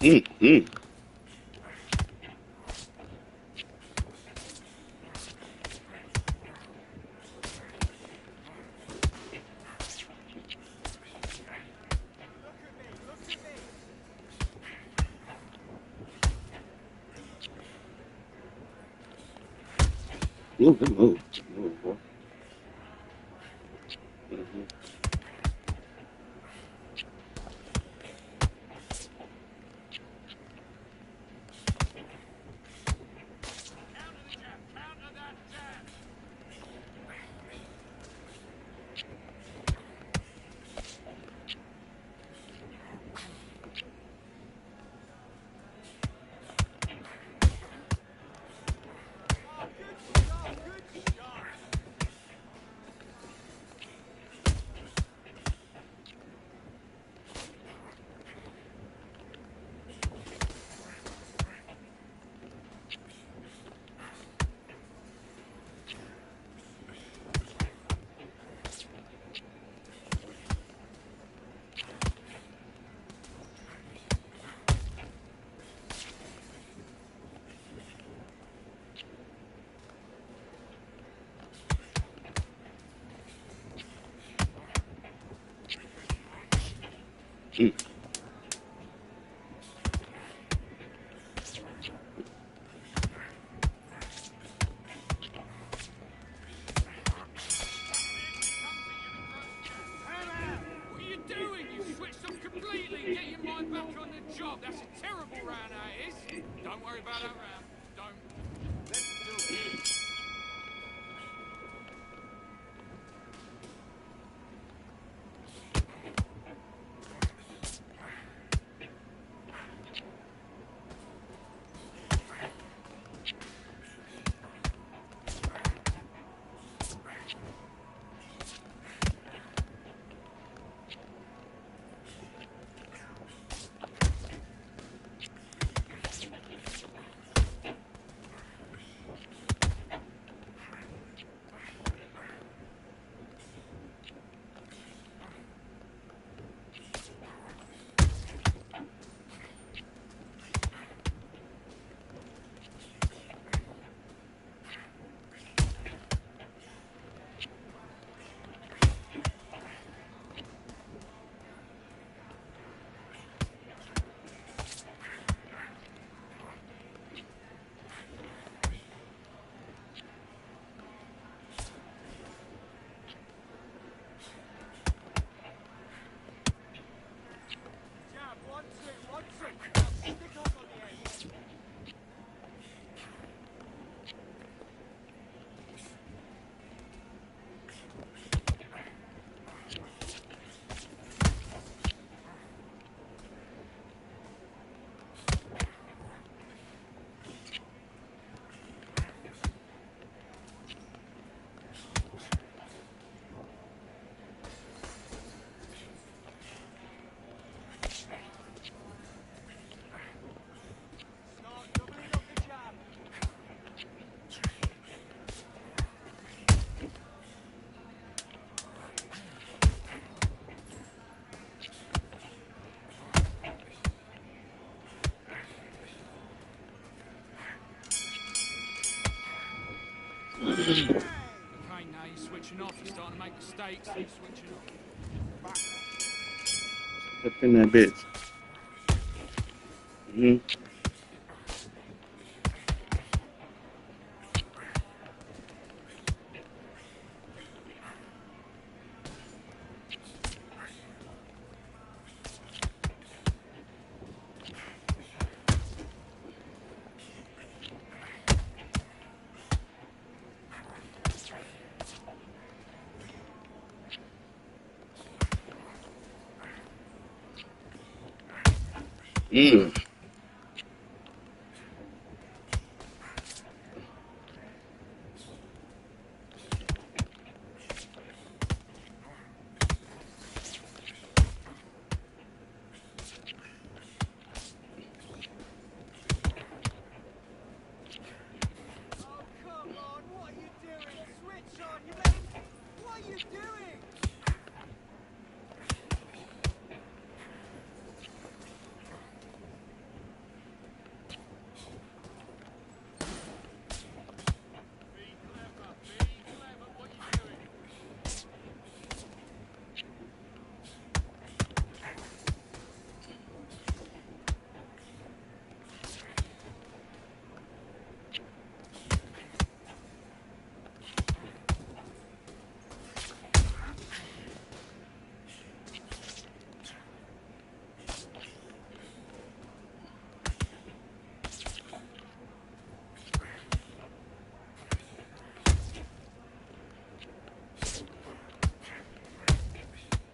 Mm. Move, move, move, boy. Mm-hmm. Mm. What are you doing? You switched off completely. Get your mind back on the job. That's a terrible round, that is. Don't worry about that round. Don't. Let's do it. Okay, now you're switching off. You're starting to make mistakes. You're switching off. Up in that bitch. Mm-hmm. Mm.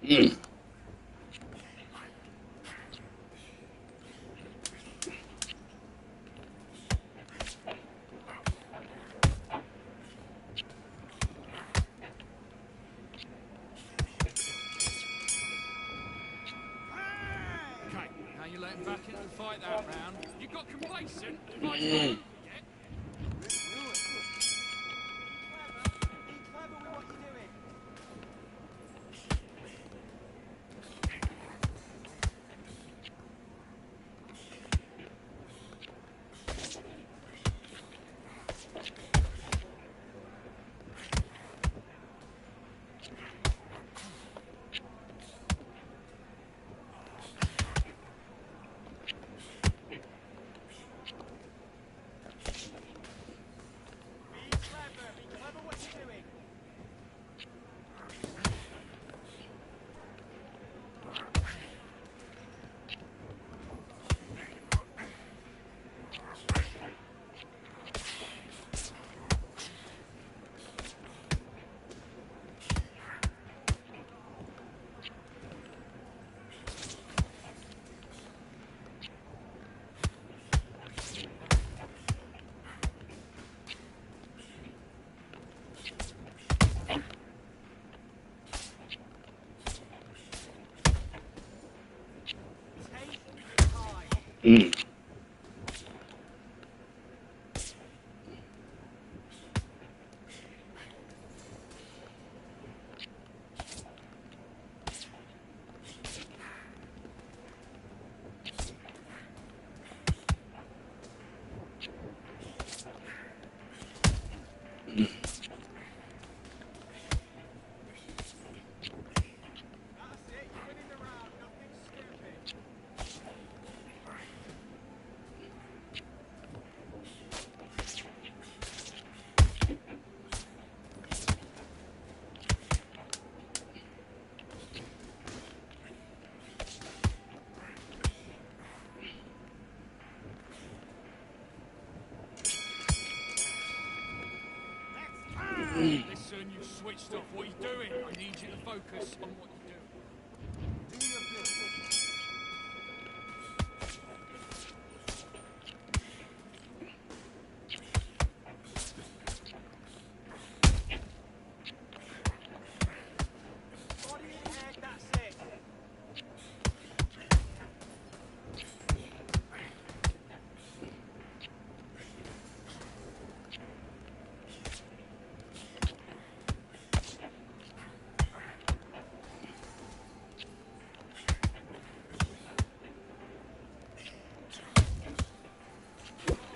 Mm. Okay, now you're letting back into the fight that round. You got complacent. Fight's not Mm. over yet. Be clever with what you're doing. Be clever what you're doing. Take your time. Mm. That's it. You're winning the round. Nothing stupid. Next time. Listen, you've switched off. What are you doing? I need you to focus on what you're doing. Do your business. Body and head. That's it.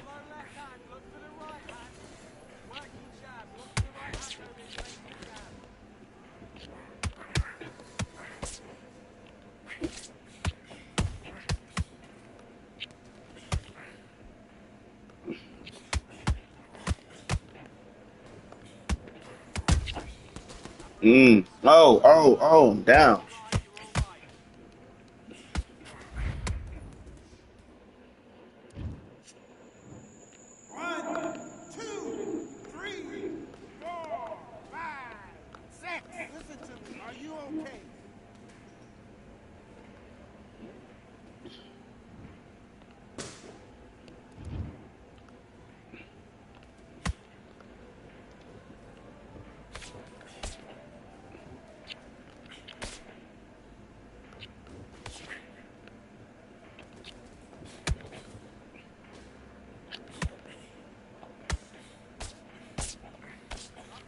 Follow left hand. Look for the right hand. Work your jab. Look for the right hand. Over his lazy jab. Mm. Oh, I'm down. You're all right. You're all right. One, two, three, four, five, six. Listen to me. Are you okay?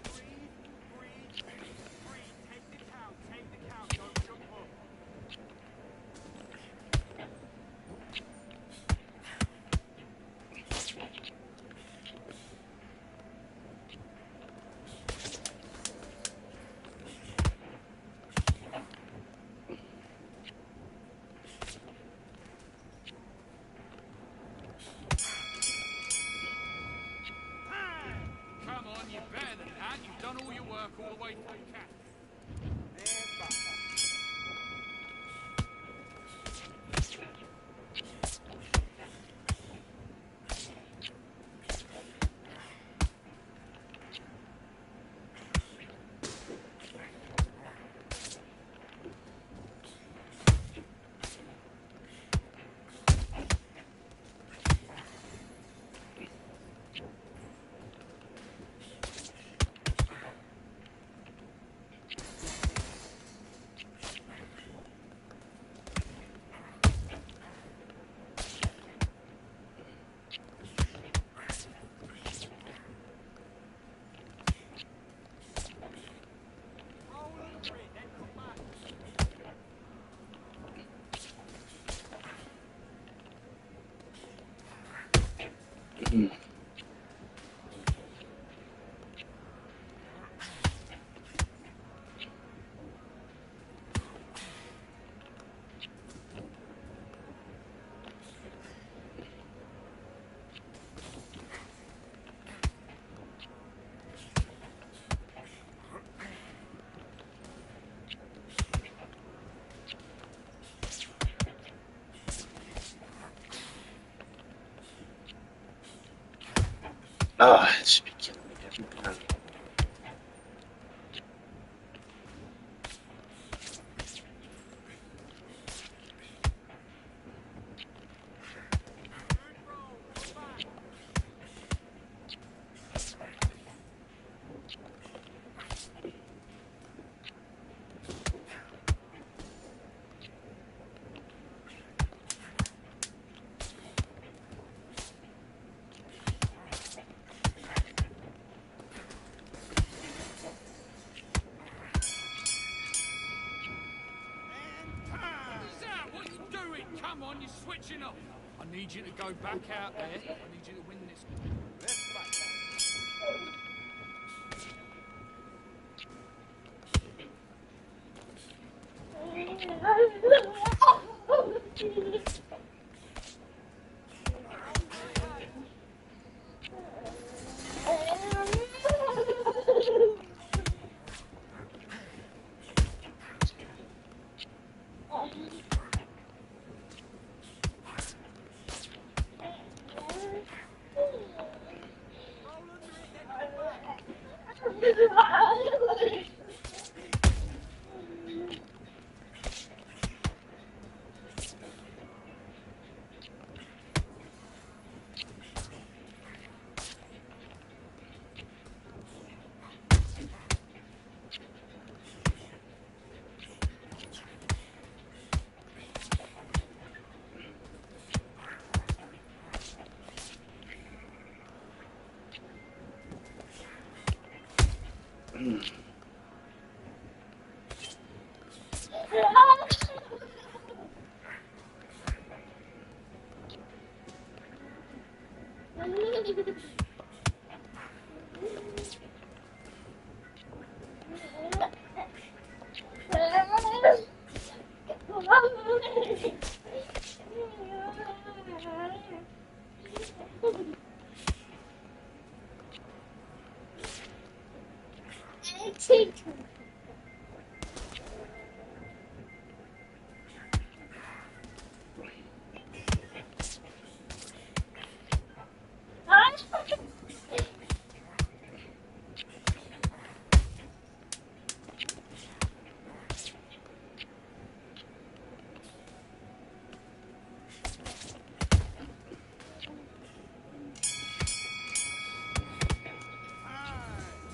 Breathe, breathe, breathe. Take the count. Take the count. Don't jump up. Time. Come on, you're better than that. You've done all your work all the way through camp. And back. Ah, it should be killing me every time. Good roll. Come back. And time. Who's that? What are you doing? Come on, you're switching off. I need you to go back out there. I need you to win this. Let's fight. Roll under it, then come back. Time.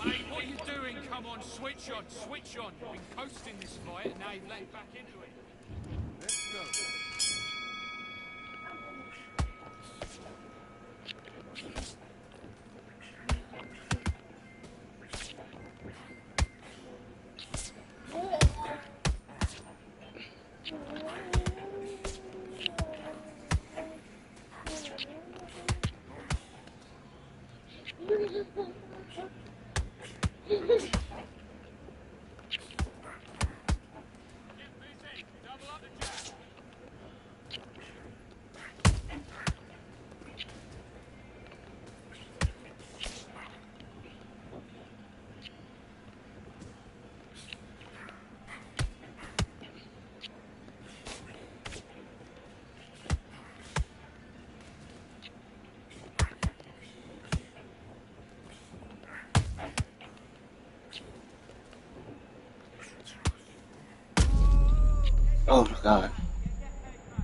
Mate, what are you doing? Come on, switch on, switch on. You've been coasting this fight, and now you've let back into it. Let's go. Get busy. Double up the jab. Oh my god. Get your head back.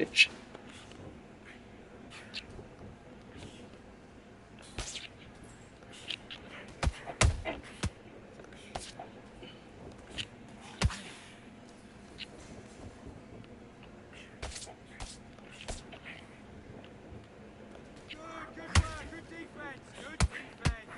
Head. Bitch. Good work. Good defense. Good defense.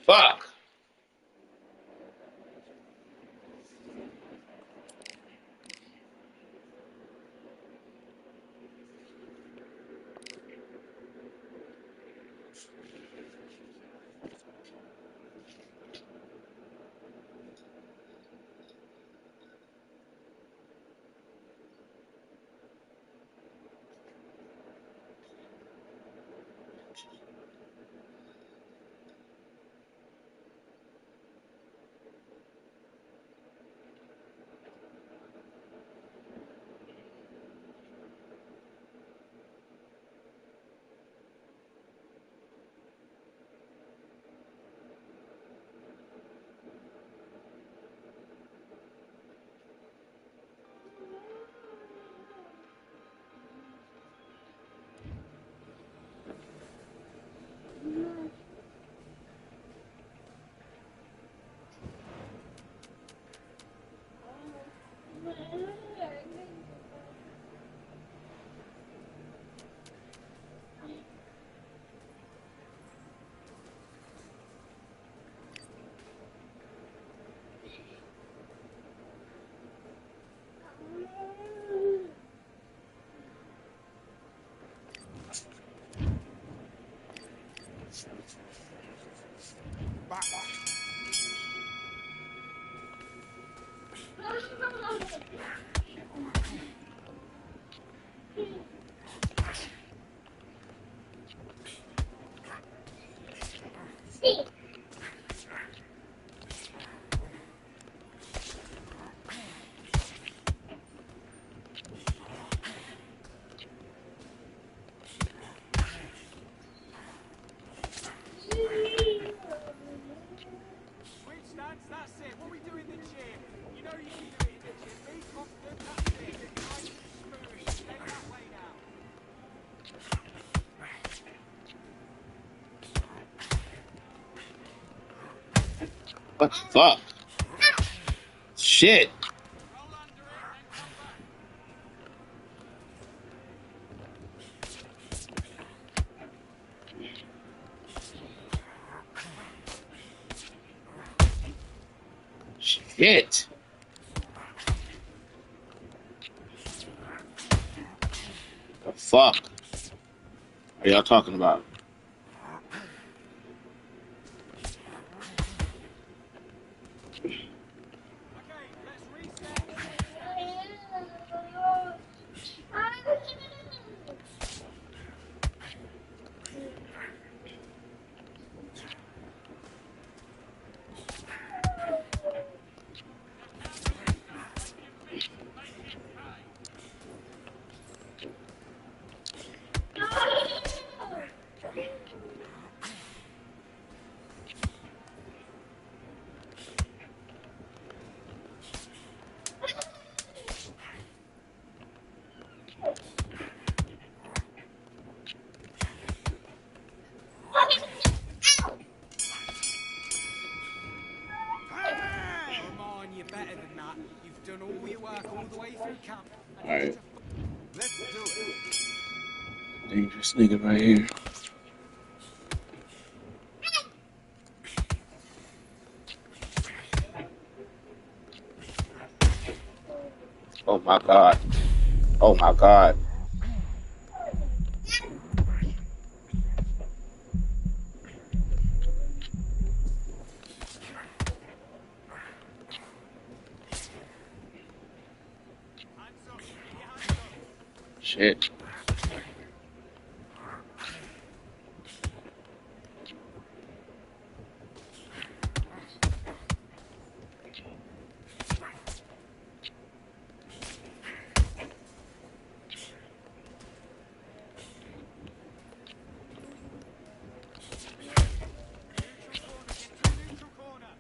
Fuck. Back. Switch stance, that's it. What we do in the gym. You know you can do it in the gym. Be confident, that's it. Nice and smooth. Stay that way now. What the fuck? Shit. Roll under it, then come back. Shit. The fuck are y'all talking about? Okay, let's reset. Switch stance. Now the weakness. Take your beat. Make it pay. Come on, you're better than that. You've done all your work all the way through camp. All right. Let's do it. Dangerous nigga right here. Oh my god. Oh my god. Hands up. Keep your hands up. Shit. Neutral corner. Get to the neutral corner.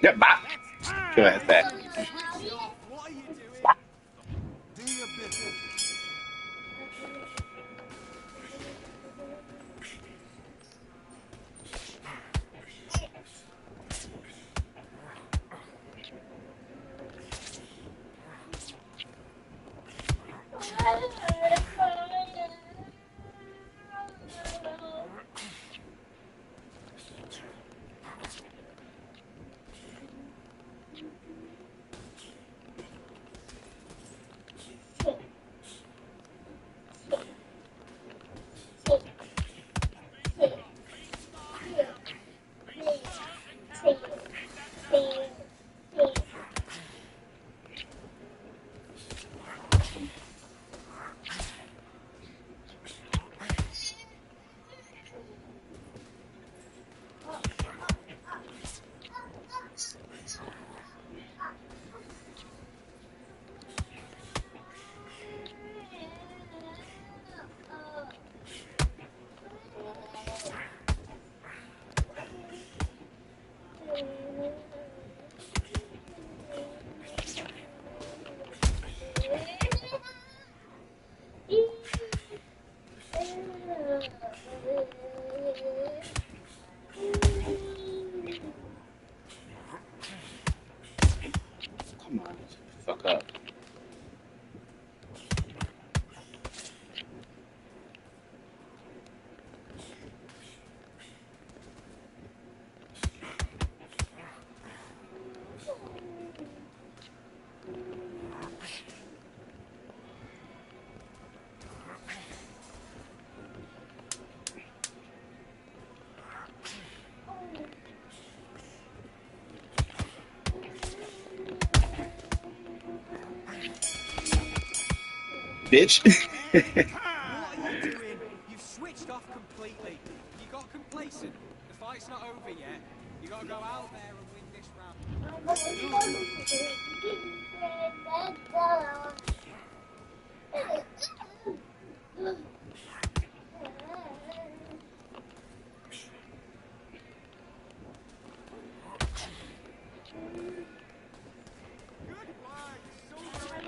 Yep, bye. That's Your ass time. back. Switch off. What are you doing? Do your business. Come on, fuck up. Bitch. And What are you time. doing? You've switched off completely. You got complacent. The fight's not over yet. You gotta go out there and win this round. Let's do it. Good work. So good.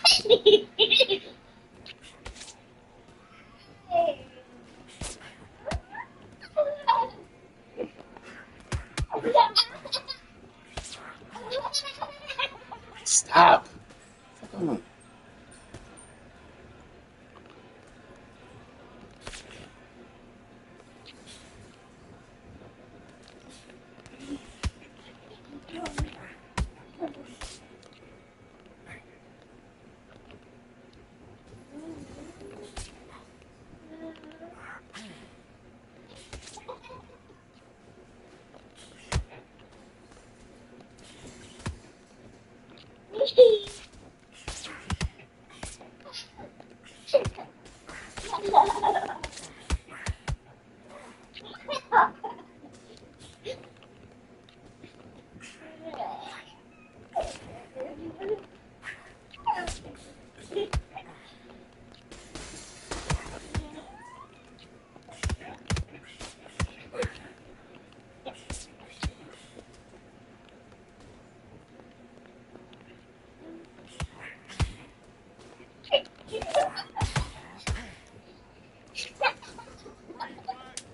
Keep doing what you're doing. Stop. Fuck on. Great work, Dick. It's all going nicely.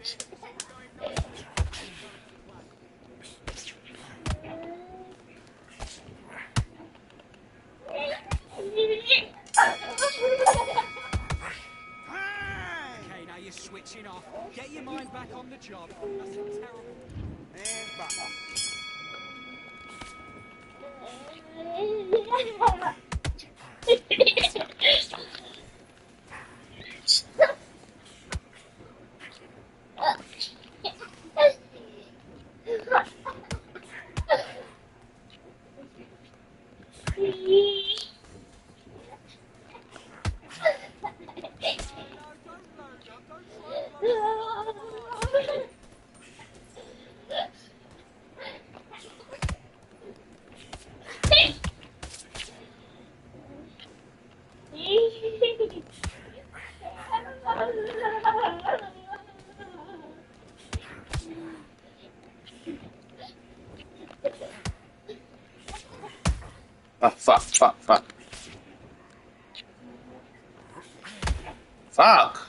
Everything going to plan. Time. Okay, now you're switching off. Get your mind back on the job. That's a terrible. And bye. No, don't load up. Don't try and blow us up. Come on. Oh, fuck, fuck, fuck. Fuck.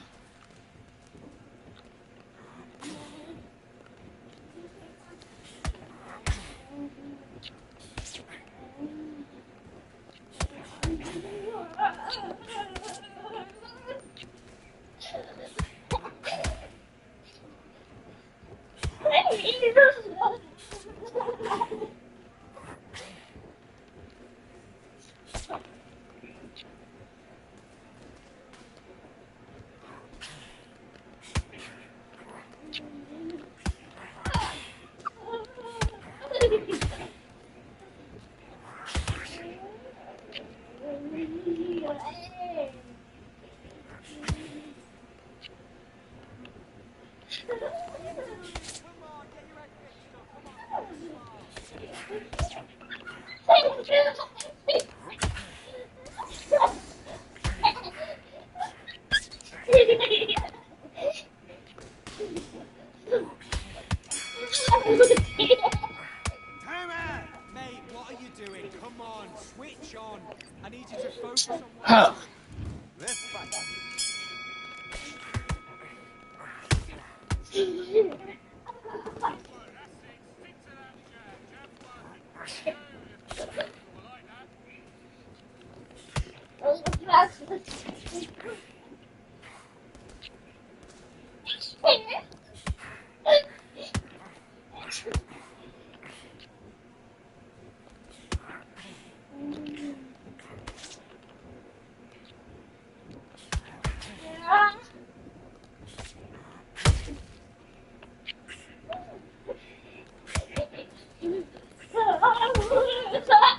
What are you doing? Come on, get your head fixed up. Come on, think smart. Time out! Mate, what are you doing? Come on, switch on. I need you to focus on what Huh. you're doing. Let's fight. Good work, that's it. Stick to that jab. Jab's working. Beautiful. I like that.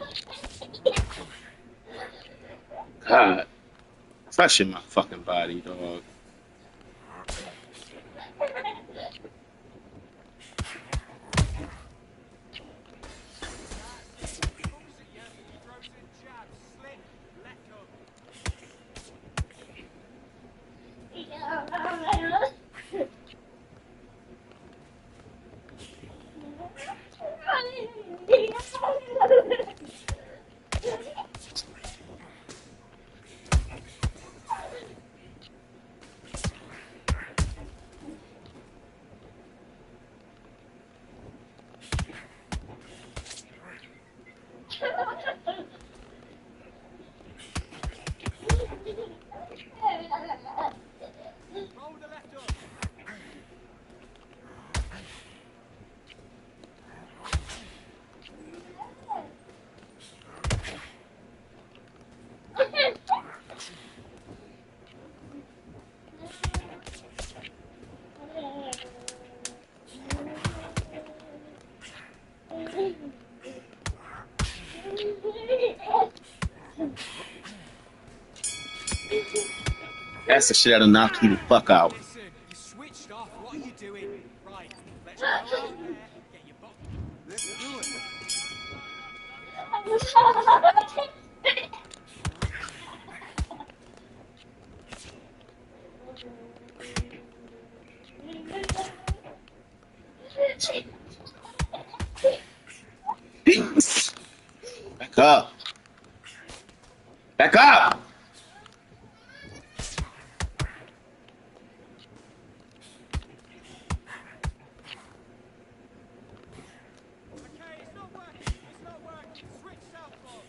God. Flesh in my fucking body, dog. That's it. He comes at you. He throws in jabs. Slick. Left hook. Roll with the left hook. That's the shit that'll knock you the fuck out. Listen, you switched off. What are you doing? Right, let's go out there, get your box. Let's do it. Back up. Back up. Okay, it's not working. It's not working. Switch southpaw.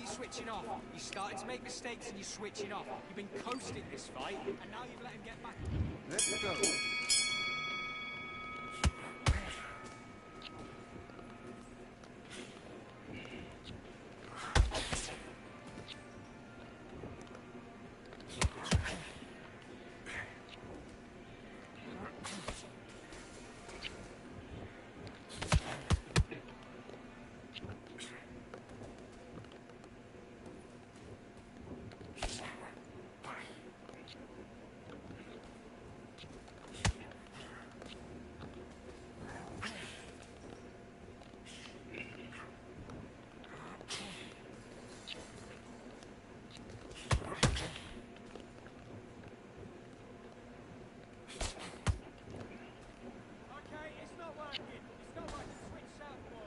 you switching off? You started to make mistakes and you're switching off. You've been coasting this fight, and now you've let him get back. Let's go. Okay, it's not working. It's not working. Switch southpaw.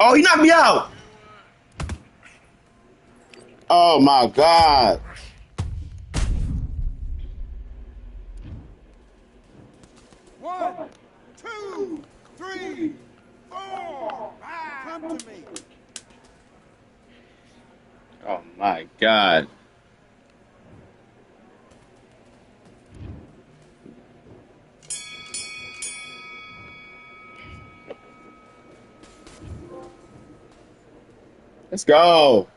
Oh, he knocked me out. Oh my God. One, two, three, four, five. Come to me. Oh my God. Let's go.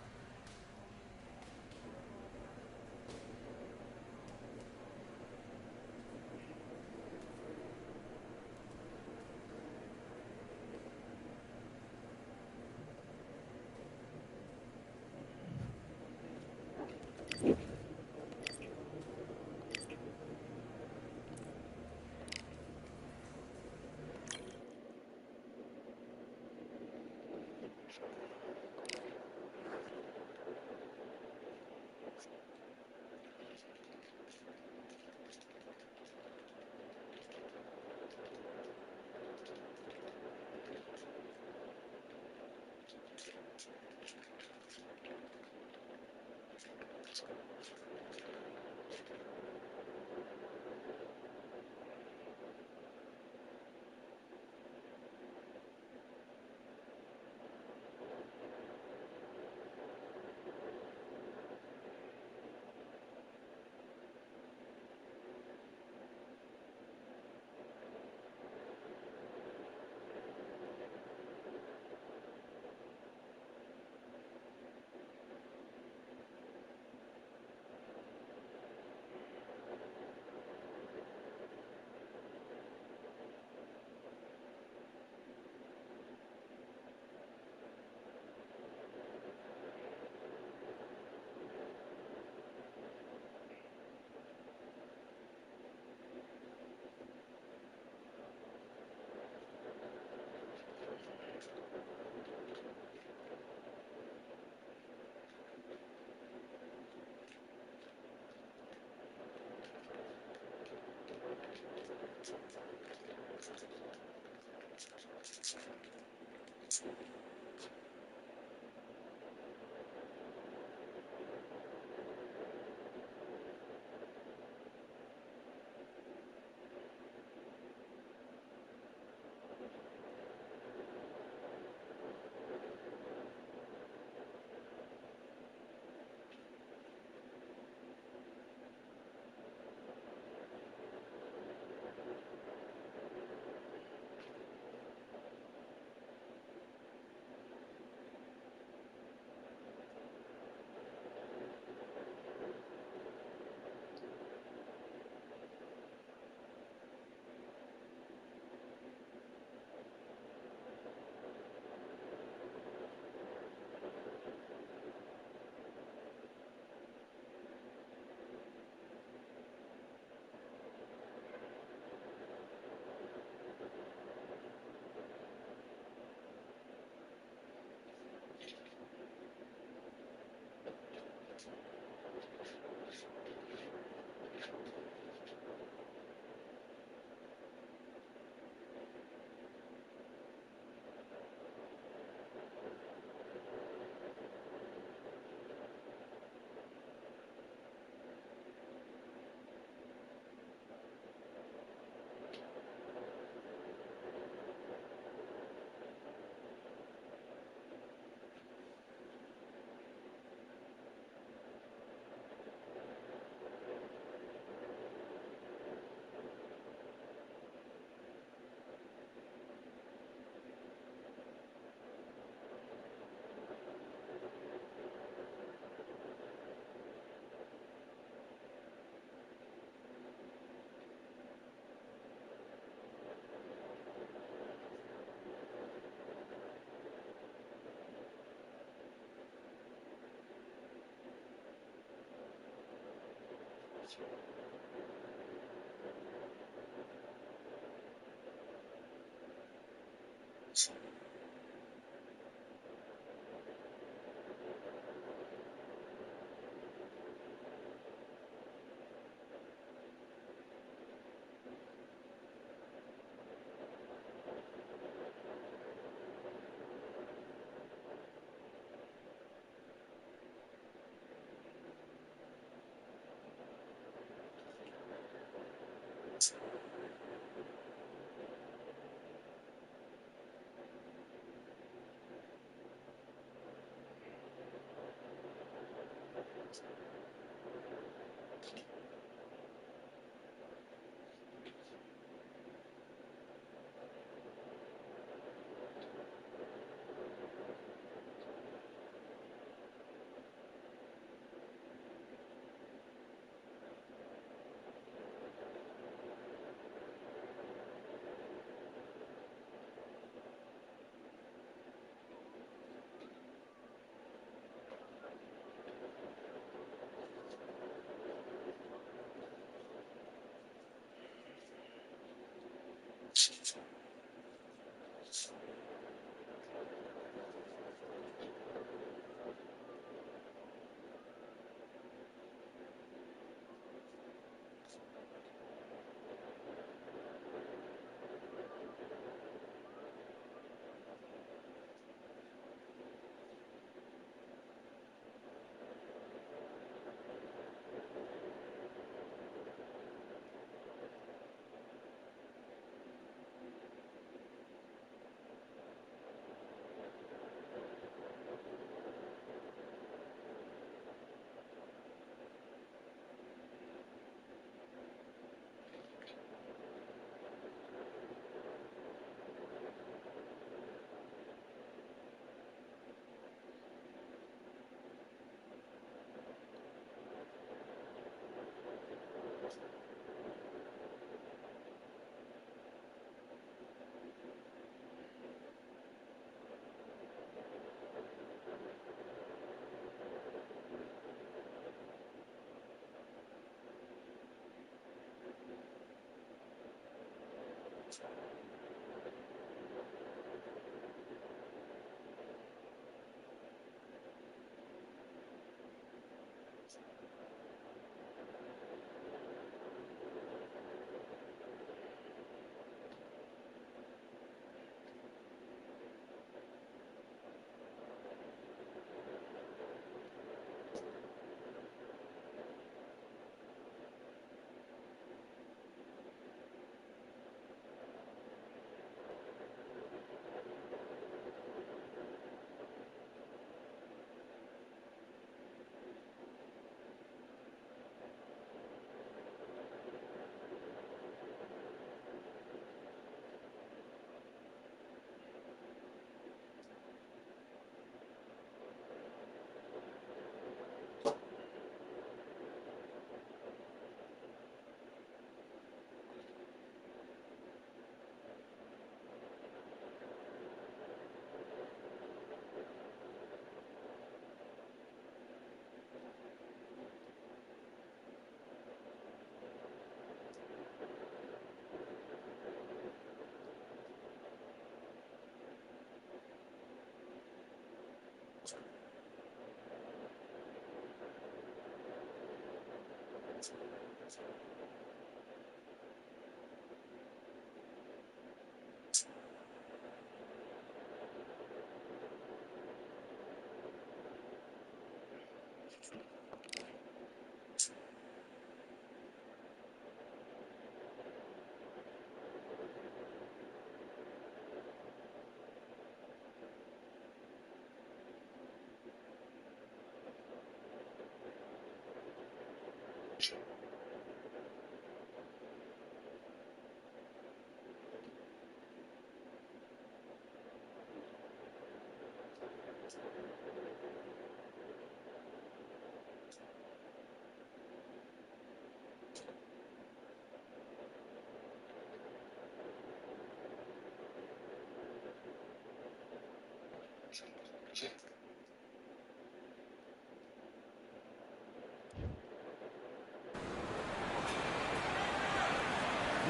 We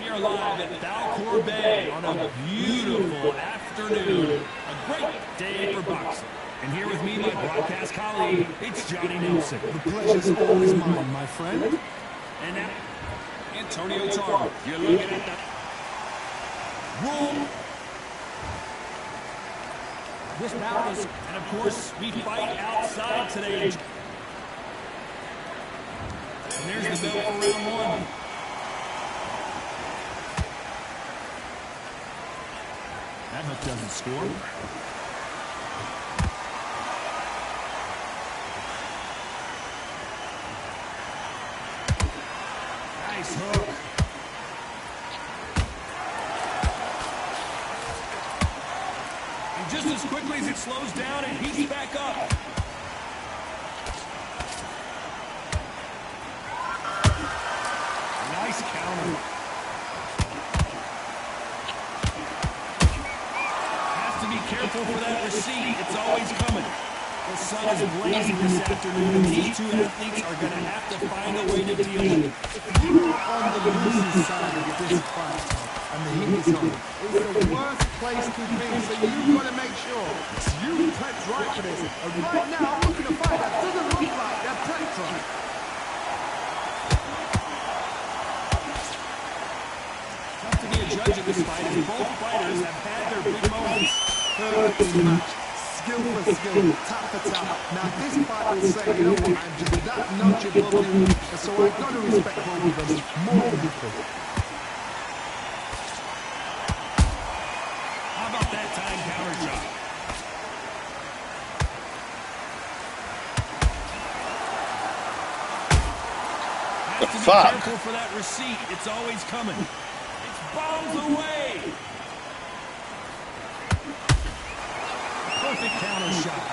are live at Valcour Bay on a beautiful afternoon. A great day for boxing. And here with me, my broadcast colleague, it's Johnny Nelson. The pleasure's always mine, my friend. And now, Antonio Tarver. You're looking at the rule. This bout is, and of course, we fight outside today. And there's the bell for round one. That hook doesn't score. Nice hook. And just as quickly as it slows down, it heats back up. Nice counter. Careful for that receipt. It's always coming. The sun is blazing this afternoon, and these two athletes are going to have to find a way to deal with it. If you are on the losing side of this fight, and the heat is on, it's the worst place to be, so you've got to make sure you prepped right for this. And right now, I'm looking at a fight that doesn't look like they're prepped right. Tough to be a judge of this fight, as both fighters have had their big moments. Perfect match, skill for skill, tap for tap. Now this fight will say, you know what, man, just that notch above you, and so I've got to respect both of them more than before. How about that time counter shot? Has to be careful for that receipt. It's always coming. It's bombs away. Perfect counter shot.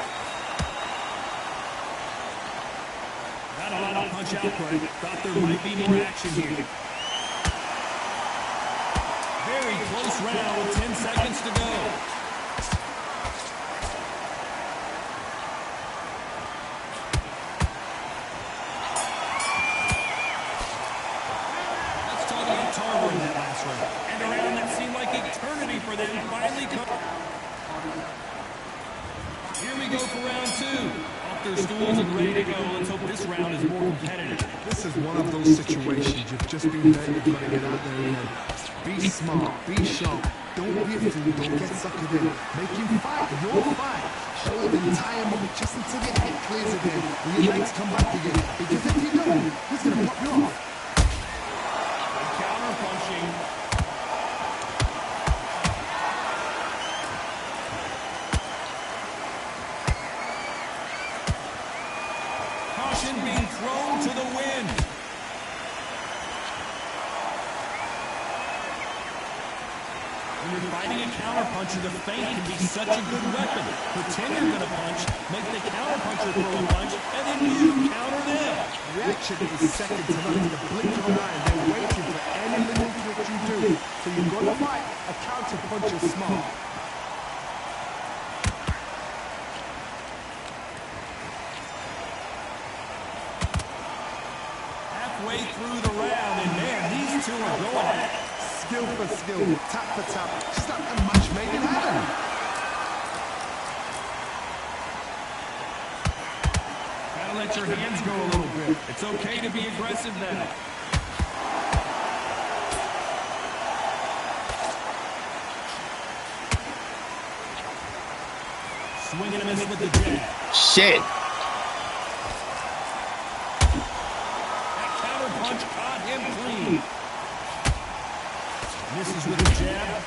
Not a lot of punch output. Thought there might be more action here. Very close round with 10 seconds to go. Let's talk about Tarver in that last round. And a round that seemed like eternity for them finally come. Here we go for round two. Off their stools and ready to go. Let's hope this round is more competitive. This is one of those situations you've just been there, you've got to get out there again. Be smart, be sharp. Don't be a fool, don't get suckered in. Make him fight your fight. Show it and tie him up just until your head clears again and your legs come back again. Because if you don't, he's going to pop you off. Counter punching. Being thrown to the wind. When you're fighting a counterpuncher, the feint can be such a good weapon. Pretend you're going to punch, make the counterpuncher throw a punch, and then you counter them. Reaction is second to none. The blink of an eye, and they're waiting for any little trick you do. So you've got to fight a counterpuncher smart. Way through the round, and man, these two are going at it. Skill for skill, tap for tap, just like a match made in heaven. Gotta let your hands go a little bit. It's okay to be aggressive now. Swing and a miss with the jab. Shit. Punch caught him clean. Misses with the jab.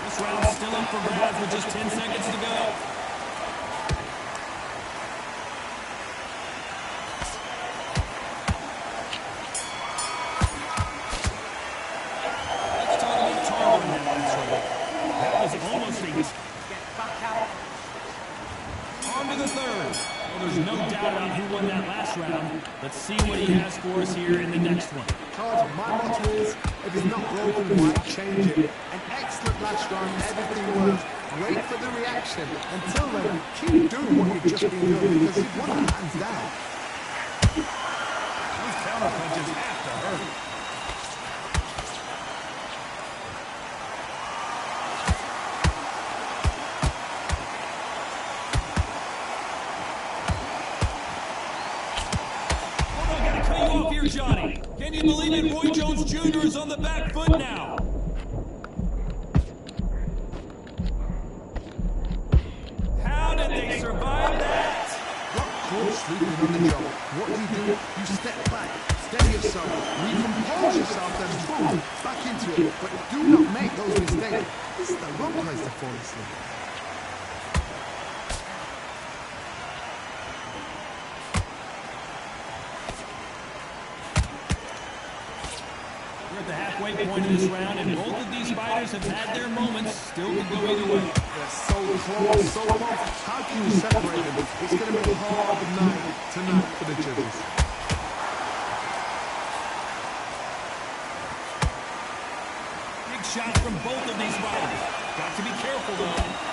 This round's still up for grabs with just 10 seconds to go. last round. Let's see what he has for us here in the next one. Cards, my motto is, if it's not broken, why change it? An excellent last round, everything works. Wait for the reaction. Until then, keep doing what you've just been doing because you've won that hands down. Those counter punches have to hurt. Johnny, can you believe it? Roy Jones Jr. is on the back foot now. How did they survive that? Got caught sleeping on the job. What do? You step back, steady yourself, recompose yourself, then boom, back into it. But do not make those mistakes. This is the wrong place to fall asleep. We're at the halfway point of this round, and both of these fighters have had their moments. Still can go either way. They're so close, so close. How can you separate them? It's going to be a hard night tonight for the judges. Big shots from both of these fighters. Got to be careful, though.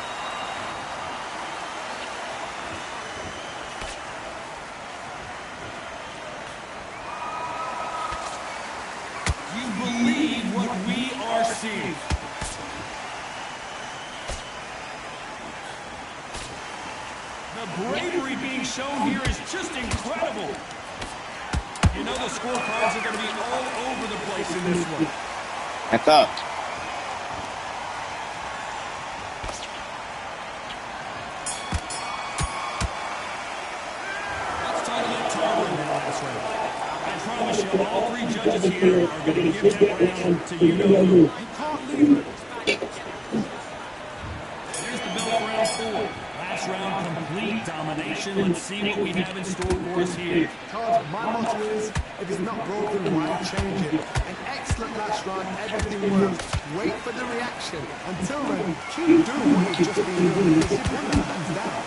Believe what we are seeing. The bravery being shown here is just incredible. You know the scorecards are going to be all over the place in this one. That's up. Let's talk about Tarver in the last round. I promise you, all three judges here are going to give that round to you-know-who. You can't leave it. Here's the bell for round 4. Last round, complete domination. Let's see what we have in store for us here. Cards, my motto is, if it's not broken, why change it? An excellent last round, everything works. Wait for the reaction. Until then, keep doing what you've just been doing because you've won that hands down.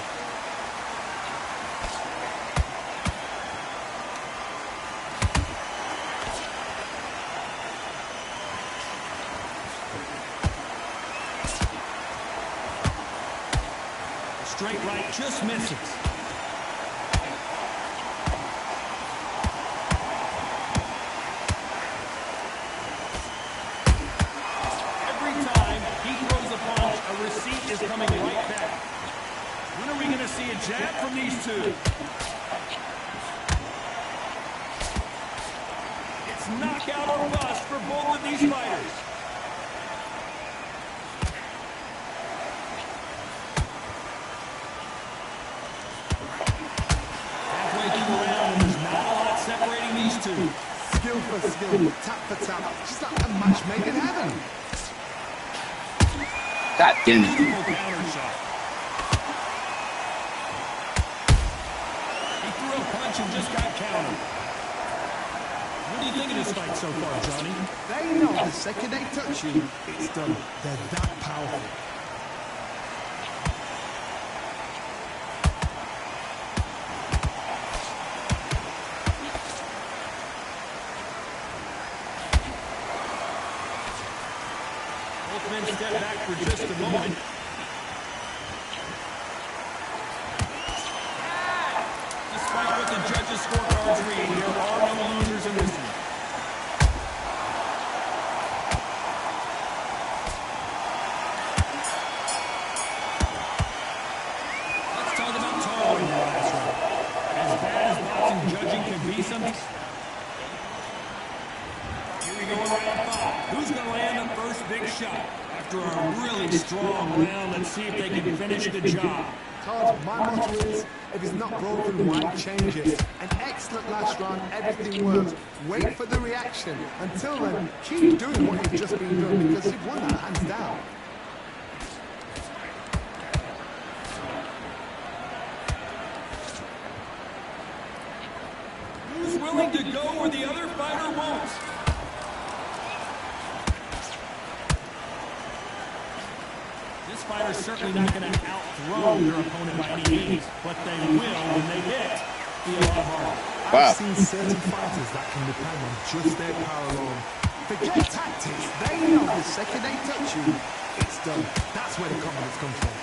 Straight right just misses. Every time he throws a punch, a receipt is coming right back. When are we going to see a jab from these two? It's knockout or bust for both of these fighters. Skill for skill, tap for tap, just like a match made in heaven. God damn it. Beautiful counter shot. He threw a punch and just got countered. What do you think of this fight so far, Johnny? They know the second they touch you, it's done. They're that powerful. Both men step back for just a moment. Despite what the judges' scorecards read, there are no losers in this one. Let's talk about Tarver in the last round. As bad as boxing judging can be sometimes. Here we go in round 5. Who's going to land the first big shot? After a really strong round, let's see if they can finish the job. Cards, my motto is, if it's not broken, why change it? An excellent last round, everything works. Wait for the reaction. Until then, keep doing what you've just been doing because you've won that hands down. Who's willing to go where the other fighter won't? This fighter's certainly not going to outthrow their opponent by any means, but they will, when they hit, be a lot harder. I I've seen certain fighters that can depend on just their power alone. Forget tactics. They know the second they touch you, it's done. That's where the confidence comes from.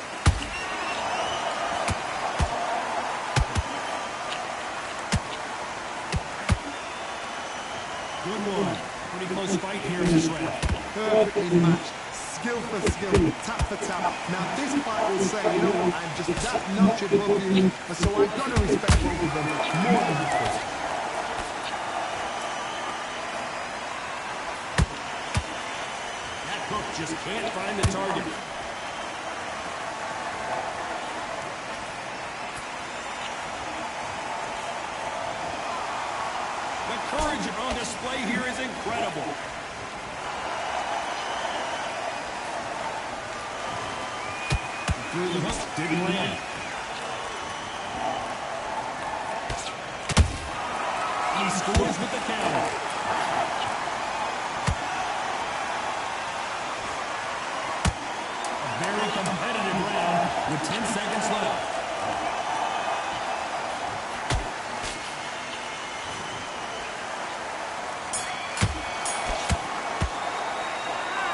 Good one. Pretty close fight here in this round. Perfectly matched. Skill for skill, tap for tap. Now this fight will say, you know, I'm just that notch above you, and so I've got to respect both of them more than equal. That hook just can't find the target. The courage on display here is incredible. Through the hook, didn't land. He scores with the counter. A very competitive round with 10 seconds left.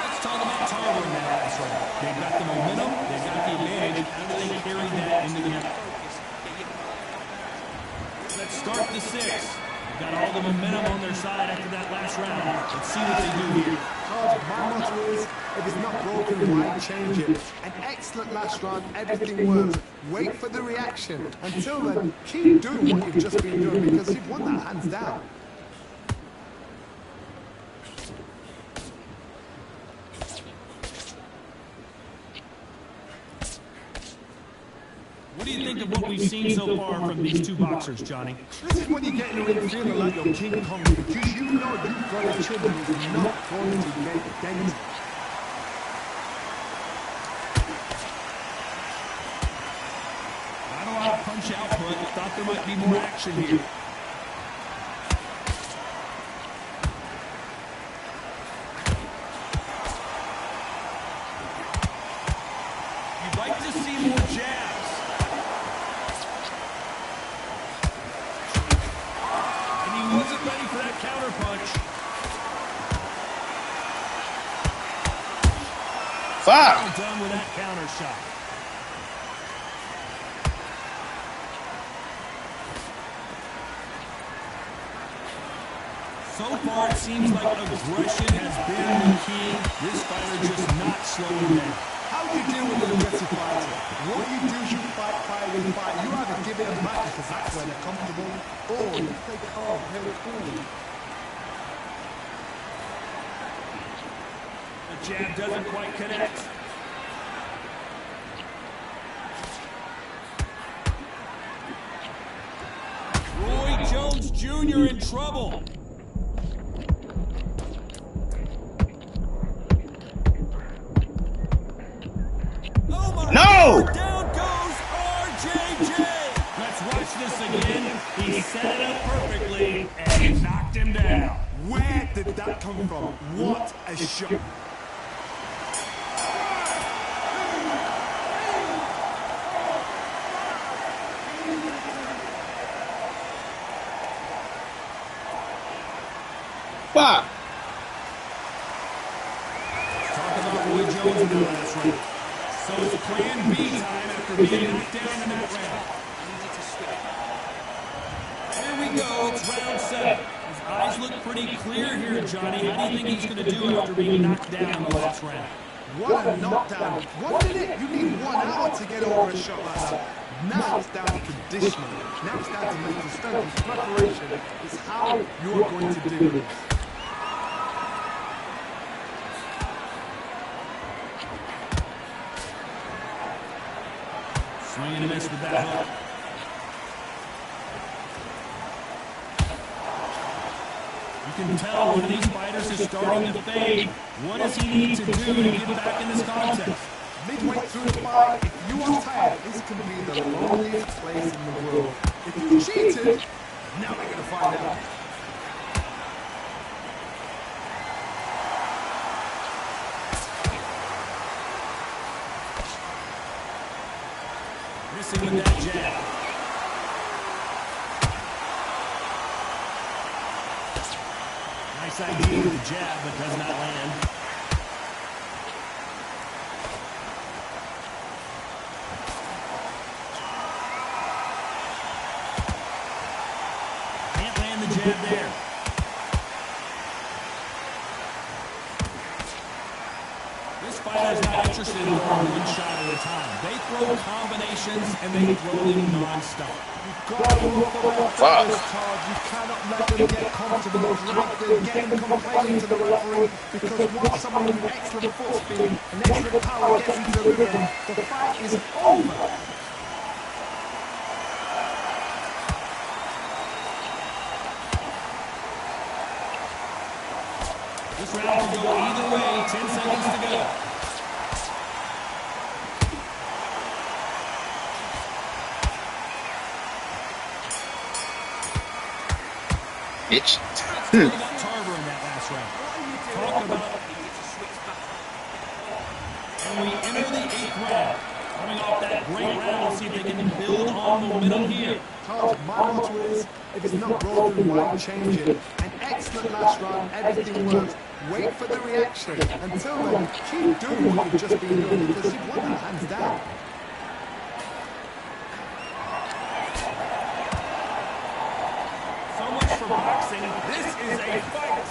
Let's talk about Tarver in that last round. They've got the momentum, they've got the advantage. How do they carry that into the next? Let's start the sixth. They've got all the momentum on their side after that last round. Let's see what they do here. Coach, my motto is, if it's not broken, why change it? An excellent last round, everything works. Wait for the reaction. Until then, keep doing what you've just been doing because you've won that hands down. What do you think of what we've seen so far from these two boxers, Johnny? This is when you get in the ring feeling like you're King Kong because you know you've got a chin that is not going to get dented. Not a lot of punch output. Thought there might be more action here. You'd like to see more jabs. Wasn't ready for that counter punch. Fuck! Well done with that counter shot. So far, it seems like aggression has been the key. This fighter just not slowing down. How do you deal with an aggressive fighter? What you do is you fight with fight. You either give it a back because that's where they're comfortable, or you play calm, play cool. The jab doesn't quite connect. Roy Jones Jr. in trouble. No! Down goes RJJ. Let's watch this again. He set it up perfectly and he knocked him down. Where did that come from? What a shot. Fuck! Talk about Roy Jones in the last round. So it's plan B time after being knocked down in that round. Here we go, it's round 7. His eyes look pretty clear here, Johnny. How do you think he's going to do after being knocked down in the last round? What a knockdown. 1 minute, you need 1 hour to get over a shot like that. Now it's down to conditioning. Now it's down to mental strength. It's preparation. It's how you're going to do this. Swing and a miss with that hook. You can tell one of these fighters is starting to fade. What does he need to do to get back in this contest? Midway through the fight, if you are tired, this can be the loneliest place in the world. If you cheated, now we're going to find out. Missing with that jab. Nice idea with the jab, but does not land. Can't land the jab there. This fighter's not interested in throwing one shot at a time. They throw combinations and they throw them non-stop. Gotta look around Fuck. this card. You cannot let them get comfortable, drop them, getting complaining to the referee, because once someone with excellent foot speed and excellent power gets into the rhythm, the fight is over. This round can go either way. 10 seconds to go. Bitch. Really got Tarver in that last round. Talk about. And we enter the 8th round. Coming off that great round, we'll see if they can build on momentum here. Todd, my motto is, if it's not broken, why change it? An excellent last round, everything works. Wait for the reaction. Until then, keep doing what you've just been doing, because you've won that hands down. So much for boxing. This is a fight.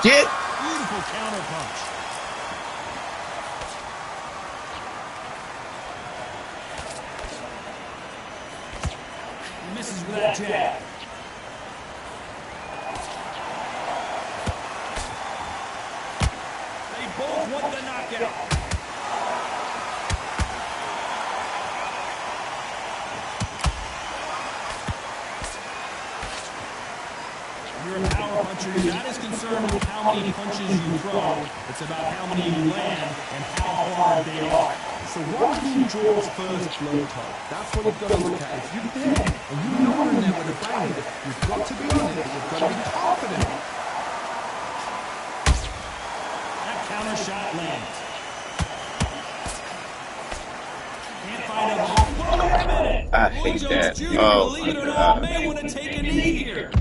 Get. Beautiful counter punch. He misses with that jab. They both want the knockout. You're a power puncher. You're not as concerned with how many punches you throw. It's about how many you land and how hard they are. So what team draws first blow, Todd? That's what you've got to look at. If you're there and you know you're in there with a bang, you've got to be on it, but you've got to be confident. That counter shot lands. Can't find a ball. Wait a minute. I Roy hate Jones that. Jr., Oh, believe it or my not, God. may want to take a knee here.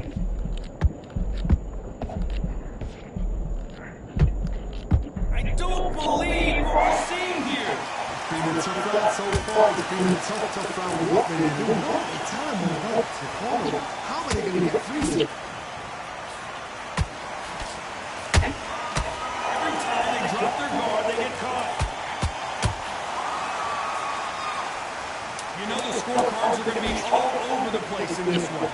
I don't believe what we're seeing here. It's been a tough round so far. It's been a tough round. What they do, what they tell them what to follow. How are they going to get through to it? Every time they drop their guard, they get caught. You know the scorecards are going to be all over the place in this one.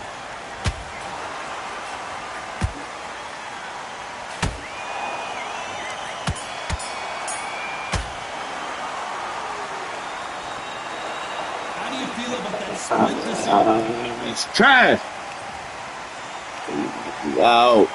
How do you feel about that split decision? It's trash. Wow.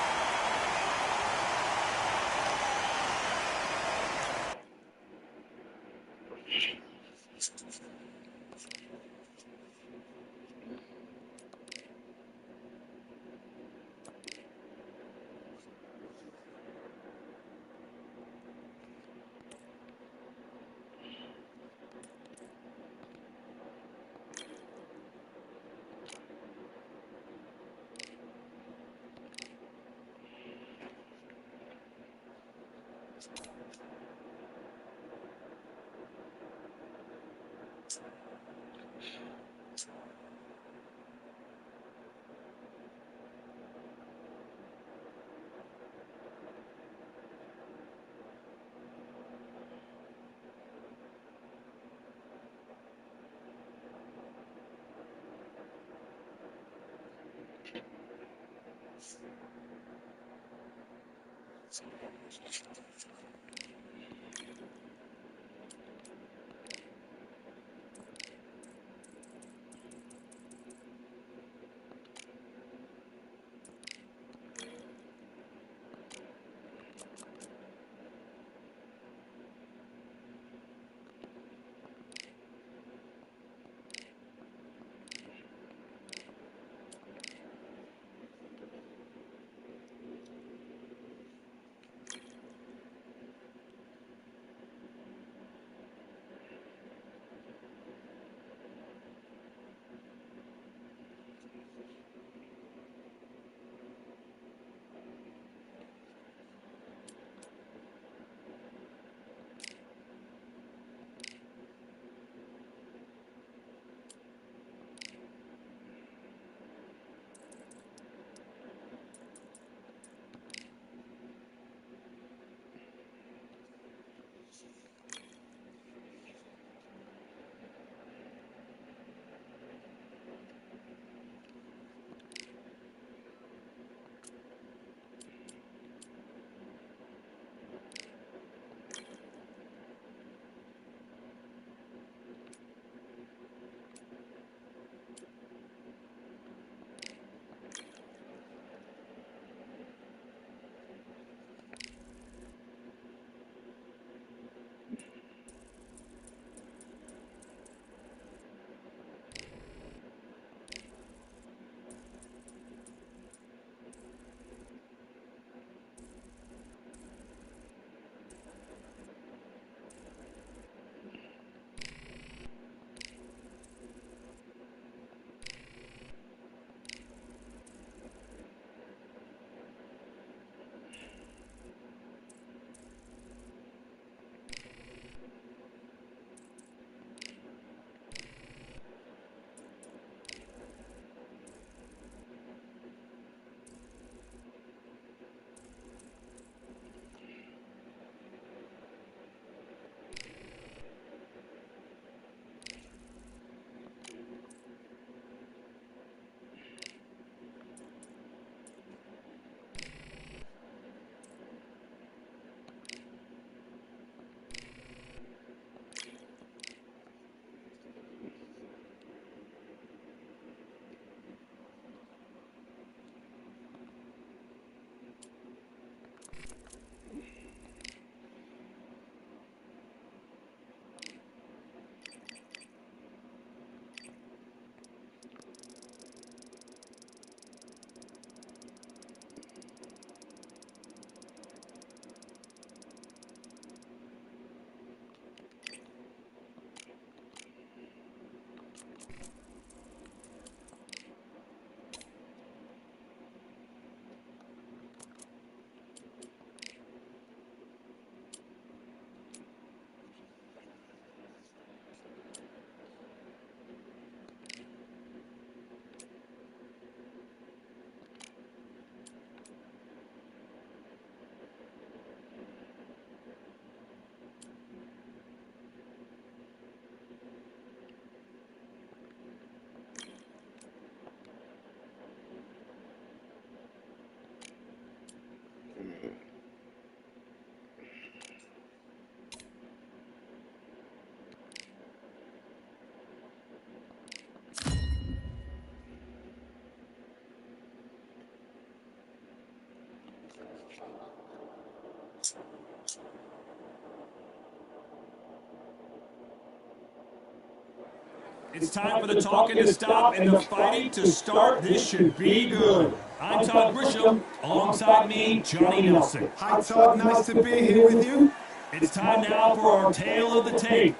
It's time for the talking to stop and the fighting to start. This should be good. I'm Todd Grisham. Alongside me, Johnny Nelson. Hi, Todd. Nice to be here with you. It's time now for our tale of the tape.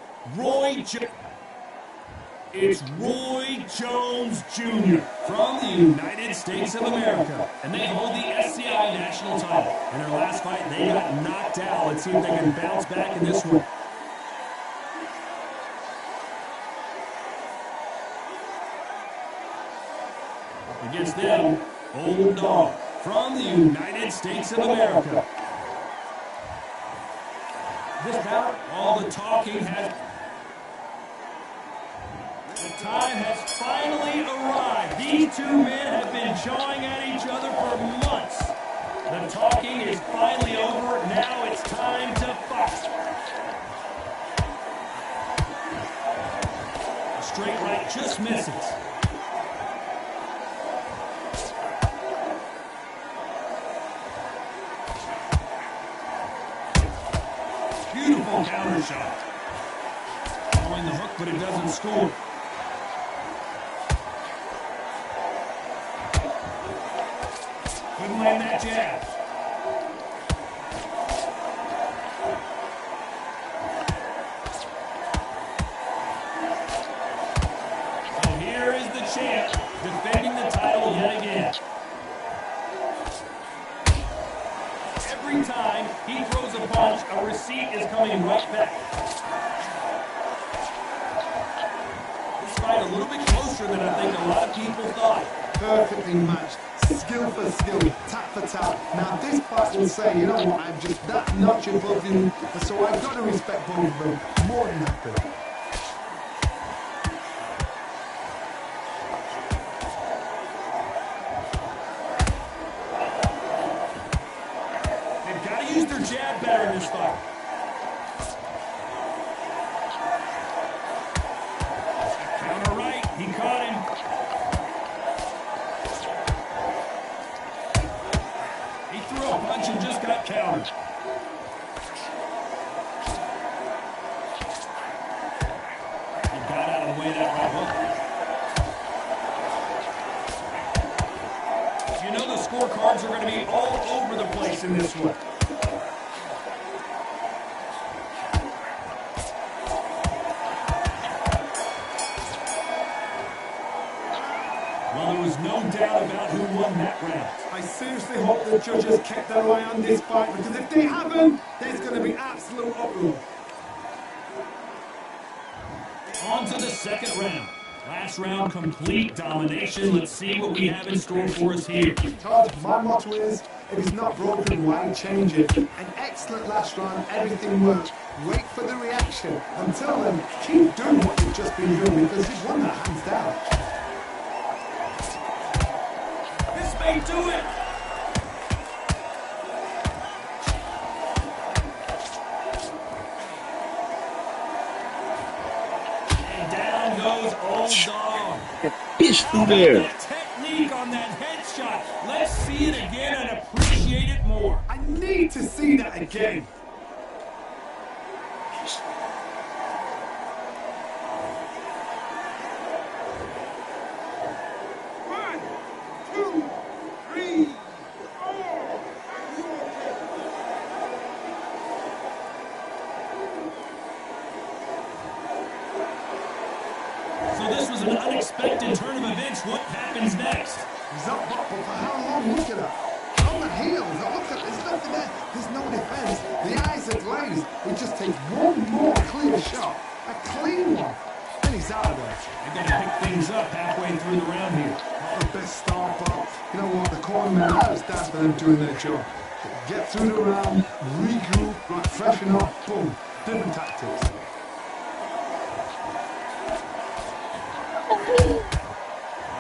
It's Roy Jones Jr. from the United States of America. And they hold the SCI national title. In their last fight, they got knocked out. Let's see if they can bounce back in this one. Against them, Old Dog from the United States of America. This bout, all the talking has... The time has finally arrived. These two men have been jawing at each other for months. The talking is finally over. Now it's time to fight. A straight right just misses. Beautiful counter shot. Throwing the hook, but it doesn't score. Couldn't land that jab. So here is the champ, defending the title yet again. Every time he throws a punch, a receipt is coming right back. This fight a little bit closer than I think a lot of people thought. Perfectly matched. Skill for skill, tap for tap. Now this fight will say, you know what, I'm just that notch above you, so I've got to respect both of them more than happy. They've got to use their jab better in this fight. Counter right, he caught him. Threw a punch and just got countered. He got out of the way of that right hook. You know the scorecards are going to be all over the place in this one. Well, there was no doubt about who won that round. I seriously hope the judges kept their eye on this fight, because if they haven't, there's going to be absolute uproar. On to the second round. Last round, complete domination. Let's see what we have in store for us here. Todd, my motto is, if it's not broken, why change it? An excellent last round, everything worked. Wait for the reaction. Until then, keep doing what you've just been doing, because you've won that hands down. This may do it. And down goes Old Dog. Pitch through there. The technique on that headshot. Let's see it again and appreciate it more. I need to see that again. One, two, three, four. Are you okay? So this was an unexpected turn of events. What happens next? He's up, but for how long? Look at that. On the heels. Look at, there's nothing there. There's no defense. The eyes are glazed. It just takes one more clear shot. A clean one. And he's out of there. They've got to pick things up halfway through the round here. Not the best start, but you know what? The cornermen, now it's down for them doing their job. Get through the round, regroup, right, freshen up, boom. Different tactics.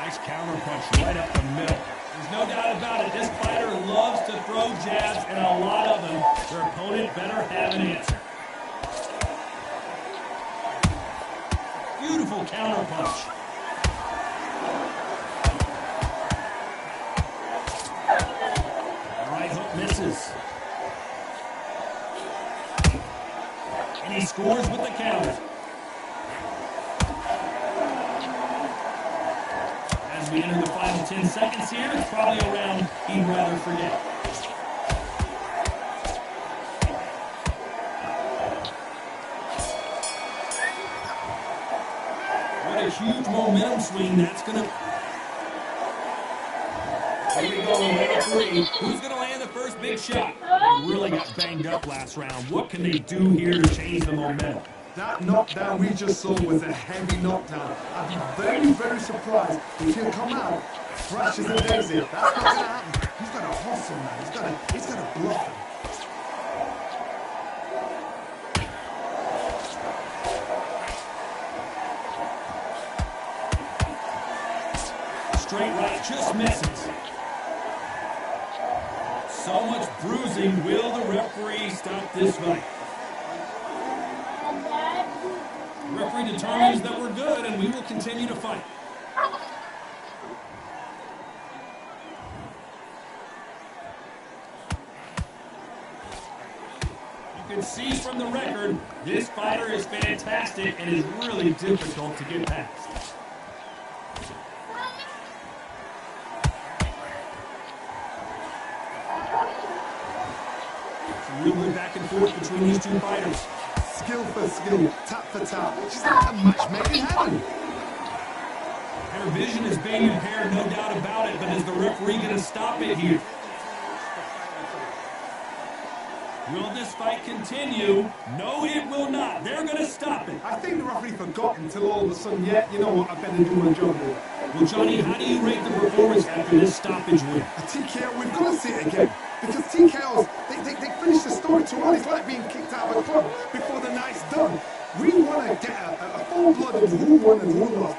Nice counter punch right up the middle. There's no doubt about it. This fighter loves to throw jabs, and a lot of them. Their opponent better have an answer. Beautiful counter punch. Right hook misses. is. And he scores with the counter. As we enter the final 10 seconds here, it's probably a round he'd rather forget. What a huge momentum swing that's going to... Here we go, round 3. Who's going to land the first big shot? They really got banged up last round. What can they do here to change the momentum? That knockdown we just saw was a heavy knockdown. I'd be very, very surprised if he'll come out fresh as a daisy. That's not going to happen. He's got to hustle, man. He's got to bluff him. Straight right just misses. So much bruising. Will the referee stop this fight? The referee determines that we're good and we will continue to fight. You can see from the record, this fighter is fantastic and is really difficult to get past. Real good back and forth between these two fighters. Skill for skill, tap for tap. She's like a match made in heaven. Her vision is being impaired, no doubt about it, but is the referee going to stop it here? Will this fight continue? No, it will not. They're going to stop it. I think the referee forgot until all of a sudden, yeah, you know what, I better do my job here. Well, Johnny, how do you rate the performance after this stoppage win? A TKO, we've got to see it again. Because TKOs, they finish the story too early. It's like being kicked out of a club before the night's done. We want to get a full-blooded who won and who lost.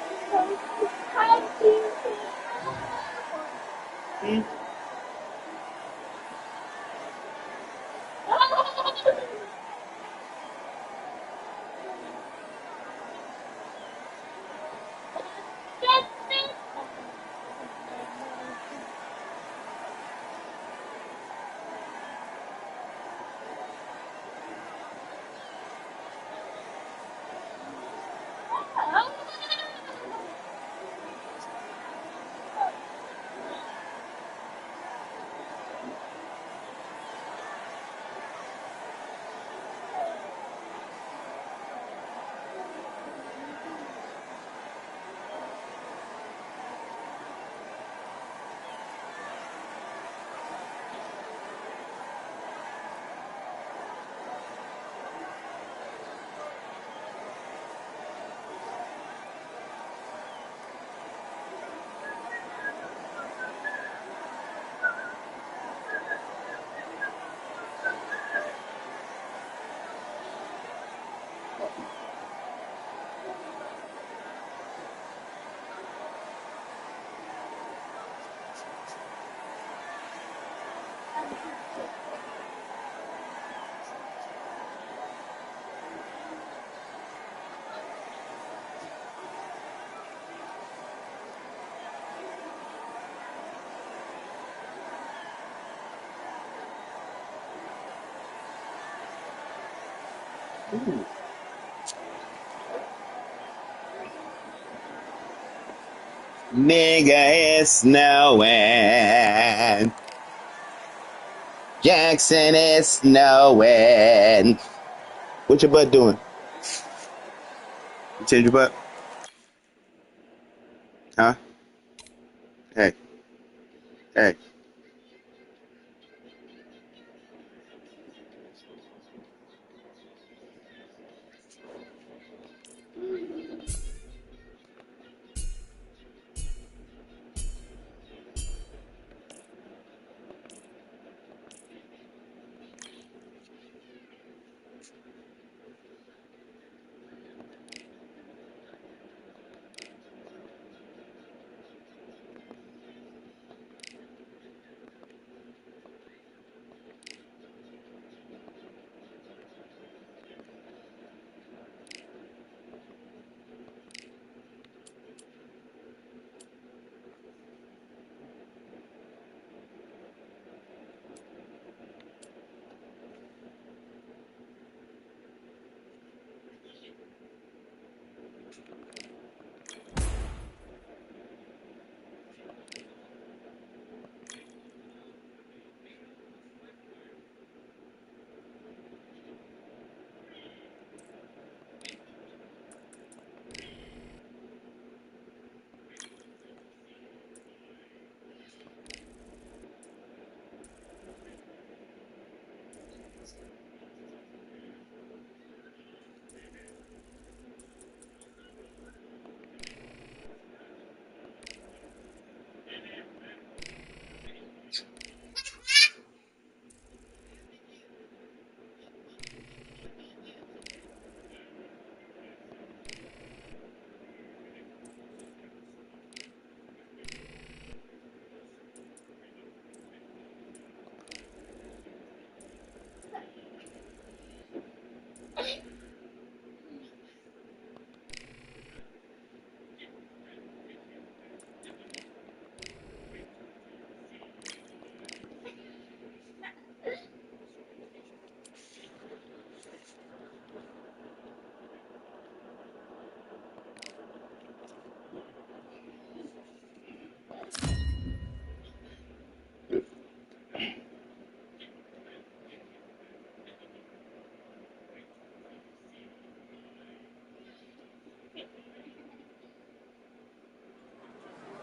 Nigga, it's snowing. Jackson, it's snowing. What your butt doing? You change your butt? Huh? Hey. Hey.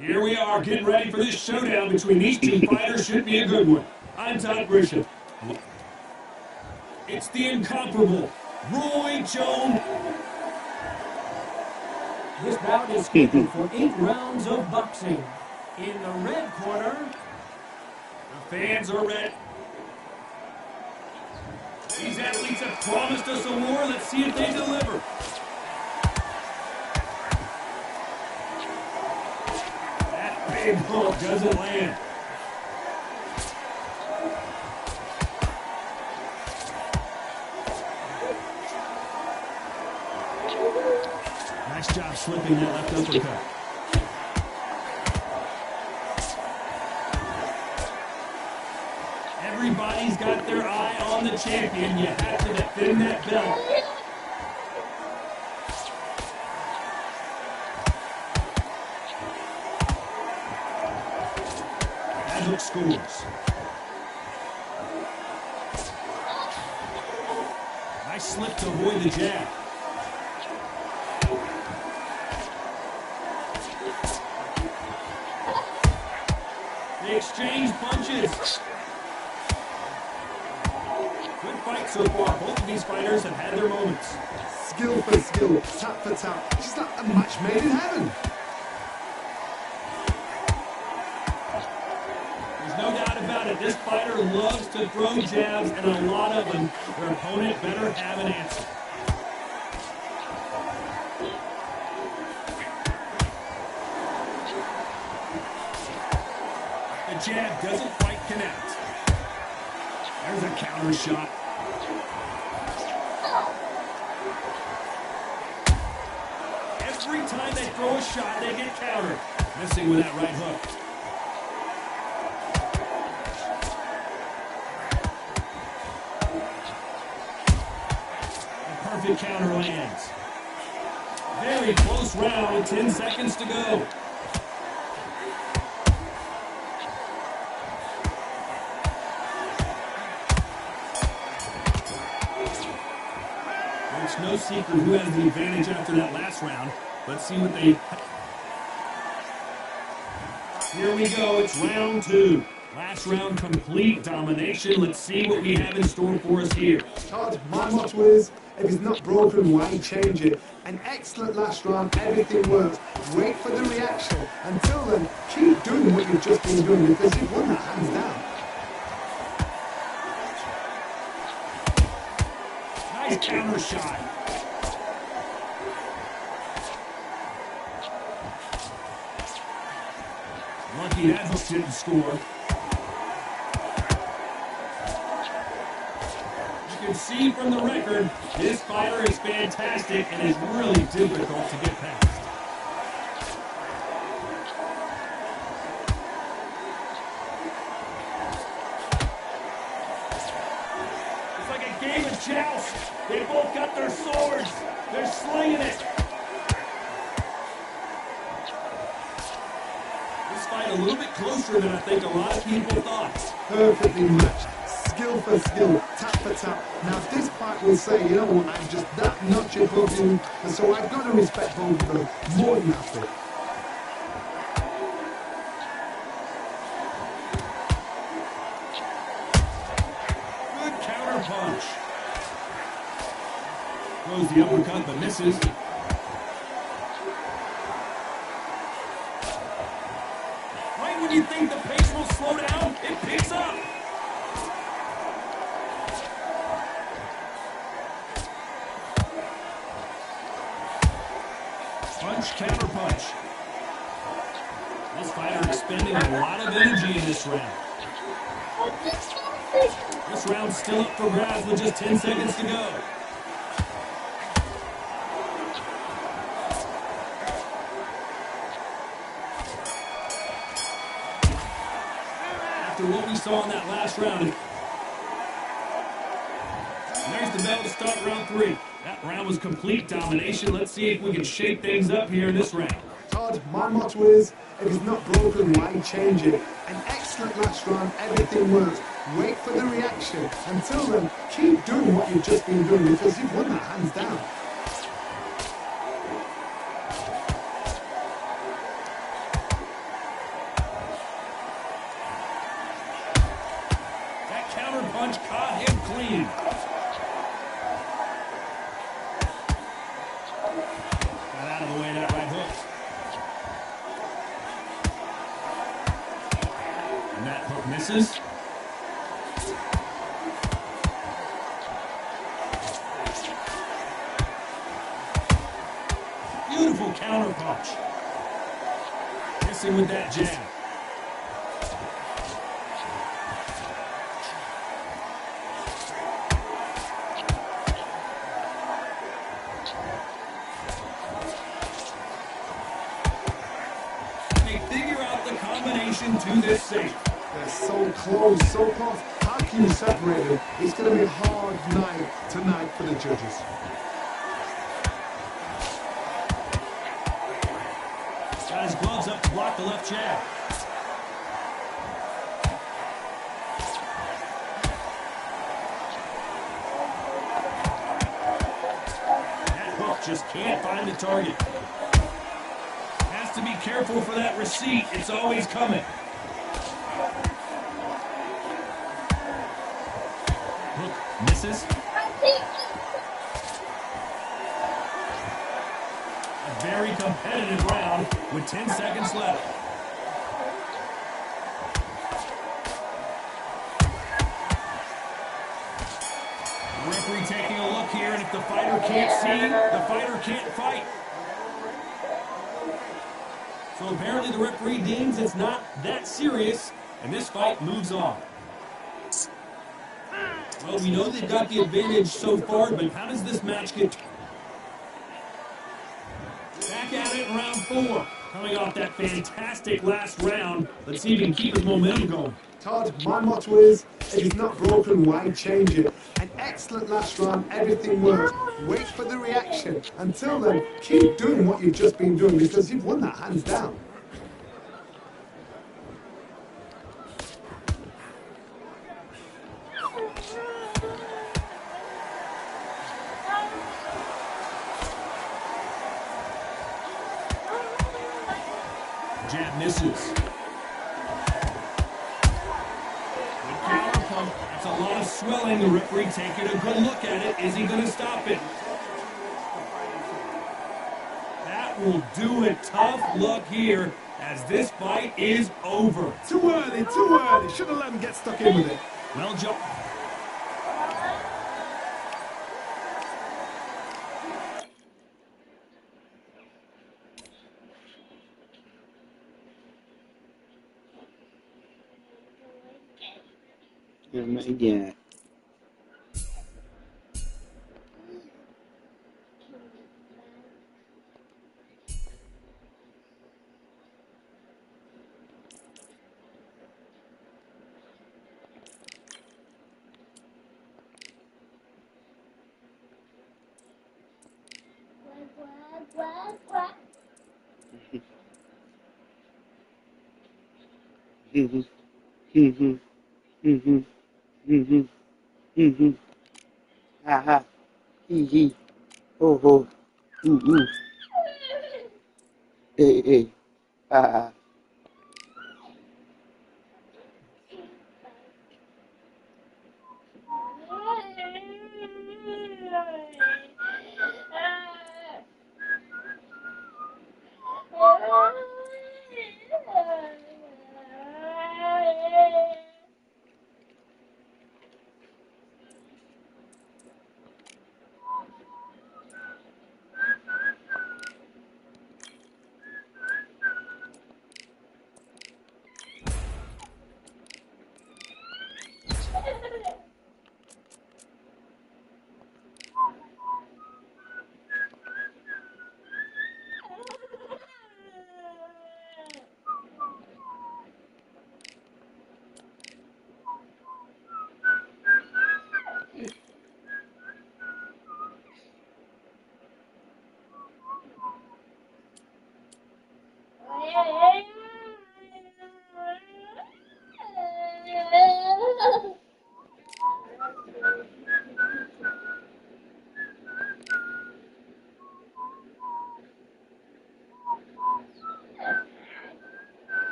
Here we are, getting ready for this showdown between these two fighters. Should be a good one. I'm Todd Grisham. It's the incomparable Roy Jones. This bout is scheduled for 8 rounds of boxing. In the red corner, The fans are ready. These athletes have promised us a war. Let's see if they deliver. That big hook doesn't land. Nice job slipping that left uppercut. Everybody's got their eye on the champion. You have to defend that belt. That hook scores. Nice slip to avoid the jab. They exchange punches. Good fight so far. Both of these fighters have had their moments. Skill for skill, tap for tap. Just like a match made in heaven. There's no doubt about it. This fighter loves to throw jabs, and a lot of them. Their opponent better have an answer. The jab doesn't quite connect. There's a counter shot. Every time they throw a shot, they get countered. Missing with that right hook. A perfect counter lands. Very close round with 10 seconds to go. It's no secret who has the advantage after that last round. Let's see what they... Here we go. It's round 2. Last round, complete domination. Let's see what we have in store for us here. Todd, my motto is, if it's not broken, why change it? An excellent last round, everything works. Wait for the reaction. Until then, keep doing what you've just been doing because you've won that hands down. Nice counter shot. Lucky that hook didn't score. You can see from the record, this fighter is fantastic and is really difficult to get past. It's like a game of joust. They both got their swords. They're slinging it. This fight a little bit closer than I think a lot of people thought. Perfectly matched. Skill for skill, tap for tap. Now this fight will say, you know what, I'm just that notch above you, and so I've got to respect both of them more than that. Good counter punch. Throws the uppercut but misses. Right when you think the pace will slow down, it picks up. Punch, counter punch. This fighter expending a lot of energy in this round. This round's still up for grabs with just 10 seconds to go. After what we saw in that last round, there's the bell to start round 3. That round was complete domination. Let's see if we can shake things up here in this round. Todd, my motto is, if it's not broken, why change it? An excellent last round, everything works. Wait for the reaction. Until then, keep doing what you've just been doing because you've won that hands down. That counter punch caught him clean. Got out of the way of that right hook. And that hook misses. Beautiful counter punch. Missing with that jab. They figure out the combination to this safe. They're so close, so close. How can you separate them? It's going to be a hard night tonight for the judges. Got his gloves up to block the left jab. That hook just can't find the target. Has to be careful for that receipt. It's always coming. Hook misses. A very competitive round with 10 seconds left. The referee taking a look here, and if the fighter can't see, the fighter can't fight. So apparently the referee deems it's not that serious, and this fight moves on. Well, we know they've got the advantage so far, but how does this match get... Back at it in round 4. Coming off that fantastic last round. Let's see if he can keep his momentum going. Todd, my motto is, if it's not broken, why change it? An excellent last round, everything works. Wait for the reaction. Until then, keep doing what you've just been doing because you've won that hands down. Jab misses. Good counter pump. That's a lot of swelling. The referee taking a good look at it. Is he going to stop it? That will do it. Tough luck here as this fight is over. Too early, too early. Should have let him get stuck in with it. Well, Joe. Yeah. Ha ha. Hee hee. Ho ho. Ooh. Hey. Ha ha.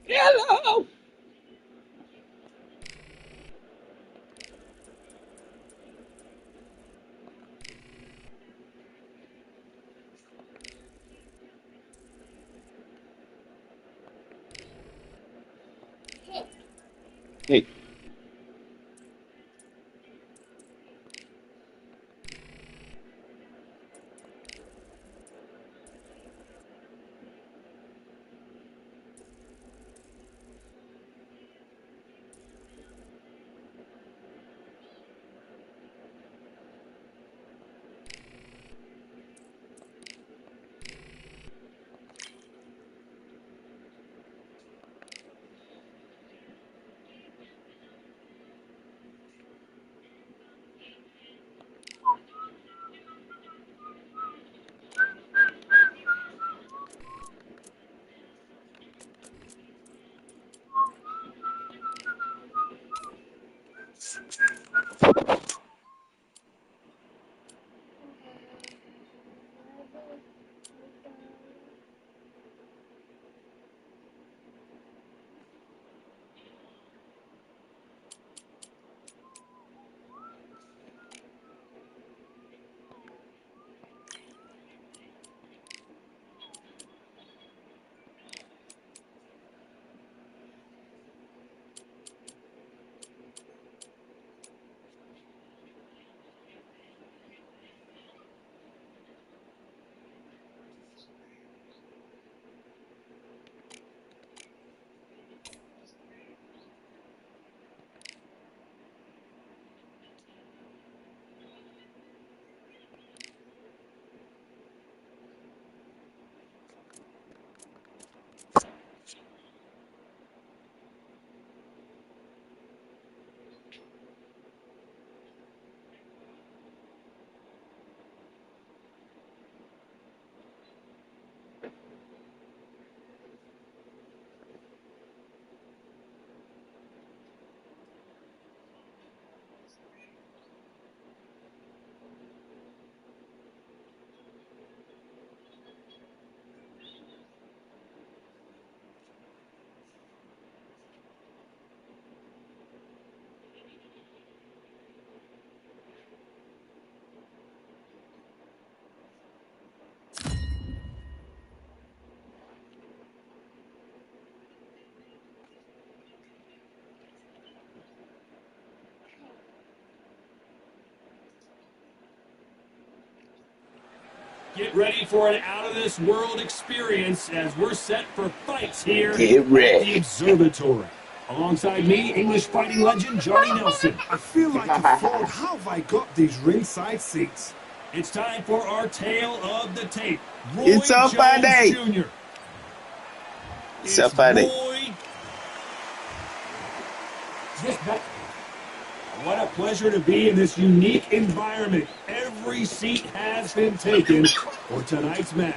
Hello. Hey. Get ready for an out-of-this-world experience as we're set for fights here Get at ready. the Observatory. Alongside me, English fighting legend Johnny Nelson. I feel like a fraud. How have I got these ringside seats? It's time for our tale of the tape. Roy It's so Jones funny. Jr. So It's funny. Roy. This back. What a pleasure to be in this unique environment. Every seat has been taken for tonight's match.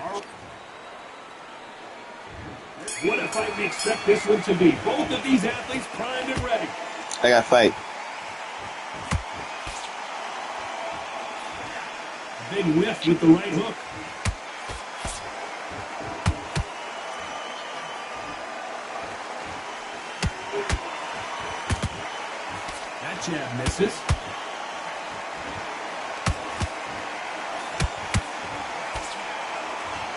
What a fight we expect this one to be. Both of these athletes primed and ready. I got to fight. Big whiff with the right hook. That jab misses.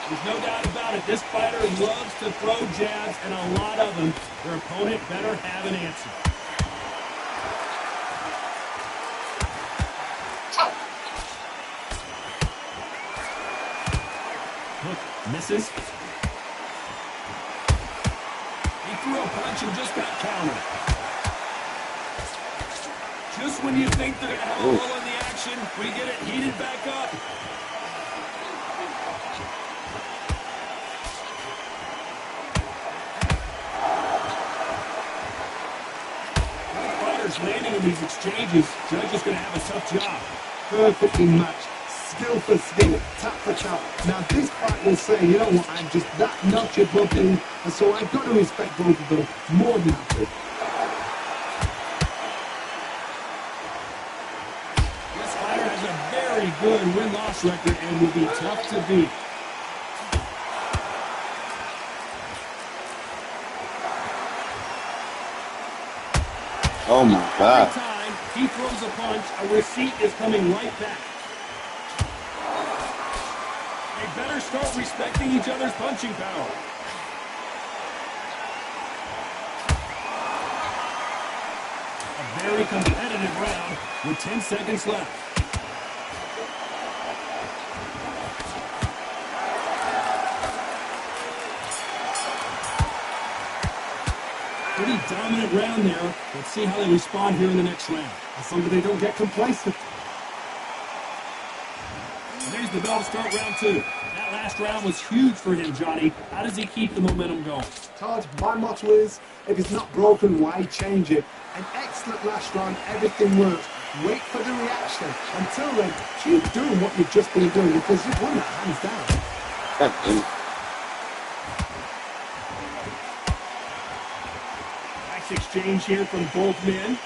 There's no doubt about it. This fighter loves to throw jabs, and a lot of them. Their opponent better have an answer. Hook misses. situation just got countered. Just when you think they're going to have a lull in the action, we get it heated back up. Fighters landing in these exchanges. Judge is going to have a tough job. Perfectly matched. Skill for skill, tap for tap. Now this fight will say, you know what, I'm just that notch above him, and so I've got to respect both of them more than I do. This fighter has a very good win-loss record and will be tough to beat. Oh my God. Every time he throws a punch, a receipt is coming right back. They better start respecting each other's punching power. A very competitive round with 10 seconds left. Pretty dominant round there. Let's see how they respond here in the next round. As long as they don't get complacent. And there's the bell to start round two. That last round was huge for him, Johnny. How does he keep the momentum going? Todd, my motto is, if it's not broken, why change it? An excellent last round, everything works. Wait for the reaction. Until then, keep doing what you've just been doing because you've won that hands down. Nice exchange here from both men.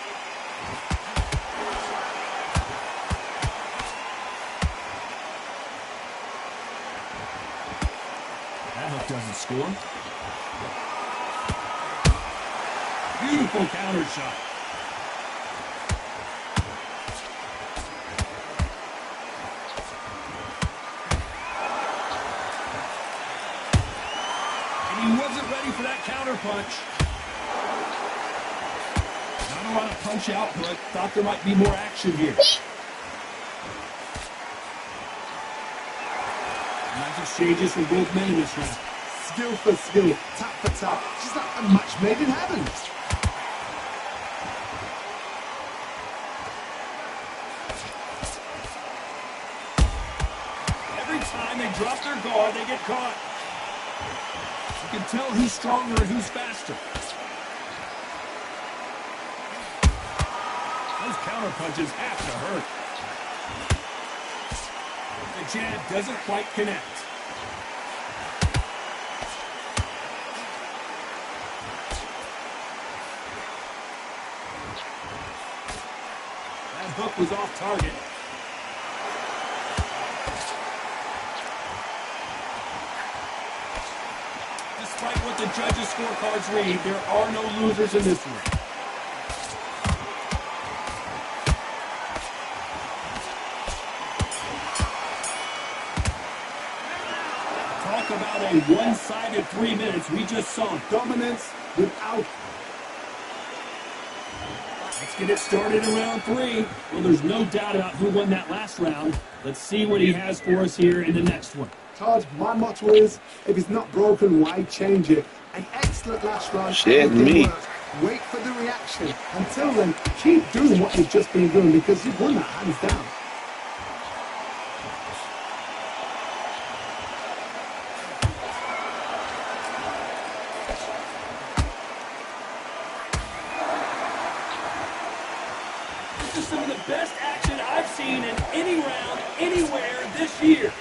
That hook doesn't score. Beautiful counter shot. And he wasn't ready for that counter punch. Not a lot of punch output. Thought there might be more action here. Nice exchanges from both men in this round. Skill for skill, tap for tap. Just like a match made in heaven. Every time they drop their guard, they get caught. You can tell who's stronger and who's faster. Those counter punches have to hurt. The jab doesn't quite connect. That hook was off target. Despite what the judges' scorecards read, there are no losers in this one. Talk about a one-sided 3 minutes. We just saw Dominance without. Let's get it started in round three. Well, there's no doubt about who won that last round. Let's see what he has for us here in the next one. Todd, my motto is, if it's not broken, why change it? An excellent last round. Shit, everything me. works. Wait for the reaction. Until then, keep doing what you've just been doing because you've won that hands down. This is some of the best action I've seen in any round, anywhere this year.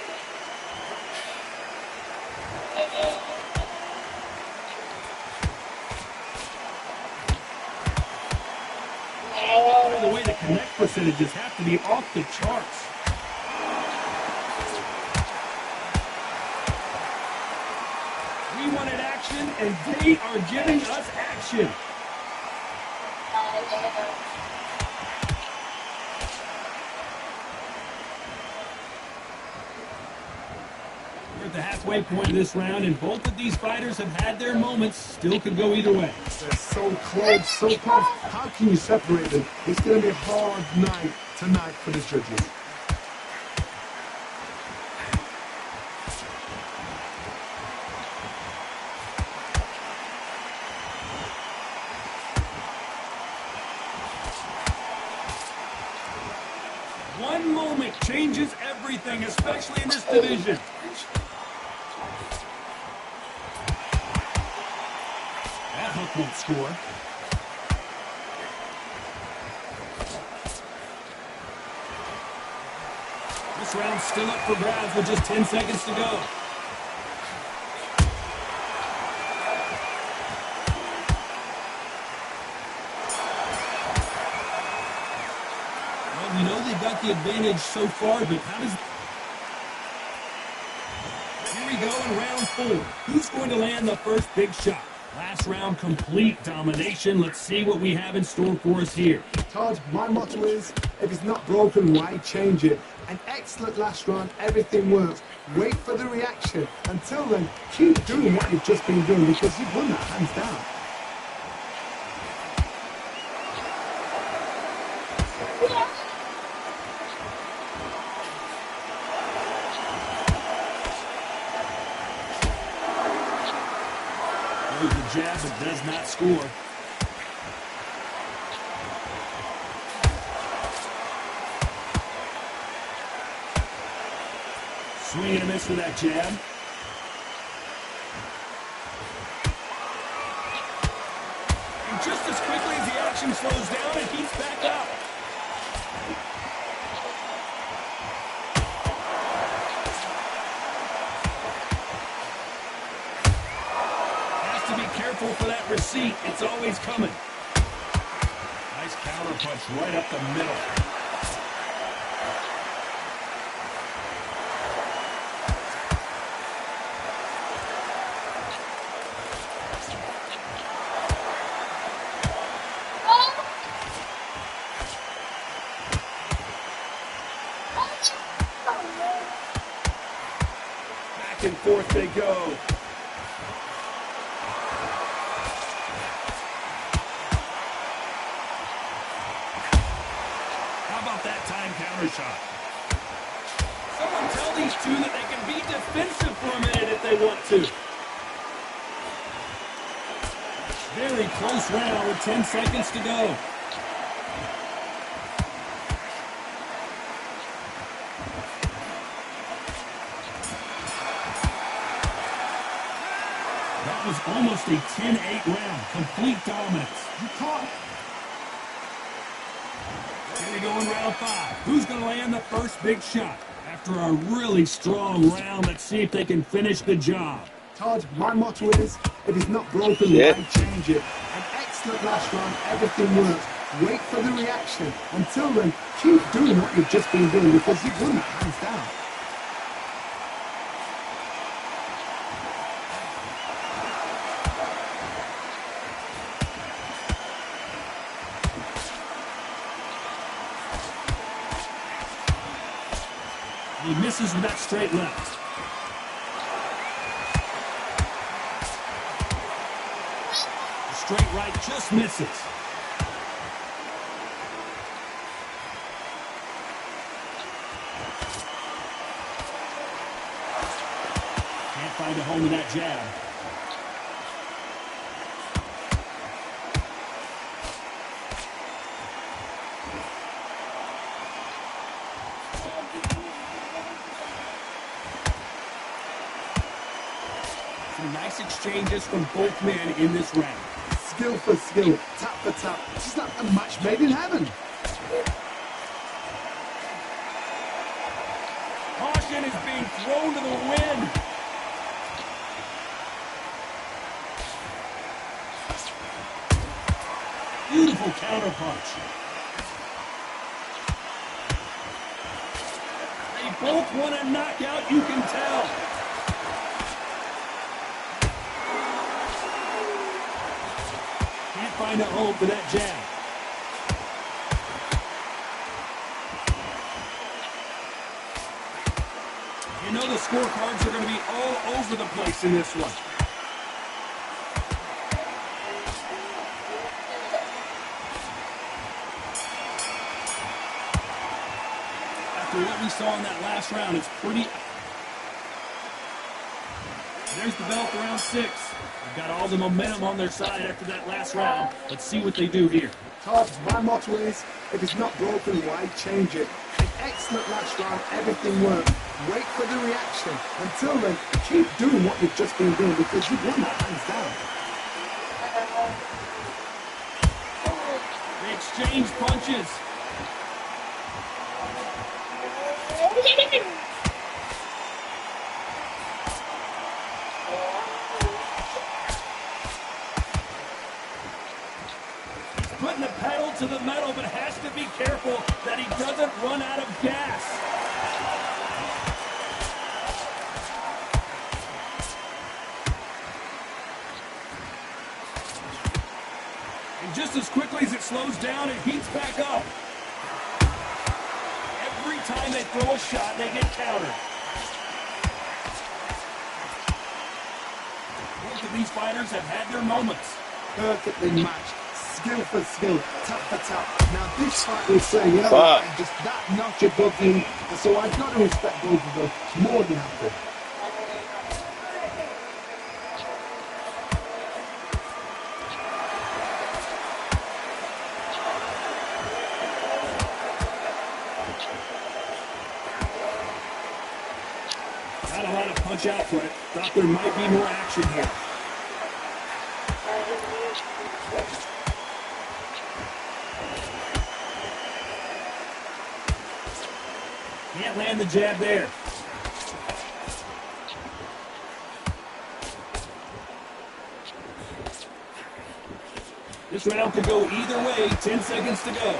By the way, the connect percentages have to be off the charts. We wanted action, and they are giving us action. We're at the halfway point of this round, and both of these fighters have had their moments. Still could go either way. They're so close, so close. How can you separate them? It's going to be a hard night tonight for the judges. One moment changes everything, especially in this division. That hook won't score. This round's still up for grabs with just 10 seconds to go. Well, we know they've got the advantage so far, but how does... Here we go in round 4. Who's going to land the first big shot? Last round, complete domination. Let's see what we have in store for us here. Todd, my motto is, if it's not broken, why change it? An excellent last round, everything works. Wait for the reaction. Until then, keep doing what you've just been doing because you've won that hands down. There's the jab, but does not score. Swing and a miss for that jab. And just as quickly as the action slows down, it heats back up. Has to be careful for that receipt. It's always coming. Nice counter punch right up the middle. Back and forth they go. How about that time counter shot? Someone tell these two that they can be defensive for a minute if they want to. Very close round with 10 seconds to go. That was almost a 10-8 round. Complete dominance. You can't. Here we go in round 5. Who's going to land the first big shot? After a really strong round, let's see if they can finish the job. Todd, my motto is, if it's not broken, Yeah. why change it? An excellent last round, everything works. Wait for the reaction. Until then, keep doing what you've just been doing because you've won that hands down. He misses with that straight left. The straight right just misses. Can't find a home with that jab. Some nice exchanges from both men in this round. Skill for skill, tap for tap. It's like a match made in heaven. Caution is being thrown to the wind. Beautiful counter punch. They both want a knockout, you can tell. Can't find a home for that jab. You know the scorecards are going to be all over the place in this one. After what we saw in that last round, it's pretty... There's the bell for round 6. They've got all the momentum on their side after that last round. Let's see what they do here. Todd, my motto is, if it's not broken, why change it? An excellent last round. Everything worked. Wait for the reaction. Until then, keep doing what you've just been doing because you've won that hands down. They exchange punches. Putting the pedal to the metal, but has to be careful that he doesn't run out of gas. And just as quickly as it slows down, it heats back up. Every time they throw a shot, they get countered. Both of these fighters have had their moments. Perfectly matched. Skill for skill, tap for tap. Now this fight will say, you know, I'm just that notch above you, and so I've got to respect both of them more than happy. Not a lot of punch output. Thought there might be more action here. Can't land the jab there. This round could go either way. 10 seconds to go.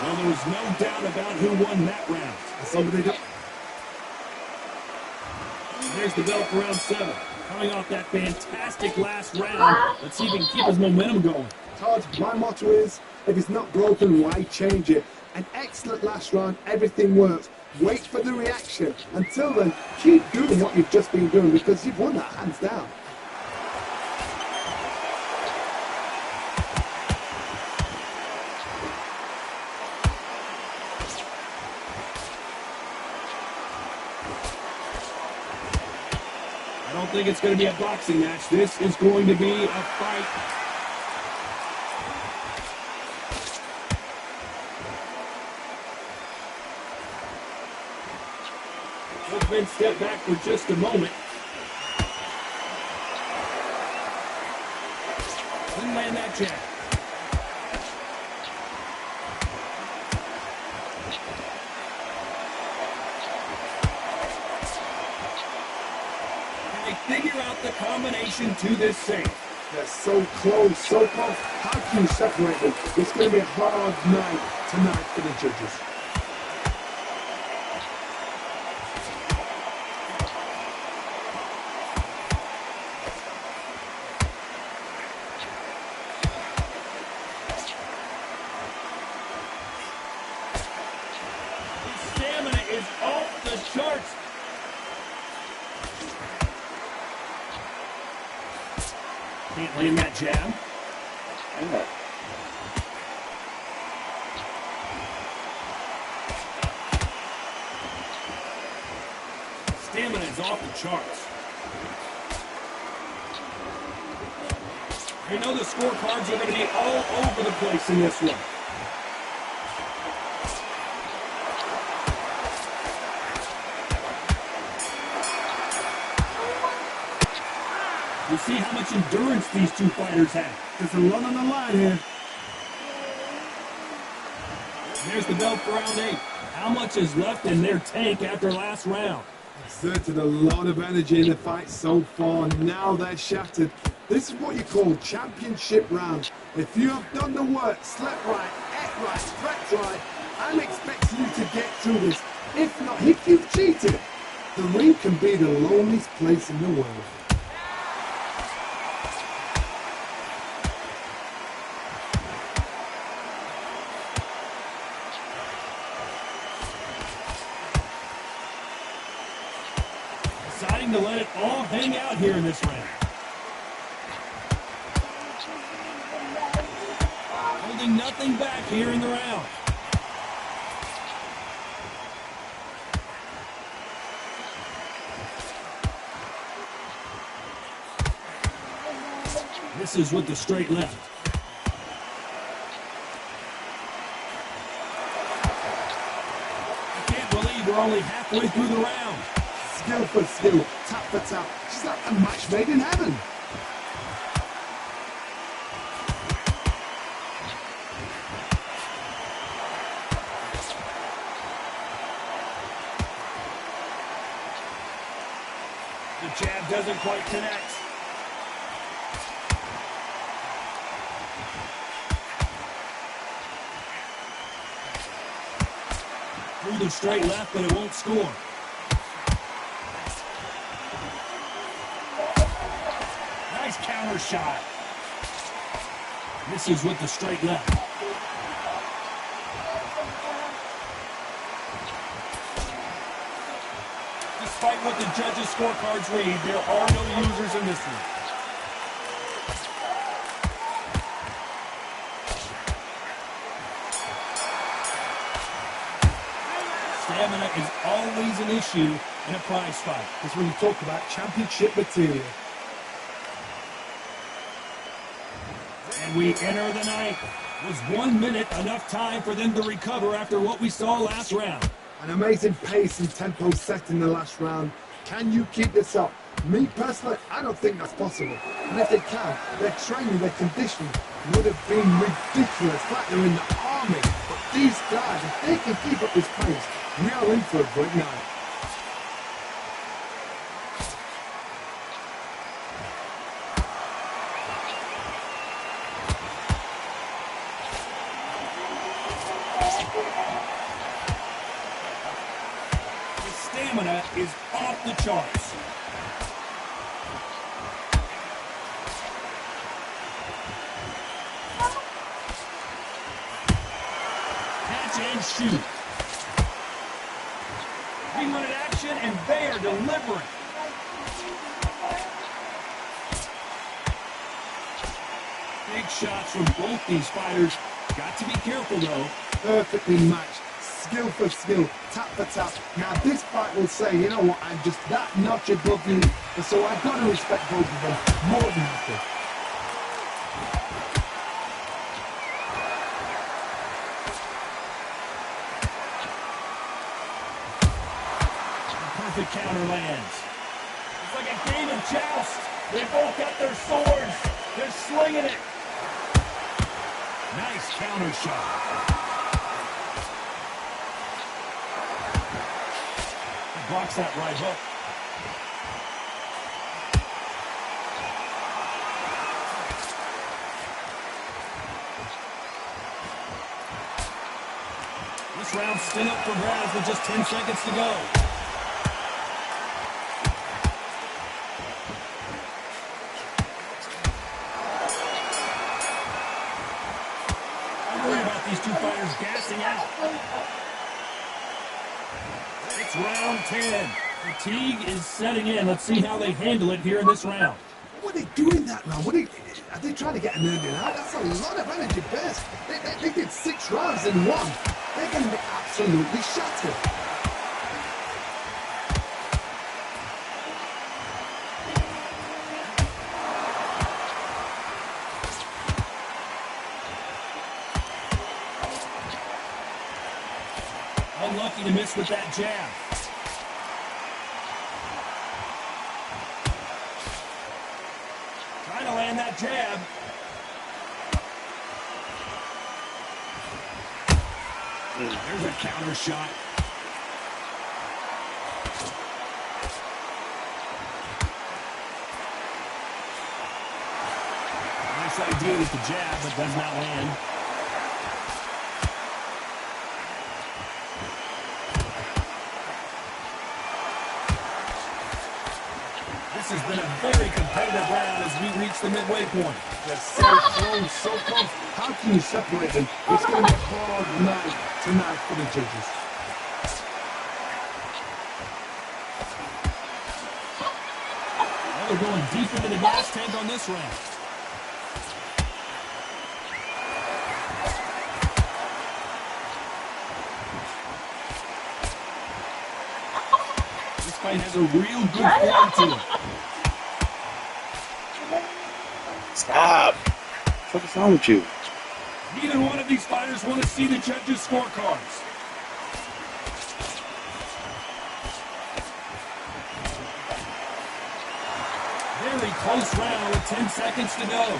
Well, there's no doubt about who won that round. Somebody got... There's the bell for round 7. Coming off that fantastic last round, let's see if he can keep his momentum going. Todd, my motto is, if it's not broken, why change it? An excellent last round, everything works. Wait for the reaction. Until then, keep doing what you've just been doing because you've won that hands down. I don't think it's going to be a boxing match. This is going to be a fight. Both men step back for just a moment. Didn't land that jab. Figure out the combination to this save. They're so close, so close. How can you separate them? It's going to be a hard night tonight for the judges. His stamina is off the charts. Can't land that jab. Stamina is off the charts. You know the scorecards are going to be all over the place in this one. You see how much endurance these two fighters have. There's a lot on the line here. There's the bell for round 8. How much is left in their tank after last round? Exerted a lot of energy in the fight so far. Now they're shattered. This is what you call championship round. If you have done the work, slept right, ate right, stretched right, I'm expecting you to get through this. If not, if you've cheated, the ring can be the loneliest place in the world. Deciding to let it all hang out here in this round. Holding nothing back here in the round. Misses with the straight left. I can't believe we're only halfway through the round. Skill for skill, tap for tap. She's like a match made in heaven. The jab doesn't quite connect. Through the straight left, but it won't score. Nice counter shot. Misses with the straight left. Despite what the judges' scorecards read, there are no losers in this one. Stamina is always an issue in a prize fight. That's when you talk about championship material. And we enter the ninth. Was 1 minute enough time for them to recover after what we saw last round? An amazing pace and tempo set in the last round. Can you keep this up? Me personally, I don't think that's possible. And if they can, their training, their conditioning would have been ridiculous, like they're in the army. But these guys, if they can keep up this pace, we are in for a great night. Stamina is off the charts. Catch and shoot. 3-minute action, and they are delivering. Big shots from both these fighters. Got to be careful, though. Perfectly matched. Skill for skill, tap for tap. Now this fight will say, you know what, I'm just that notch above you. And so I've got to respect both of them more than equal. Perfect counter lands. It's like a game of joust. They both got their swords. They're slinging it. Nice counter shot. Blocks that right hook. This round's still up for grabs with just 10 seconds to go. I worry about these two fighters gassing out. It's round 10. Fatigue is setting in. Let's see how they handle it here in this round. What are they doing that round? Are they trying to get an early out? That's a lot of energy burst. They did 6 rounds in one. They're going to be absolutely shattered. Unlucky to miss with that jab. Trying to land that jab. There's a counter shot. Nice idea with the jab, but does not land. This has been a very competitive round as we reach the midway point. They're so close, so close. How can you separate them? It's going to be a hard night tonight for the judges. Well, they're going deep into the gas tank on this round. This fight has a real good flow to it. Stop. What's wrong with you? Neither one of these fighters want to see the judges' scorecards. Very close round with 10 seconds to go.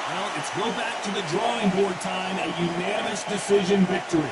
Well, it's go back to the drawing board time, a unanimous decision victory.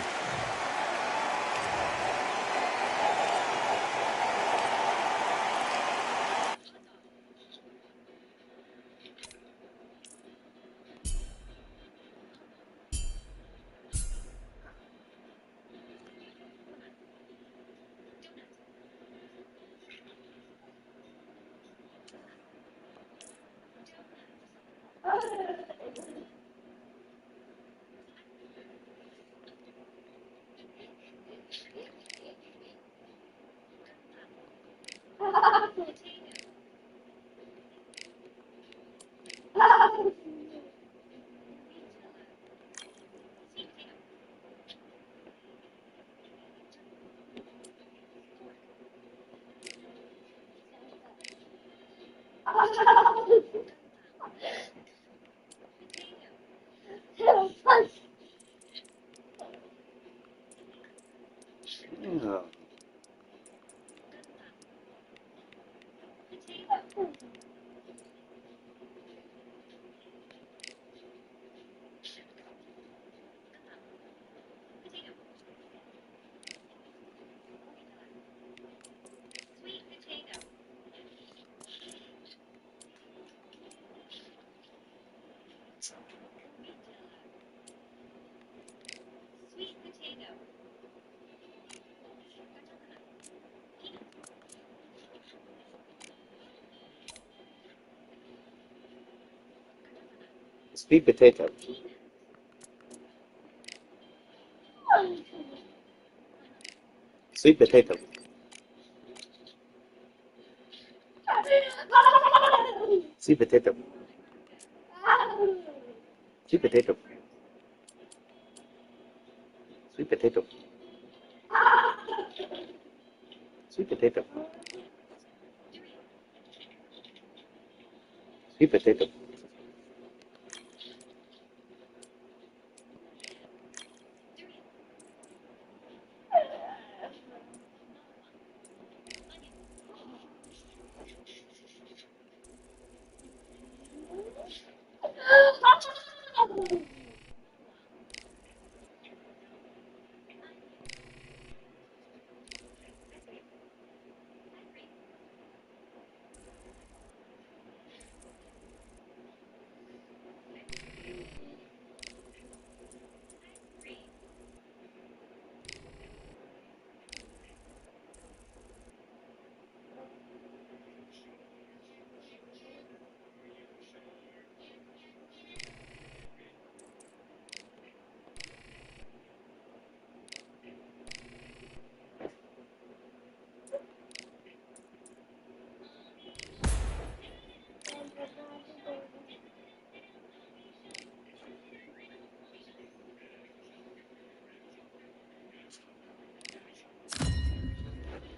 Yeah. Sweet potato. Sweet potato. Sweet potato. Sweet potato. Sweet potato. Sweet potato. Sweet potato.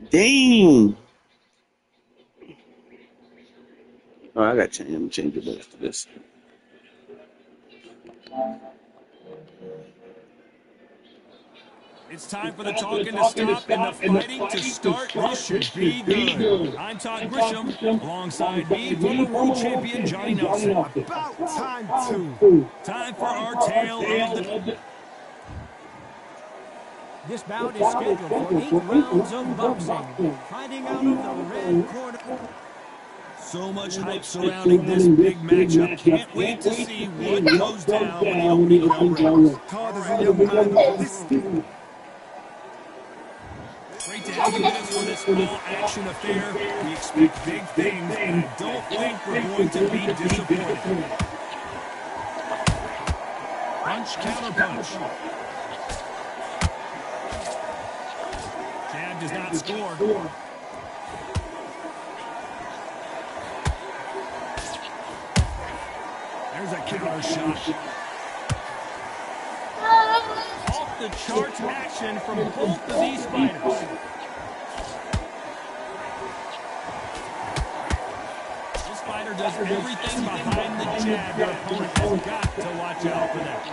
Dang. Oh, I got to change it after this. It's time for the talking to stop and the fighting to start. This should be good. I'm Todd Grisham. Alongside me, former world champion Johnny Nelson. About time too. Time for our tale of the... This bout is scheduled for 8 rounds of boxing. Fighting out of the red corner. So much hype surrounding this big matchup. Can't wait to see what goes down when the opening bell rings. Todd is a young man. Listen. Great to have you with us for this all-action affair. We expect big things, and I don't think we're going to be disappointed. Punch, counter punch. Jab does not score. There's a counter shot. off-the-charts action from both of these fighters. This fighter does everything behind the jab. Your opponent has got to watch out for that.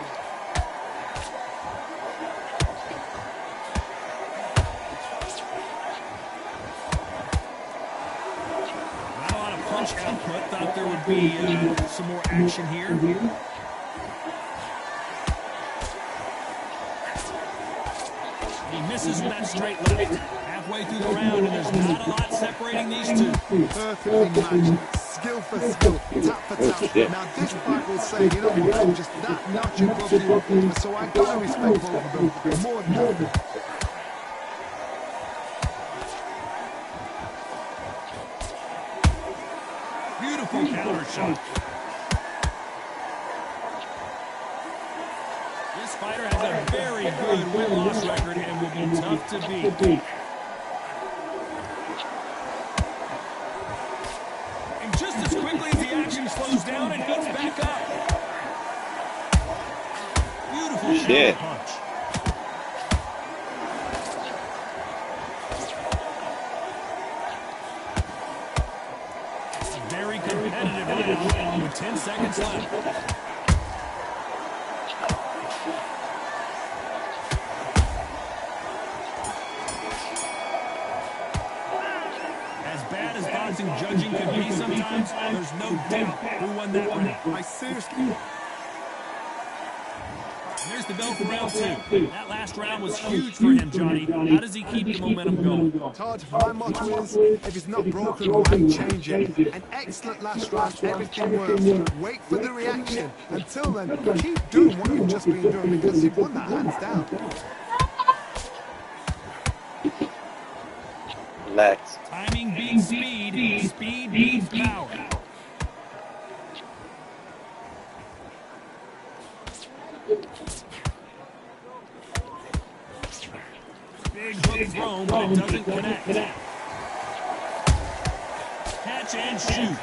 Not a lot of punch output. Thought there would be some more action here. He misses with that straight left. Halfway through the round, and there's not a lot separating these two. Perfectly matched. Skill for skill, tap for tap. Now this fight will say, you know what, I'm just that notch above you, so I gotta respect both of them more than that. Beautiful counter shot. This fighter has a very good win-loss record and will be tough to beat. And just as quickly as the action slows down, it heats back up. Beautiful counter punch. Very competitive now with 10 seconds left. As bad as boxing judging can be sometimes, there's no doubt who won that round. I seriously... Here's the bell for round two. That last round was huge for him, Johnny. How does he keep the momentum going? Todd, my motto is, if it's not broken, why change it? An excellent last round, everything works. Wait for the reaction. Until then, keep doing what you've just been doing because you've won that hands down. Relax. Timing beats speed. Speed beats power. Big hook thrown, but it doesn't connect. Catch and shoot.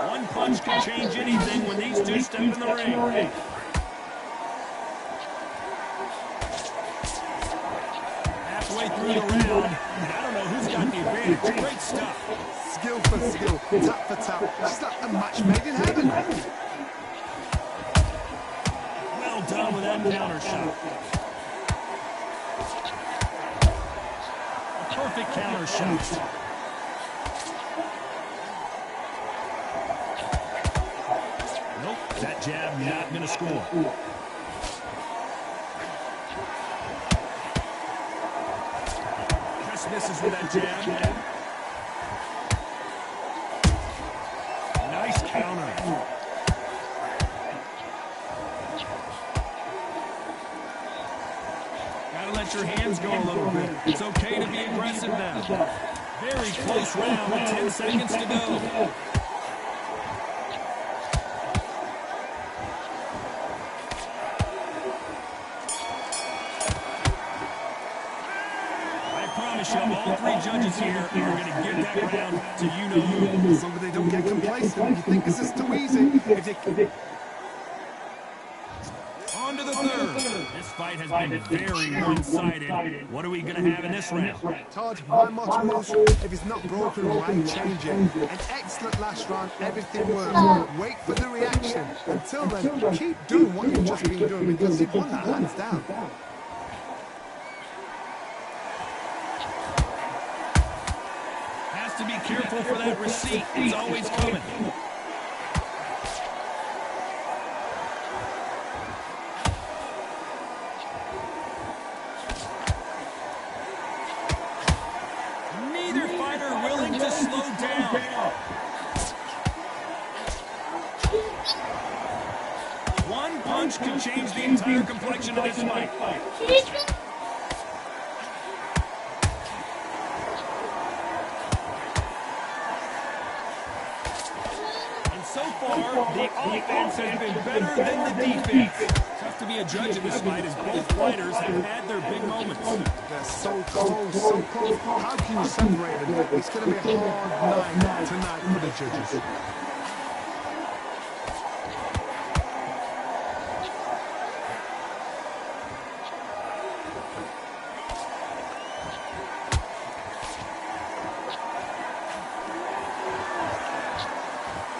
One punch can change anything when these two step in the ring. Halfway through the round, and I don't know who's got the advantage. Great stuff. Skill for skill, tap for tap. Just like a match made in heaven. Well done with that counter shot. A perfect counter shot. Nope, that jab not going to score. Just misses with that jab. Nice counter. Gotta let your hands go a little bit. It's okay to be aggressive now. Very close round with 10 seconds to go. All three judges here are going to give that round to you-know-who. So they don't get complacent. You think this is too easy. On to the third. This fight has been very one-sided. What are we going to have in this round? Todd, my motto is, if it's not broken, why change it? An excellent last round, everything works. Wait for the reaction. Until then, keep doing what you've just been doing because you've won that hands down. To be careful for that receipt. It's always coming. Neither fighter willing to slow down. One punch can change the entire complexion of this fight. So far, the offense has been better than the defense. Tough to be a to judge in this fight is both fighters have had their big moments. They're so close, so close. How can you separate them? It's going to be a hard night tonight for the judges.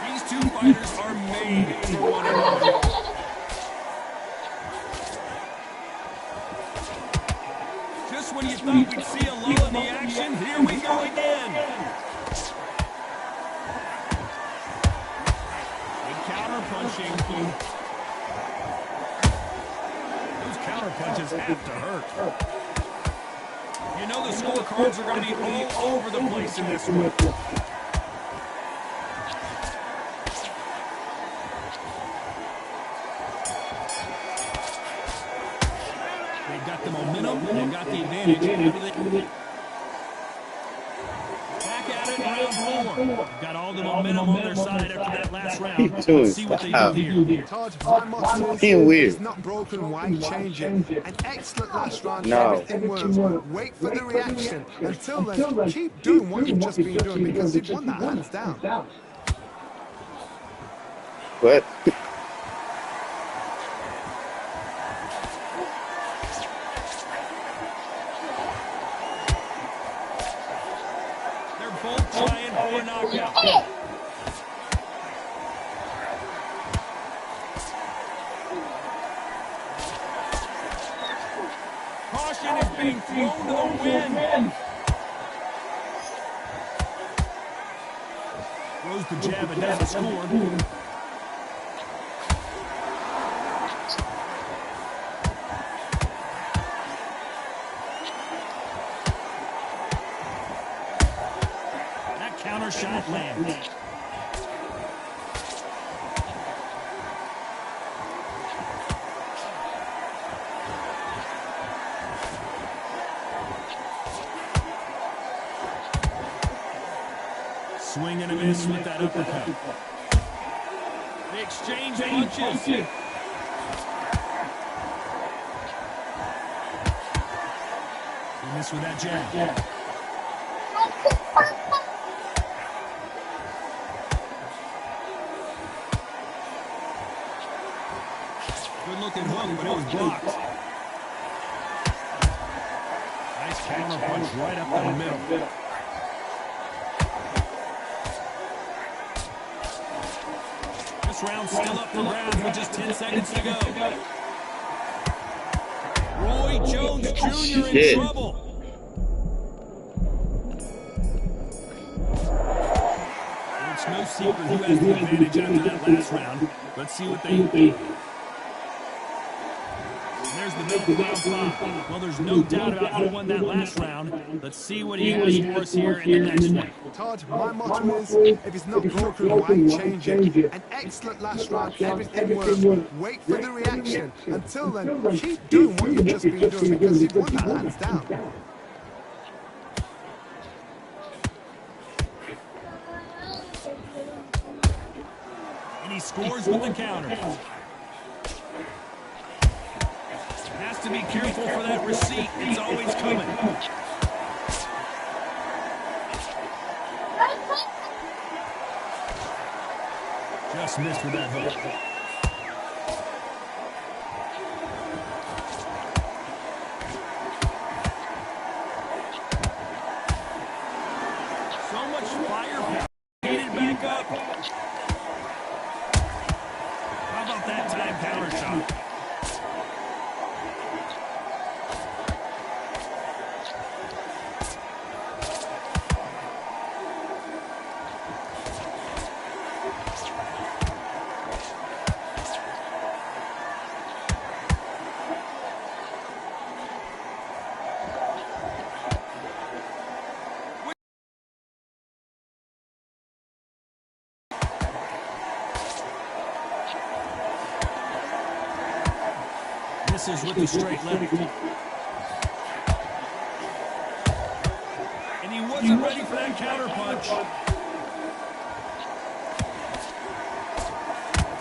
These two fighters are made for one another. Just when you thought we'd see a lull in the action, here we go again. Big counter punching. Those counter punches have to hurt. You know the scorecards are going to be all over the place in this one. They've got the momentum, they've got the advantage. Back at it, round 4. Got all the momentum on their side after that last round. Let's see what they do here. Todd, my motto is not broken, why change it? An excellent last round, everything works. Wait for the reaction. Until then, keep doing what you've just been doing because you've won that hands down. What? Both trying for a knockout. Caution is being thrown to the wind. Throws the jab and doesn't score. Counter shot lands. Swing and a miss with that uppercut. They exchange punches. He missed with that jab. Good-looking hook, but it was blocked. Nice counter punch right up the middle. This round's still up for grabs with just 10 seconds to go. Roy Jones Jr. in trouble. It's no secret who has the advantage after that last round. Let's see what they do. There's the bell for round 5. Well, there's no doubt about who won that last round. Let's see what he has for us here in the next one. Todd, my motto is, if it's not broken, why change it? An excellent last round, everything works. Wait for the reaction. Until then, keep doing what you've just been doing because you've won that hands down. And he scores with the counter. Has to be careful for that receipt. It's always coming. Just missed with that hook. So much firepower. Heated back up. How about that time counter shot? Misses with the straight left. And he wasn't ready for that counter punch.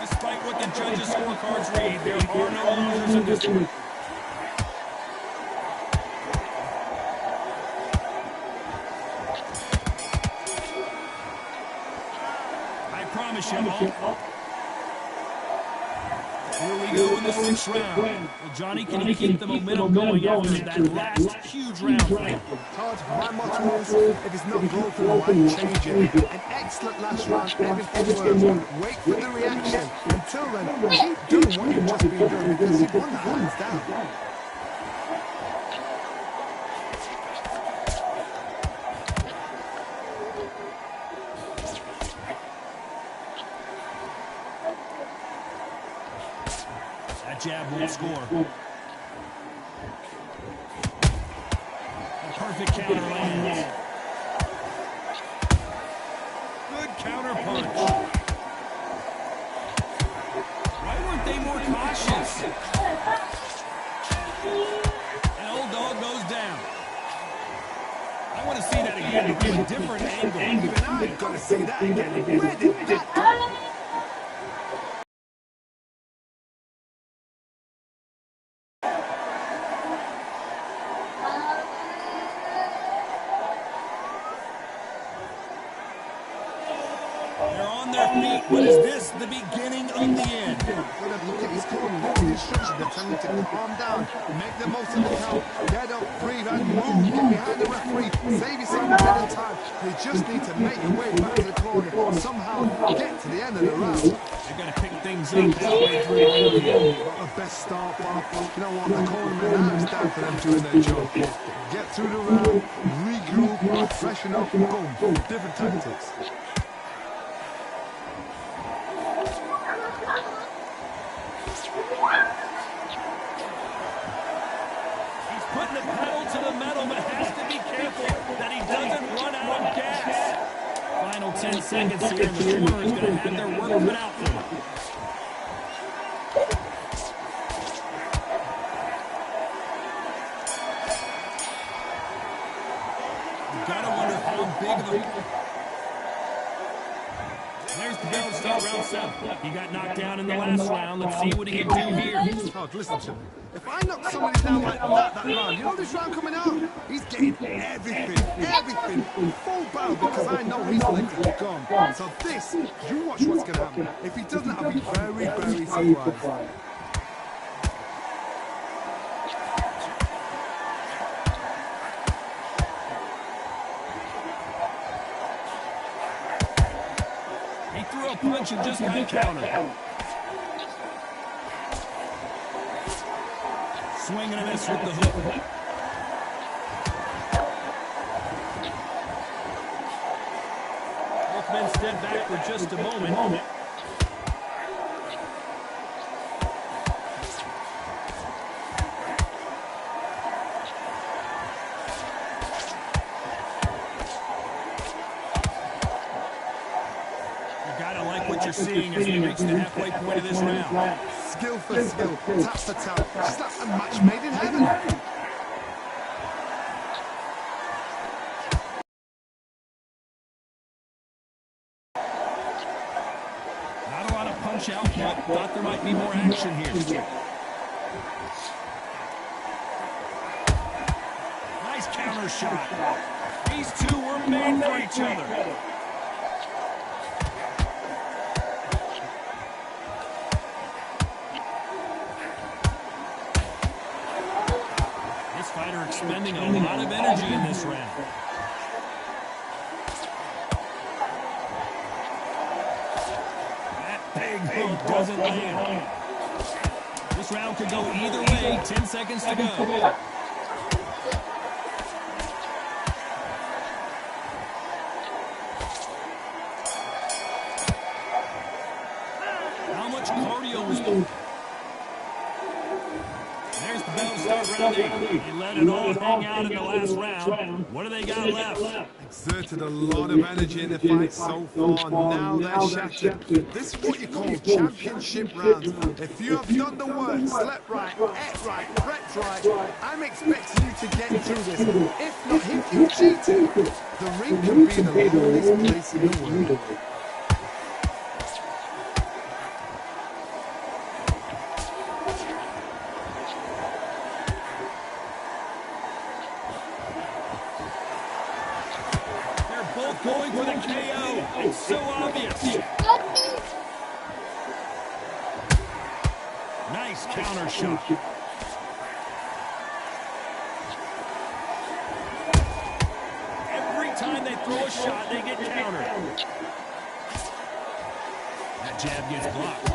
Despite what the judges' scorecards read, there are no losers in this one. I promise you, here we go in the 6th round. Well, Johnny, can he keep the momentum going after that last huge round? Todd, my motto is, if it's not broken, why change it? An excellent last round, everything works. Wait for the reaction. Until then, keep doing what you've just been doing because you've won the hands down. Jab won't score. A perfect counter lands. Good counter punch. Why weren't they more cautious? And old dog goes down. I want to see that again from a different angle. Even I've got to see that again. Where did that come? But is this the beginning of the end? Well, look at his corner. Look at his instructions. They're telling him to calm down, make the most of the count, get up, breathe, and move. Get behind the referee. Save yourself a bit of time. You just need to make your way back to the corner. Somehow get to the end of the round. They're going to pick things up halfway through the round here. Not the best start, Bob. You know what? The cornerman now is down for them doing their job. Get through the round, regroup, freshen up, boom. Different tactics. Putting the pedal to the metal, but has to be careful that he doesn't run out of gas. Final 10 seconds here, and the corner is going to have their work cut out for them. You've got to wonder how big of a... There's the bell to start round 7. He got knocked down in the last round. Let's see what he can do here. Oh, listen to me. If I knock somebody down like that round, you know this round coming out? He's getting everything, full barrel because I know his legs are gone. So this, you watch what's going to happen. If he doesn't, I'll be very, very surprised. He threw a punch and just got countered. Swing and a miss with the hook. Both men stepped back for just a moment. You gotta like what you're seeing as we reach the halfway point of this round. Skill for skill, tap for tap. Just like a match made in heaven. Not a lot of punch out, but thought there might be more action here. Nice counter shot. These two were made for each other. Fighter expending a lot of energy in this round. That big hook doesn't land. This round could go either way. 10 seconds to go. How much cardio was... There's the bell to start round 8. They let it all hang out in the last round. What do they got left? Exerted a lot of energy in the fight so far. Now they're shattered. This is what you call championship rounds. If you have done the work, slept right, ate right, prepped right, I'm expecting you to get through this. If not, if you cheated, the ring can be the loneliest place in the world. going for the KO. It's so obvious. Nice counter shot. Every time they throw a shot, they get countered. That jab gets blocked.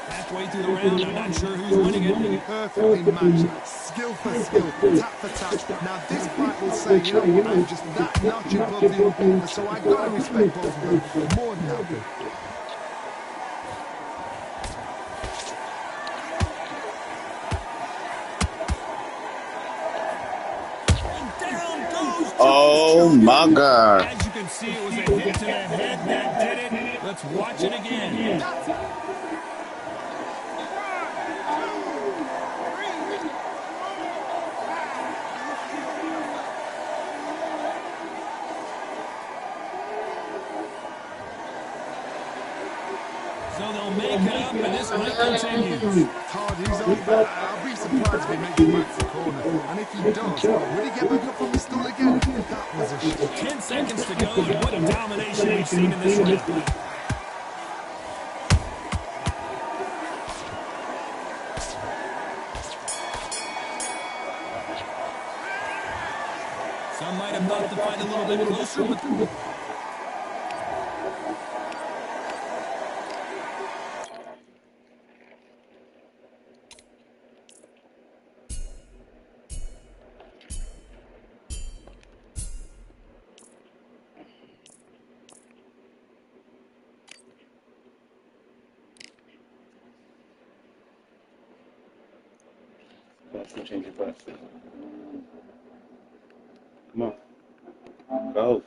Halfway through the round, I'm not sure who's winning it. Perfectly matched. Skill for skill, tap for tap. Now this fight will say, you know what, I'm just that notch above the other, so I gotta respect both of them more than happy. Oh my God. As you can see, it was a hit to the head that did it. Let's watch it again. So they'll make it up, and this fight continues. Todd, he's on back. I'll be surprised if he makes it back to the corner. And if he does, will he get back up from the stool again? That was a shot. 10 seconds to go, and what domination we've seen in this round. Some might have thought the fight a little bit closer, but Change your butt. Come on. Go.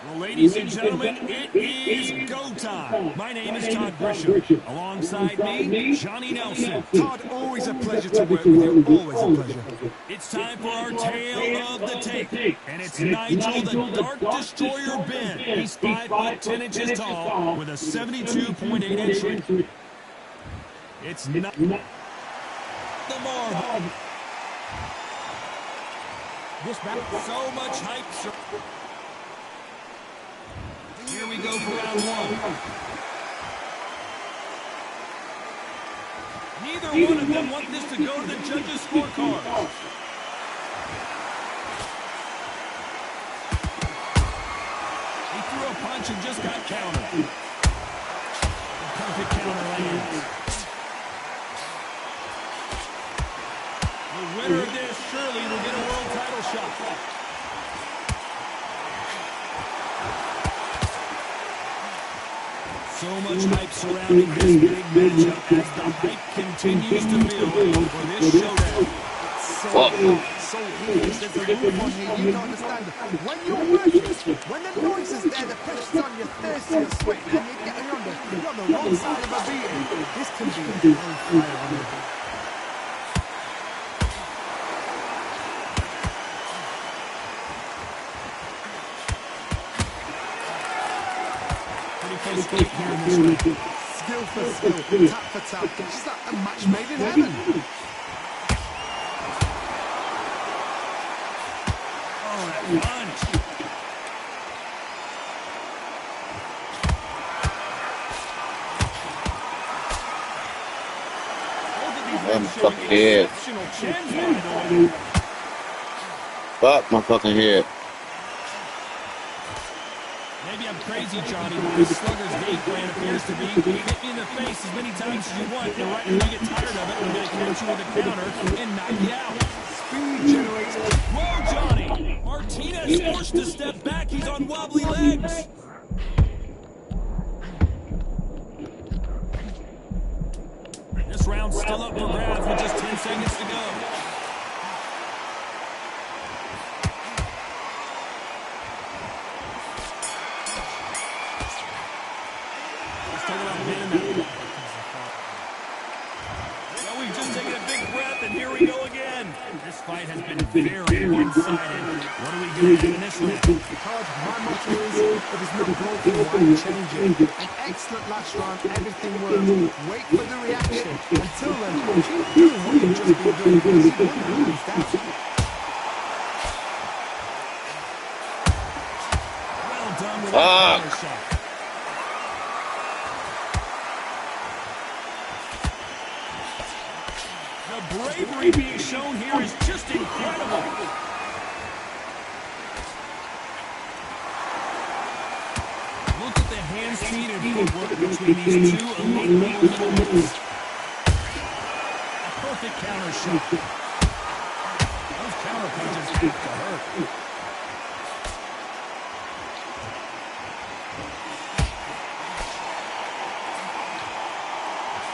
Well, ladies and gentlemen, it is go time. My name is Todd Grisham. Alongside me, Johnny Nelson. Todd, always a pleasure to work with you. Always a pleasure. It's time for our tale of the tape. And it's Nigel the Dark Destroyer Ben. He's 5'10" tall with a 72.8-inch reach. It's not the marvel. This battle. So much hype. Here we go for round one. Neither one of them want this to go to the judges' scorecards. He threw a punch and just got countered. The perfect counter lands. The winner of this surely will get a world title shot. So much hype surrounding this big matchup as the hype continues to build for this showdown. So heated. There's a roof on here. You don't understand. When you're working, when the noise is there, the pressure's on, you're thirsty, you're sweating, and you're on the wrong side of a beating. This can be a hellfire. Skill for skill, tap for tap, just like a match made in heaven. Oh, that punch. Fuck head. Fuck my fucking head. Maybe I'm crazy, Johnny, but this slugger's game plan appears to be hit me in the face as many times as you want, and right when you get tired of it, I'm going to catch you with a counter and knock you out. Speed generates. Whoa, Johnny! Martinez forced to step back. He's on wobbly legs. This round's still up for grabs with just 10 seconds to go. Well, we've just taken a big breath, and here we go again. This fight has been very one-sided. What are we going to do in this round? Todd, my motto is, if it's not broken, why change it? An excellent last round, everything worked. Wait for the reaction. Until then, keep doing what you've just been doing. Because you won't lose that. Well done with that power shot. The bravery being shown here is just incredible. Look at the hand speed and footwork between these two elite movements. A perfect counter shot. Those counter punches have to hurt.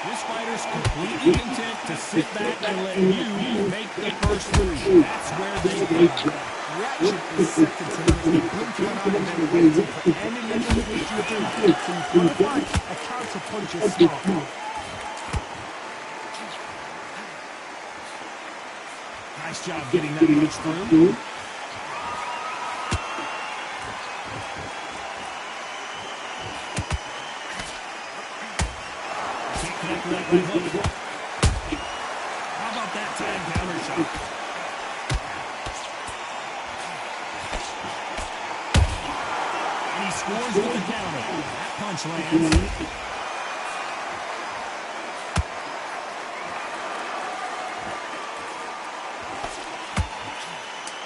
This fighter's completely content to sit back and let you make the first move. That's where they go. Reaction is second to none. It's blink of an eye and then waiting for any little hit you do. So you've got to find a counter punch is smart. Nice job getting that punch through. scores with the counter. That punch lands.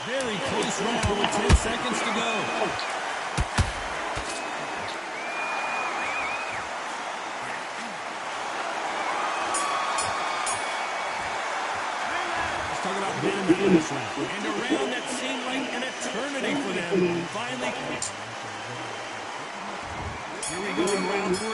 Very close round with 10 seconds to go. Let's talk about being in the finish round. And a round that seemed like an eternity for them. Finally. Here we go in round 3.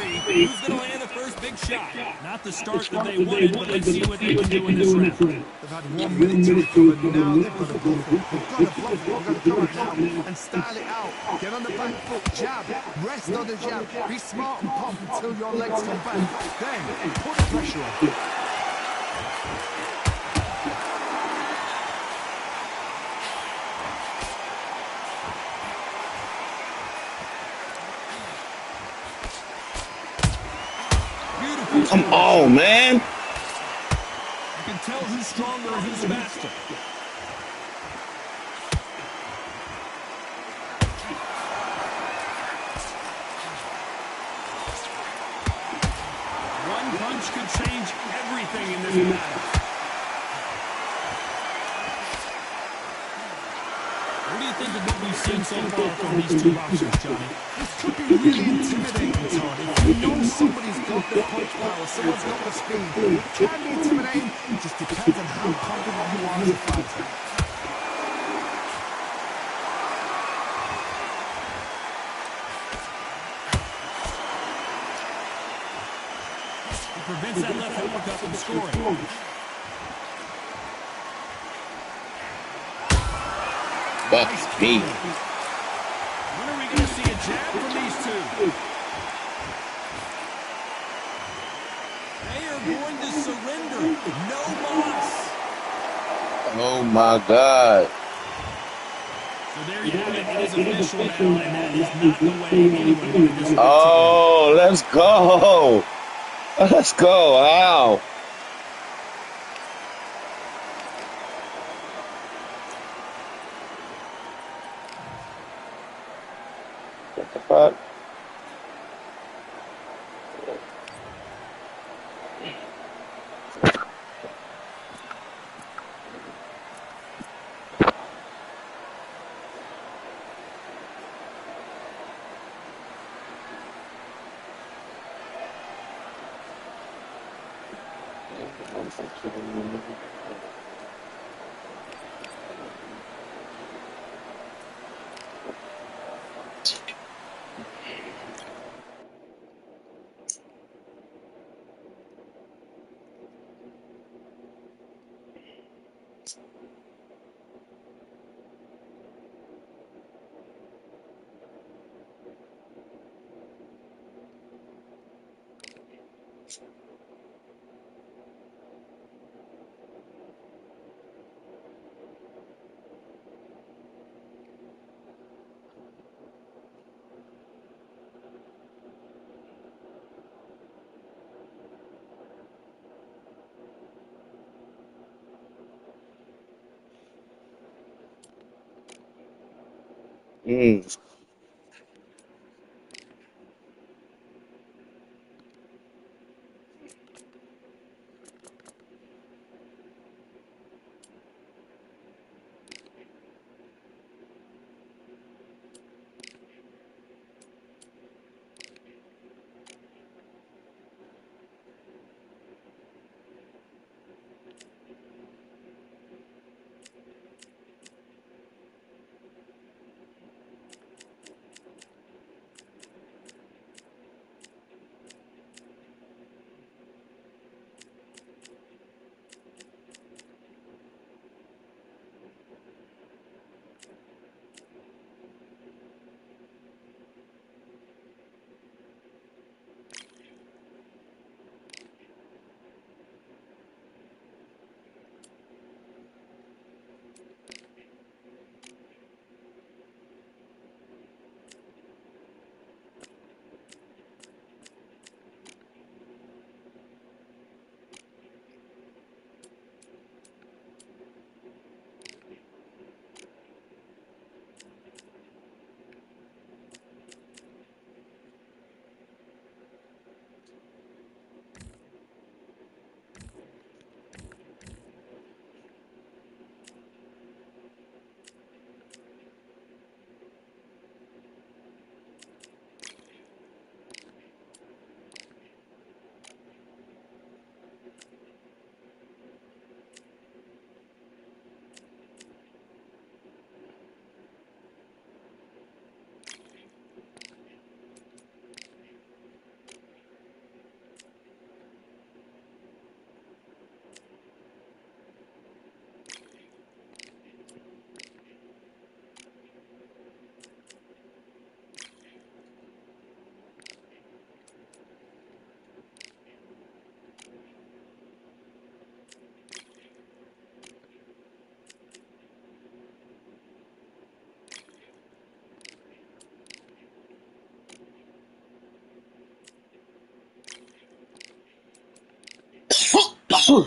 Who's going to land the first big shot? Not the start that they wanted, but let's see what they can do in this round. They've had 1 minute to recover. Now they've got to bluff it. They've got to bluff it. They've got to come out now and style it out. Get on the back foot, jab, rest on the jab. Be smart and pop until your legs come back. Then put the pressure on. Come on, man. You can tell who's stronger and who's faster. One punch could change everything in this battle. What do you think of what we've seen so far from these two boxers, Johnny? This could be really intimidating, Todd. If you know somebody's got the punch power, someone's got the speed, it can be intimidating. It just depends on how confident you are as a fighter. He prevents that left uppercut from scoring. Fuck me. When are we going to see a jab from these two? They are going to surrender. No mas. Oh my God. So there you have it. It is official now, and that is not the way anyone wanted this fight to Oh, let's go. Let's go. Wow. What the fuck? Mm. Yeah.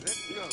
Let's go.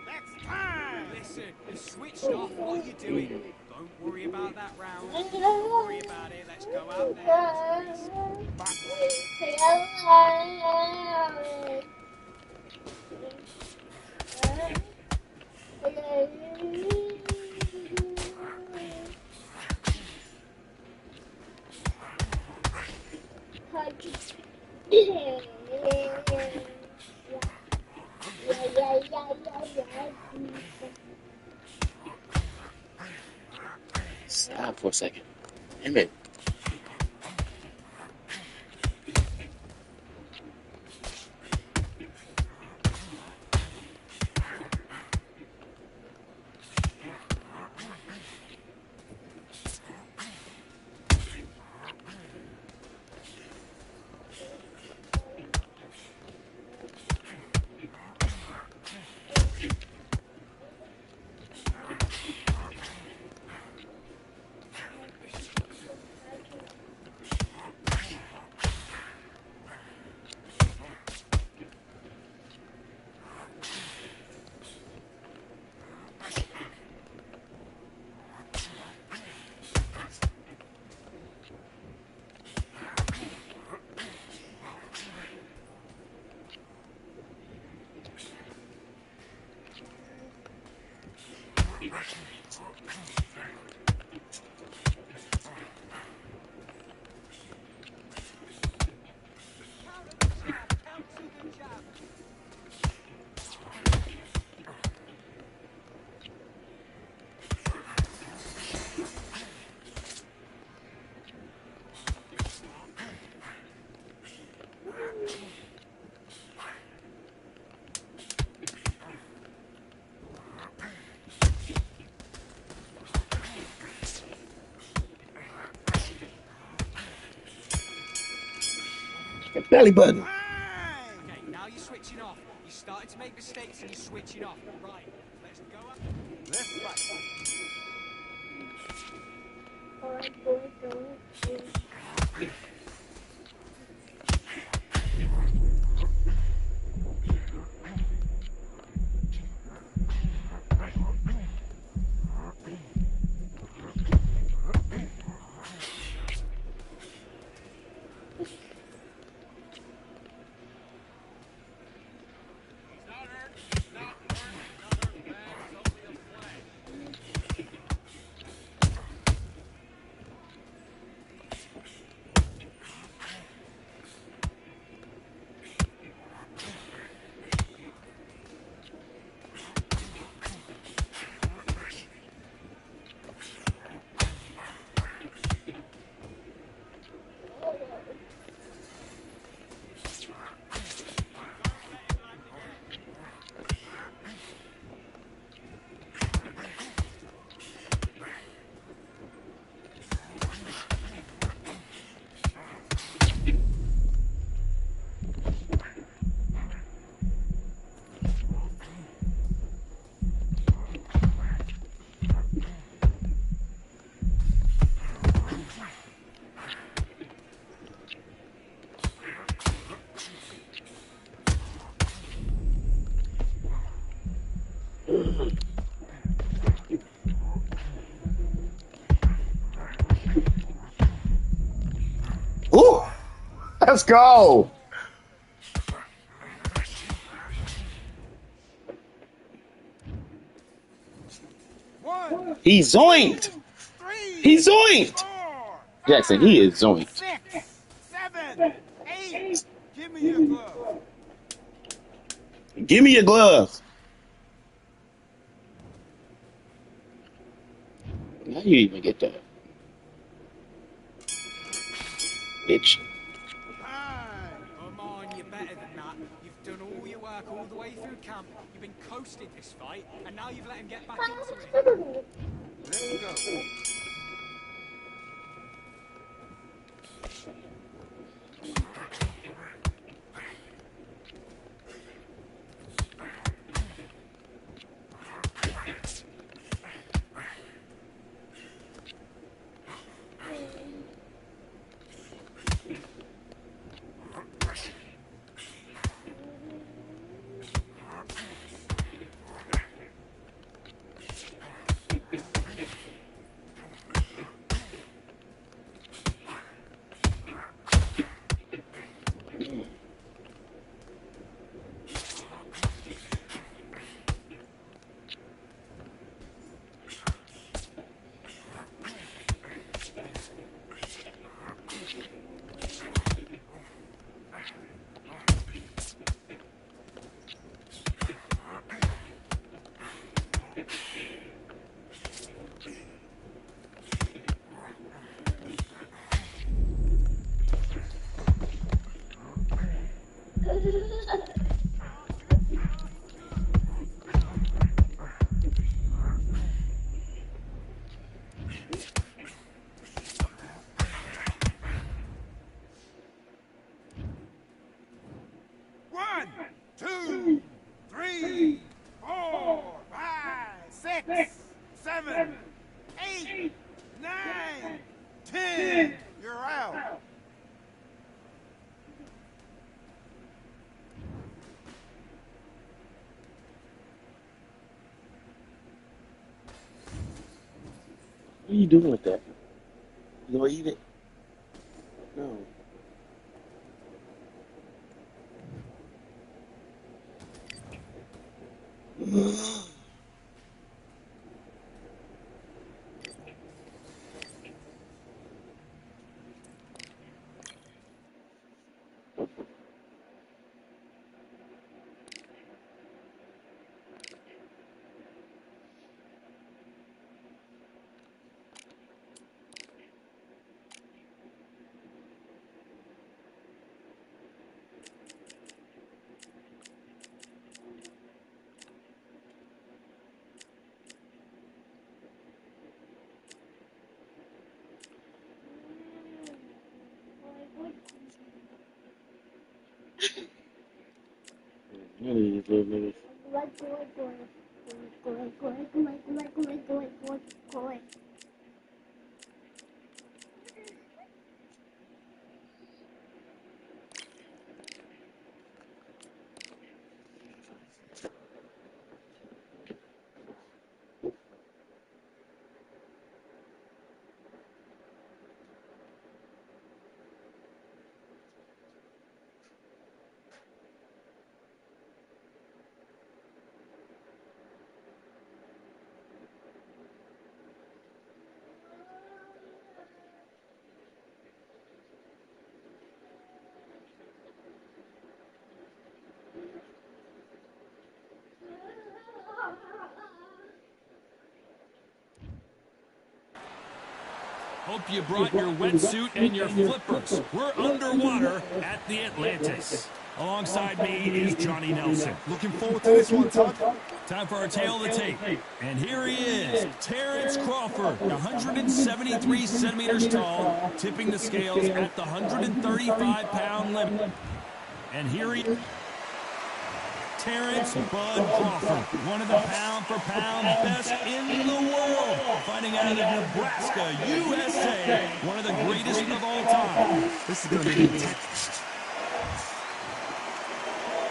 That's time. Listen, you switched off. What are you doing? Don't worry about that round. Don't worry about it. Let's go out there. Let's a second. Damn it. Belly button. Okay, now you're switching off. You're starting to make mistakes and you're switching off. Right, let's go up. Let's fight. He's not hurt. He's not hurt. Another man. It's only a flag. Ooh, let's go. One, He zoinked. three, He zoinked. 4, Jackson, he is zoinked. 6, 7, 8. Give me your glove. Give me your gloves. How you even get that? Bitch. Time. Come on, you're better than that. You've done all your work all the way through camp. You've been coasting this fight, and now you've let him get back into it. Let's go. One, two, three, 4, 5, 6, 7, 8, 9, 10. You're out. What are you doing with that? You gonna eat it? No. None of these little niggas. Hope you brought your wetsuit and your flippers. We're underwater at the Atlantis. Alongside me is Johnny Nelson. Looking forward to this one, Todd. Time for our tail of the tape. And here he is, Terrence Crawford, 173 centimeters tall, tipping the scales at the 135-pound limit. And here he is, Terrence Bud Crawford, one of the pound-for-pound best in the world, fighting out of Nebraska, USA, one of the greatest of all time. This is going to be intense.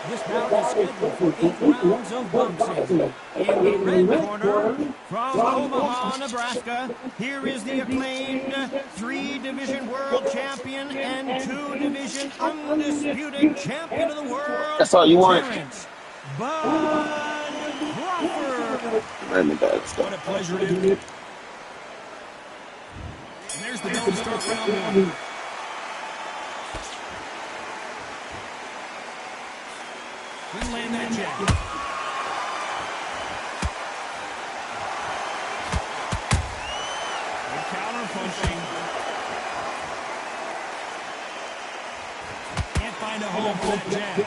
This bout is scheduled for 8 rounds of boxing. In the red corner, from Omaha, Nebraska, here is the acclaimed 3-division world champion and 2-division undisputed champion of the world, That's all you want. Terrence Bud Crawford. What a pleasure it is. And there's the bell to start round one. Couldn't land that jab. Good counter punching. Can't find a home for that jab.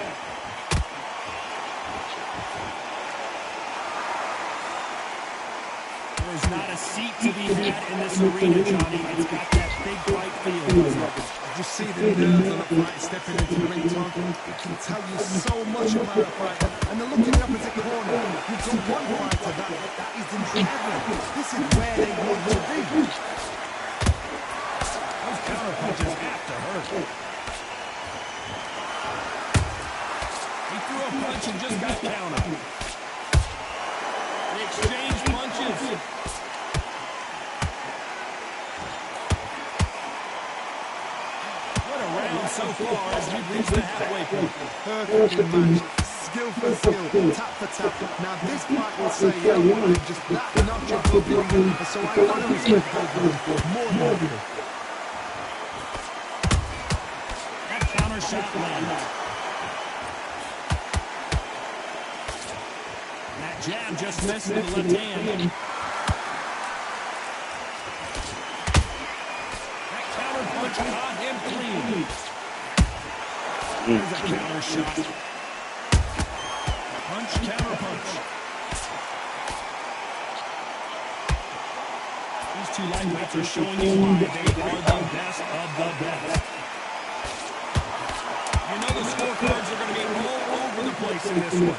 There's not a seat to be had in this arena, Johnny. It's got that big fight feel. Just see the nerves of the fight stepping into the ring, Tom. It can tell you so much about a fighter. And the look in the opposite corner, you've got one fighter that is in heaven. This is where they want to be. Those counter punches have to hurt. He threw a punch and just got countered. They exchange punches. So far as we've reached the halfway point. Perfectly matched. Skill for skill, tap for tap. Now this fight will say, I'm just that notch above you. So I want to respect both more than anything. That counter shot lands. That jab just missed with the left hand. That counter punch caught him clean. There's a counter shot. Punch, counter punch. These two lightweights are showing you why they are the best of the best. You know the scorecards are going to be all over the place in this one.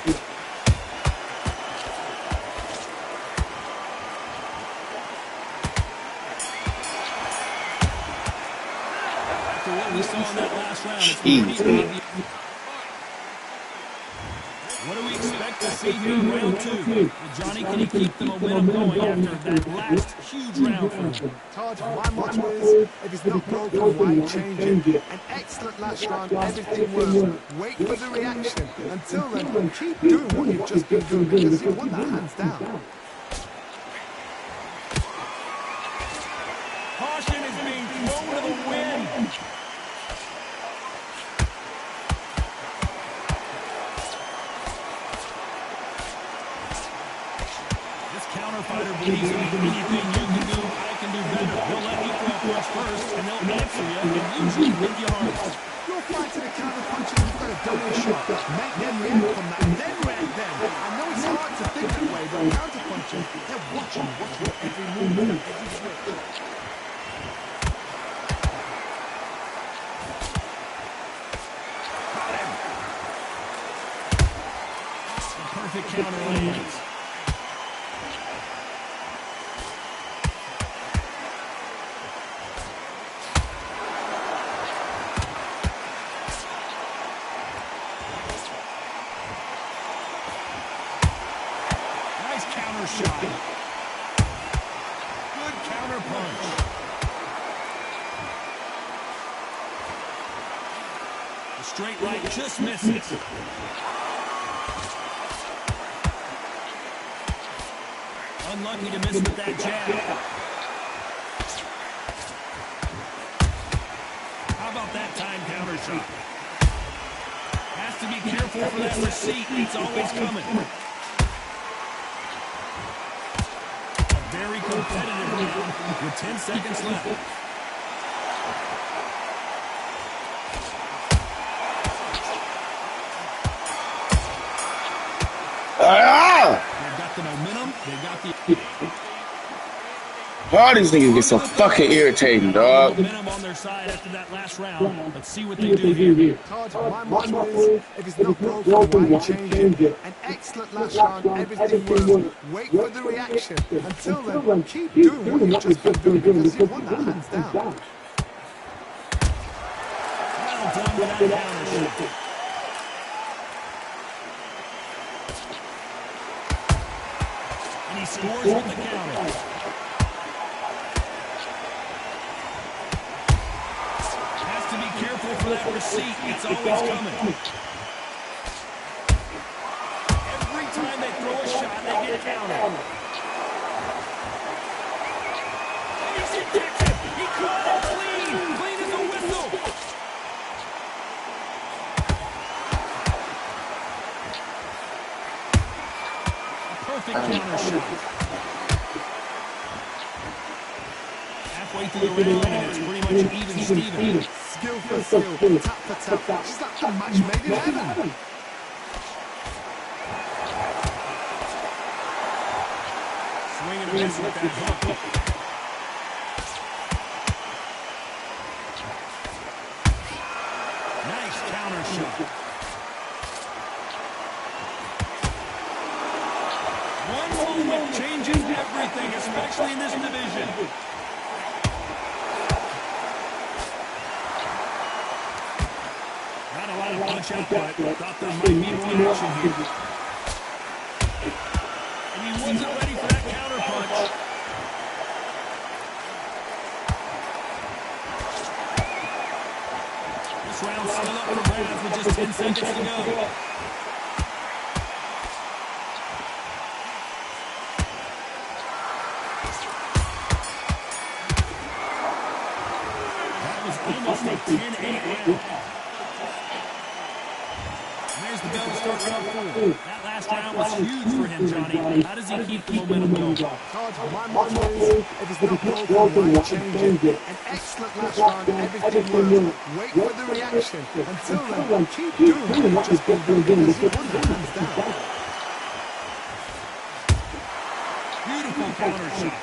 After what we saw in that last round, it's pretty obvious. What do we expect to see here in round two? Well, Johnny, can he keep the momentum going after that last huge round for him? Todd, my motto is, if it's not broken, why change it? An excellent last round, everything worked. Wait for the reaction. Until then, keep doing what you've just been doing because you won that hands down. Caution is being thrown to the wind. This counter fighter believes that anything you can do, I can do better. They'll let you throw a punch first, and they'll answer you, and usually hit you hardest. You're fighting a counter puncher who's got a double shot. Make them react on that, then react them. I know it's hard to think that way, but counter punchers, they're watching every movement, every switch. Perfect counter lands. Nice counter shot. Good counter punch. The straight right just misses. Unlucky to miss with that jab. How about that time counter shot? Has to be careful for that receipt. It's always coming. A very competitive round with 10 seconds left. They've got the momentum. They've got the... All these niggas get so fucking irritating, dog. Momentum on their side after that last round. Let's see what they do here. Todd, my motto is, if it's not broken, why change it? An excellent last round, everything worked. Wait for the reaction. Until then, keep doing what you've just been doing because you won that hands down. Well done with that counter shot. And he scores with the counter. Has to be careful for that receipt. It's always coming. Every time they throw a shot, they get countered. And he's in Texas. He caught it clean. Clean as a whistle. Perfect counter shot. Halfway through the round, and it's pretty much even Steven. Skill for skill, tap for tap. She's like a match made in heaven. Swing and a miss with that hook. Nice counter shot. One moment changes everything, especially in this division. Not a lot of punch out, but thought there might be more action here. And he wasn't ready for that counter punch. This round's still up for grabs with just 10 seconds to go. Almost a 10-8 round. And there's the bell to start round 4. That last round was huge for him, Johnny. How does he keep the momentum going? Todd, my motto is, if it's not broken, why change it? An excellent last round, everything works. Wait for the reaction. Until then, keep doing what you've just been doing, because you won that hands down. Beautiful counter shot.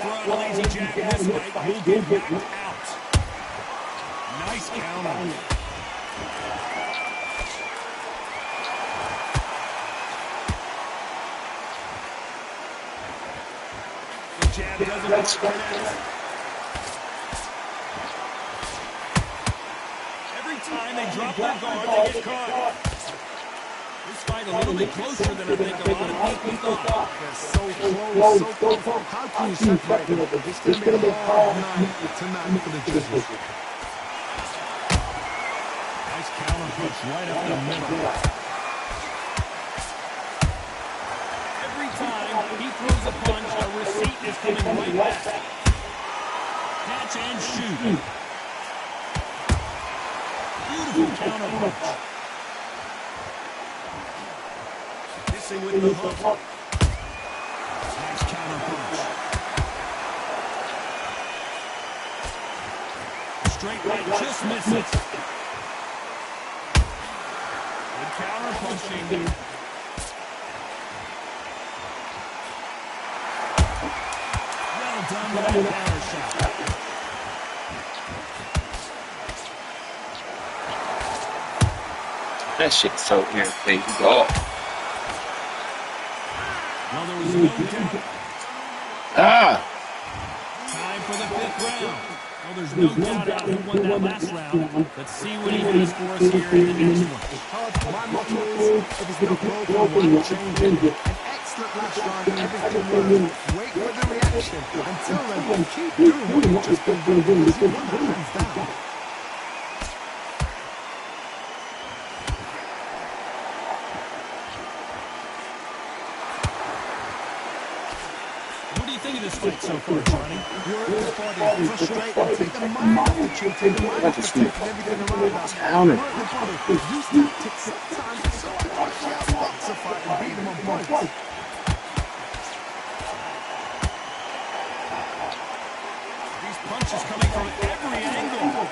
A lazy jab in this fight will get knocked out. Nice counter. The jab doesn't connect. Every time they drop their guard, they get caught. This fight a little bit closer than I think a lot of people thought. They're so close. How can you separate them? It's going to be a hard night tonight for the judges. Nice counter punch right up the middle. Every time he throws a punch, a receipt is coming right back. Catch and shoot. Beautiful counter punch. With the hook. Nice counter punch. Straight right just misses. Good counter punching. Well done with that counter shot. That shit's so irritating. Oh. Well, there was no doubt. Time for the 5th round. Well, there's no doubt about who won that last round. Let's see what he has for us here in the next one. My motto is, if it's not broken, why change it? An excellent last round, everything works. Wait for the reaction. Until then, keep doing what you've just been doing, because you won that hands down. This fight so far, Johnny. You're at this body, frustrated. Take the mind off the chin, take the mind off the taking everything around us. You're at the body, use tactics sometimes so I can actually outbox a fight and beat them on points. These punches coming from every angle.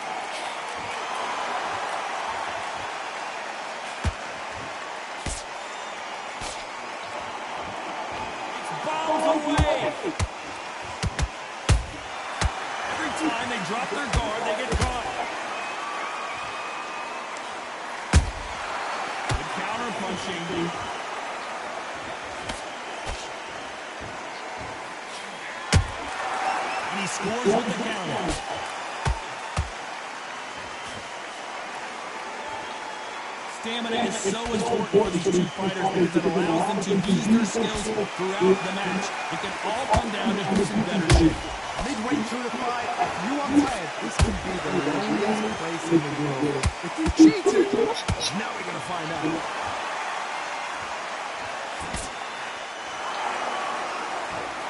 It's bombs away. Time they drop their guard, they get caught. Good counter punching. And he scores with the counter. Stamina is so important for these two fighters because it allows them to use their skills throughout the match. It can all come down to who's in better shape. Midway through the fight, if you are tired, this could be the loneliest place in the world. If you cheated, now we're going to find out.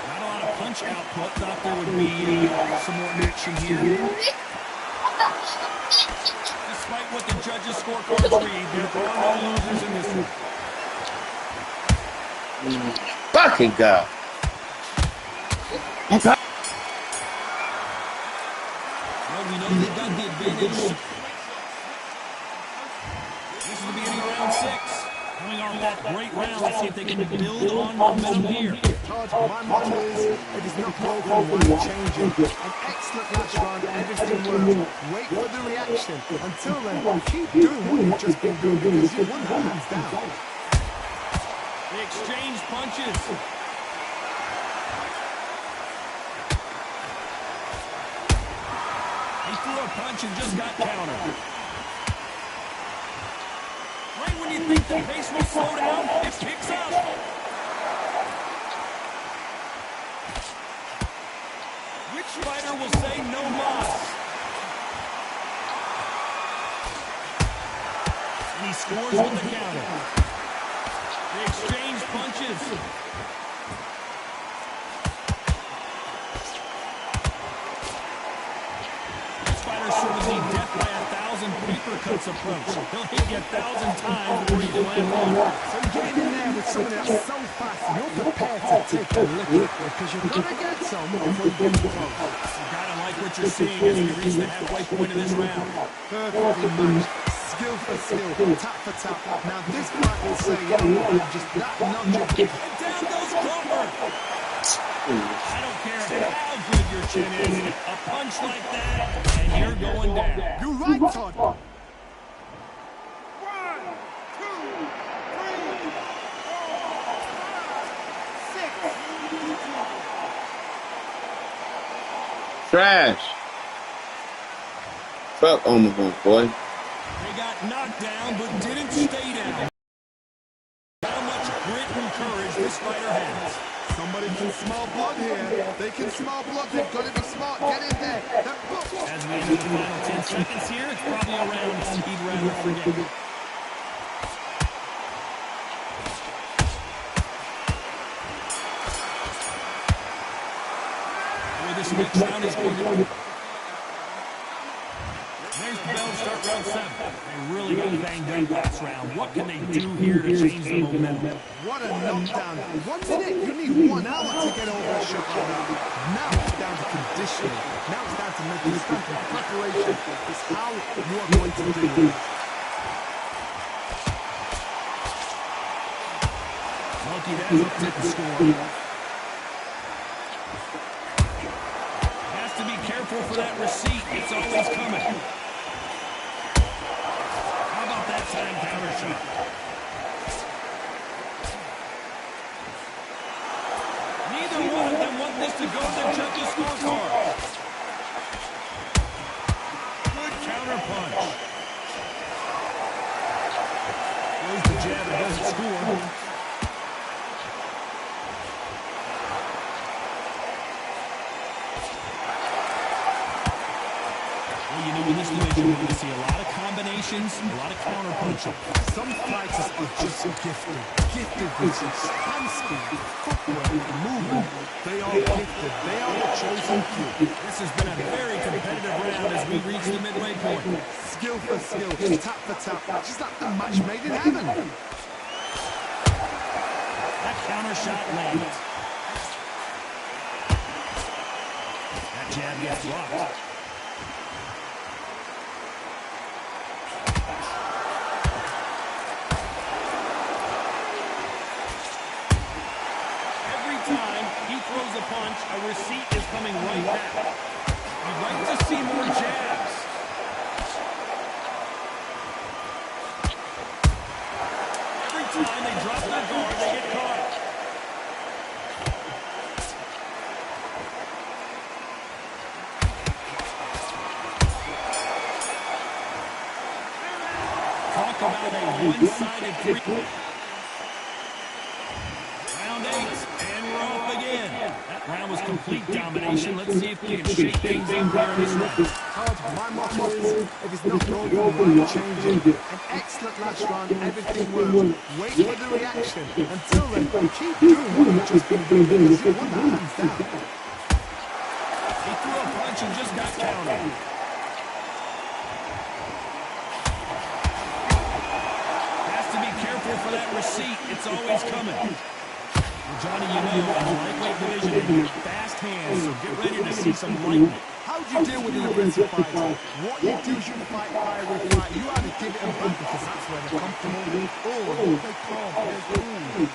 Not a lot of punch output. Thought there would be some more action here. Despite what the judges' scorecards read, there are no losers in this one. Fucking God. Okay. Well, we know they've got the advantage. This is the beginning of round 6. Coming off that great round, let's see if they can build on momentum here. Todd, my motto is, if it's not broken, why change it? An excellent last round, everything works. Wait for the reaction. Until then, keep doing what you've just been doing, because you won that hands down. They exchange punches. He threw a punch and just got countered. Right when you think the pace will slow down, it picks up. Which fighter will say no mas? And he scores with the counter. They exchange punches. This fighter's sort of the death by 1,000 paper cuts approach. He'll hit you 1,000 times before you can land one. So you're getting in there with somebody that's so fast, you're prepared to take a lick because you're going to get some before you get close. You gotta like what you're seeing as we reach the halfway point of this round. Perfectly matched. Skill for skill, tap for tap. Now this fight will say, you know what, I'm just that notch. And down goes Crawford. I don't care how good your chin is. A punch like that, and you're going down. You're right, Todd. 1, 2, 3, 4, 5, 6. Trash. Fuck Omaha, boy. They got knocked down, but didn't stay down. How much grit and courage this fighter has. Somebody can smell blood here. They can smell blood. They've got to be smart. Get in there. As we enter the final 10 seconds here, it's probably a round he'd rather forget. Well, this next round is going to... There's the bell to start round 7. They really got banged up last round. What can they do here to change the momentum? What a knockdown. 1 minute, you need 1 hour to get over a shot like that. Now it's down to conditioning. Now it's down to mental. It's down to preparation. It's how you are going to do it. Monkey, that's up to the score. Has to be careful for that receipt. It's always coming. How about that time counter shot? Neither one of them want this to go to the judges' scorecard. Good counter punch. Throws the jab and doesn't score. In this division, we're going to see a lot of combinations, a lot of counter punching. Some fighters are just gifted. Gifted with hand speed, footwork, movement. They are gifted. They are the chosen few. This has been a very competitive round as we reach the midway point. Skill for skill, tap for tap. Just like the match made in heaven. That counter shot lands. That jab gets blocked. Throws a punch, a receipt is coming right back. You'd like to see more jabs. Every time they drop their guard, they get caught. Talk about a one-sided three. Round 8, and we're off again. That round was complete domination. Let's see if we can shake things up here in this round. My motto is, if it's not broken, why change it? An excellent last round, everything works. Wait for the reaction. Until then, keep doing what you've just been doing because you won that hands down. He threw a punch and just got counted. Has to be careful for that receipt. It's always coming. Johnny, you know, in the lightweight division, they have fast hands, so get ready to see some lightning. How do you deal with the aggressive fighter? What you do is you fight fire with fire. You either give it a back because that's where they're comfortable, or they calm, they're cool.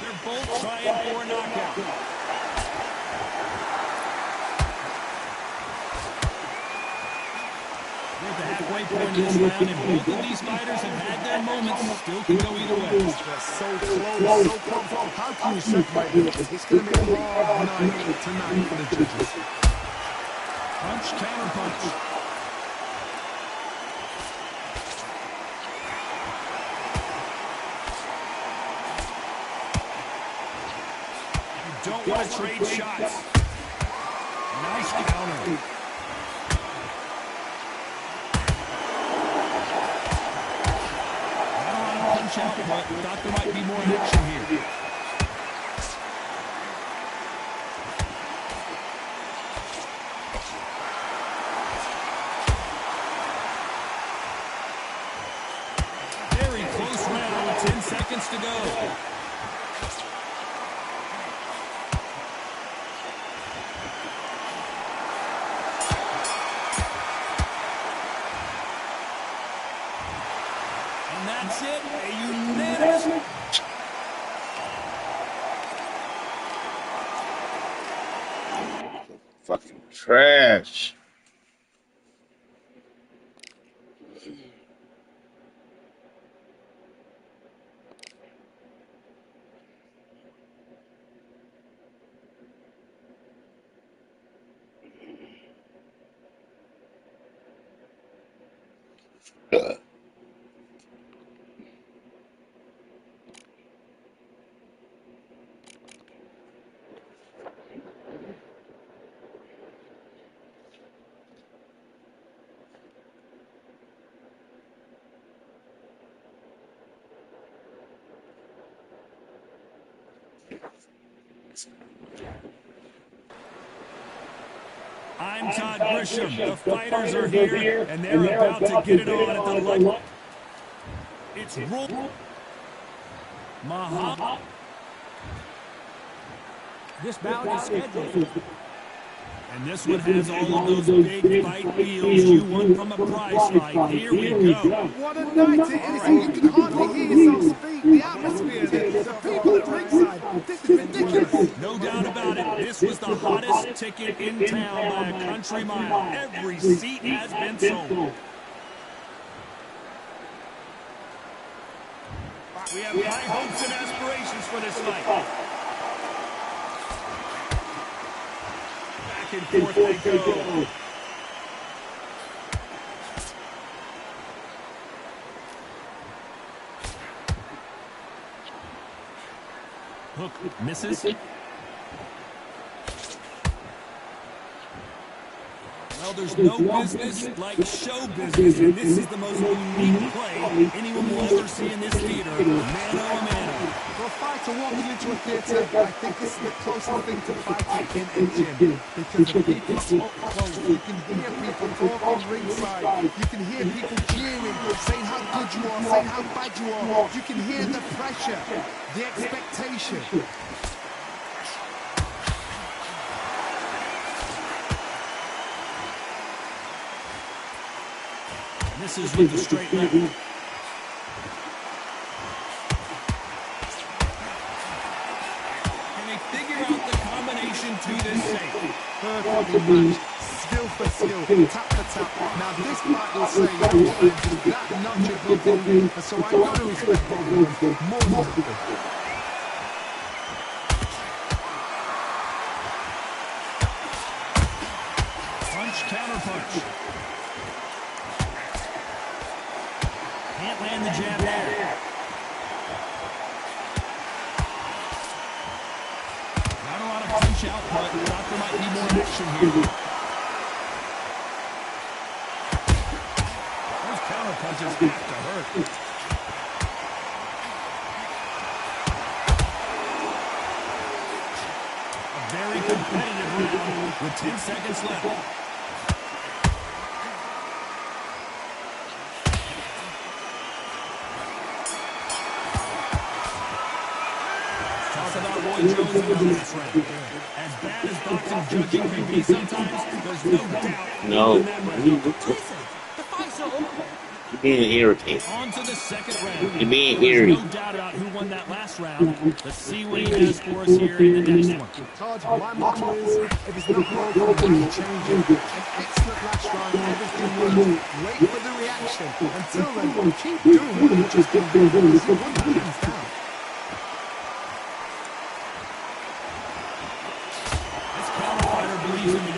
They're both trying for a knockout. We're at the halfway point of this round, and both of these fighters have had their moments. Still can go either way. They're so close, so close. How can you separate it? It's going to be a hard night tonight for the judges. Punch, counter punch. You don't want to trade shots. Nice Nice counter. Punch out, but thought there might be more action here. Very close round with 10 seconds to go. And that's it, a unanimous. Fucking trash. I'm Todd Grisham. The fighters are here, and they're about to get it on at the light. It's Roll. Mahal. This bout is scheduled. And this one has all of those big fight feels you want from a prize fight. Here we go. What a night it is. You can hardly hear yourself speak. The atmosphere, the people at ringside. This is ridiculous. No doubt about it. This was the hottest ticket in town by a country mile. Every seat has been sold. We have high hopes and aspirations for this fight. Back and forth they go. Hook misses. Well, there's no business like show business, and this is the most unique play anyone will ever see in this theater. Mano-a-mano. For a fighter walking into a theatre, I think this is the closest thing to fighting in a gym. Because the people are up close. You can hear people talking ringside. You can hear people cheering, saying how good you are, saying how bad you are. You can hear the pressure, the expectation. This is with the straight left. Can they figure out the combination to this safe? Perfectly matched, skill for skill, tap for tap. Now this fight will say that notch above the ring, so I got to respect both of them more than Punch, counter punch. Can't land the jab there. Not a lot of punch out, but thought there might be more action here. Those counter punches have to hurt. A very competitive round with 10 seconds left. Jones in the last round. As bad as boxing judging can be sometimes, there's no doubt. No. The fight's all. You're being irritated. On to the second round. You're being eerie. No doubt about who won that last round. Let's see what he has for us here in the next one. Todd, my motto is, if it's not broken, change it. An excellent last round, everything works. Wait for the reaction. Until then, keep doing what you've just been doing. Because you wouldn't hands down.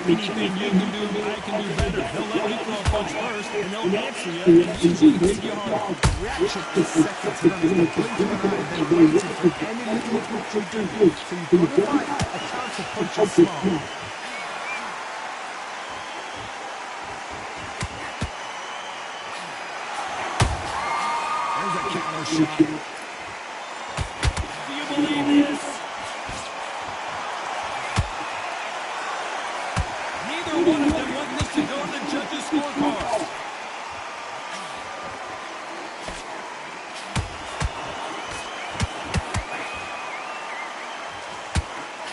Anything you can do, I can do better. They'll let you throw a punch first, and they'll answer you, and usually hit you hard. Reaction is second to none. It's the blink of an eye. They're waiting for any little punch you do. So you've got to fight a counter punch is smart. shot. Do you believe this? Neither one of them want this to go to the judges' scorecards.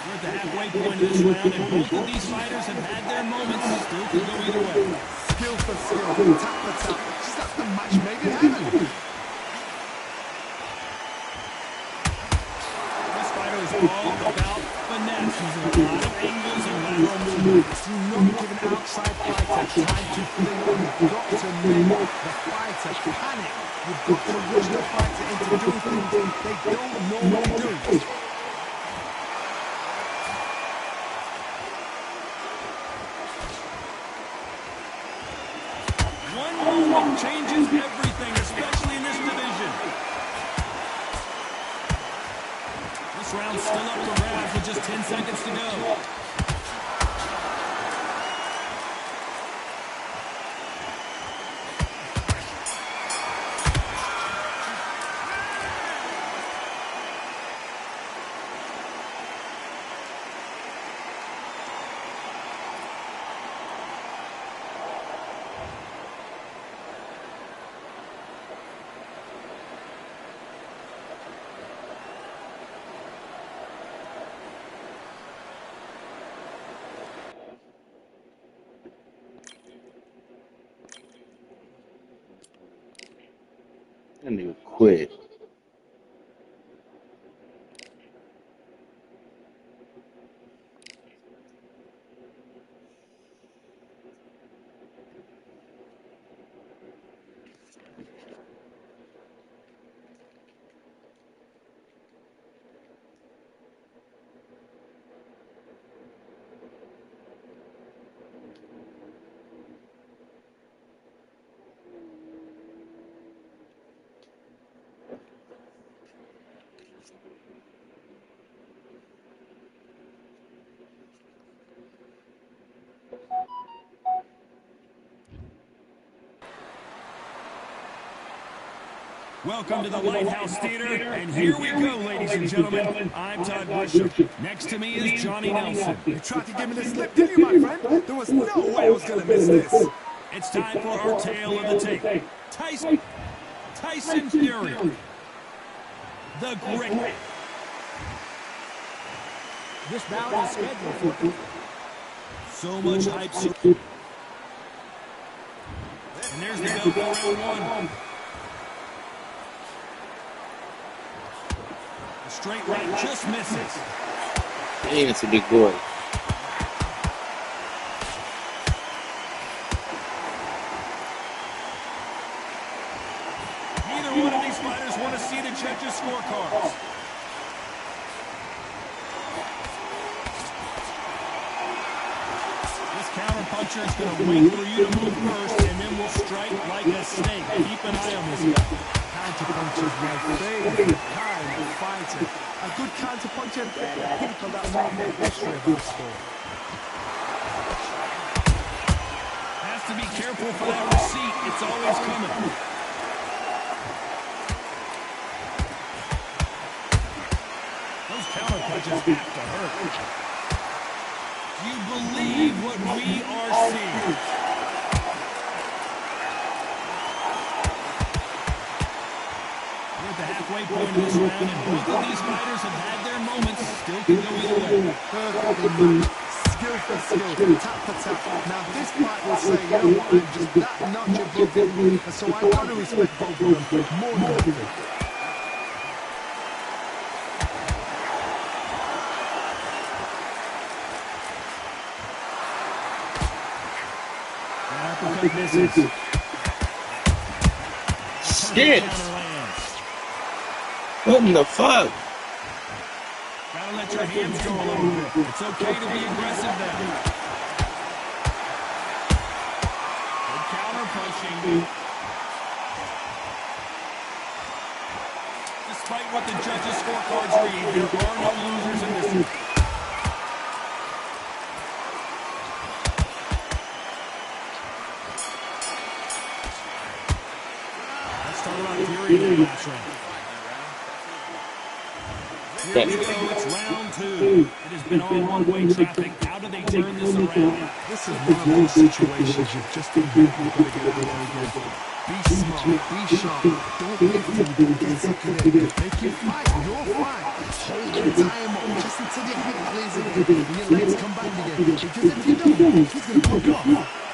We're at the halfway point of this round, and both of these fighters have had their moments. Still can go either way. Skill for skill, tap for tap. Just let the match make it happen. This fighter is all about finesse, using a lot of angles and lateral movements. Do not give an outside fighter time to think. You've got to make the fighter panic. You've got to rush the fighter into doing things they don't normally do. One moment changes everything, especially in this division. This round's still up for grabs with just 10 seconds to go. That nigga quit. Welcome to the Lighthouse Theater, and here we go, ladies and gentlemen. I'm Todd Bishop. Next to me is Johnny Nelson. You tried to give me the slip, didn't you, my friend? There was no way I was going to miss this. It's time for our tale of the tape. Tyson Fury, the Great. This bout is scheduled for So much hype. And there's the bell for round one. The straight right just misses. Damn, it's a big boy. Neither one of these fighters want to see the judges' scorecards. This counter-puncher is going to wait for you to move first, and then will strike like a snake. Keep an eye on this guy. Counterpuncher is my favorite kind of fighter. A good counterpuncher, people that make the history of this sport. Has to be careful for that receipt. It's always coming. Those counterpunches have to hurt. Do you believe what we are seeing? The halfway point of this round, and both of these fighters have had their moments. Still can go either way. Perfectly matched. Skill for skill, tap for tap. Now this fight will say, you know what, I'm just that notch above you. And so I got to respect both of them more than anything. Uppercut misses. Shit! What in the fuck? Gotta let your hands go a little bit. It's okay to be aggressive now. Good counter punching. Despite what the judges' scorecards read, there are no losers in this one. Let's talk about Fury in the last round. Here we go. It's round 2. It has been all one-way traffic. How do they turn this around? This is one of those situations you've just been beat. You've got to get out there again. Be smart, be sharp. Don't be fooled. Don't get suckered in. Make you fight your fight. Hold and tie him up just until your head clears again and your legs come back again. Because if you don't, he's going to bug off.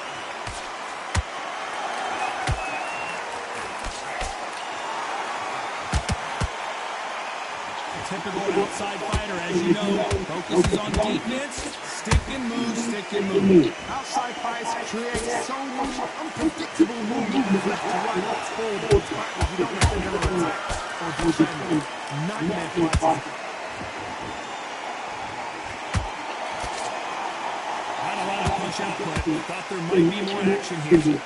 Typical outside fighter, as you know, focuses on defense, stick and move, stick and move. Outside fights create so much unpredictable movement left to right, left forward, backwards. You don't know if they're going to attack or defend. Nightmare fighting. Not a lot of punch output. Thought there might be more action here.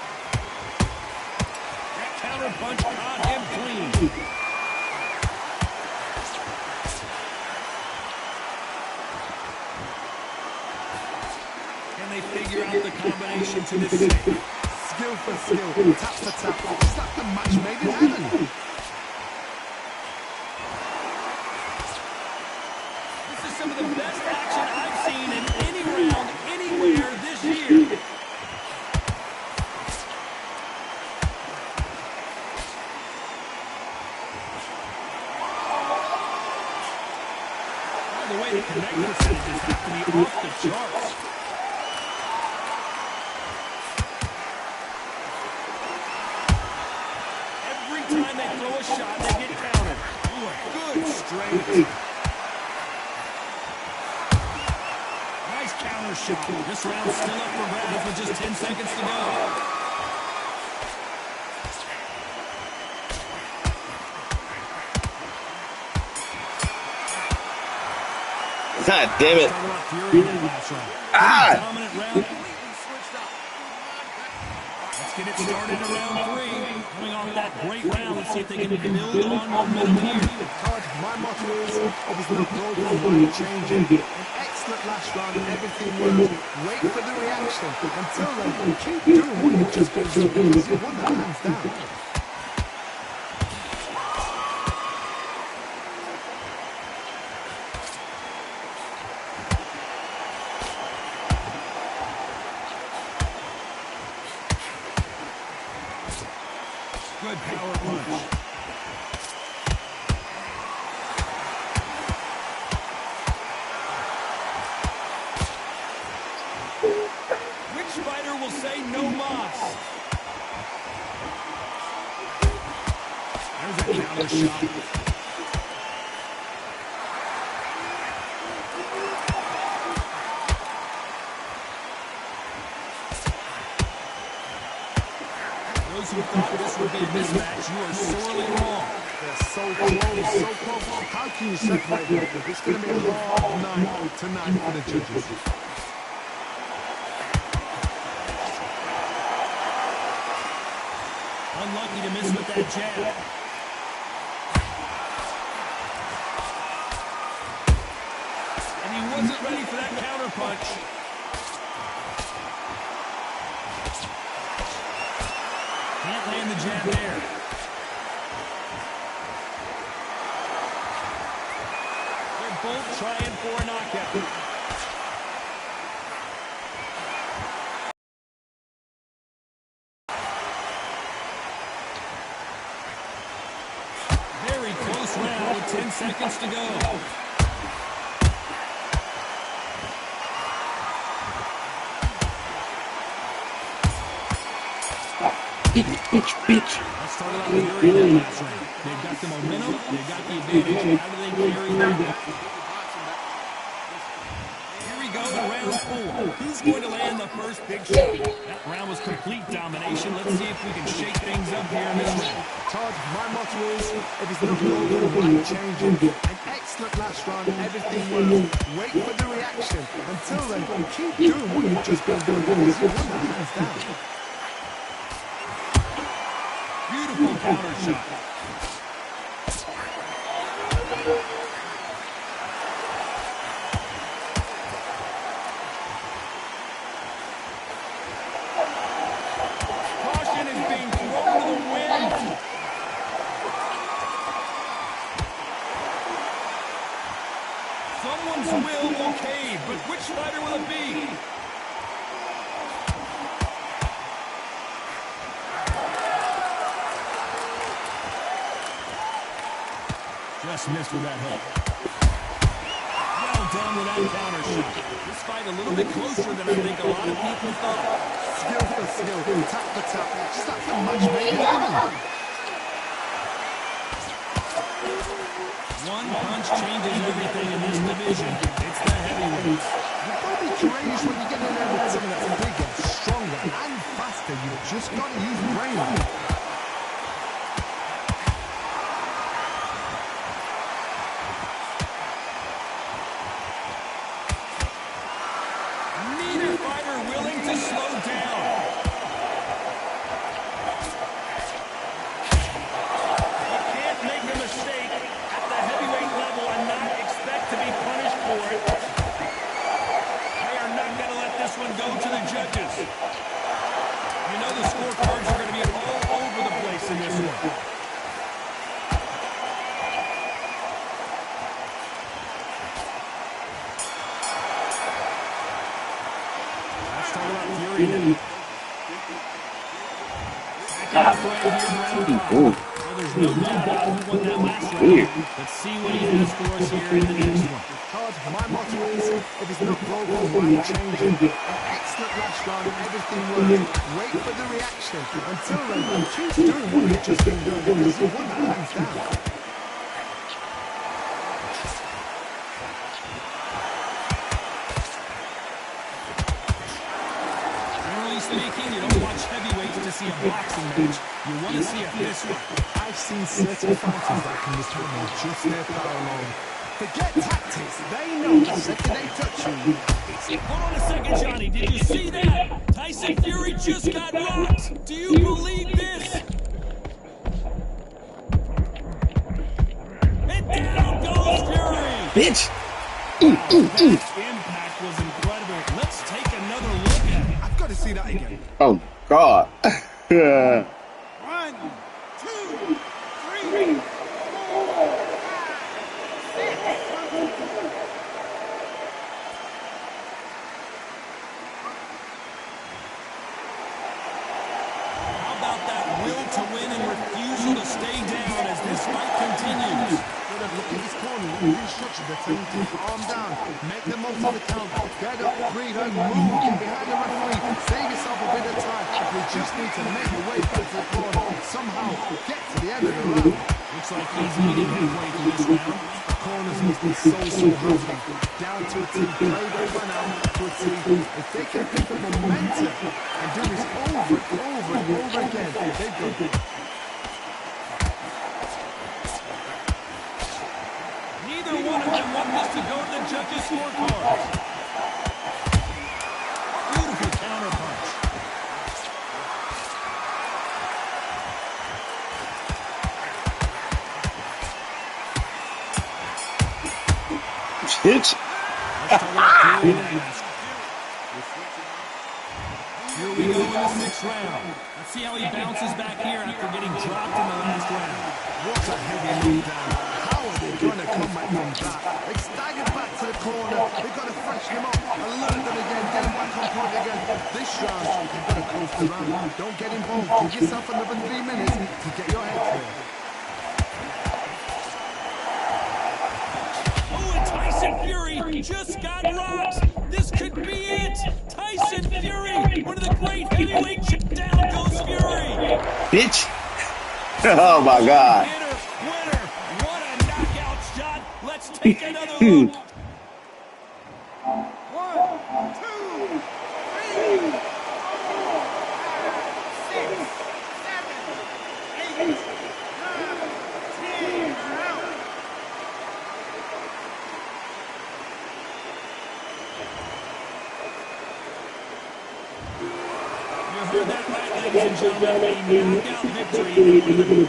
That counter punch caught him clean. Figure out the combination to this thing. Skill for skill, tap for tap. It's like the match made in heaven. This is some of the best action I've seen in any round, anywhere this year. By the way, the connect percentages have to be off the charts. Time they throw a shot, they get countered. Ooh, a good straight. Nice counter shot. This round's still up for grabs with just 10 seconds to go. God damn it. Dominant round. Let's get it started in round 3. Coming off that great round, let's see if they can build on momentum here. Todd, my motto is, it was the broken mind changing. An excellent last round and everything worked. Wait for the reaction. Until then, keep doing what you've just been doing because you won the hands down. Good power punch. Which fighter will say no mas? There's a counter shot. Those who thought this would be a mismatch, you are sorely wrong. They're so close, so close. How can you separate them? It's going to be a hard night tonight for the judges. Unlucky to miss with that jab. And he wasn't ready for that counter punch. Can't land the jab there. They're both trying for a knockout. Very close round with 10 seconds to go. Bitch. Let's talk about Fury in that last round. They've got the momentum, they've got the advantage. How do they carry that? Here we go to round 4. Who's going to land the first big shot? That round was complete domination. Let's see if we can shake things up here in this round. Todd, my motto is, it is the life changing. An excellent last round, everything worked. Wait for the reaction. Until then, keep doing what you've just been doing because you won the hands down. Beautiful counter shot. Caution is being thrown to the wind. just missed with that hook. Well done with that counter shot. This fight a little bit closer than I think a lot of people thought. Skill for skill, tap for tap. Just like a match made in heaven. One punch changes everything in this division. It's the heavyweights. You've got to be courageous when you get in there with someone that's bigger, stronger, and faster. You've just got to use brain. Neither fighter willing to slow down. You can't make a mistake at the heavyweight level and not expect to be punished for it. They are not going to let this one go to the judges. You know the scorecards are going to be all over the place in this one. Let's talk about Fury now. Back in the fray here in round 5. Well, there's no doubt about who won that last round. Let's see what he has for us here in the next one. Todd, my motto is, if it's not broken, why change it? An excellent last round, everything worked. Wait for the reaction. Until then, keep doing what you've just been doing, because you won that hands down. Generally speaking, you don't watch heavyweights to see a boxing match. You want to see a fist fight. I've seen certain fighters that can determine just their power alone. Forget tactics. They know the second they touch you. Hold on a second, Johnny. Did you see that? Tyson Fury just got rocked. Do you believe this? And down goes Fury. Bitch! That impact was incredible. Let's take another look at it. I've got to see that again. Oh, God. 1, 2, 3, 4, 5, 6. How about that will to win and refusal to stay down as this fight continues? Look at his corner. Look at the instructions. They're telling him to arm down. Make the most of the count. Get up, breathe, and move. Get behind the referee. Save yourself a bit of time. You just need to make your way back to the corner and somehow get to the end of the round. Looks like he's meeting halfway through this round. The corners must be so hungry. Down to a team. Play very well now to a team. If they can pick up momentum and do this over and over and over again, they've got Neither one of them want this to go to the judges' scorecards. Beautiful counterpunch. Bitch! Let's talk about Fury next. Here we go in the 6th round. Let's see how he bounces back here after getting dropped in the last round. what a heavy knee down. How are they going to come back from that? They staggered back to the corner. They've got to freshen him up and look at them again. Get him back on point again. This round, you've got to close the round. Don't get involved. Give yourself another 3 minutes to get your head clear. Oh, and Tyson Fury just got rocked. This could be it. Tyson Fury, one of the great heavyweight down goes Fury. Bitch! Oh, my God. Winner. What a knockout shot. Let's take another look. 1, 2, 3, 4, 5, 6, 7, 8, 9, 10. Out. You heard that right, ladies and gentlemen. A knockout victory.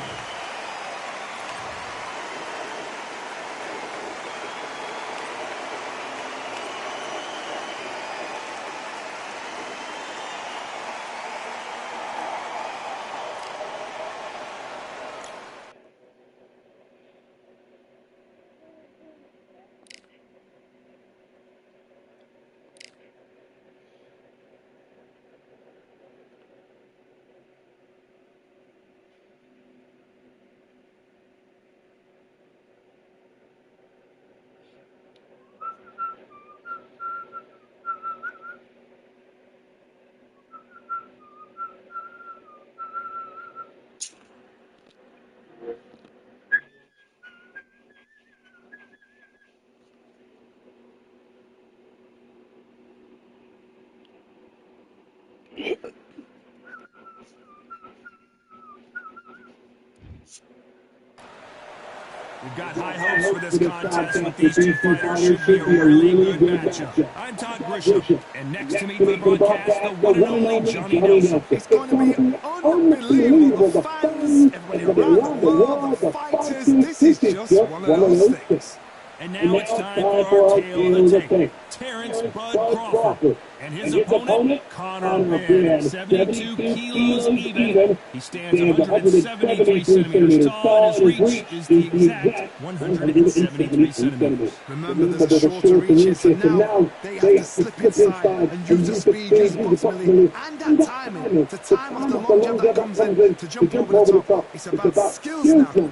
We've got high hopes for this contest with these two fighters. Should be a really good matchup. I'm Todd Grisham, and next to me for the broadcast, the one and only Johnny Nelson. It's going to be unbelievable. The fans, everybody around the world, the fighters, this is just one of those things. And now it's time for our tale of the tape. Terrence Bud Crawford and his opponent, Conor Beard, 72 kilos even. He stands 173 centimeters tall, and his reach is the exact 173 centimeters. Remember, there's a shorter reach here, so now they have to slip inside and use the speed, use the proximity, and that timing to time off the long jump that comes in to jump over the top. It's about skills now.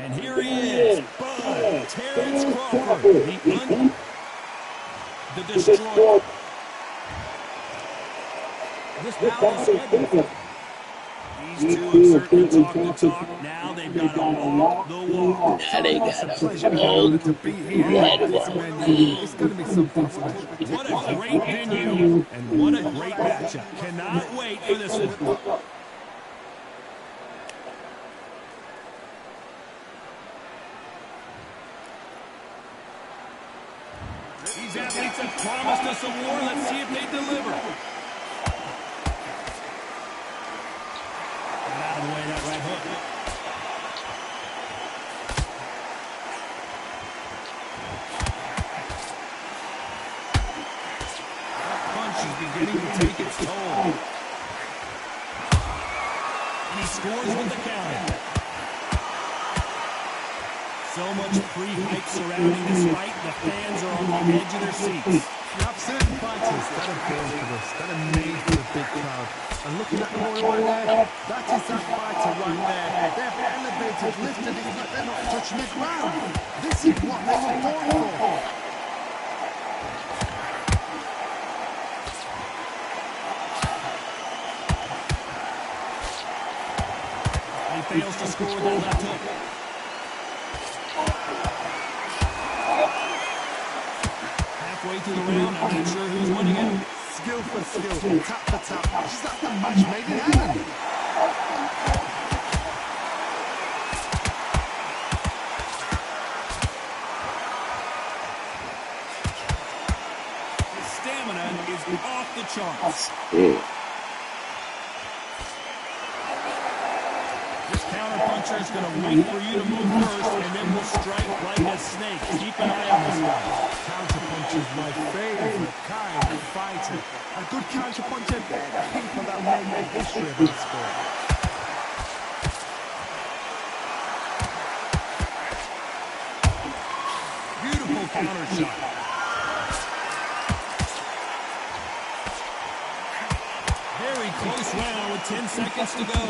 And here he is, Bud, Terrence Crawford, the destroyer. This bout is scheduled. These two have certainly talked the talk. Now they've got to walk the walk. Now they got to To be here, it's going to be something special. What a great venue, and what a great matchup. Cannot wait for this one. These athletes have promised us a war. Let's see if they deliver. Get out of the way, that right hook. That punch is beginning to take its toll. And he scores with the counter. So much pre-hype surrounding this fight, the fans are on the edge of their seats. You have certain fighters that are born for this, that are made for the big crowd. And looking at the boy right there, that is that fighter right there. They're elevated, lifted, it's like they're not touching the ground. This is what they were born for. He fails to score with that left hook. Halfway through the round, I'm not sure who's winning it. Skill for skill, tap for tap. It's like the match made in heaven. His stamina is off the charts. This counter-puncher is going to wait for you to move first, and then will strike like a snake. Keep an eye on this guy. Counterpunch is my favorite kind of fighter. A good counterpuncher, people that make the history of this sport. Beautiful counter shot. Very close round with 10 seconds to go.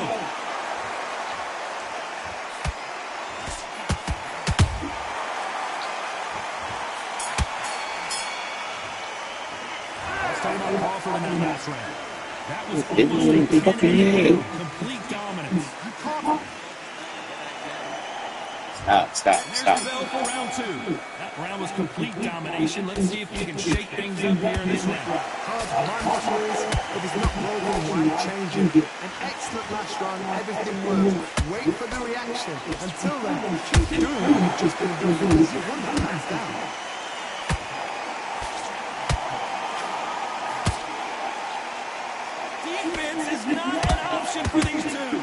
Crawford in that last round. That was almost a complete dominance. Stop. There's the bell for round two. That round was complete domination. Let's see if we can shake things up here in this round. My motto is, if it's not broken, why change it? An excellent last round, everything works. Wait for the reaction. Until then, keep doing what you've just been doing because you won the hands down. Defense is not an option for these two.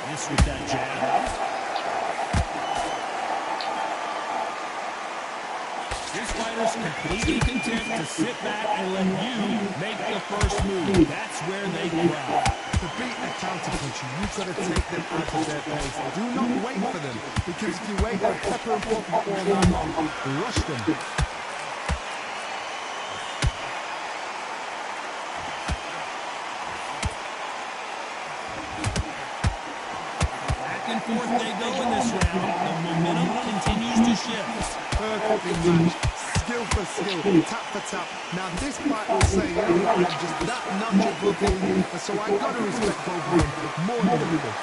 Miss with that jab. This fighter's completely content to sit back and let you make the first move. That's where they thrive. To beat a counterpuncher, you've got to take them out of their pace. Do not wait for them, because if you wait, they'll pepper and pop before them, rush them. Back and forth they go in this round. The momentum continues to shift. Perfectly matched. Skill for skill, tap for tap. Now this fight will say, you know, I'm just that notch above you, so I got to respect both of them more than anything.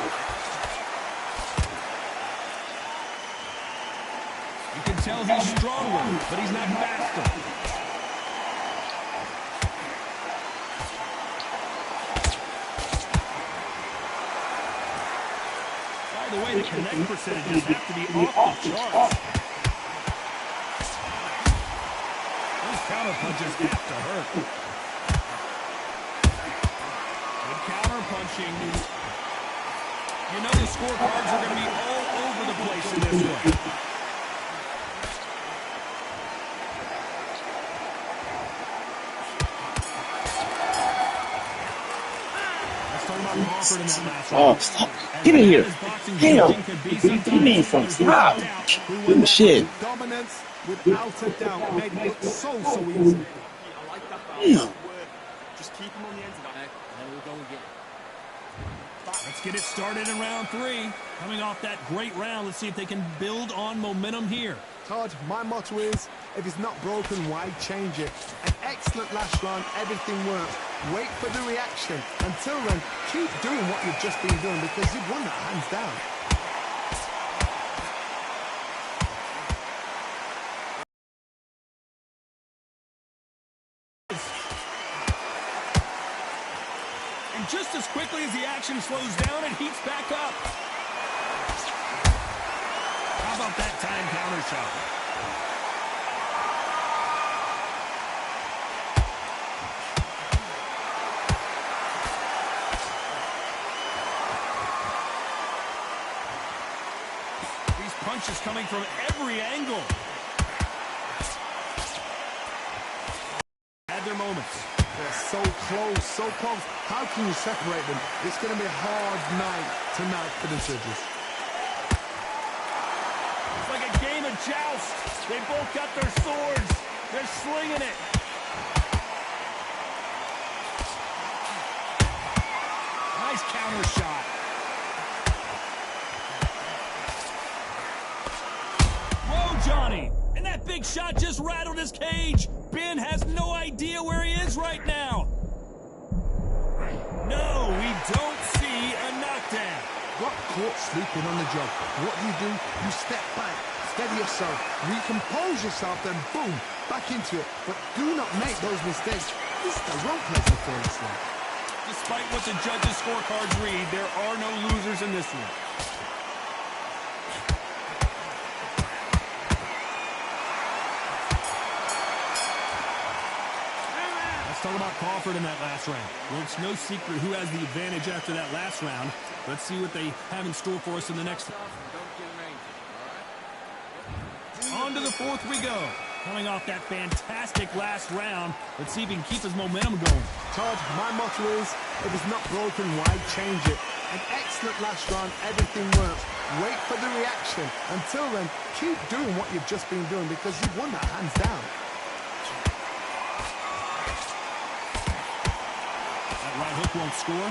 You can tell he's stronger, but he's not faster. By the way, the connect percentages have to be off the charts. Those counter punches have to hurt. Good counter punching. You know the scorecards are going to be all over the place in this one. Oh, stop. Get in here. Damn. Give me some. Stop. Good shit. Dominance, without a doubt, made it look so easy. I like that. Damn. Just keep him on the end of that. And then we'll go again. Let's get it started in round 3. Coming off that great round, let's see if they can build on momentum here. Todd, my motto is, if it's not broken, why change it? An excellent last round, everything works. Wait for the reaction. Until then, keep doing what you've just been doing because you've won that hands down. And just as quickly as the action slows down, it heats back up. How about that time counter shot? These punches coming from every angle. Had their moments. They're so close, so close. How can you separate them? It's going to be a hard night tonight for the judges. It's like a game of joust. They both got their swords. They're slinging it. Nice counter shot. Whoa, Johnny. And that big shot just rattled his cage. Ben has no idea where he is right now. No, we don't see a knockdown. Got caught sleeping on the job. What do? You step back, steady yourself, recompose yourself, then boom, back into it. But do not make those mistakes. This is the wrong place to fall asleep. Despite what the judges' scorecards read, there are no losers in this one. Let's talk about Crawford in that last round. Well, it's no secret who has the advantage after that last round. Let's see what they have in store for us in the next one. On to the 4th we go. Coming off that fantastic last round, let's see if he can keep his momentum going. Todd, my motto is, if it's not broken, why change it? An excellent last round, everything works. Wait for the reaction. Until then, keep doing what you've just been doing because you've won that hands down. Right hook won't score.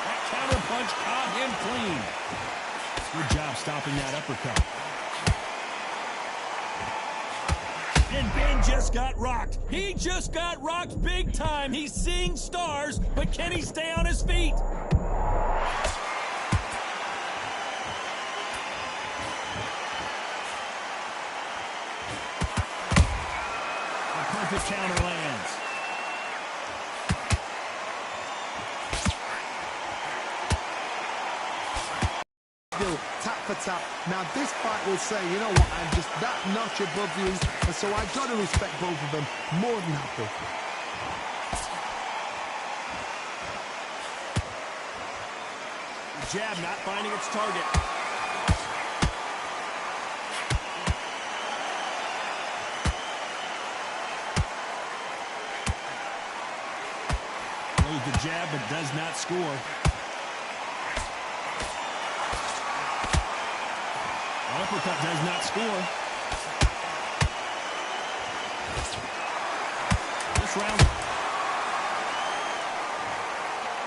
That counter punch caught him clean. Good job stopping that uppercut. And Ben just got rocked. He just got rocked big time. He's seeing stars, but can he stay on his feet? Perfect counter lands. Still, tap for tap. Now this fight will say, you know what, I'm just that notch above you, and so I've got to respect both of them more than happy. The jab not finding its target. The jab, but does not score. Uppercut does not score. This round,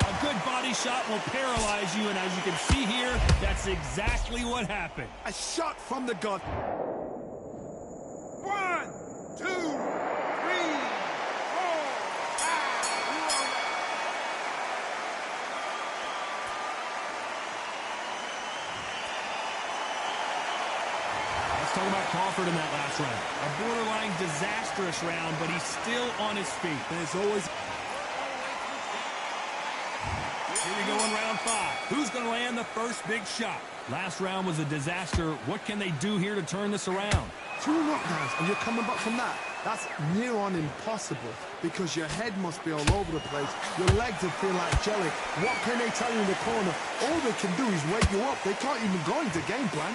a good body shot will paralyze you, and as you can see here, that's exactly what happened. A shot from the gun. 1, 2, 3, 4, 5. Crawford in that last round. A borderline disastrous round, but he's still on his feet. There's always... Here we go in round 5. Who's going to land the first big shot? Last round was a disaster. What can they do here to turn this around? 2 knockdowns and you're coming back from that. That's near on impossible because your head must be all over the place. Your legs will feel like jelly. What can they tell you in the corner? All they can do is wake you up. They can't even go into game plan.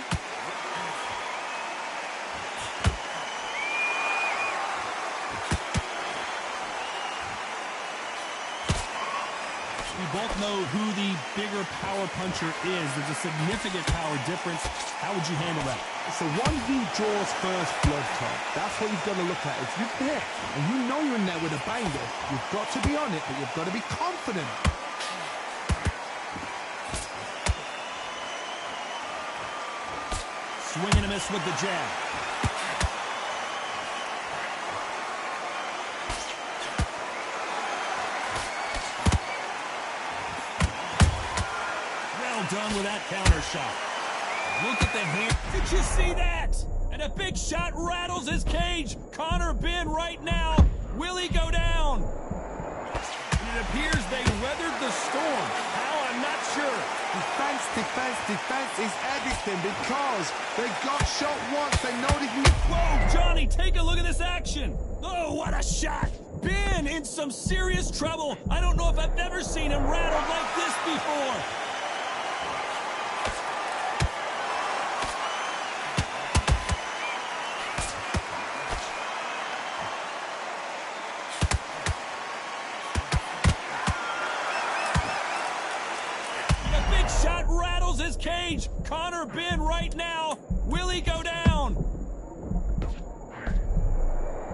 We both know who the bigger power puncher is. There's a significant power difference. How would you handle that? It's the one who draws first blood, Tom. That's what you've got to look at. If you're there and you know you're in there with a banger, you've got to be on it, but you've got to be confident. Swing and a miss with the jab. Well done with that counter shot. Look at the hand. Did you see that? And a big shot rattles his cage. Conor Ben right now. Will he go down? And it appears they weathered the storm. How? I'm not sure. Defense, defense, defense is everything because they got shot once. They know they can... Whoa, Johnny, take a look at this action. Oh, what a shot. Ben in some serious trouble. I don't know if I've ever seen him rattled like this before. Shot rattles his cage. Conor Ben right now. Will he go down?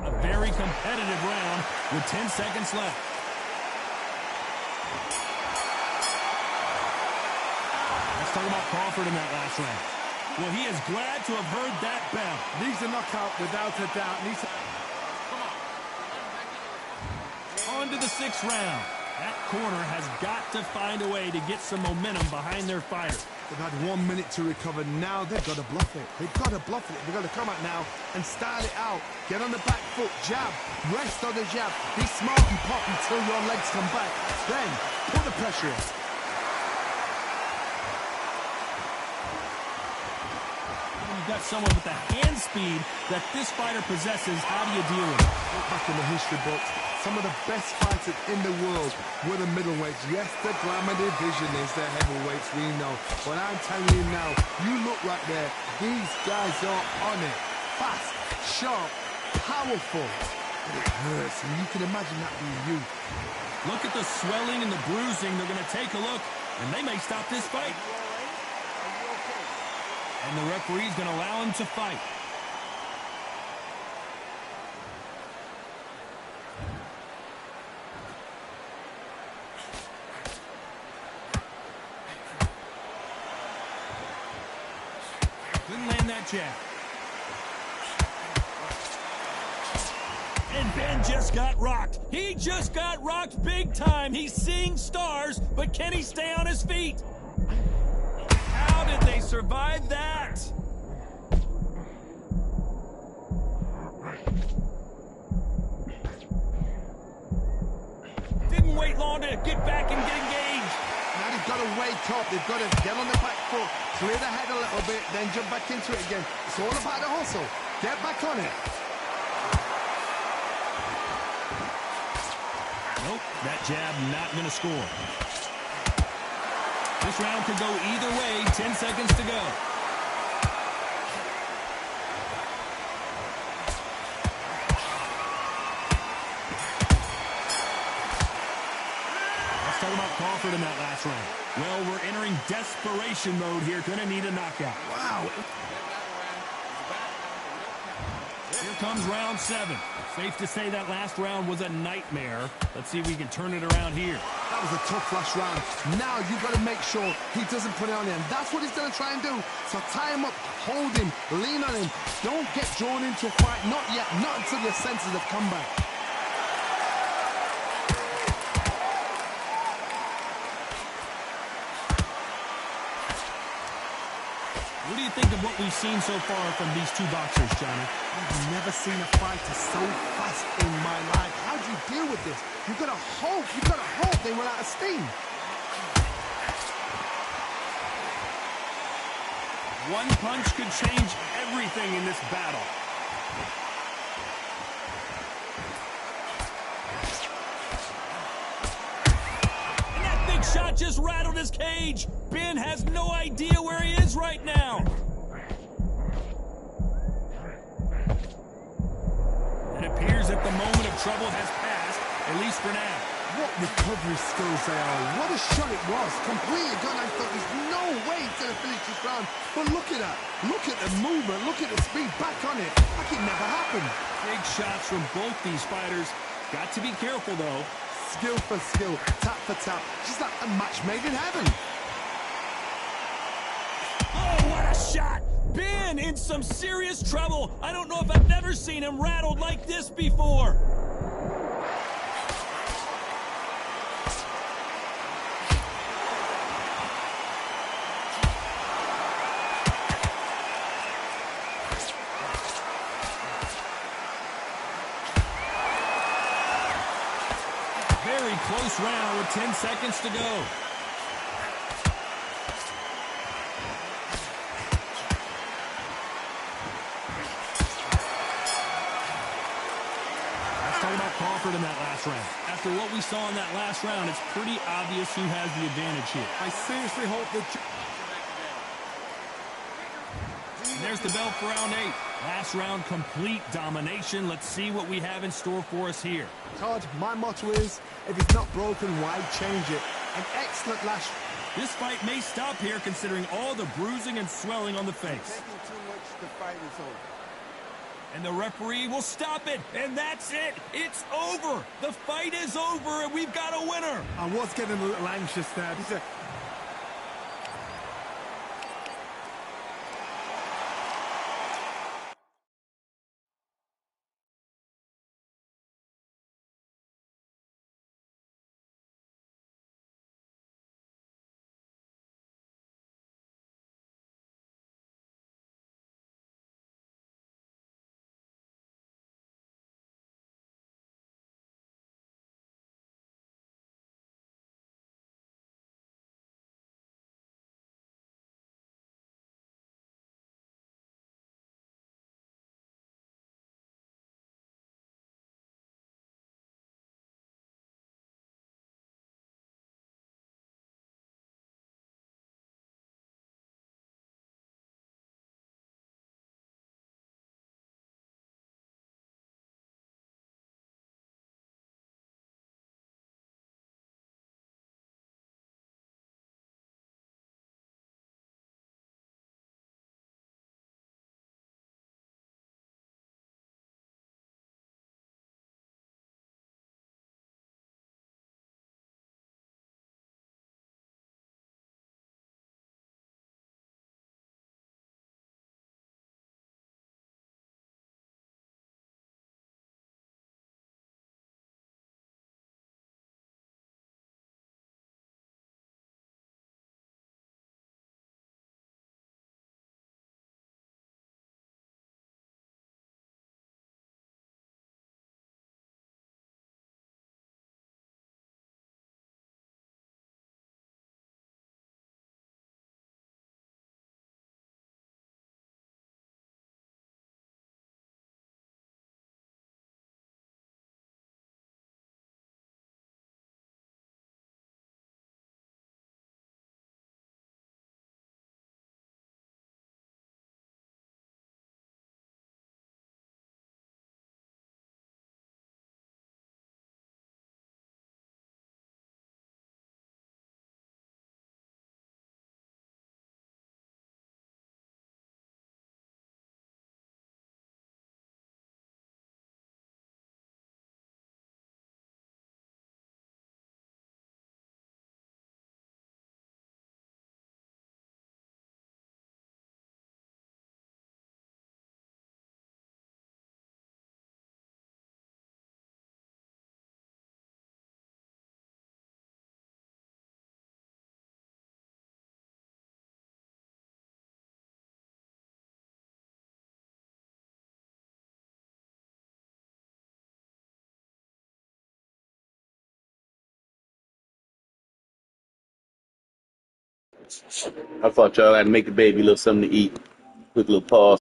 A very competitive round with 10 seconds left. Let's talk about Crawford in that last round. Well, he is glad to have heard that bell. Needs a knockout without a doubt. On to the 6th round. That corner has got to find a way to get some momentum behind their fighter. They've had 1 minute to recover. Now they've got to bluff it. They've got to bluff it. They've got to come out now and start it out. Get on the back foot, jab, rest on the jab. Be smart and pop until your legs come back. Then put the pressure on. You've got someone with the hand speed that this fighter possesses. How do you deal with it? Look back in the history books. Some of the best fighters in the world were the middleweights. Yes, the glamour division is the heavyweights, we know. But I'm telling you now, you look right there. These guys are on it. Fast, sharp, powerful. But it hurts, and you can imagine that being you. Look at the swelling and the bruising. They're going to take a look, and they may stop this fight. And the referee's going to allow him to fight. Couldn't land that jab. And Ben just got rocked. He just got rocked big time. He's seeing stars, but can he stay on his feet? How did they survive that? Didn't wait long to get back and get engaged. Now they've got to wake up. They've got to get on the back foot, clear the head a little bit, then jump back into it again. It's all about the hustle. Get back on it. Nope, that jab not going to score. This round could go either way. 10 seconds to go. Let's talk about Crawford in that last round. Well, we're entering desperation mode here. Going to need a knockout. Wow. Here comes round 7. Safe to say that last round was a nightmare. Let's see if we can turn it around here. That was a tough last round. Now you've got to make sure he doesn't put it on him. That's what he's going to try and do. So tie him up, hold him, lean on him. Don't get drawn into a fight. Not yet. Not until your senses have come back. What do you think of what we've seen so far from these two boxers, Johnny? I've never seen a fighter so fast in my life. How do you deal with this? You've got to hope they run out of steam. One punch could change everything in this battle. And that big shot just rattled his cage. Ben has no idea where he is right now. It appears that the moment of trouble has passed, at least for now. What recovery skills they are. What a shot it was. Completely gone. I thought there's no way he's going to finish this round. But look at that. Look at the movement. Look at the speed. Back on it. Like it never happened. Big shots from both these fighters. Got to be careful, though. Skill for skill. Tap for tap. Just like a match made in heaven. Oh, what a shot! Ben in some serious trouble. I don't know if I've ever seen him rattled like this before. Very close round with 10 seconds to go. Let's talk about Crawford in that last round. After what we saw in that last round, it's pretty obvious who has the advantage here. I seriously hope that... And there's the bell for round 8. Last round, complete domination. Let's see what we have in store for us here. Todd, my motto is, if it's not broken, why change it? An excellent last... This fight may stop here considering all the bruising and swelling on the face. Taking too much, the fight is over. And the referee will stop it. And that's it. It's over. The fight is over, and we've got a winner. I was getting a little anxious there. I thought y'all had to make the baby a little something to eat. Quick little pause.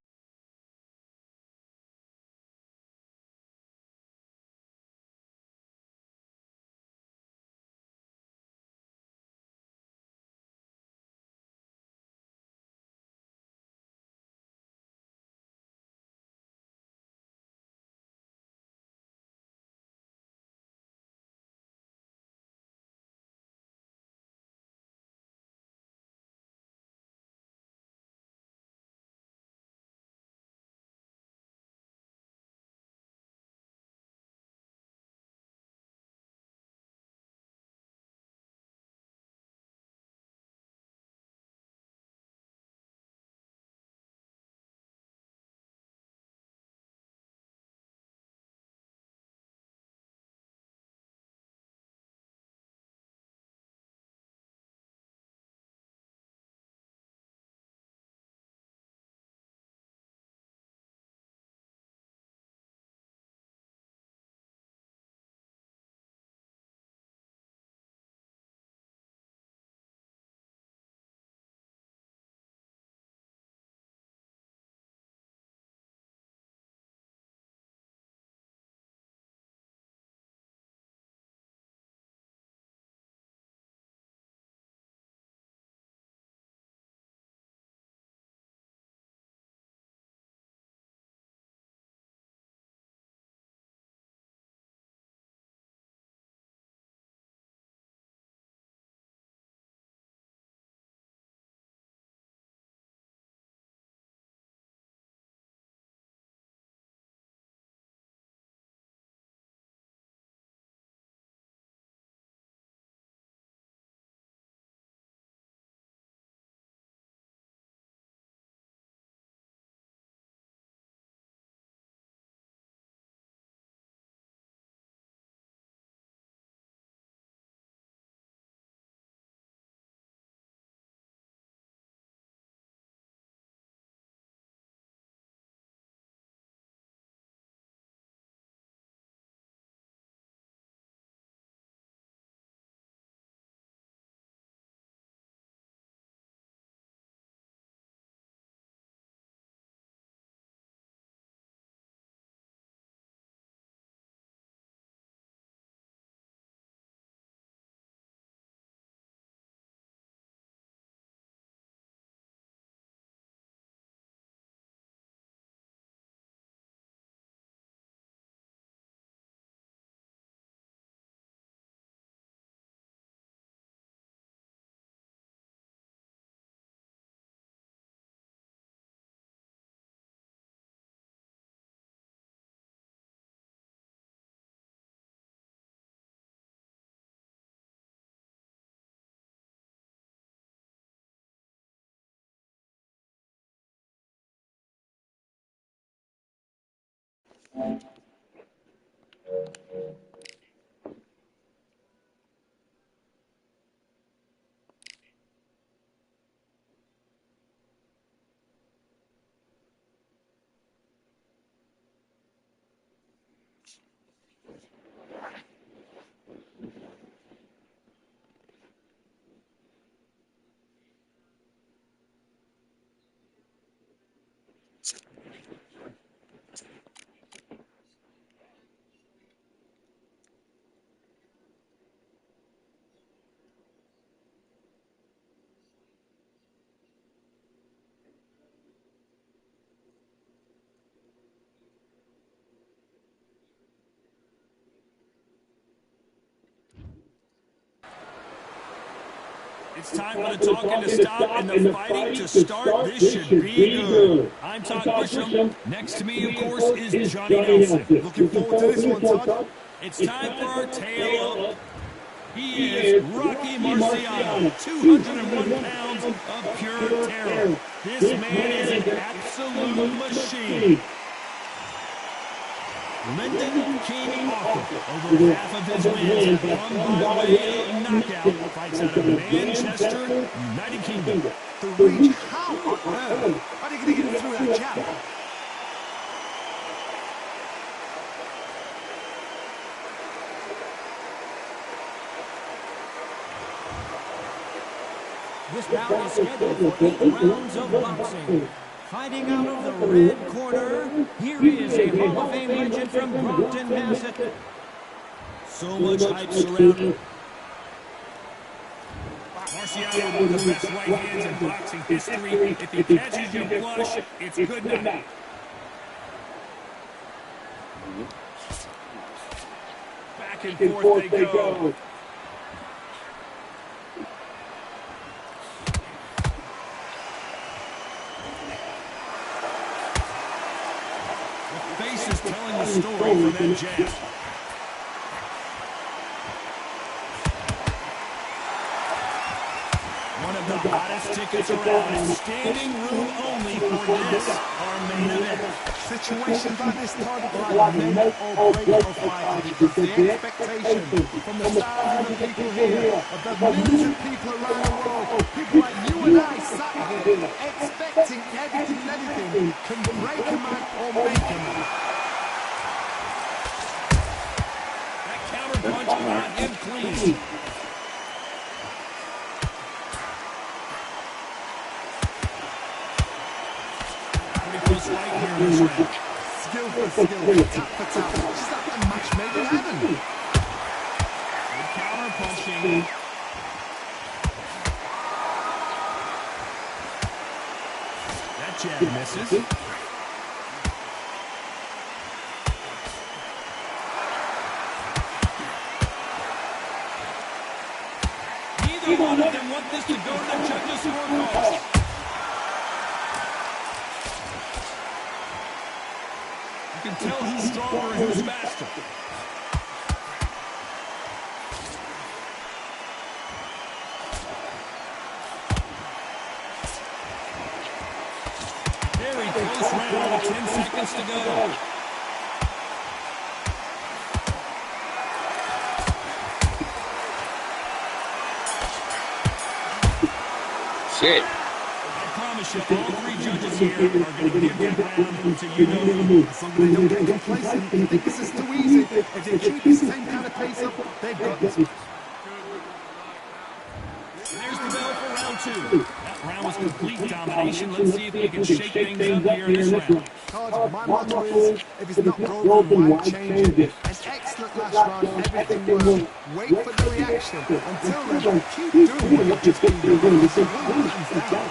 It's time for the talking to stop and the fighting to start. This should be good. I'm Todd Grisham. Next to me, of course, is Johnny Nelson. Looking forward to this one, Todd. It's time for our tale up. He is Rocky Marciano, 201 pounds of pure terror. This man is an absolute machine. Lyndon King Offer, over half of his wins have come by way of knockout. Fights out of Manchester, United Kingdom. The reach, how on earth? How are you going to get through that jab? This bout is scheduled for 8 rounds of boxing. Fighting out of the red corner, here is a Hall of Fame legend from Brockton, Massachusetts. So much hype surrounding. Marciano, one of the best right hands in boxing history. If he catches you flush, it's good night. Back and forth they go. The face is telling the story for that jab. The hottest tickets around, and standing room only for this, our main event. Situations like this turn like make or break for fighting because the expectation from the thousands of people here, of the millions of people around the world, people like you and I sat here expecting everything and anything can break a man or make a man. That counter punch caught him clean. Right here in this round. Skill for skill, tap for tap. Just like a match made in heaven. Good counter punching. That jab misses. Neither one of them want this to go to the judges' scorecards. You can tell who's stronger and who's faster. Very close round with 10 seconds to go. Shit. I promise you, all three judges here are going to give that round to you know who. Somebody don't get complacent. They think this is too easy. If they keep the same kind of pace up, they've got this. There's the bell for round two. That round was complete domination. Let's see if we can shake things up here in this round. Cards, my motto is, if it's not broken, why change it? An excellent last round, everything worked. Wait for the reaction. Until then, keep doing what you've just been doing. It's a one hands down.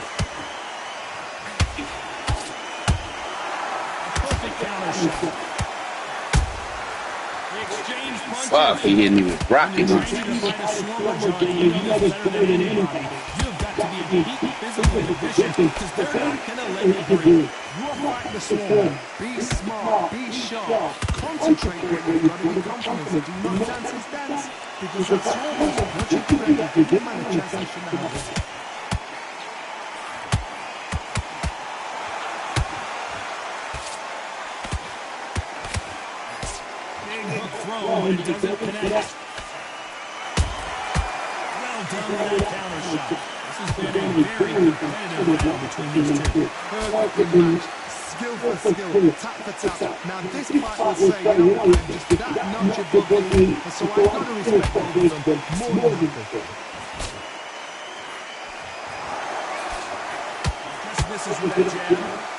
Perfect counter shot. The exchange punches. Fuck, he hit me with rocket. When you're training to fight a slower Johnny, you know this better than anybody. You've got to be in peak physical condition because they're not going to let you breathe. You are fighting the swarm. Be smart, be sharp. Concentrate when you've got to be confident. Do not dance his dance. Because that swarm is what you create. Give man a chance to shouldn't have it. Throw and doesn't connect. Well done with that counter shot. This has been a very competitive round between these two. Perfect match. Skill for skill, tap for tap. Now this fight will say, you know what, I'm just that notch above me, and so I've got to respect both of them more than happy. Just misses with that jab.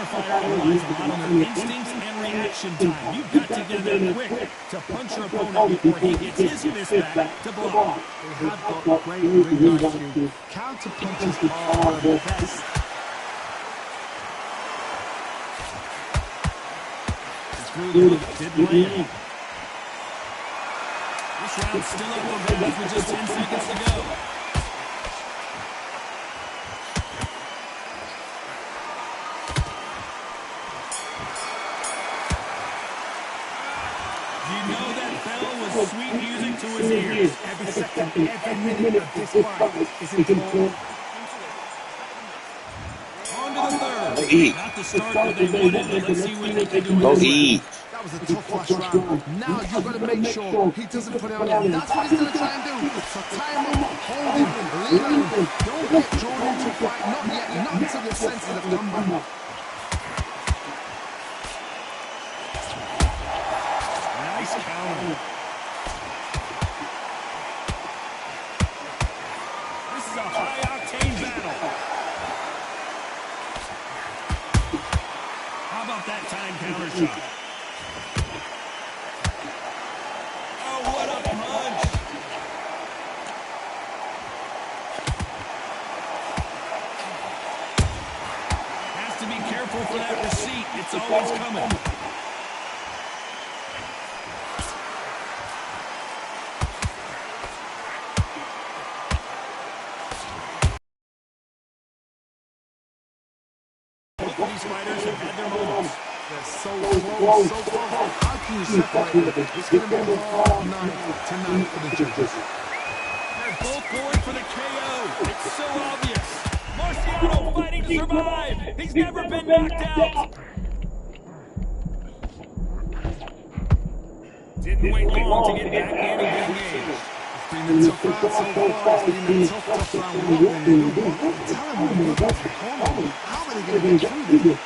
Fighter relies a lot on their instincts and reaction time. You've got to get there quick to punch your opponent before he gets his fist back to block. They have got great ring IQ. Counter punches are the best. Through the hook, didn't land. This round's still up for grabs with just 10 seconds to go. Sweet music to his ears. Every second, every minute of this fight is important. On to the third. Not the start that they wanted, but let's see what they can do. Go eat. That was a tough last round. Now you've got to make sure he doesn't put it on him. That's what he's going to try and do. So tie him up, hold him, lean on him. Don't get drawn into a fight. Not yet. Not until your senses have come back. counter. This is a high-octane battle. How about that time counter shot? Oh, what a punch. Has to be careful for that receipt. It's always coming. Both of these fighters have had their moments. They're so close, so close. How can you separate them? It's going to be a long night tonight for the judges. They're both going for the KO. It's so obvious. Marciano fighting to survive. He's never been knocked out. Didn't wait long to get back in and get engaged. It's been a tough round so far. It's been a tough round. We're not winning. Tell them what we're going to call on. How are they going to get through this?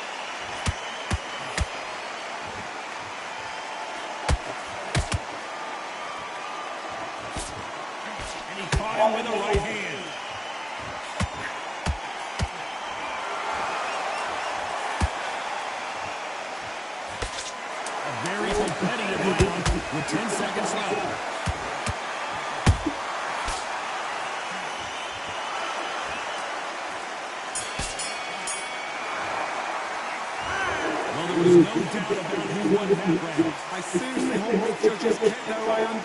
And he caught him with a right hand. A very competitive round with 10 seconds left. Well, there was no doubt about who won that round. I seriously hope both judges get that, Ryan.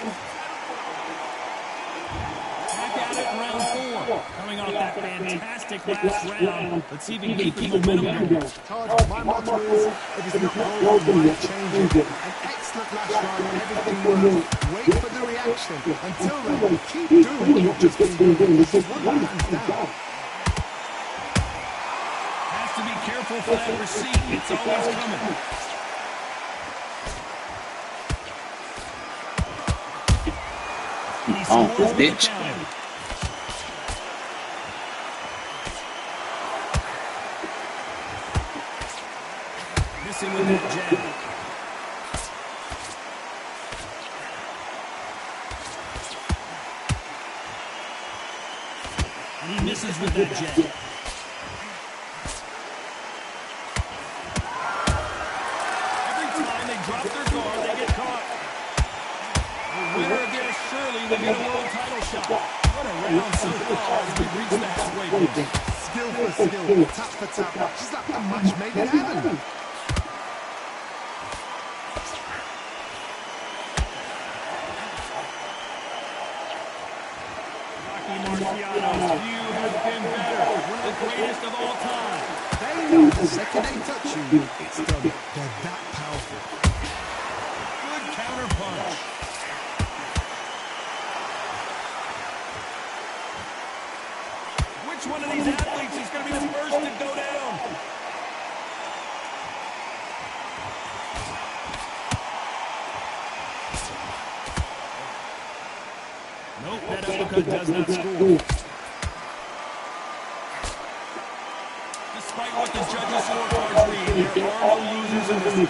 Back at it in round 4. Coming off that fantastic last round. Let's see if he can keep the momentum going. Todd, my motto is, if it's not broken, why change it? An excellent last round, everything worked. Wait for the reaction. Until then, keep doing what you've just been doing. This is one man's down. Has to be careful for that receipt. It's always coming. He Oh, scores with the bitch. counter. Missing with that jab. And he misses with that jab. Every time they drop their guard, they get caught. The winner of this surely will get a world title shot. What a round so far as we reach the halfway point. Skill for skill, tap for tap. Just like the match made in heaven. Rocky Marciano's view has been better. One of the greatest of all time. They know the second they touch you, it's done. They're that powerful. Good counter punch. Which one of these athletes is going to be the first to go down? Nope, that uppercut does not score. Despite what the judges' scorecards read, there are no losers in this one.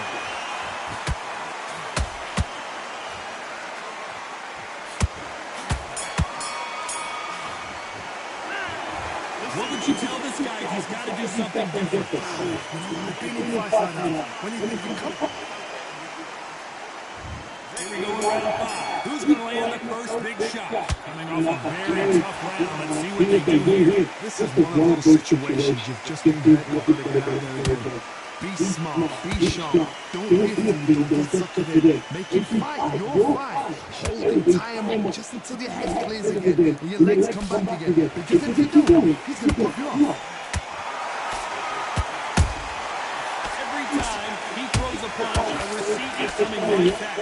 What would you tell this guy if he's got to do something different? I've been in fights like that. When you think you come... Here we go in round 5. Who's going to land the first big shot? Coming off a very tough round. Let's see what they do here. This is one of those situations you've just been hurt. You've got to get out there again. Be smart, be sharp. Don't be a fool, don't get suckered in. Make him fight your fight. Hold him, tie him up just until your head clears again and your legs come back again. Because if you don't, he's going to pop you off. Every time he throws a punch, a receipt is coming right back.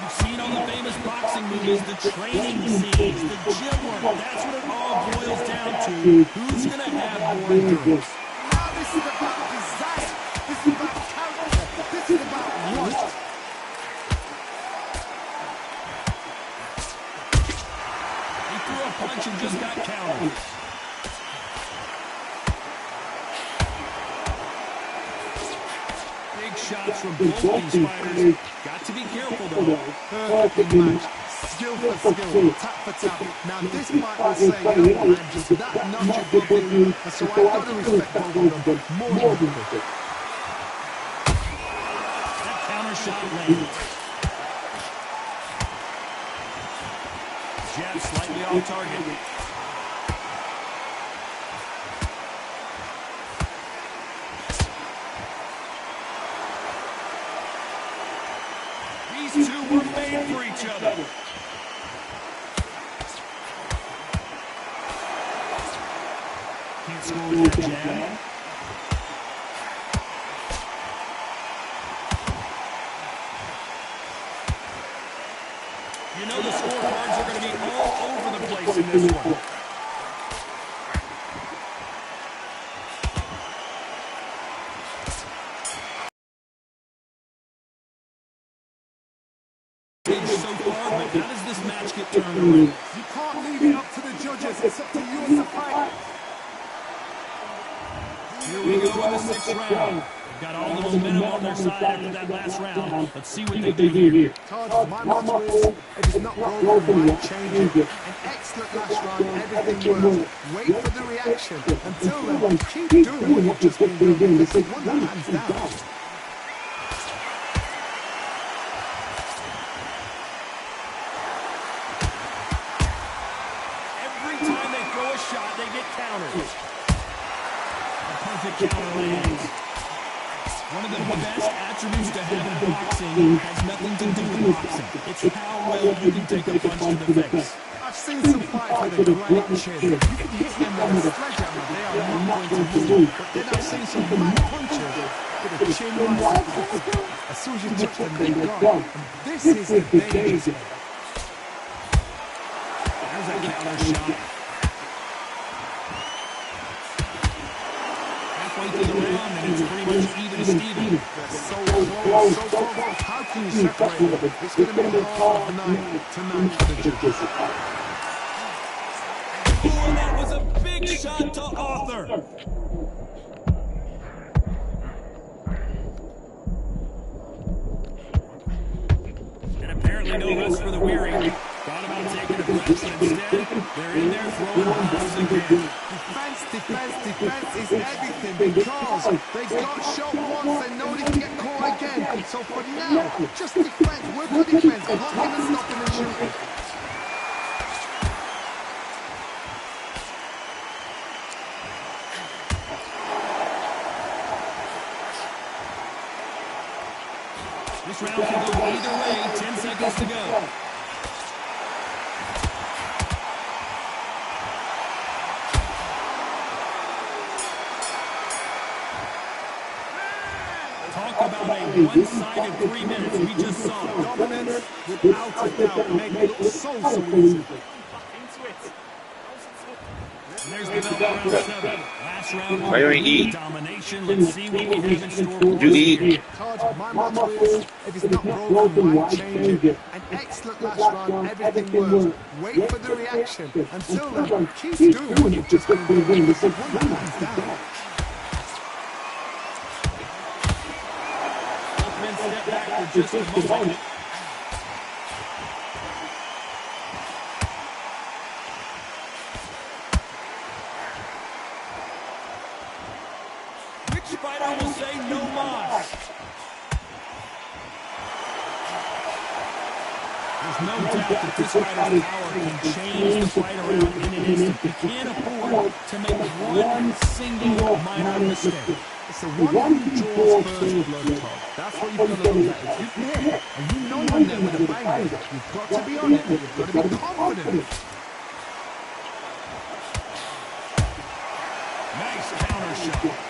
You've seen all the famous boxing movies, the training scenes, the gym work. That's what it all boils down to. Who's going to have more endurance? Now this is about desire. This is about character. This is about lust. He threw a punch and just got countered. Big shots attacks from both these fighters. Got to be careful, though. Perfect match. Skill for skill, tap for tap. Now this fight will say, you know, I'm just that notch above you, and so I've got to respect both of them more than anything. That counter shot lands. Jab slightly off target. These two were made for each other. Can't score with that jab. You know the scorecards are going to be all over the place in this one. So far, but how does this match get turned around? You can't leave it up to the judges. It's up to you as the fight. Here we go in the 6th round. They've got all the momentum on their side after that last round. Let's see what they do here. Taj, my motto is, if it's not broken, why change it? An excellent last round, everything works. Wait for the reaction. Until then, keep doing what you've just been doing. This is one that hands down. Every time they throw a shot, they get countered. A perfect counter lands. One of the best attributes to have in boxing has nothing to do with boxing. It's how well you can take a punch to the face. I've seen some fights with a great chin. You can hit them with a sledgehammer. They are not going to move. But then I've seen some mad punches with a chin like that. As soon as you touch them, they're gone. And this is the danger zone. There's a counter shot. Halfway through the round, and it's pretty much even Steven. They're so close, so close. How can you separate them? It's going to be a hard night tonight for the judges. Oh, and that was a big shot to Arthur. And apparently no rest for the weary. Thought about taking a break, but instead, they're in there throwing bombs again. Defense is everything because they got shot once, they know they can get caught again. So for now, just defense, work on defense, blocking and stopping and shooting. This round can go either way. 10 seconds to go. Talk about a one-sided 3 minutes. We just saw it. Dominance, without a doubt, make it look so easy. And there's the bell round 7. Last round, Why don't we eat? domination. Let's see what we have in store for You us eat. here. Taj, my motto is, if it's not broken, why change it? An excellent last round, everything works. Wait for the reaction. Until then, keep doing what you've just been doing. This is one that hands down. Both men step back for just a moment. Which fighter will say no mas? There's no doubt that this fighter's power can change the fight around in an instant. He can't afford to make one single minor mistake. It's the one who draws first blood, Todd. That's what you've got to look at. If you can hit, and you know you're there with a banger, you've got to be on it. You've got to be confident. Nice counter shot.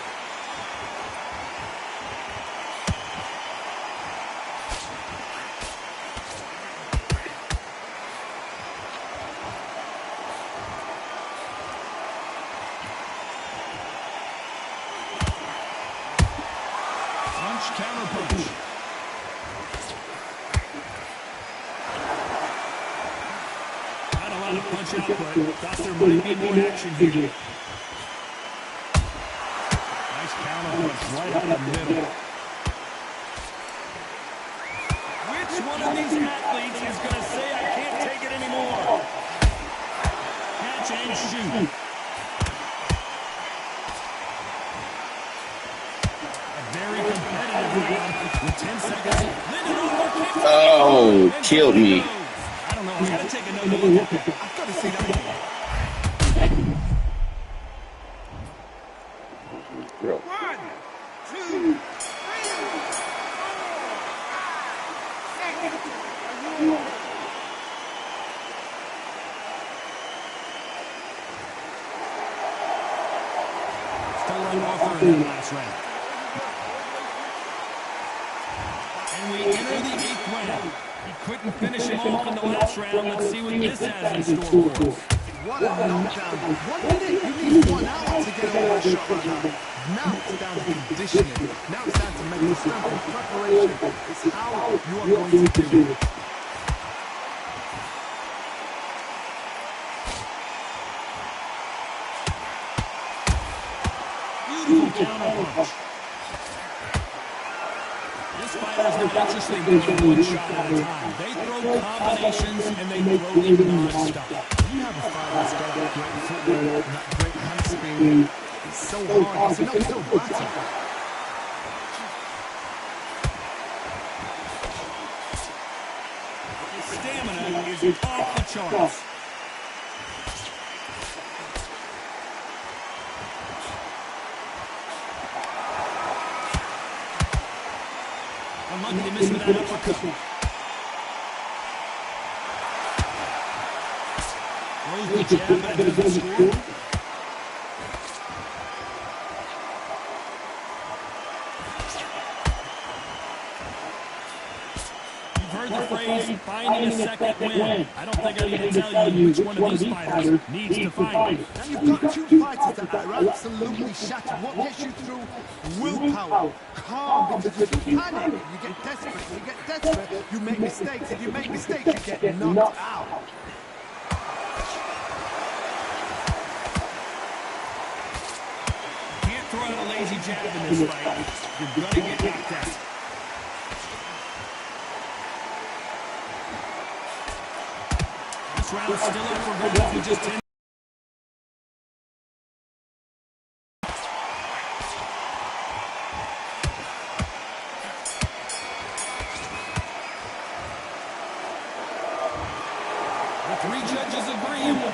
Counter punch. Not a lot of punch output. Thought there might be more action here. Nice counter punch right up the middle. of these athletes is going to say, I can't take it anymore. Catch and shoot. A very competitive round with 10 seconds. Oh, killed me. I don't know. I got to take another look at that. I've got to see that again. Bro. 1, 2, 3, 4, 5, 6. Are you okay? Still on offer in that last round. And we enter the 8th round. He couldn't finish him off in the last round. Let's see what this has in store for us. What a knockdown. 1 minute, you need 1 hour to get over a shot like that. Now it's down to conditioning. Now it's down to mental strength and preparation. It's how you are going to do it. Beautiful counter punch. This fighter is not interested in going one shot at a time. They throw combinations and they throw them non-stop. You have a fighter that's got that great footwork and that great hand speed. It's so hard. It's an uphill battle. His stamina is off the charts. Unlucky to miss with that uppercut. Throws the jab, but it doesn't score. You've heard the phrase, finding a second win. I don't think I need to tell you which one of these fighters needs to find it. And you've got 2 fighters that are absolutely shattered. What gets you through? Willpower. Calm, because if you panic, you get desperate. If you get desperate, you make mistakes. If you make mistakes, you get knocked out. Can't throw out a lazy jab in this fight. You're going to get knocked out. This round's still up for grabs with just 10. The 3 judges agree.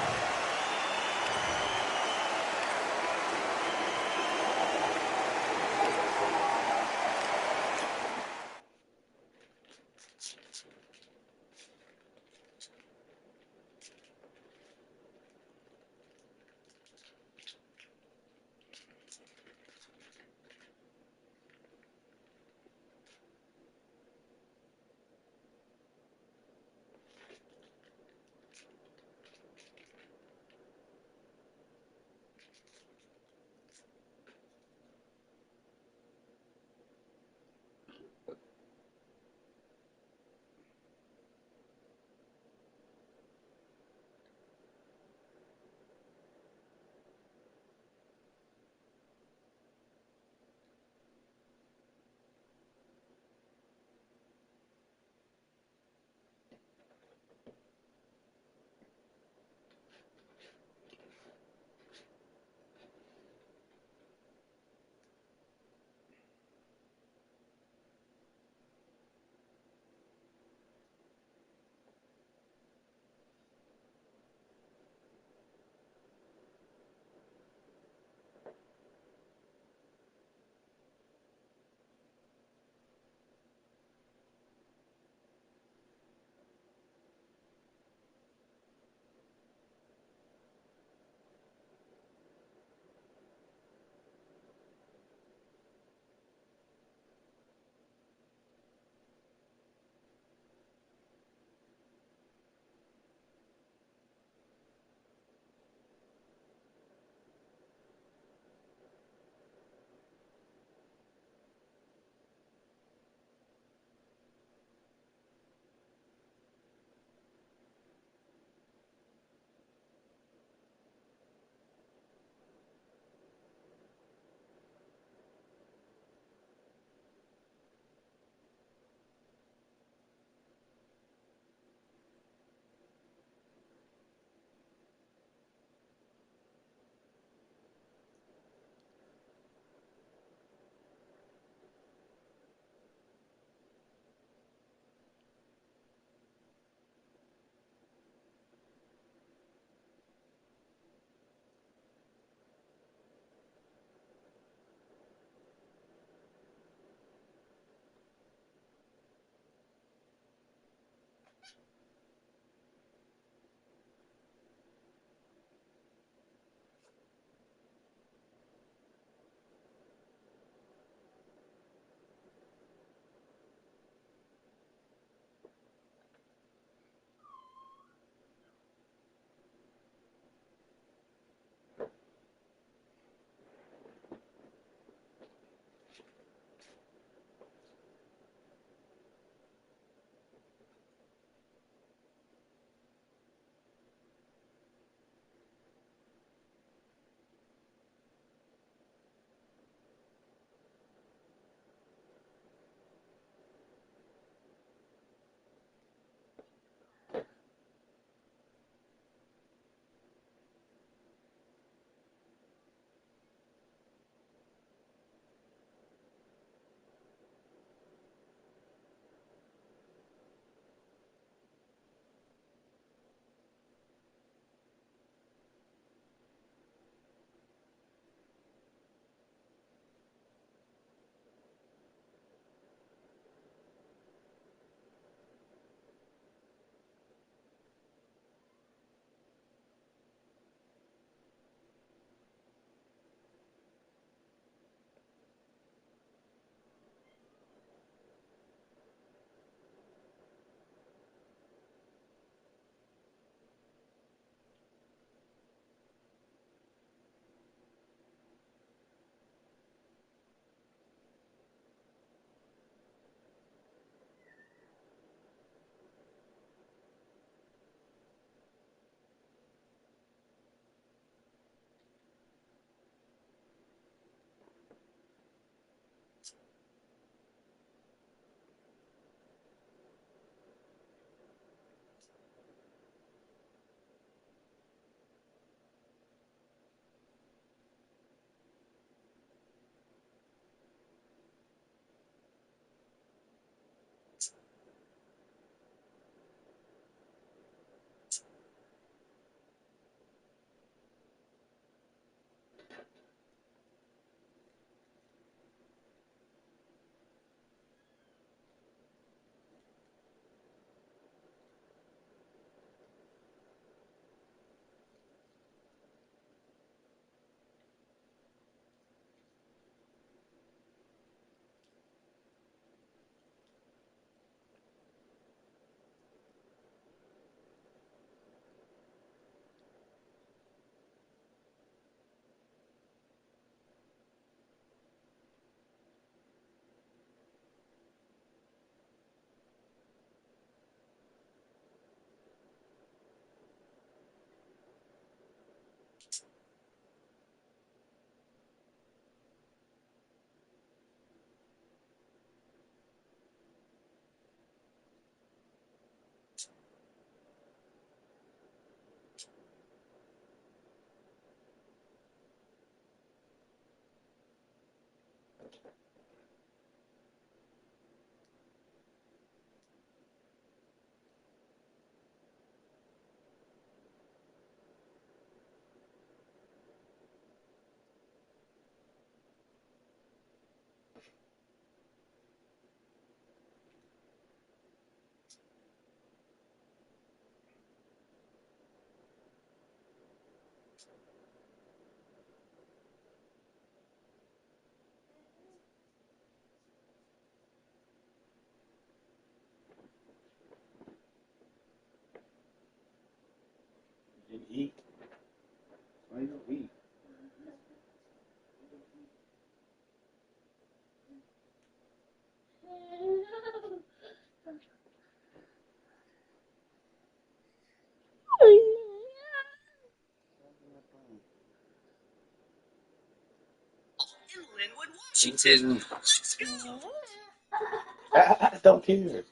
Didn't eat. Why you don't eat? Washington. Let's go. I don't care.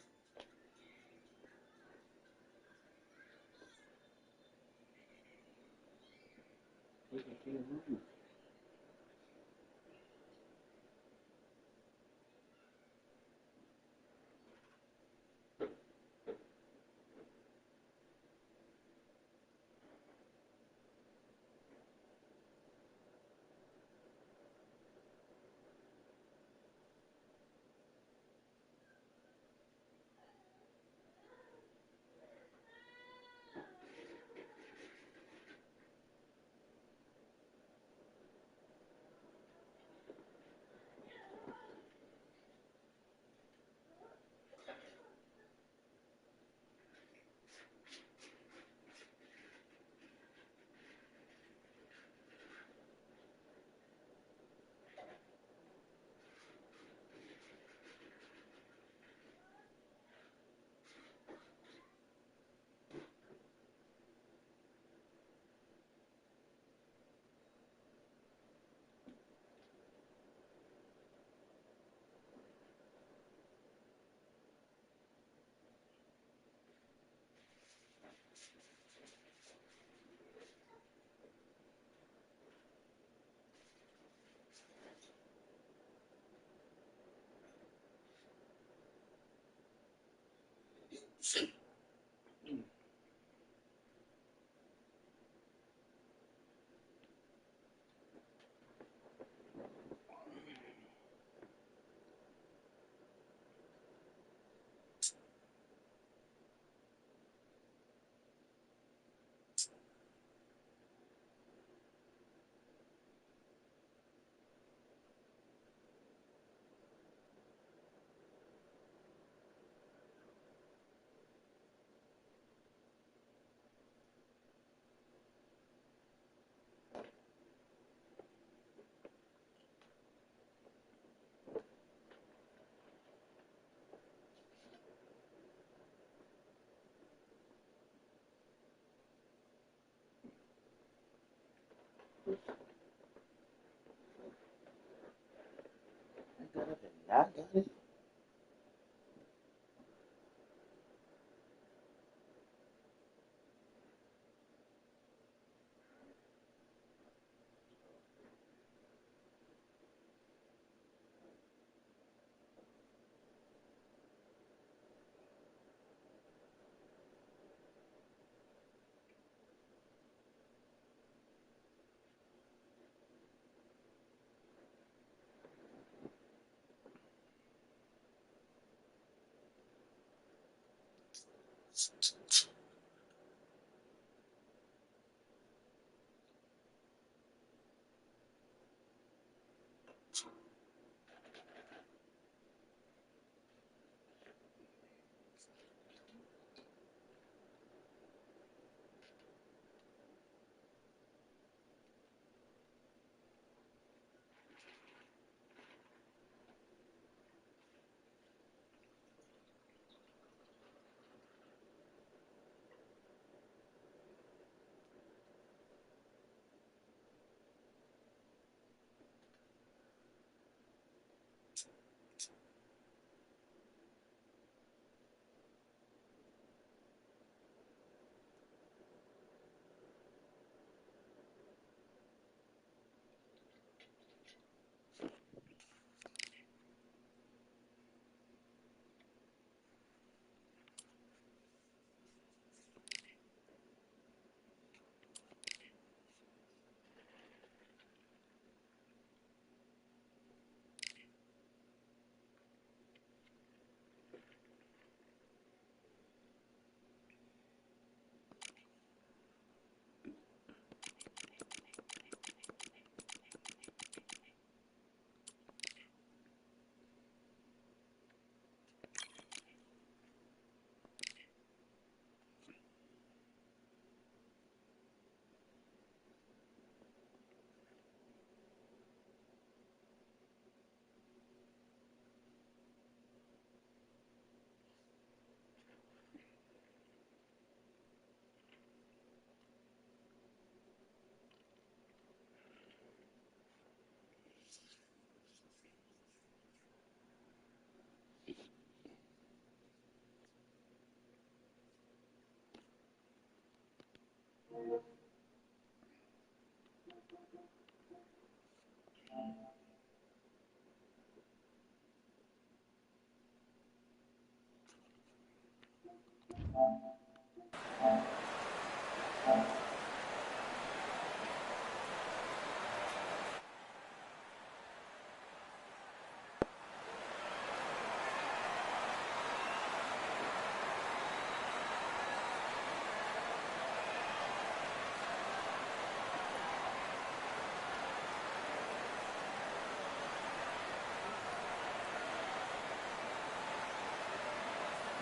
I got it and not got it.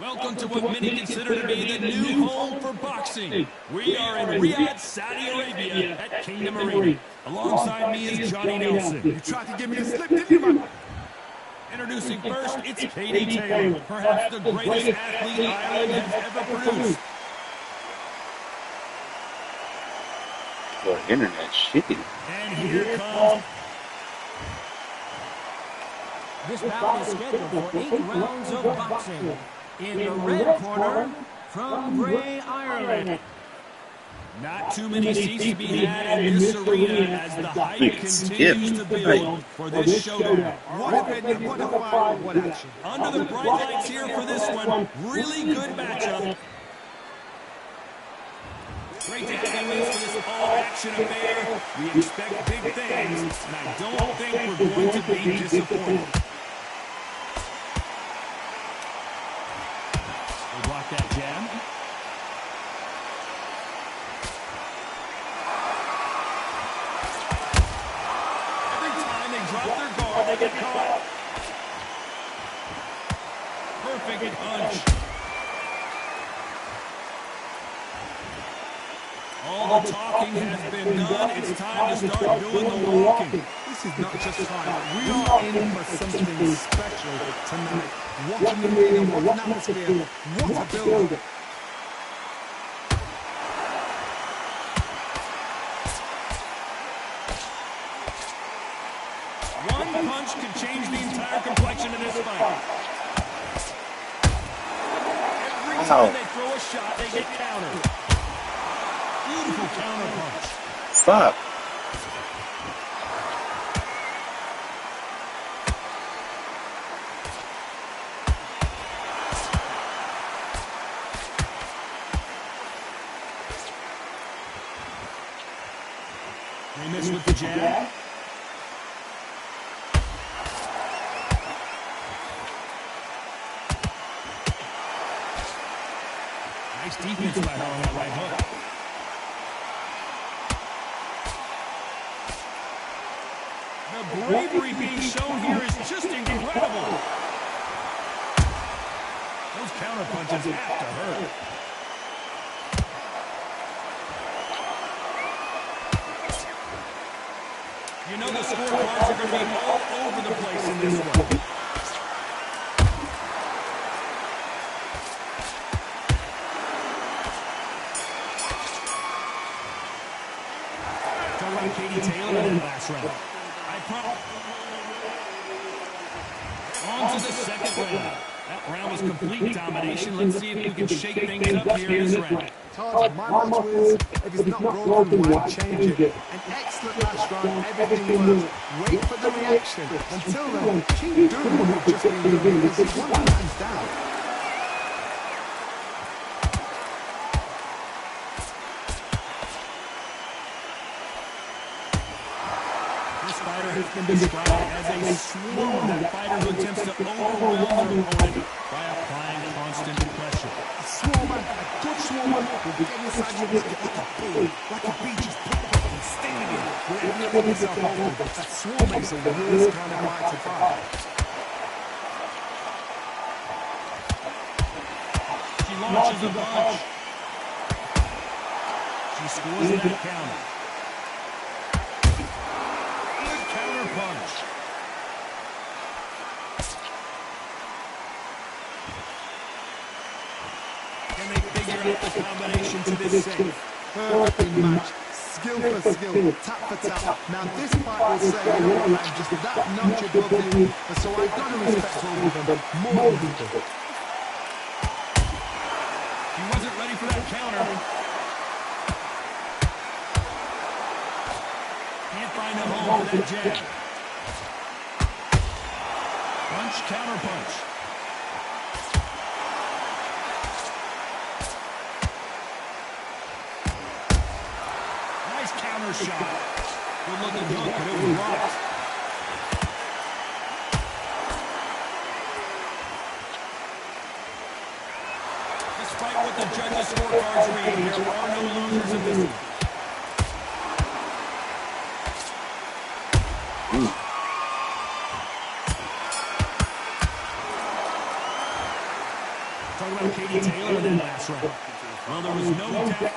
Welcome to what many consider to be the new home for boxing. We are in Riyadh, Saudi Arabia at Kingdom Arena. Alongside me is Johnny Nelson. You tried to give me a slip, didn't you, man? Introducing first, it's Katie Taylor, perhaps the greatest athlete Ireland has ever produced. Your internet's shitty. And here comes... This bout is scheduled for 8 rounds of boxing. In the red corner, from Grey, Ireland. Not too many seats to be had in this arena as the hype continues to build for this showdown. What opinion, what a fight, what action. Under the bright lights here for this one, really good matchup. Great to have you with for this all-action affair. We expect big things, and I don't think we're going to be disappointed. They block that jab. Every time they drop their guard, they get caught. Perfect punch. All the talking has been done. It's time to start doing the walking. This is not just time. We are in for something special tonight. What an arena, what an atmosphere, what a build. One punch can change the entire complexion of this fight. Every time they throw a shot, they get countered. Beautiful counter punch. Stop. They miss with the jab. Nice defense by her on that right hook. The bravery being shown here is just incredible. Those counter punches have to hurt. You know the scorecards are going to be all over the place in this one. Talking about Katie Taylor in the last round. On to the second round. That round was complete domination. Let's see if we can shake things up here in this round. Todd, my motto is, if it's not broken, why change it? An excellent last round, everything works. Wait for the reaction. Until then, keep doing what you've just been doing. This is one man's down. Has been described as a swarm that fighter who attempts to overwhelm their opponent by applying constant pressure. A swarmer, a good swarmer, will get inside your wicket like a bee just put and stinging you wherever you let yourself off. That swarm makes a worse kind of bite to fight. She launches a punch. She scores that counter. Punch. Can they figure out the combination to this safe? Perfectly matched. Skill for skill, tap for tap. Now this fight will say, you know what, I'm just that notch above you, and so I've got to respect all of them more than people. He wasn't ready for that counter. find a home for that jab. Punch, counter punch. Nice counter shot. Good looking hook, but it was blocked. Despite what the judges' scorecards read, there are no losers in this one. Talking about Katie Taylor in that last round. Well, there was no doubt.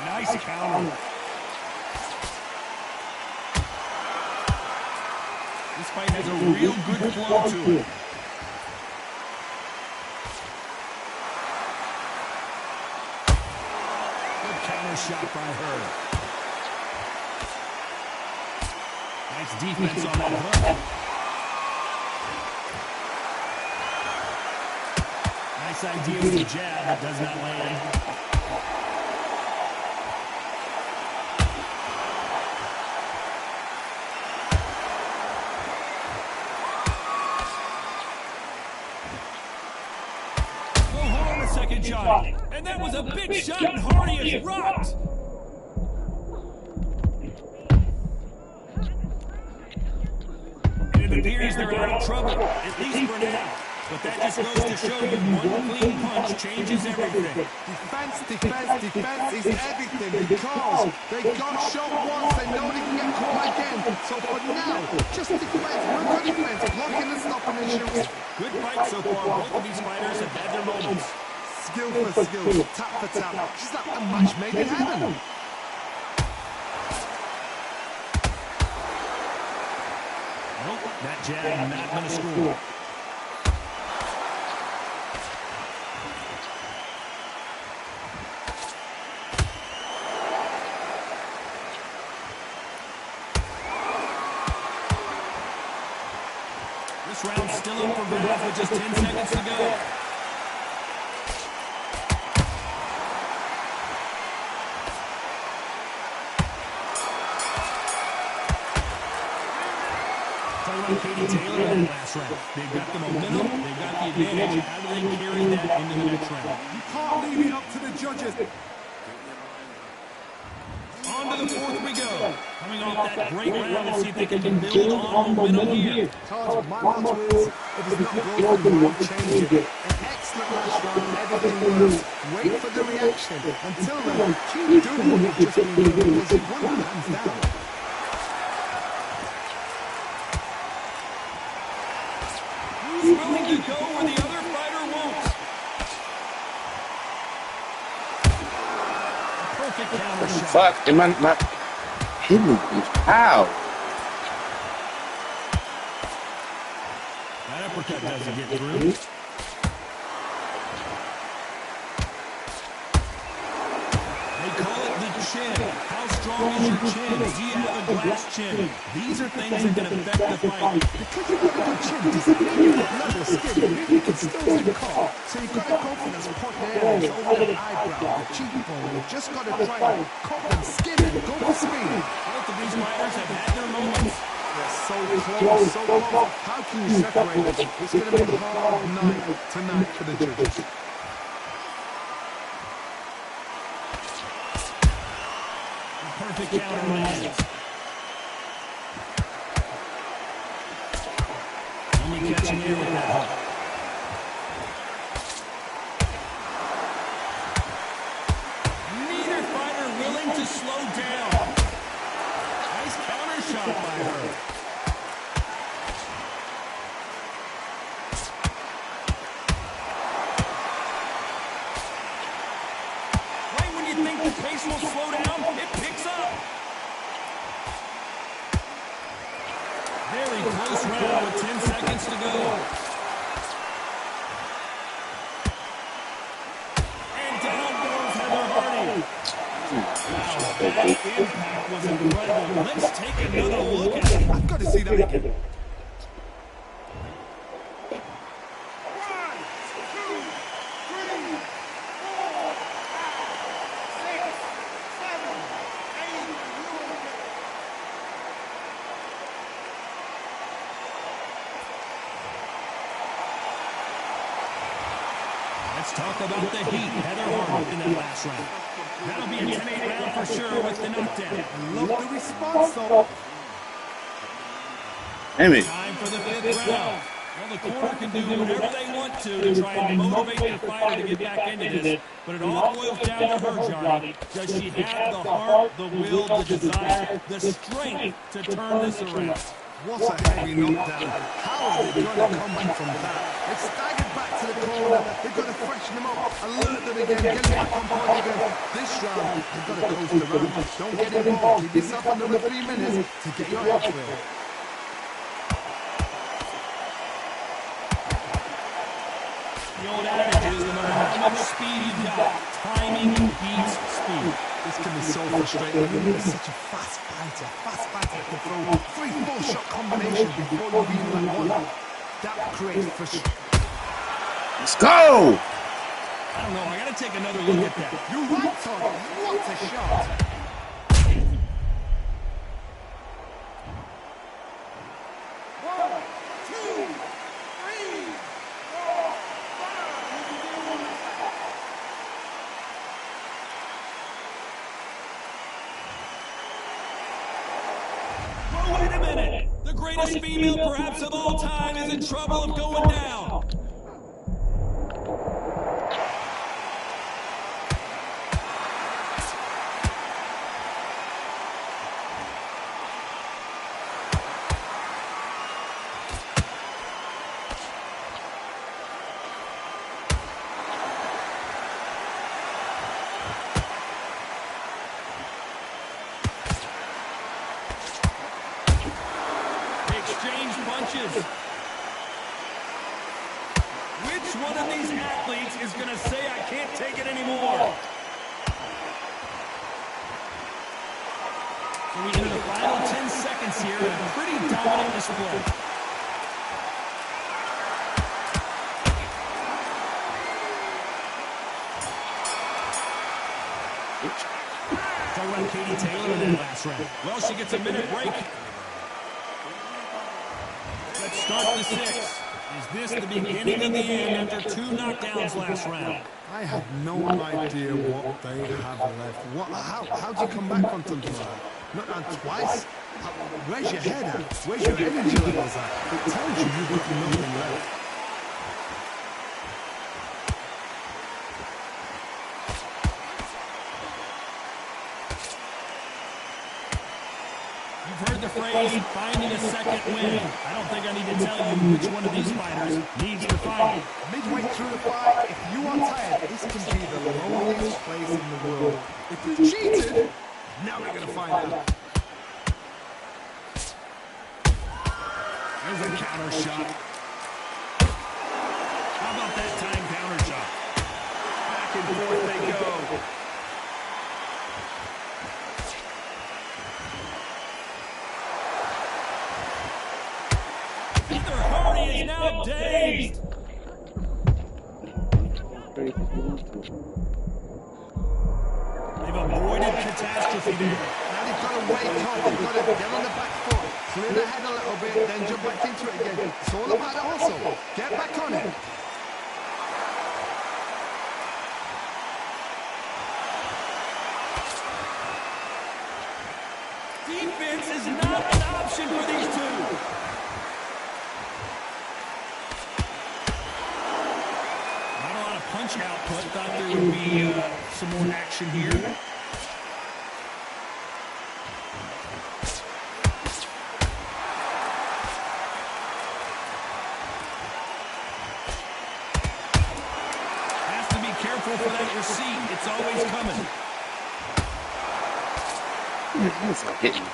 Nice counter. This fight has a real good flow to it. Good counter shot by her. Nice defense on that hook. Nice idea with the jab, but does not land. Second shot, and that was a big shot, and Hardy is rocked. And it appears they're out of trouble, at least for now. But that just goes to show you one clean punch changes everything. Defense is everything because they got shot once, they know they can get caught again. So for now, just defense, work on defense, blocking and stopping and shooting. Good fight so far. Both of these fighters have had their moments. Skill for skill, tap for tap. Just like a match made in heaven. Nope, that jab not going to score. This round's still up for grabs with just 10 seconds to go. Katie Taylor in that last round. They've got the momentum, they've got the advantage. How do they carry that into the next round? You can't leave it up to the judges. On to the fourth we go. Coming off that great round, let's see if they can build on momentum here. Todd, my motto is, if it's not broken, won't change it. An excellent last round, everything works. Wait for the reaction. Until then, keep doing what you've just been doing, because you've won hands down. He's willing to go where the other fighter won't. Perfect counter shot. Fuck, man, hit me. Ow. That uppercut doesn't get through. They call it the chin. How strong is your chin? Do you have a glass chin? These are things that can affect the fight. Because you've got a good chin, doesn't mean you've got level skin. You can still get caught. So you've got to go for those point areas over the eyebrow, the cheekbone. You've just got to try and cut them skin and go for speed. Both of these fighters have had their moments. They're so close, so close. How can you separate them? It's going to be a hard night tonight for the judges. Perfect counter lands. Only catching air with that hook. Neither fighter willing to slow down. Nice counter shot by her. Right when you think the pace will slow down, it picks up. Very close round with 10 seconds to go. And down goes Heather Hardy. Wow, That impact was incredible. Let's take another look at it. I've got to see that again. 1, 2, 3, 4, 5, 6, 7, 8. Let's talk about the heat Heather Harmon in that last round. That'll be a 10-8 round for sure with the knockdown. Love the response, though. Damn it. Time for the 5th round. Well, the corner can do whatever they want to try and motivate the fighter to get back into this. But it all boils down to her, Johnny. Does she have the heart, the will, the desire, the strength to turn this around? What a heavy knockdown. How are they going to come back from that? They've staggered back to the corner. They've got to freshen them up, alert them again, get them back on point again. This round, they've got to coast the round. Don't get involved. Give yourself another 3 minutes to get your head clear. The old adage is no matter how much speed you've got, timing beats speed. This can be so frustrating. You're such a fast fighter that can throw 3-4 shot combinations before you even like one. That creates frustration. Let's go! I don't know, I gotta take another look at that. You're right, Todd. What a shot. Wait a minute! The greatest female perhaps of all time is in trouble of going down. Exchange punches. Which one of these athletes is going to say, I can't take it anymore? So we enter the final 10 seconds here in a pretty dominant display. Talk about Katie Taylor in that last round. Well, she gets a minute break. Let's start the 6th. Is this the beginning of the end after 2 knockdowns last round? I have no idea what they have left. How do you come back from something like that? Not down twice? Where's your head at? Where's your energy levels at? It tells you you've got nothing left. You've heard the phrase, finding a second win. I don't think I need to tell you which one of these fighters needs to fight. Midway through the fight, if you are tired, this can be the loneliest place in the world. If you cheated, now we're going to find out. There's a counter shot. How about that time counter shot? Back and forth they go. Heather Hardy is now dazed. They've avoided catastrophe there. Now they've got to wake up, they've got to get on the back foot, clear the head a little bit, then jump back into it again. It's all about the hustle. Get back on it. Defense is not an option for these two. Not a lot of punch output. Thought there would be some more action here. Has to be careful for that receipt. It's always coming. It's hitting.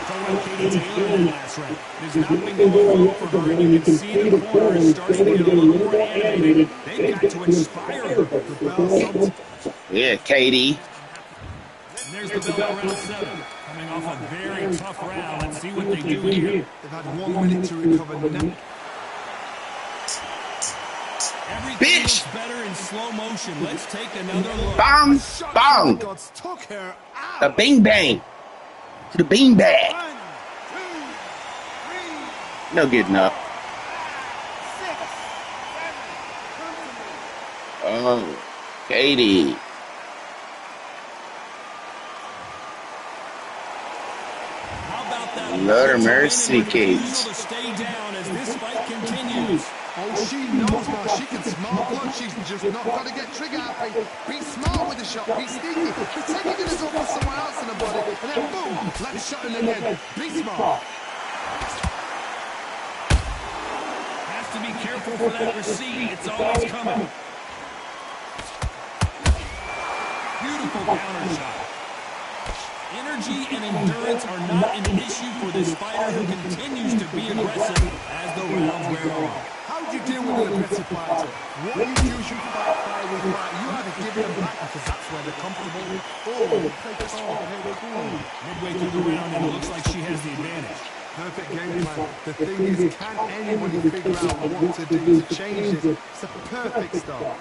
Talk about Katie Taylor in that last round. It has not been going well for her, and you can see the corner is starting to get a little more animated. They've got to inspire her. The bell sometimes. Yeah, Katie. And there's the bell for round 7. Coming off a very tough round. Let's see what they do here. They've had 1 minute to recover now. Everything looks better in slow motion. Let's take another look. Bang, bang. Gods took her out. The bing bang. To the bean bag. 1, 2, 3, No getting up. 6, 7. Come to me. Oh, Katie. How about that? Lord of mercy, Kate. To stay down as this fight continues. Oh, she knows now. She can smell blood. She's just not got to get trigger happy. Be smart with the shot. Be sneaky. Pretend you're going to go for someone else in the body. And then boom, let's shot in again. Be smart. Has to be careful for that receipt. It's always coming. Beautiful counter shot. Energy and endurance are not an issue for this fighter who continues to be aggressive as the rounds wear on. How do you deal with an aggressive fighter? What you do, you fight with fight. You either give them back because that's where they're comfortable. Or play calm, play cool. Midway through the round, and it looks like she has the advantage. Perfect game plan. The thing is, can anybody figure out what to do to change this? It's a perfect start.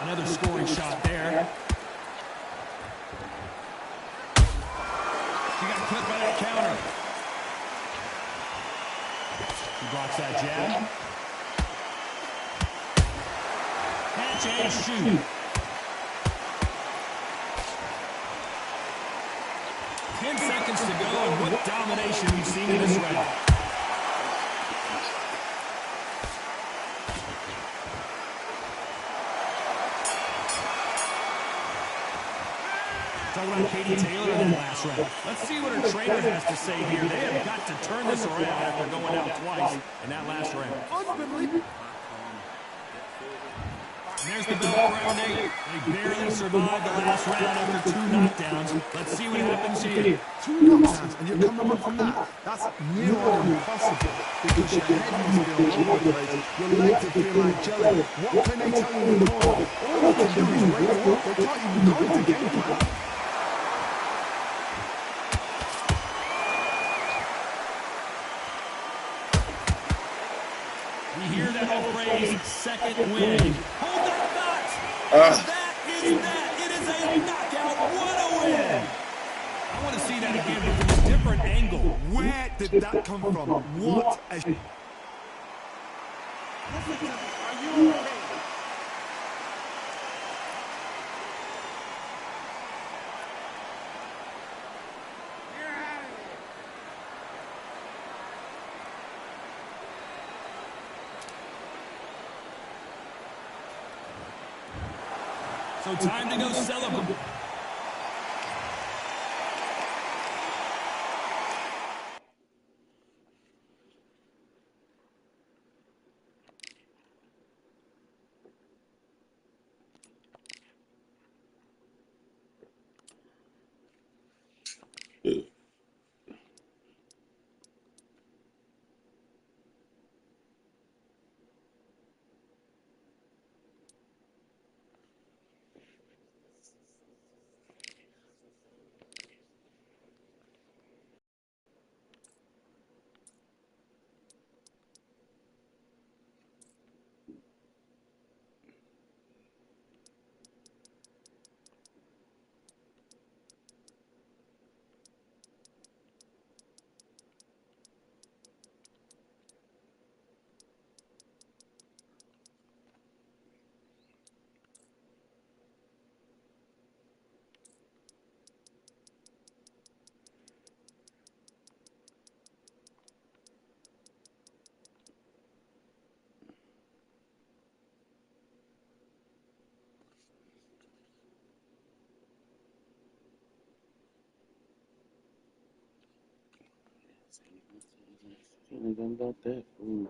Another scoring shot there. She got clipped by that counter. She blocks that jab. Catch and shoot. 10 seconds to go, and what domination we've seen in this round. Talking about Katie Taylor in that last round. Let's see what her trainer has to say here. They have got to turn this around after going out twice in that last round. Unbelievable. And there's the bell for round 8. They barely survived the last round after 2 knockdowns. Let's see what happens here. 2 knockdowns and you're coming up from that. That's near on impossible because your head must be all over the place. Your legs will feel like jelly. What can they tell you in the corner? All they can do is wake you up. They can't even go into game plan. We hear that old phrase, second win. Hold that thought. That is that. It is a knockout. What a win. I want to see that again, but from a different angle. Where did that come from? What a... Listen to me. Are you okay? You're out of here. So time to go celebrate. About that. Ooh.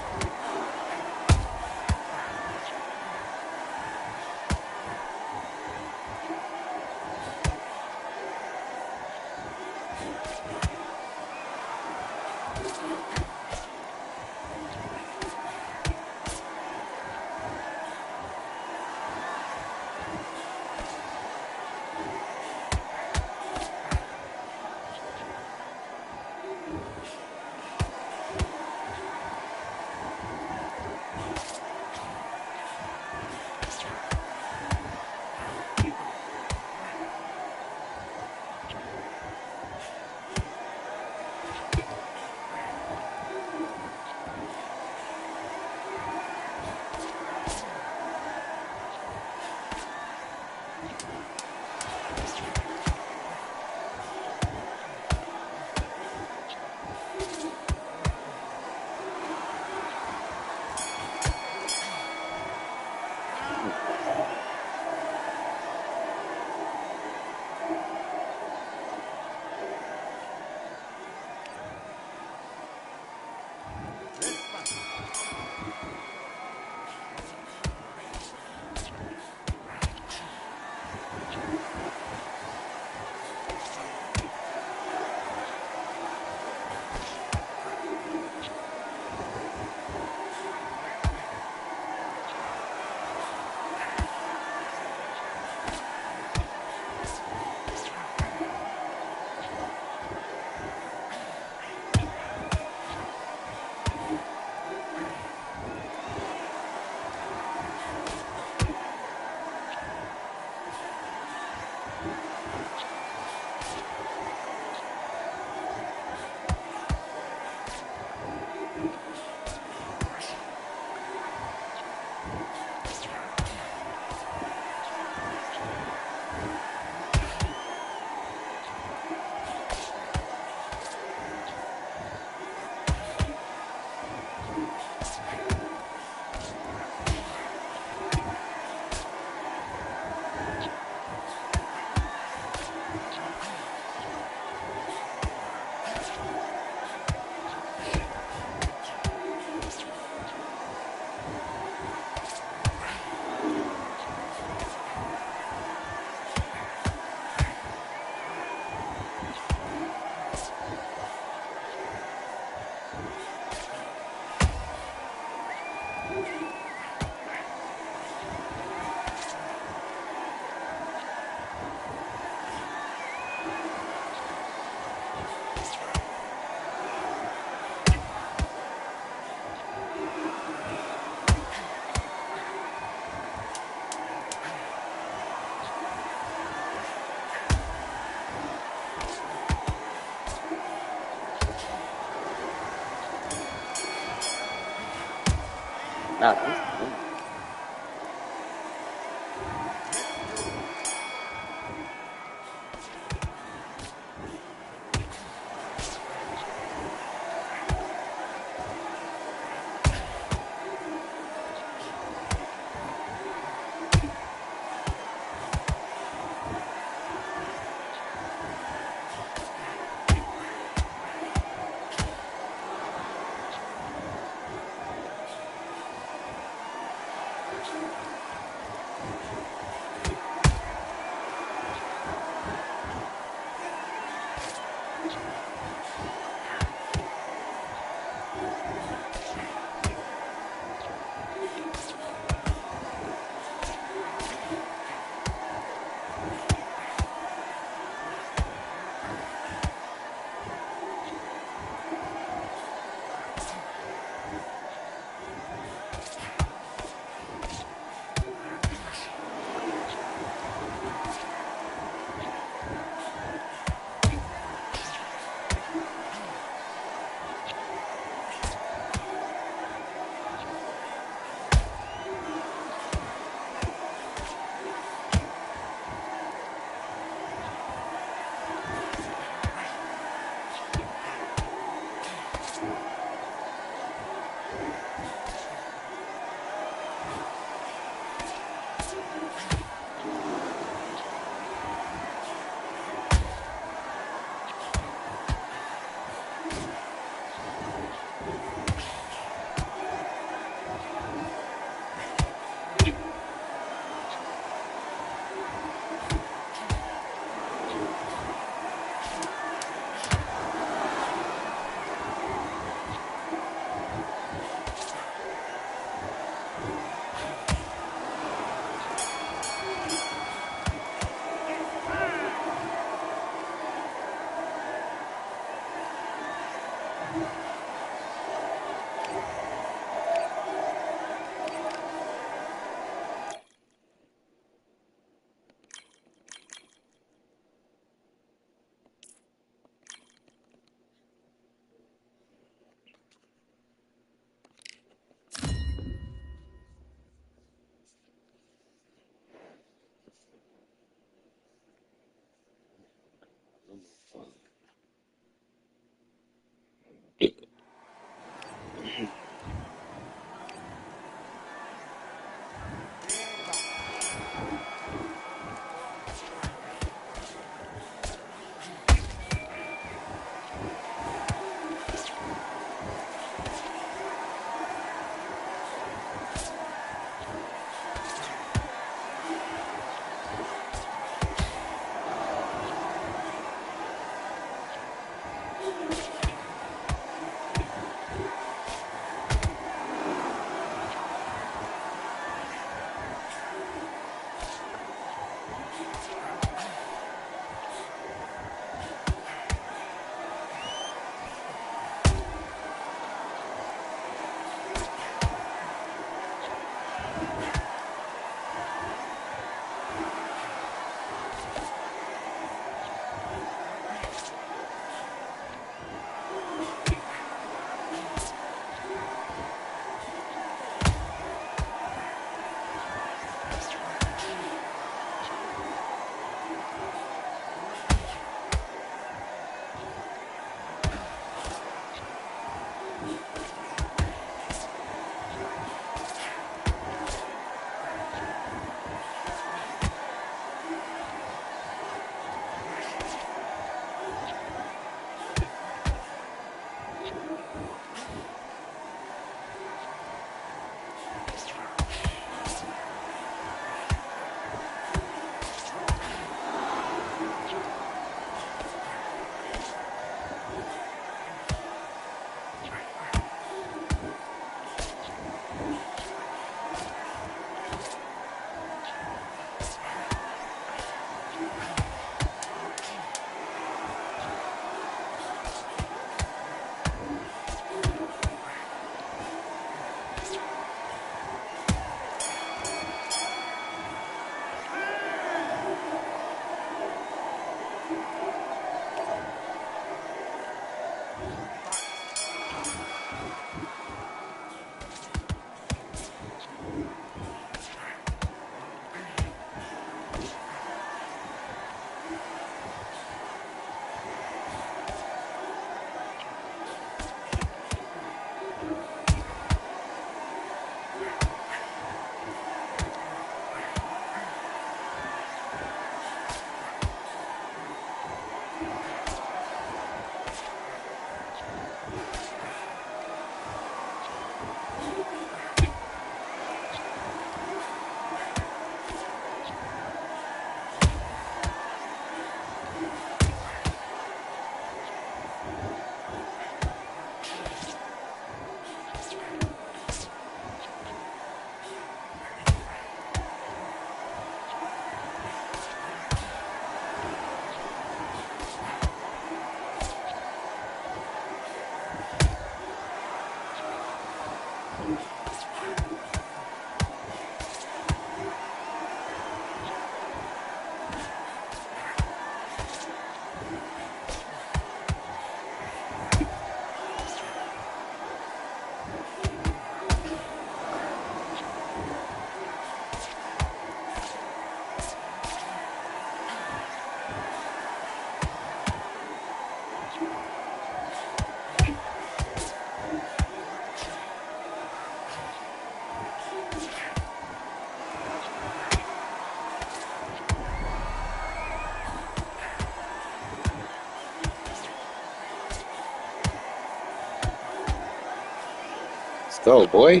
go, boy.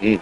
Mm.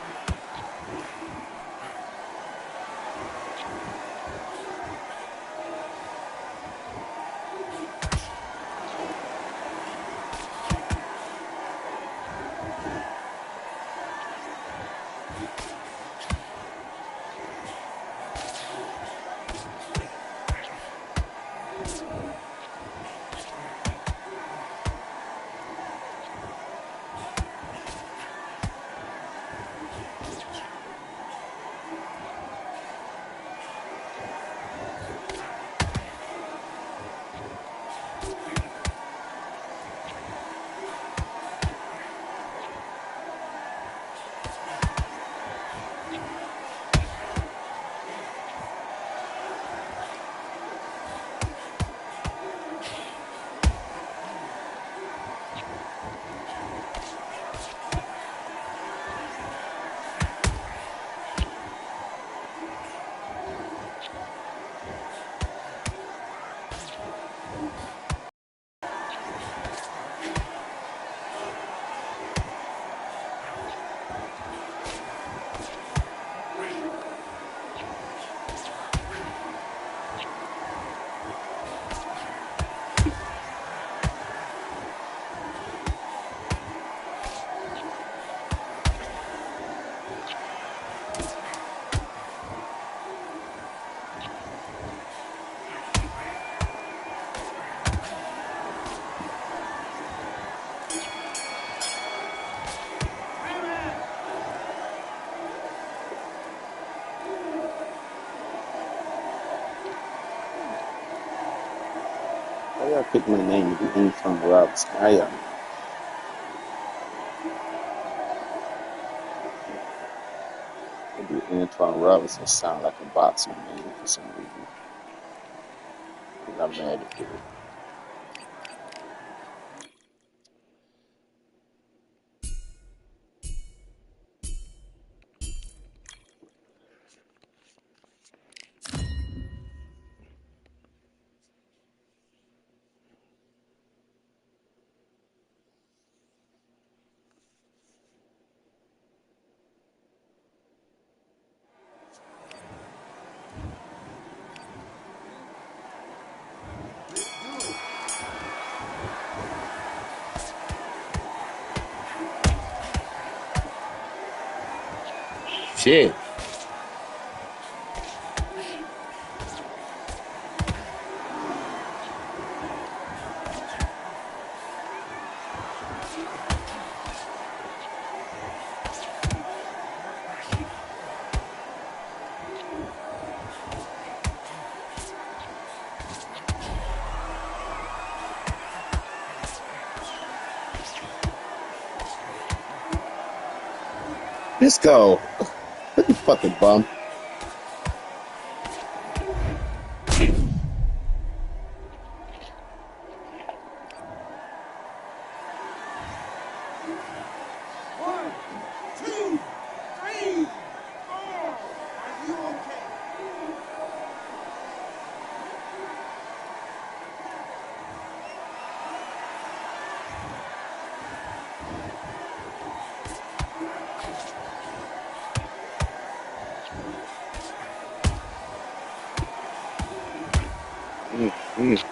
Why y'all pick my name to be Antoine Robinson? Why y'all? Maybe Antoine Robinson sound like a boxing name for some reason. I'm mad at it. Shit. Let's go. You fucking bum. One, two, three, four. Are you okay? Mm.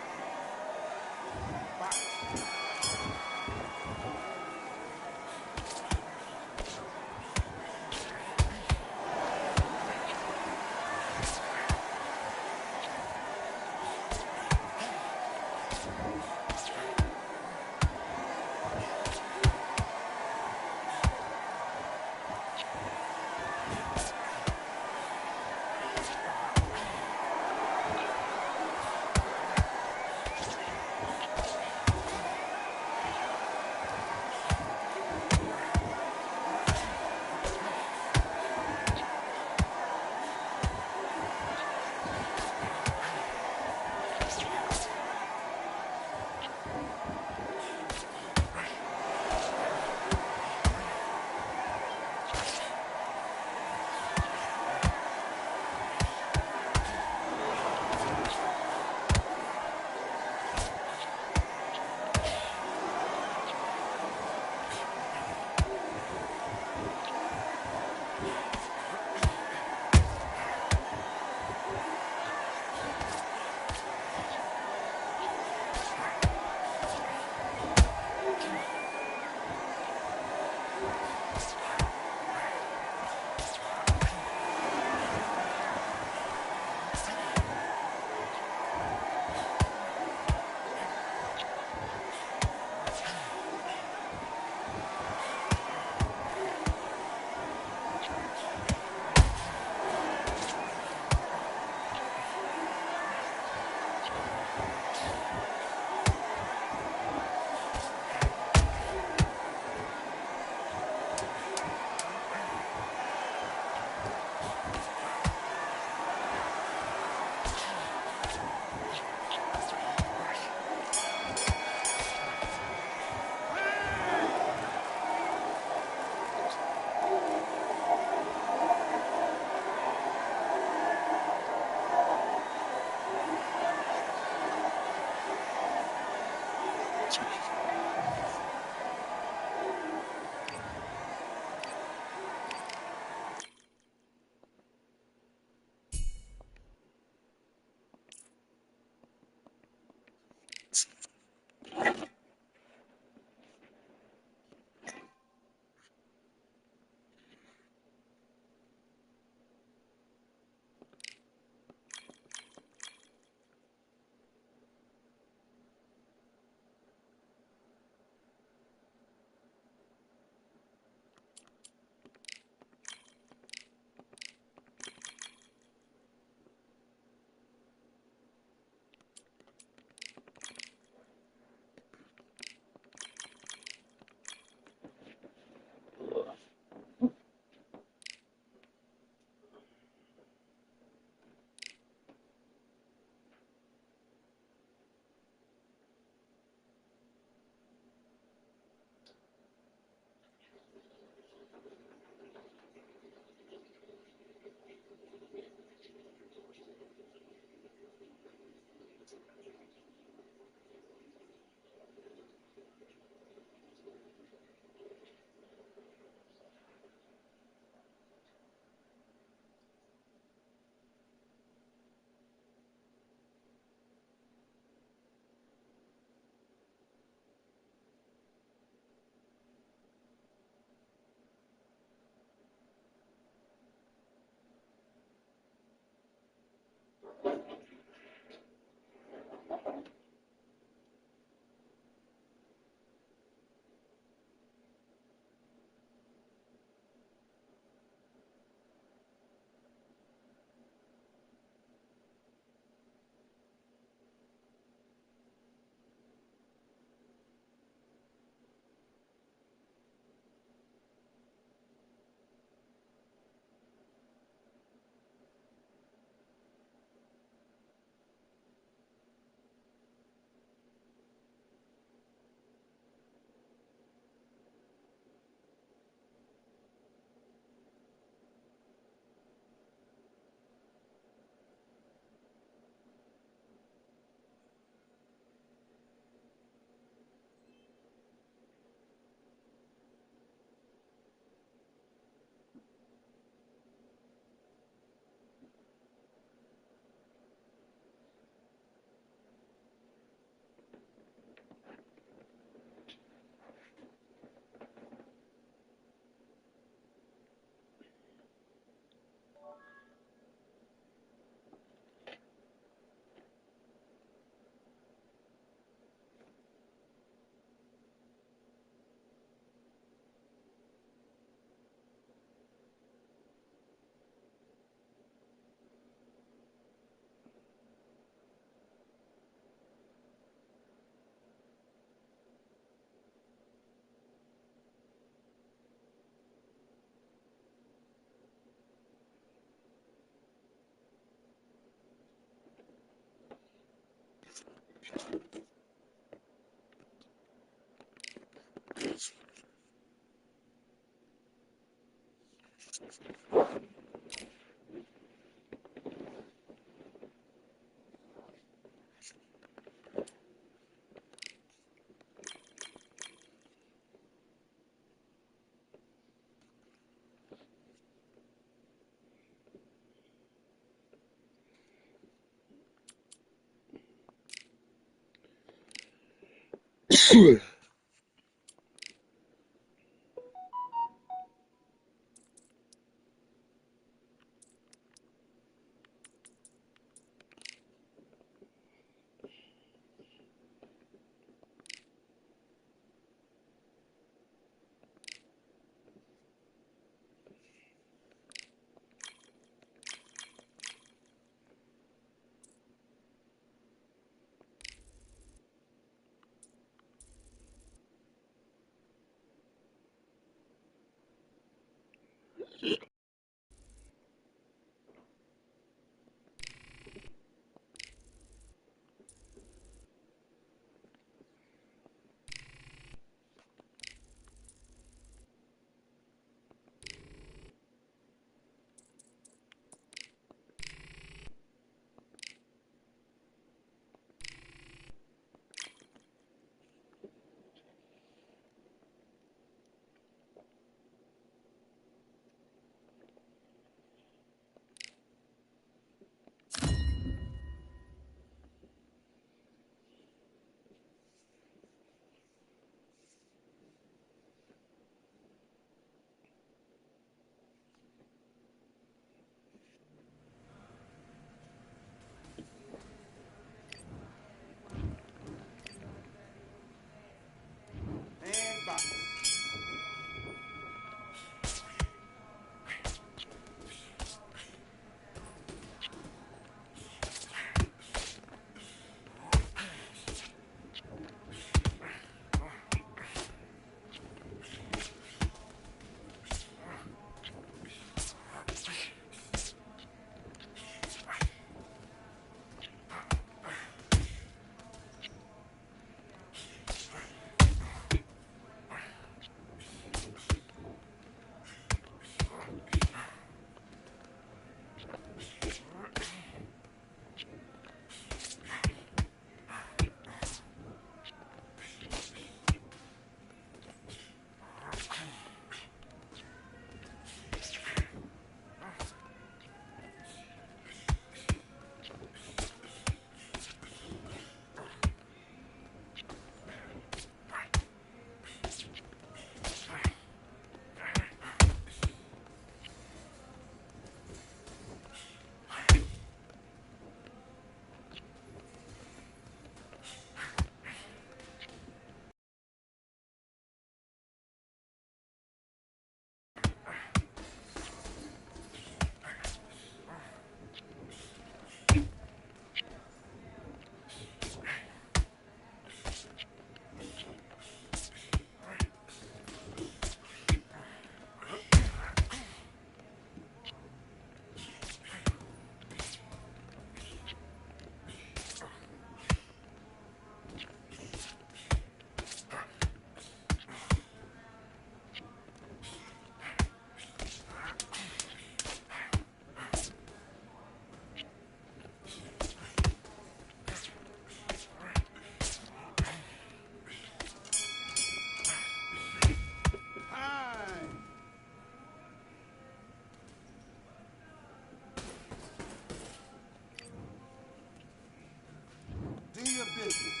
business.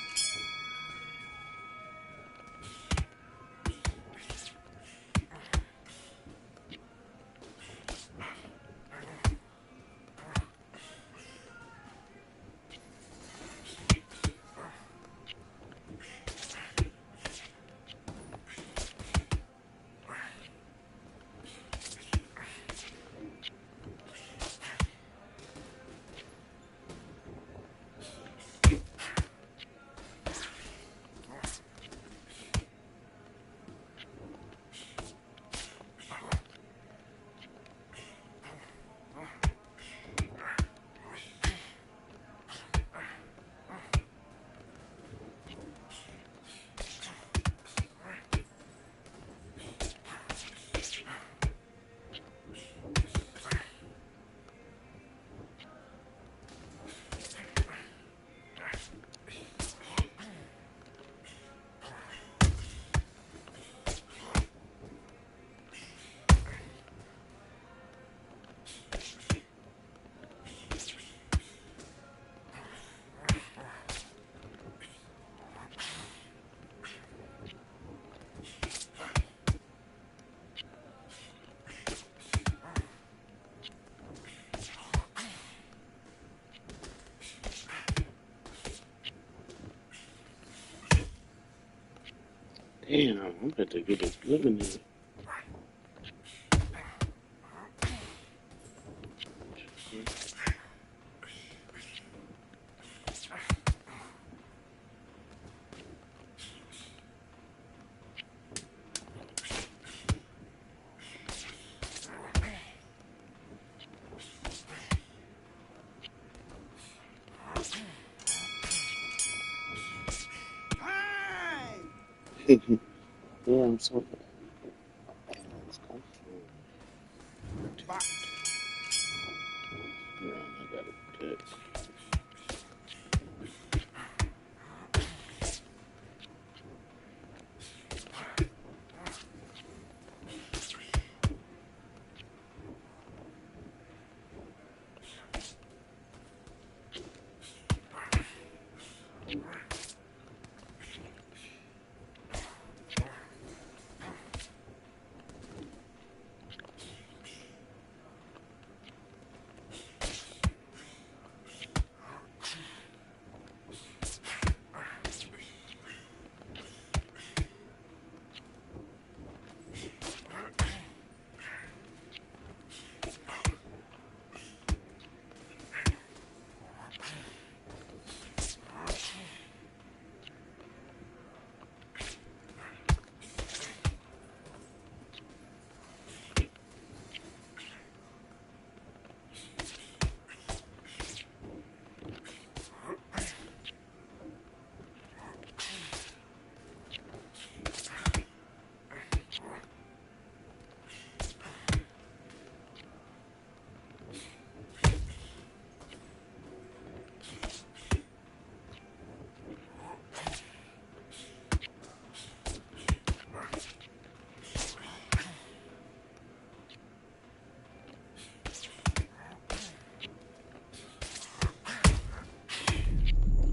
Damn, I'm about to get a living in it. Time! Yeah, I'm so Box. man, I gotta protect.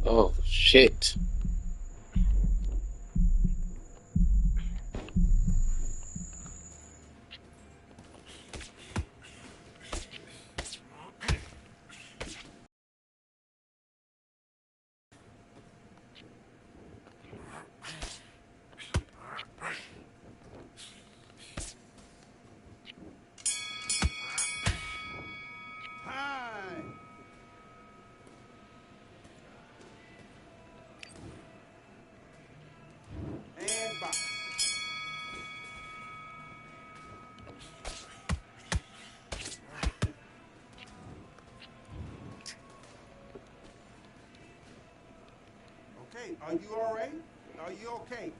Oh shit. Time! And box. Okay, are you all right? Are you okay?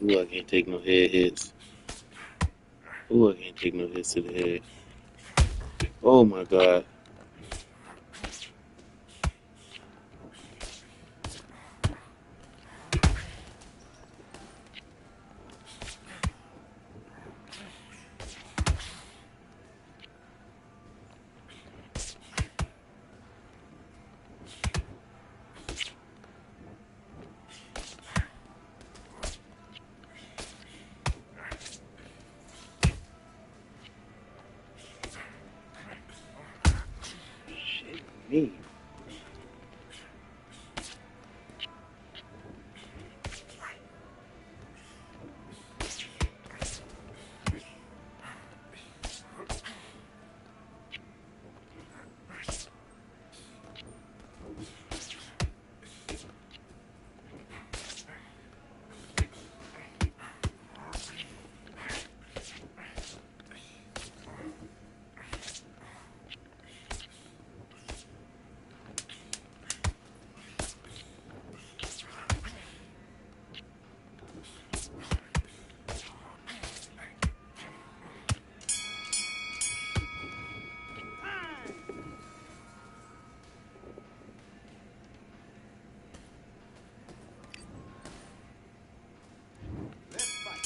Ooh, I can't take no head hits. Ooh, I can't take no hits to the head. Oh my God. Shit, me. Let's fight.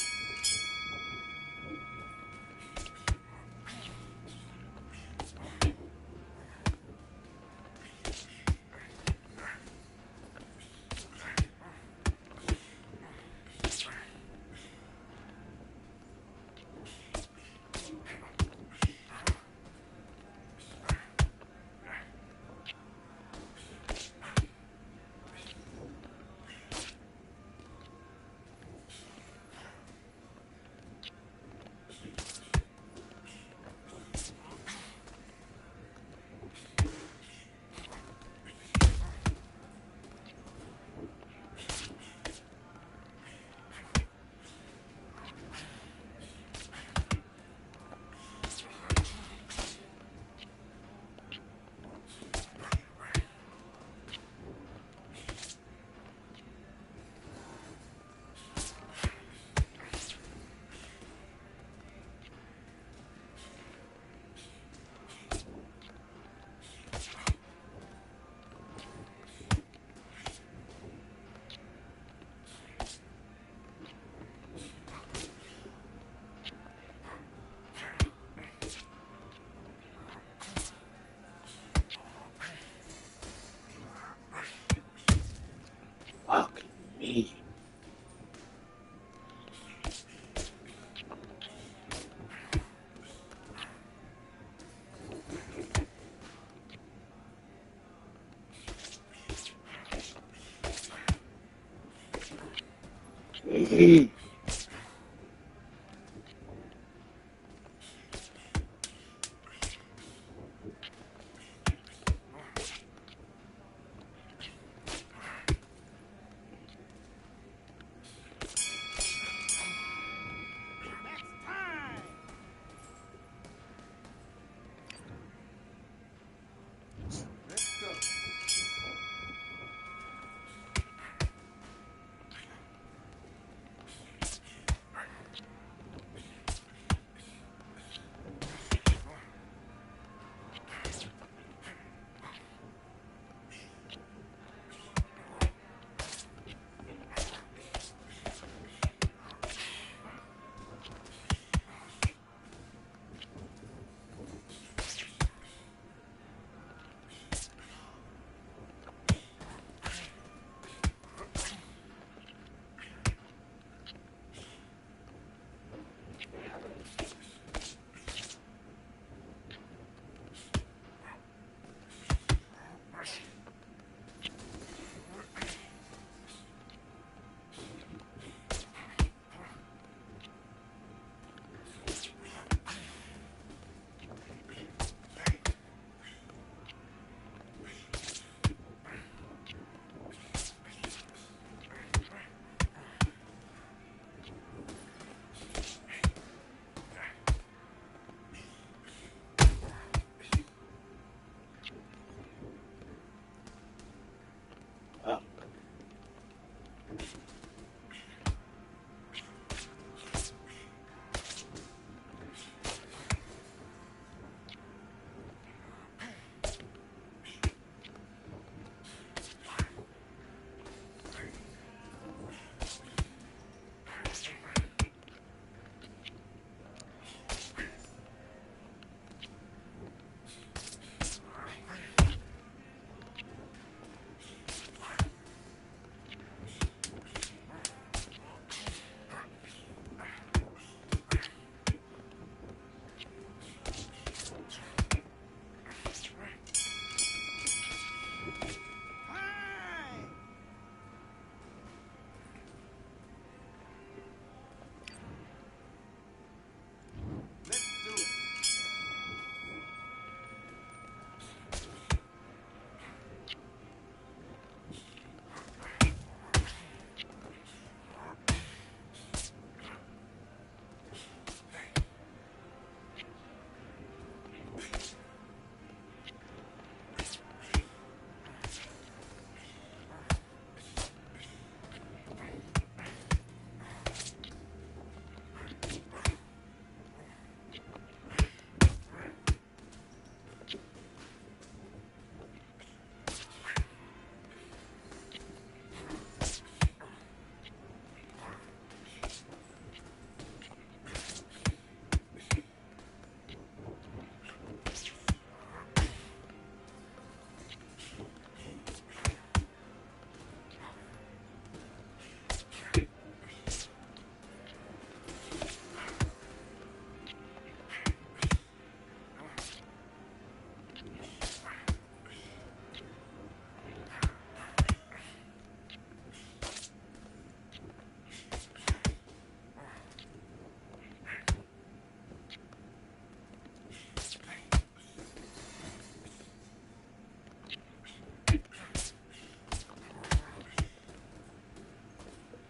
Fuck me. Next time. Let's go.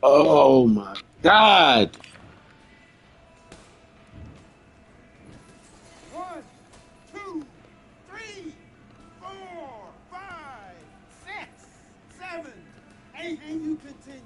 Oh my God. 1, 2, 3, 4, 5, 6, 7, 8, and you continue.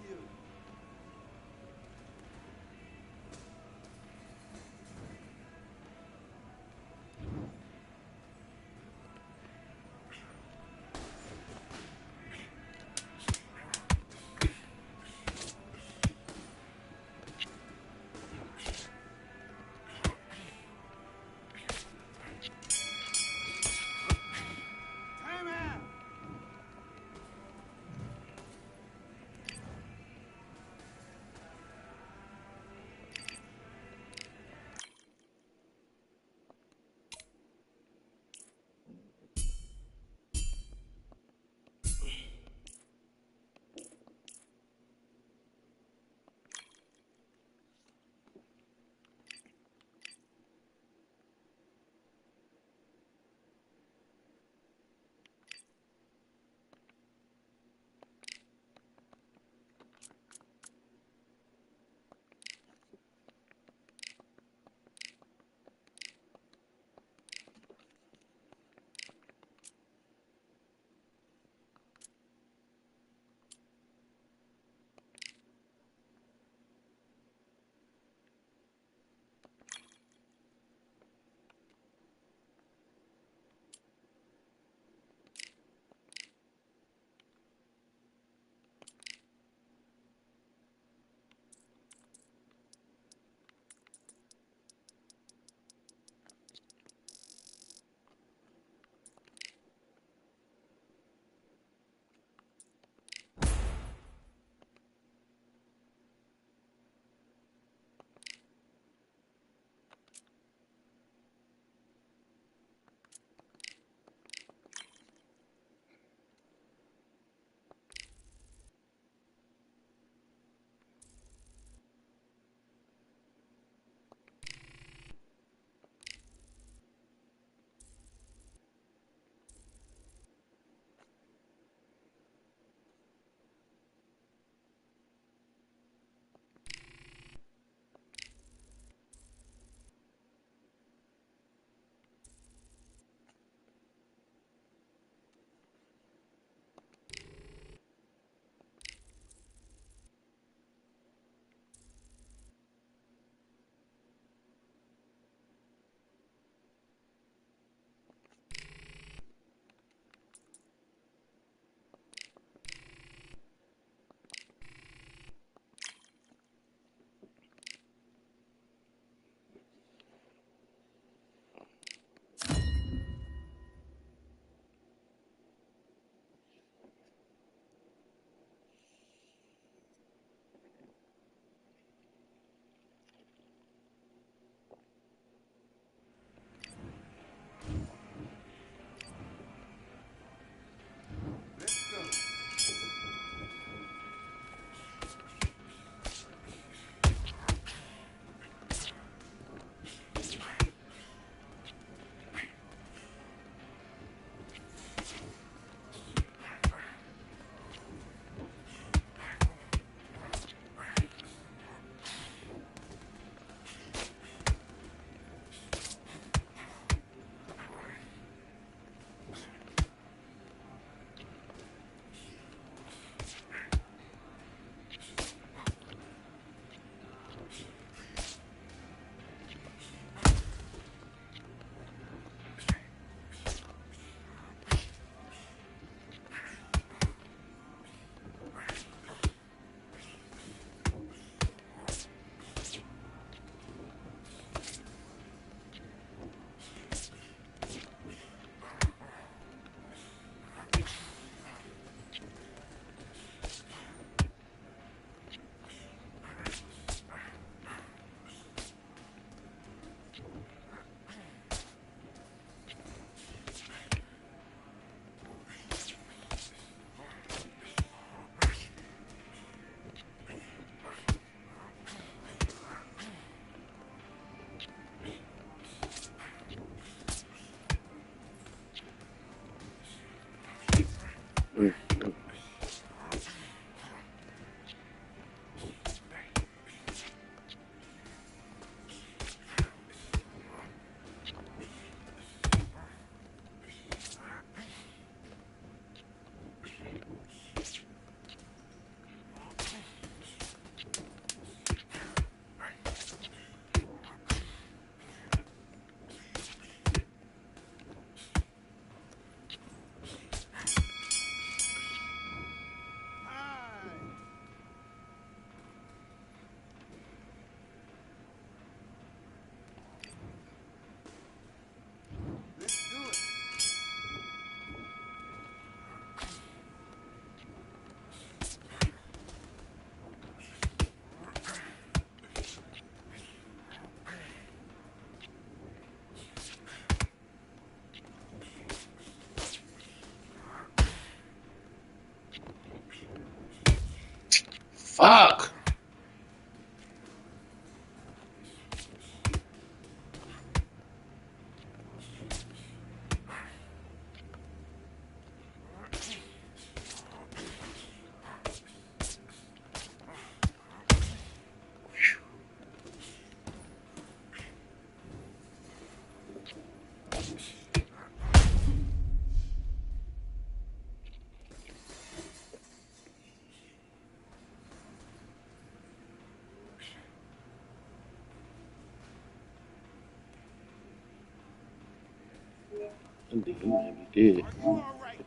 I think he might be dead. Are you all right?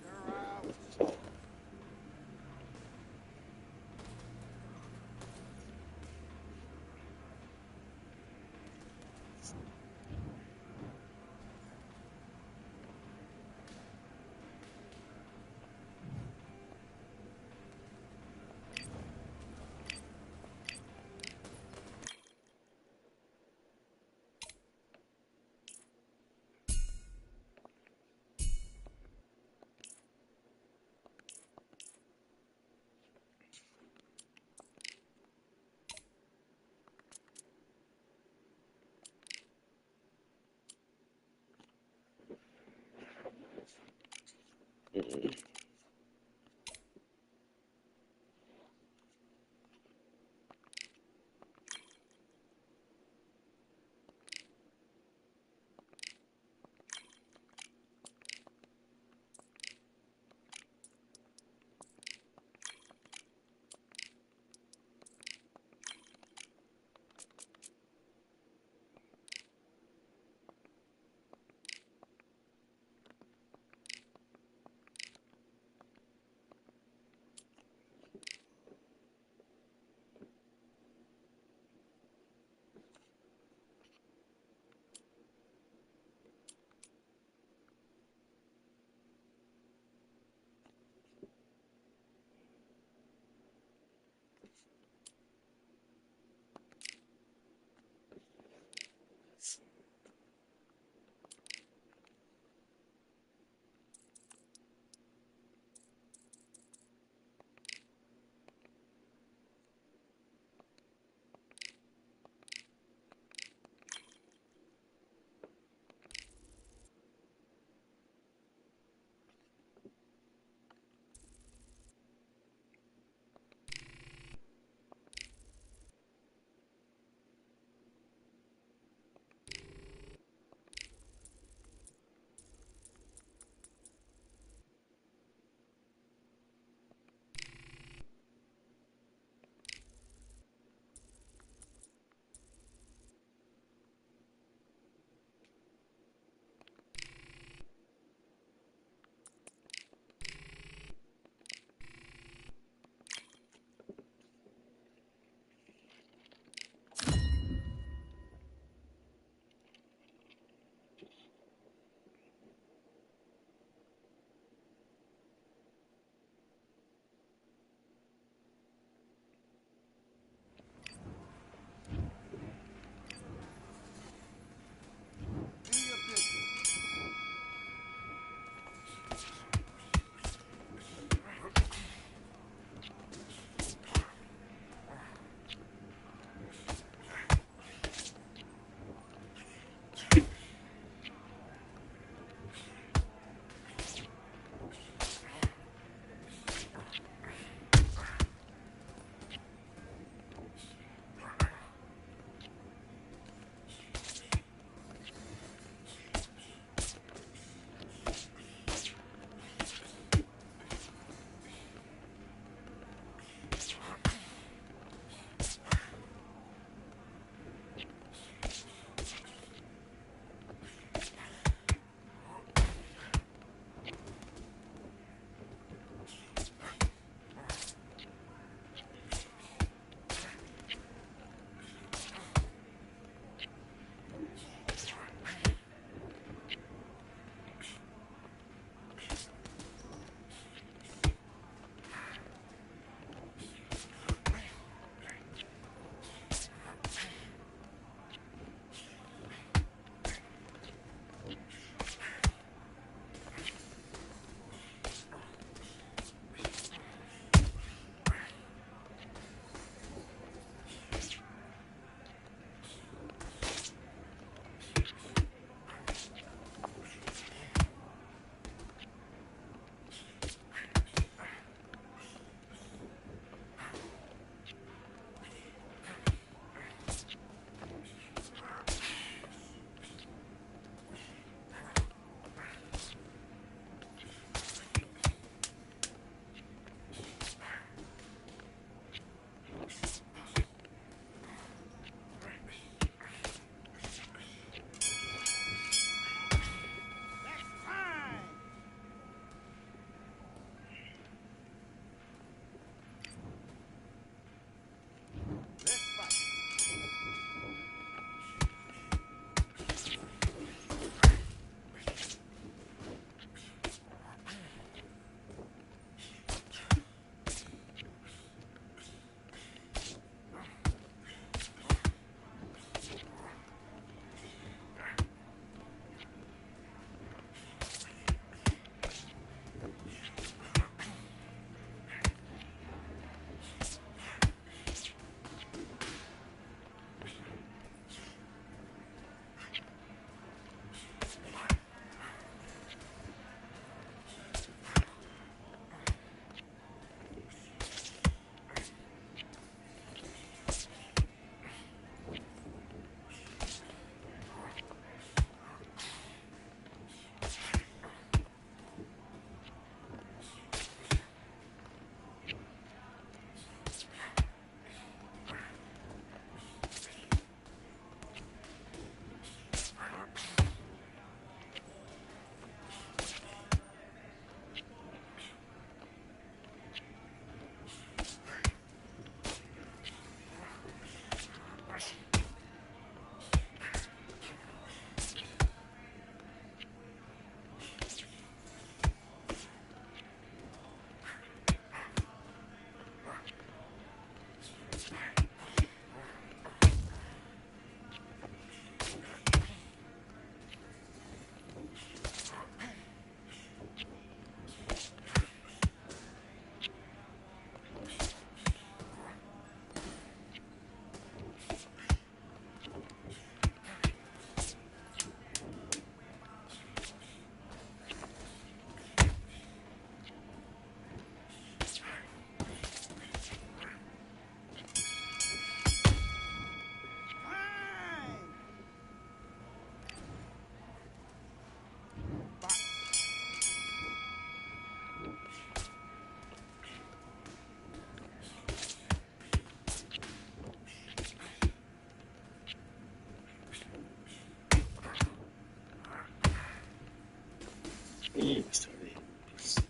You're out.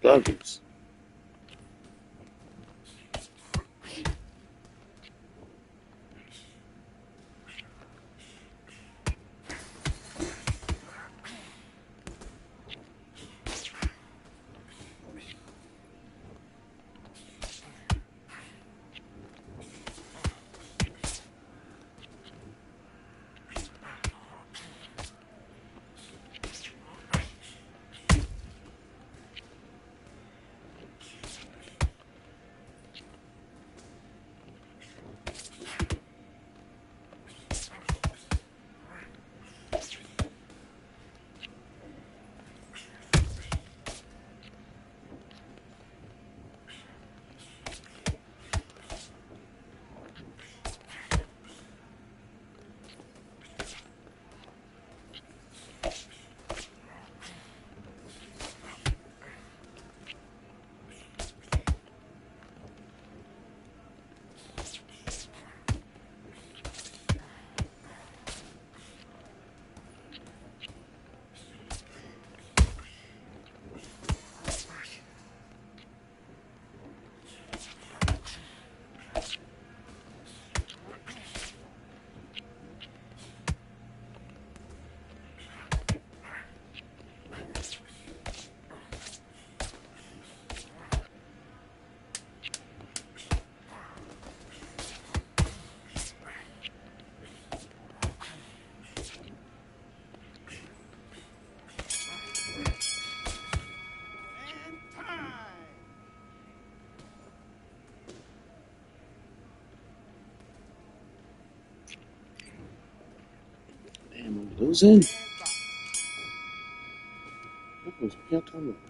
Douglas. And time. Damn, I'm losing. And box. What was y'all talking about?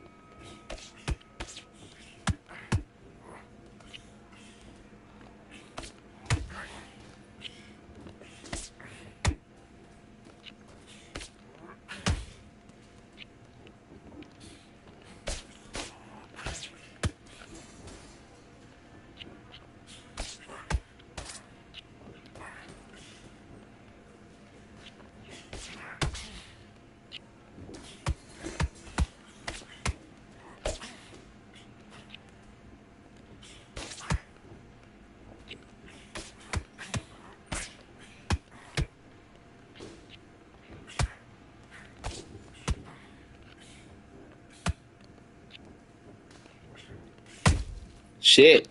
Shit.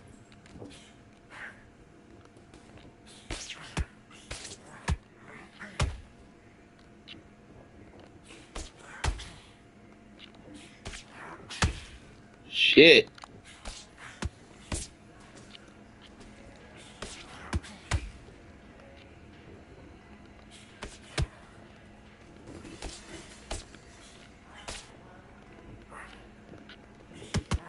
Shit. Time.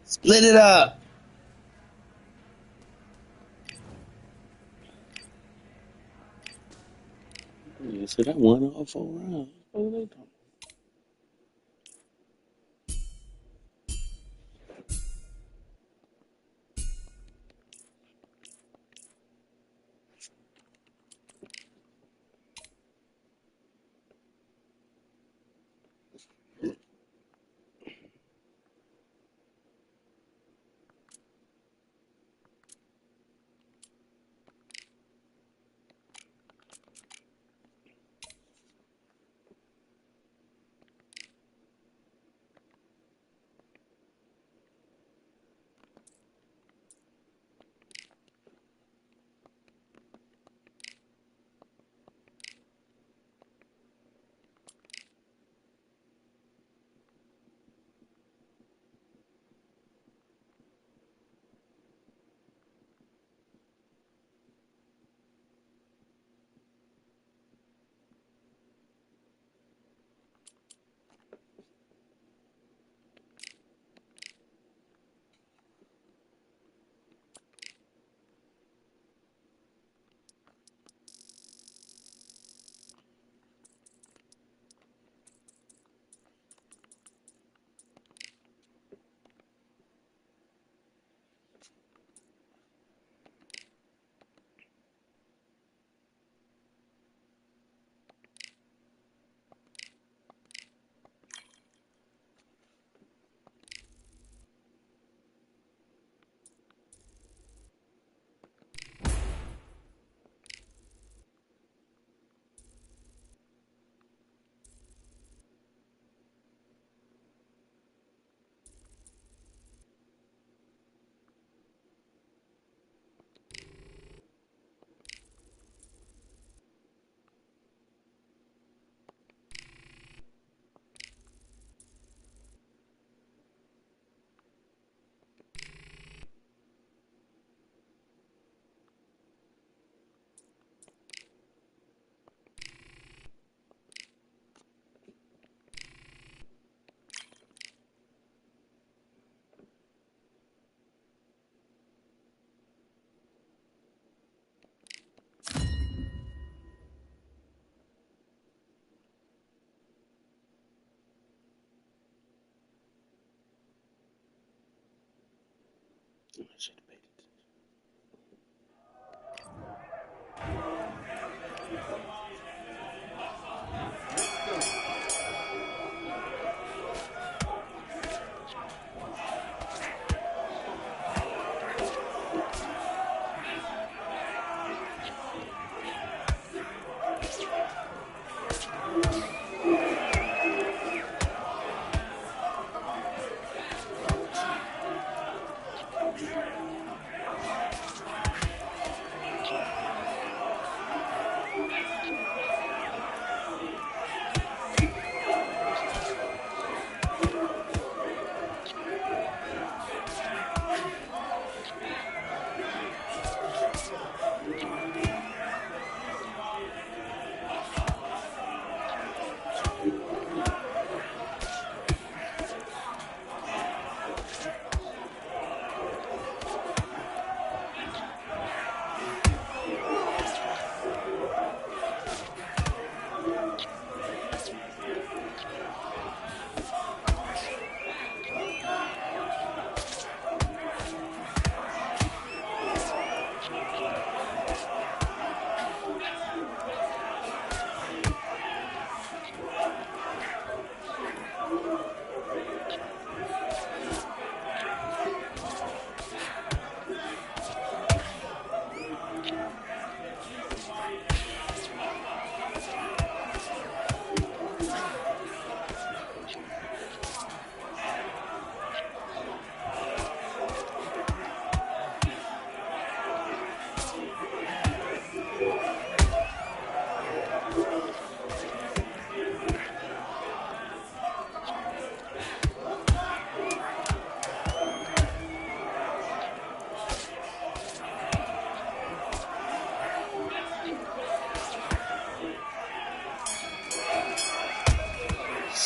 Split it up. Yeah, so that won all 4 rounds. What are they talking?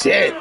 Shit.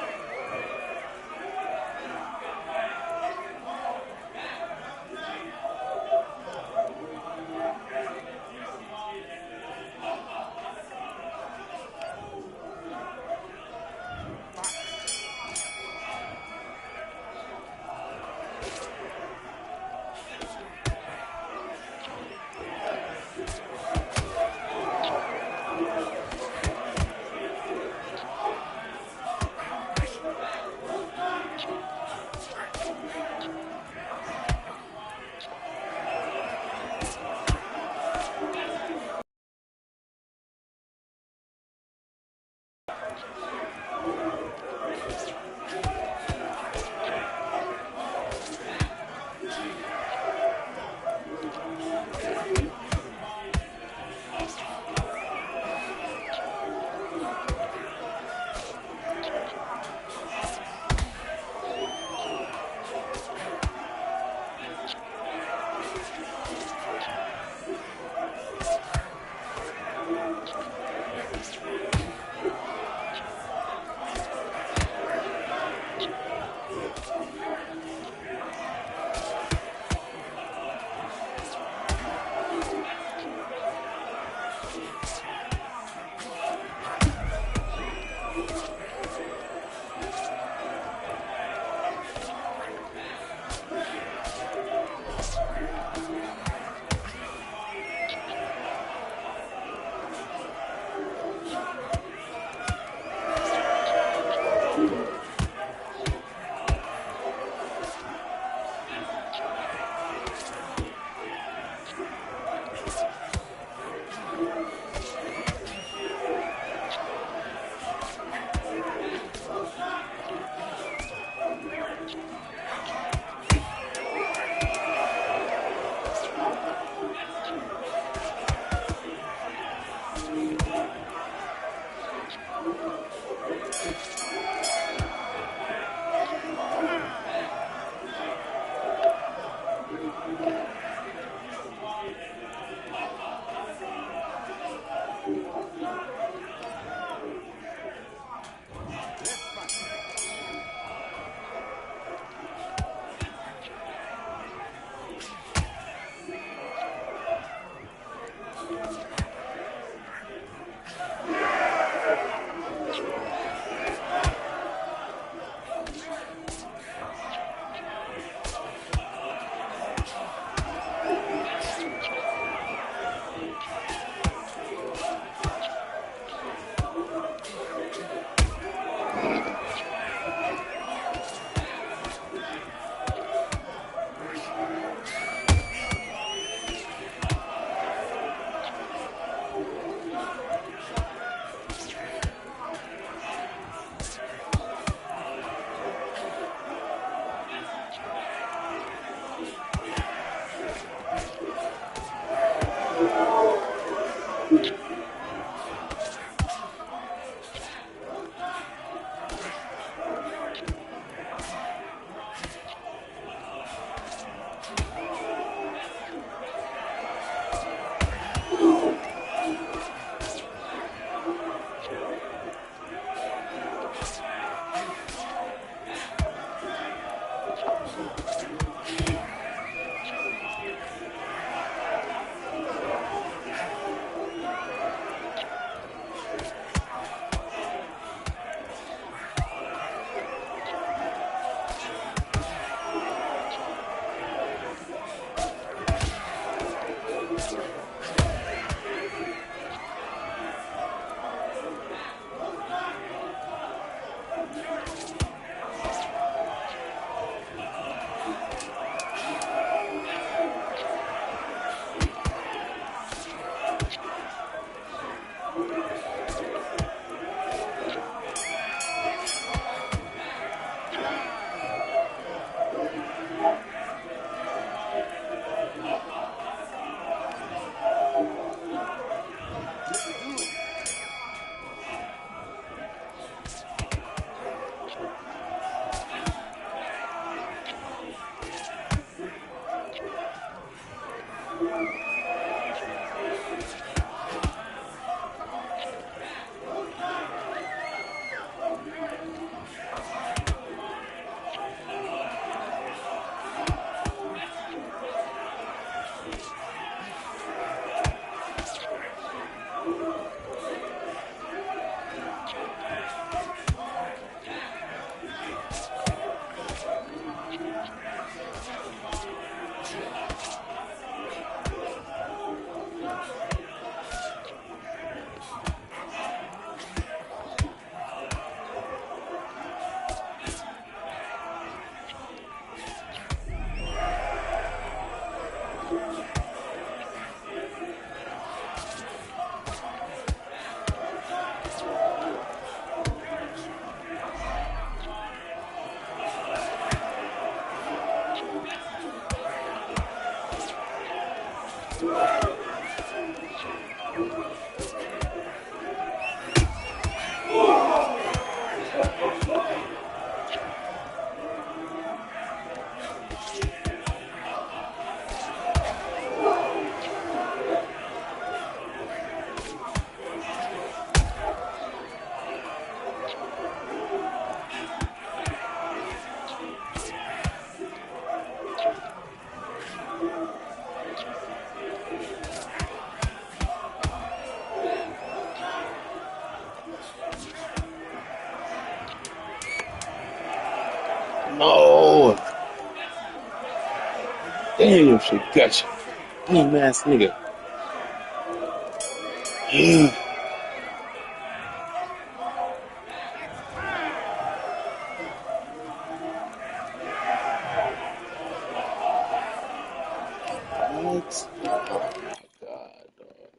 No. Damn, your shit gotcha. Damn ass nigga. Yeah. What? Oh my god, dog.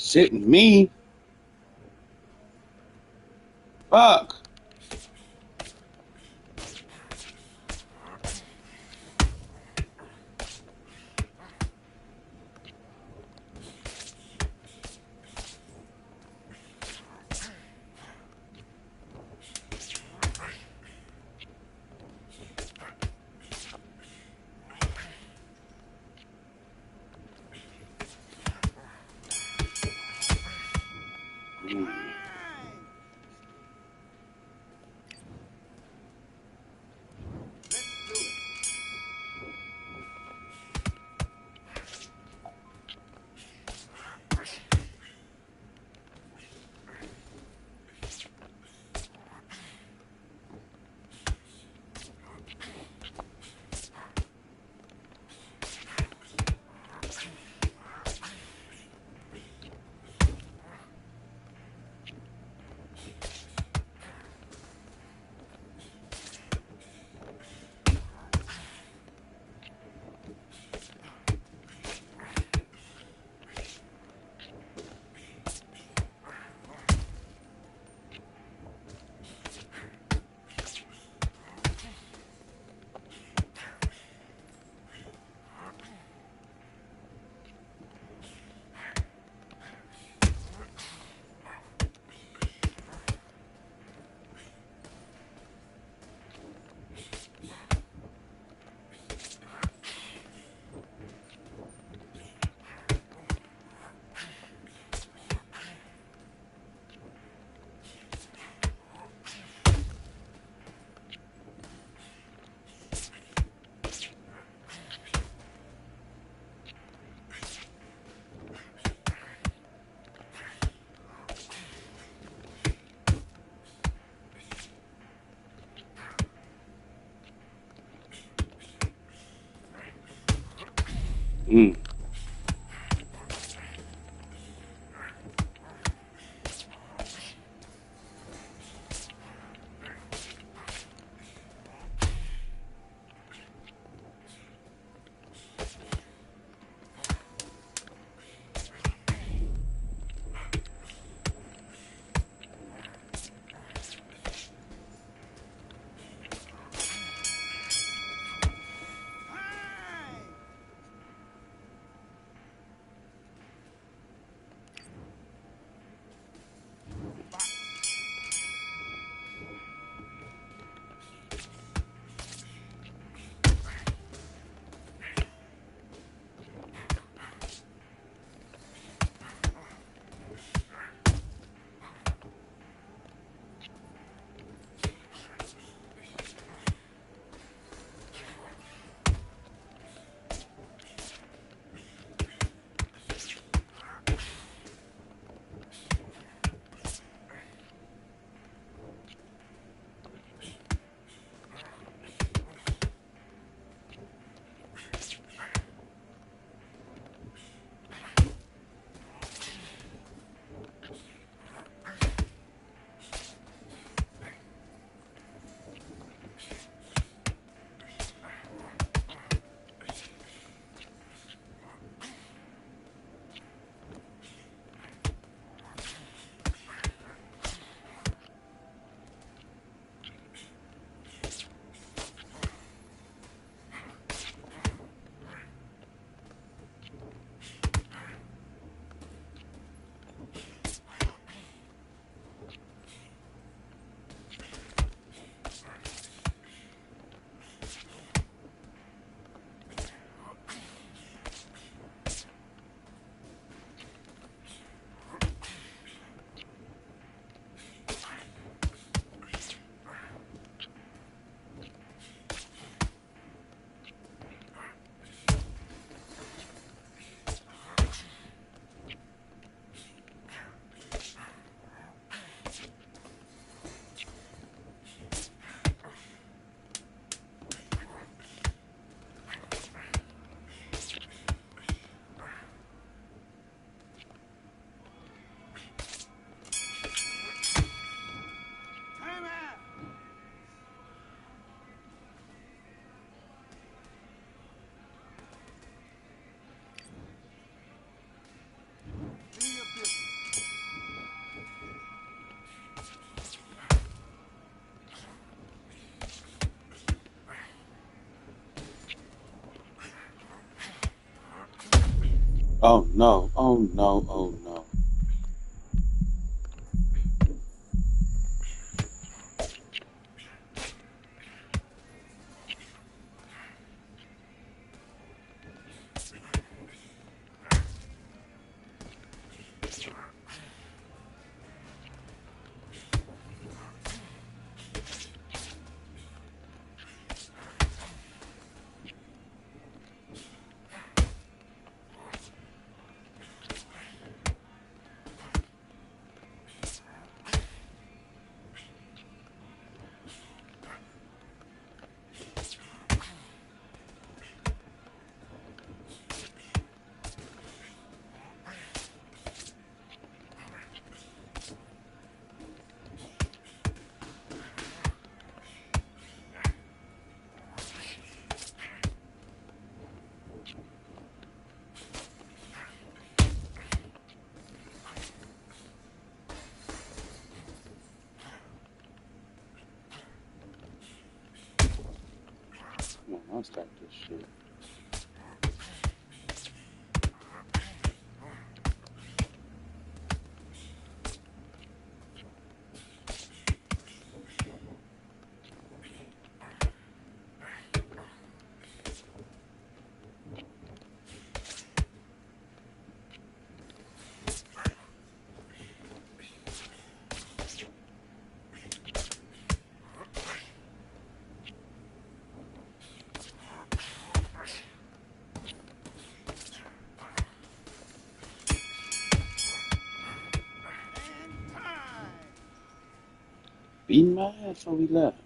Sitting me. Fuck. Mm. Oh no, oh no, oh no. Come on, I'll start this shit. And time. Beating my ass before we left.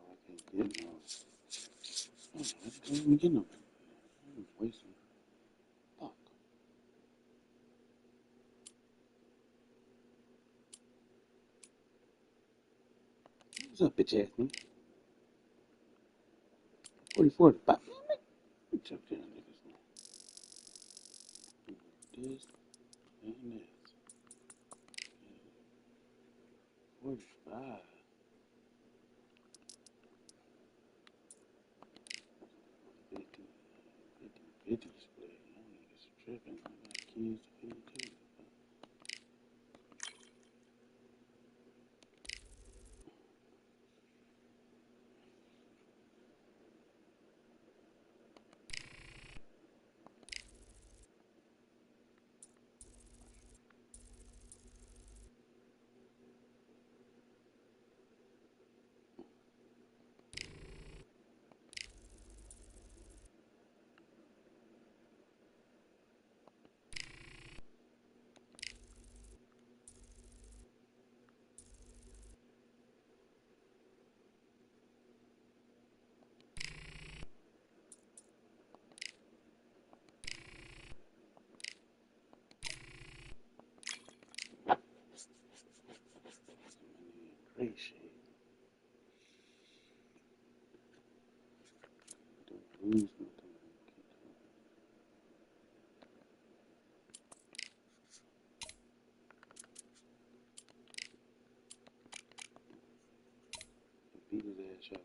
Oh, I can't get no. Oh, I can't even get no. I'm wasting. Fuck. What's up, bitch ass man? 44 to 5. Man, choke down niggas. This and this. 45. 50. 50 split. Y'all niggas tripping. I got kids to feed too. Great shit. Don't lose nothing. Beat his ass up.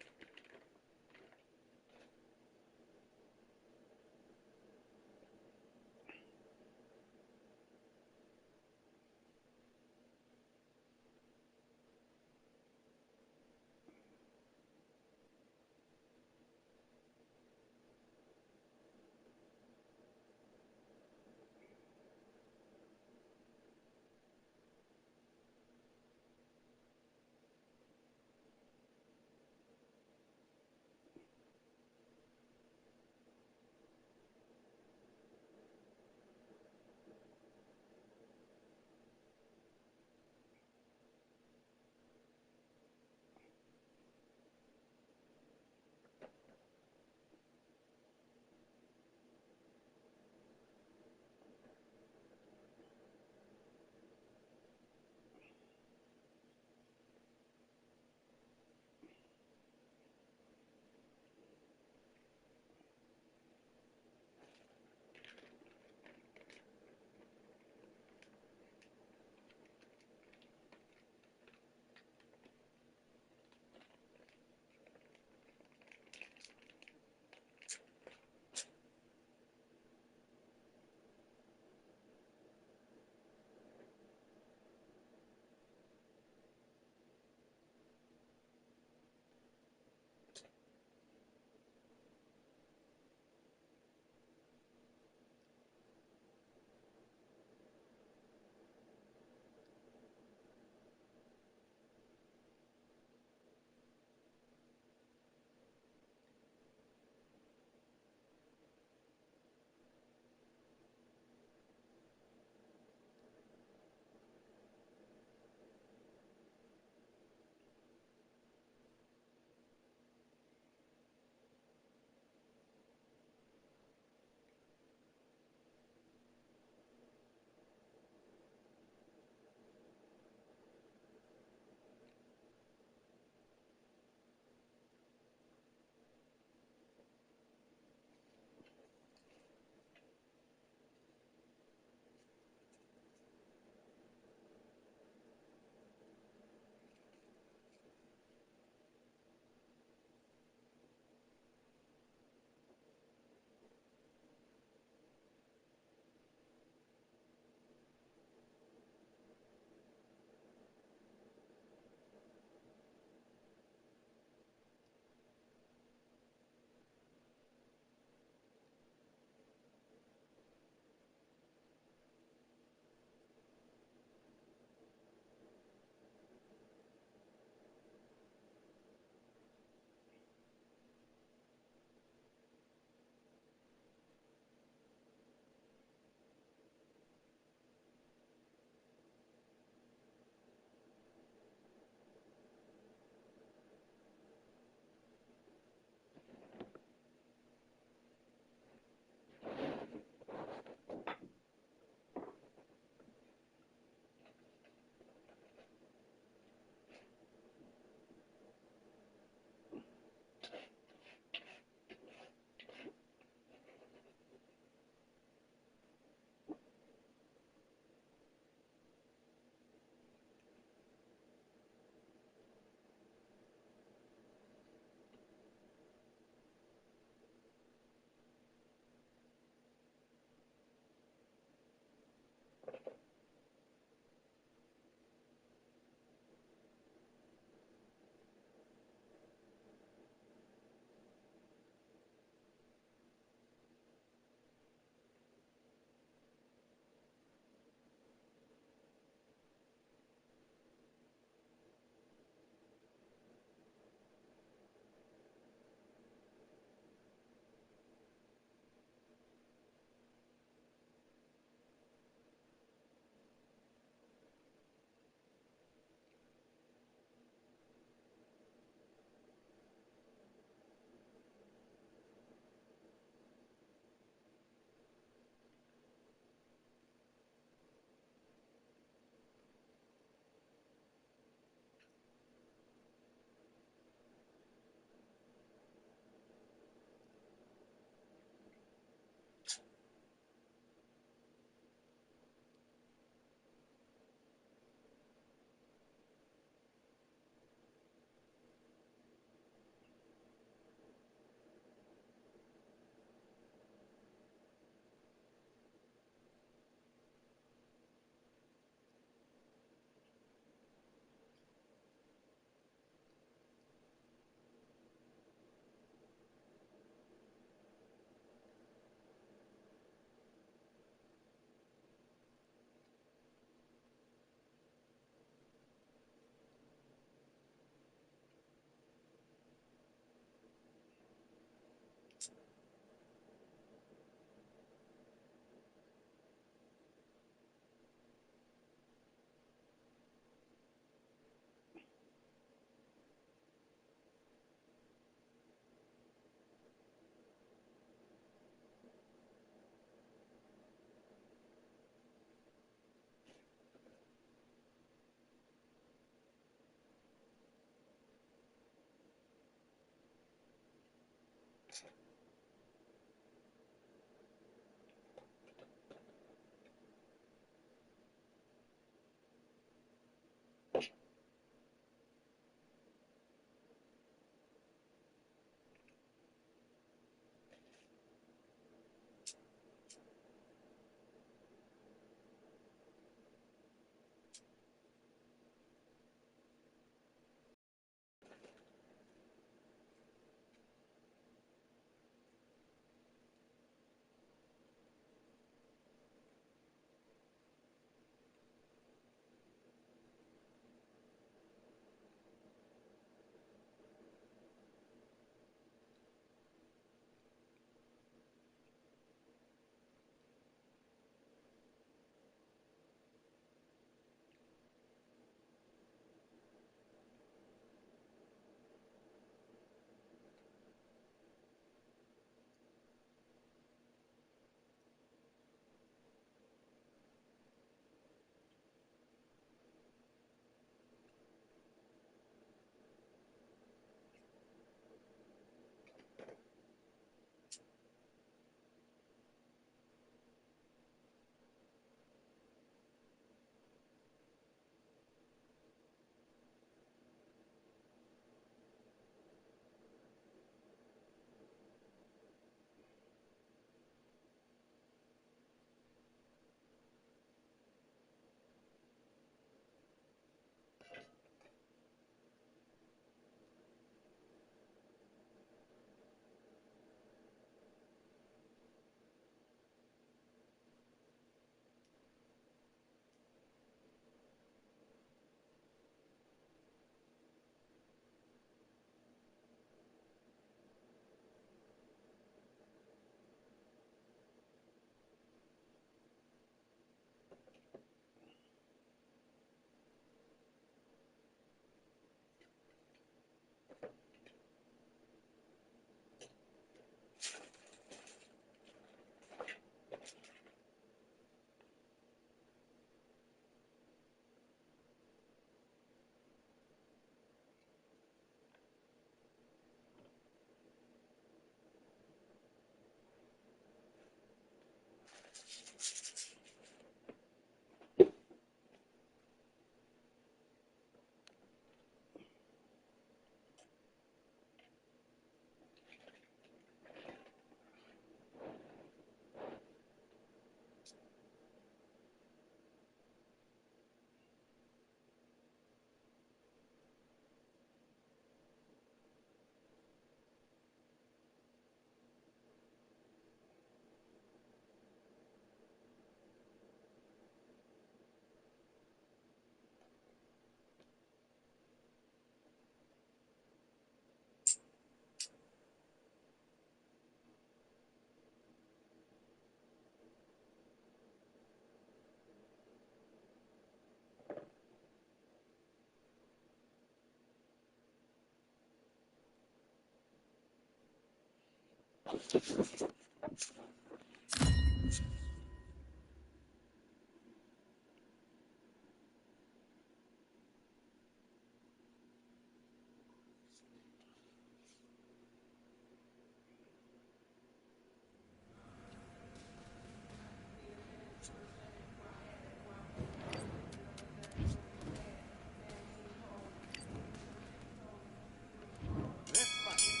This fight.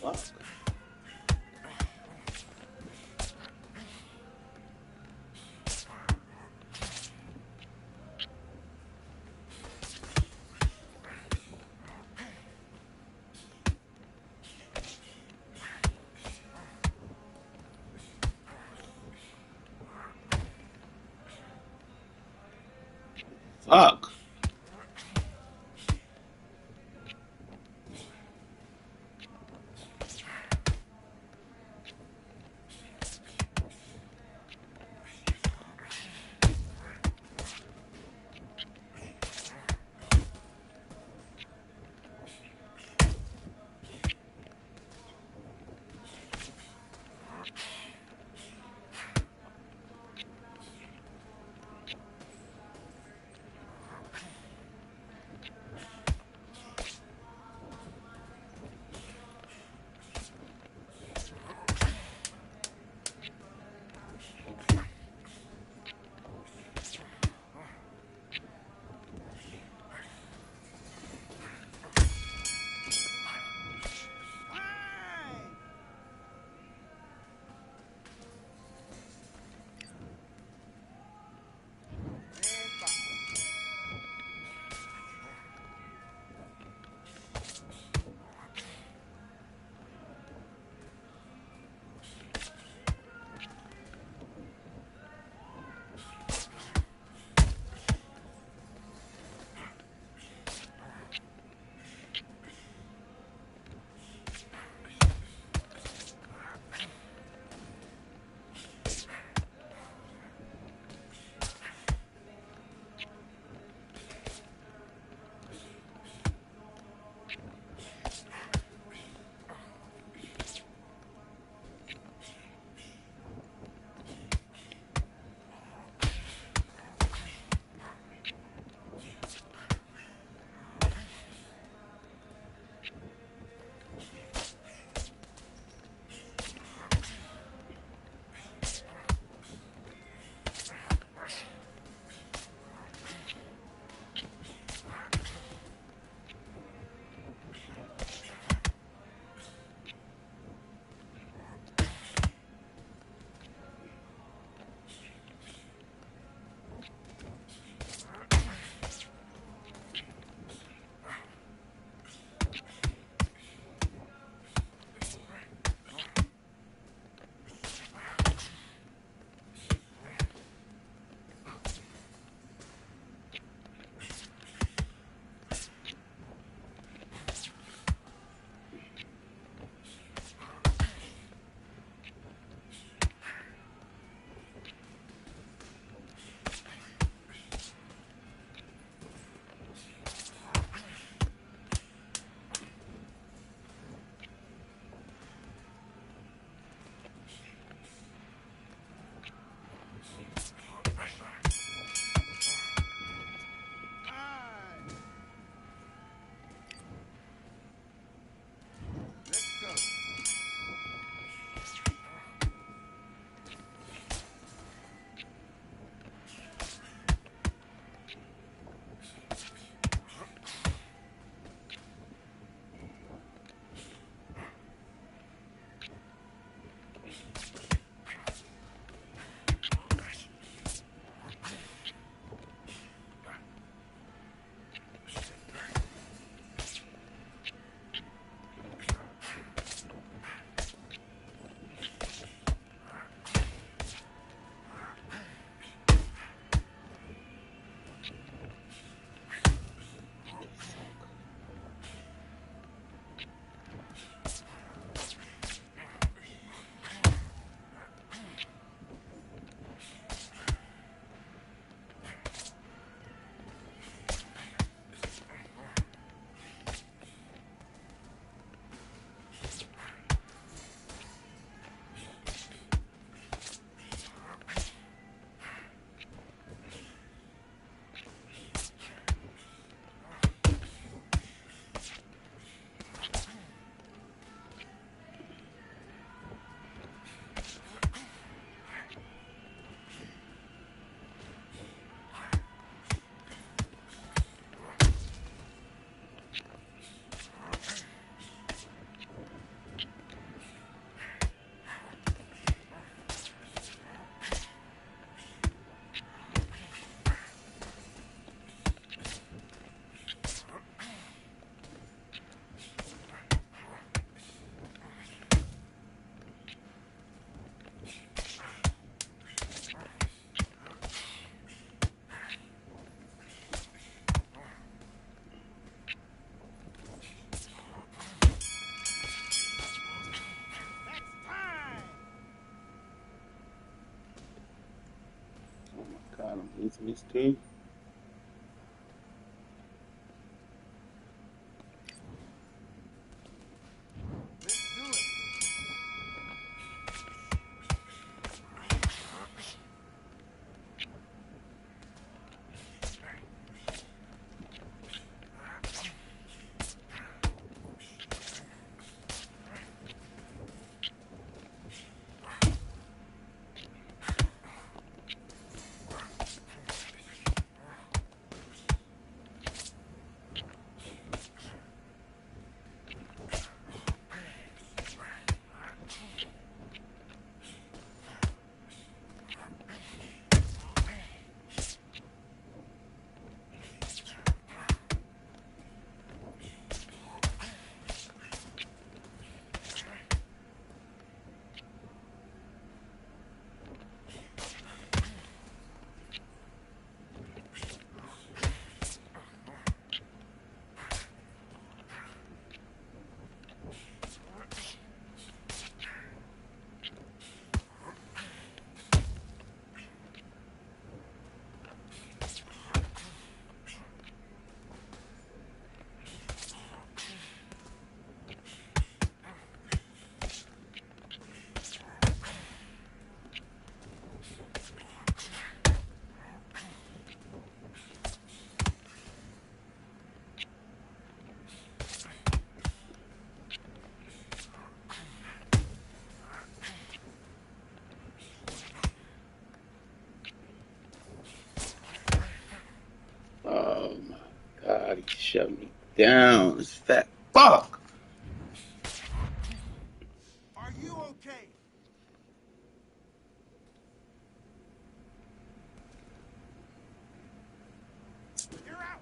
Fuck. Fuck. These two. Oh my God, he shut me down. This fat fuck. Are you okay? You're out.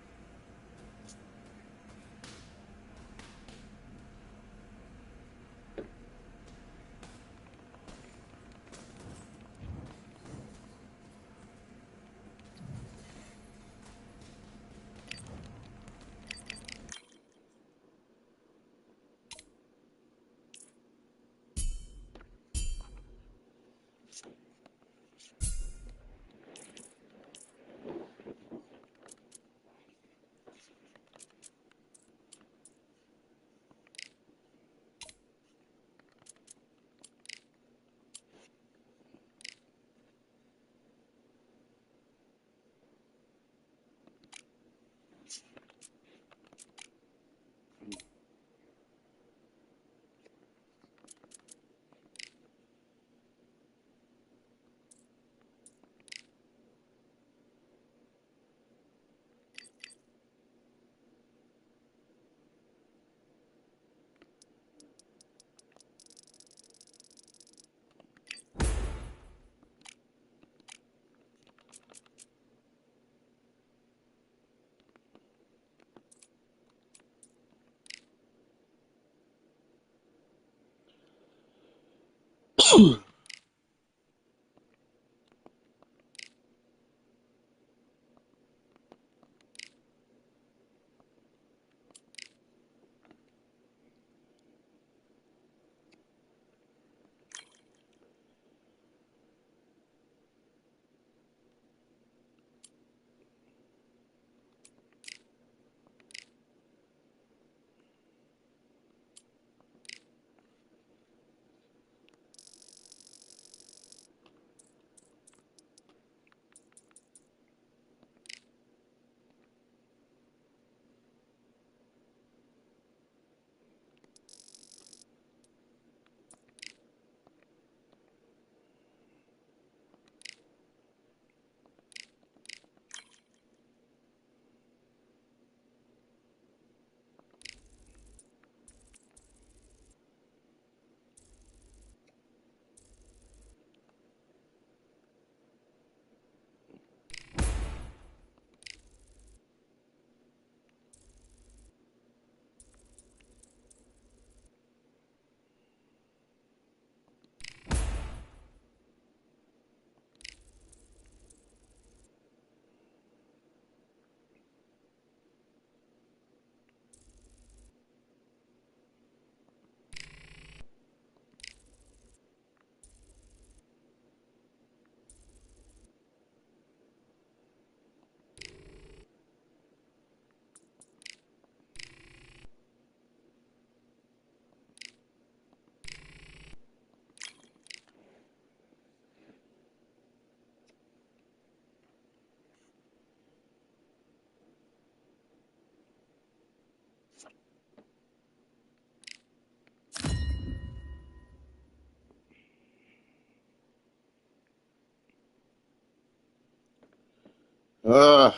Uh.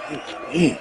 Let's do it. Man.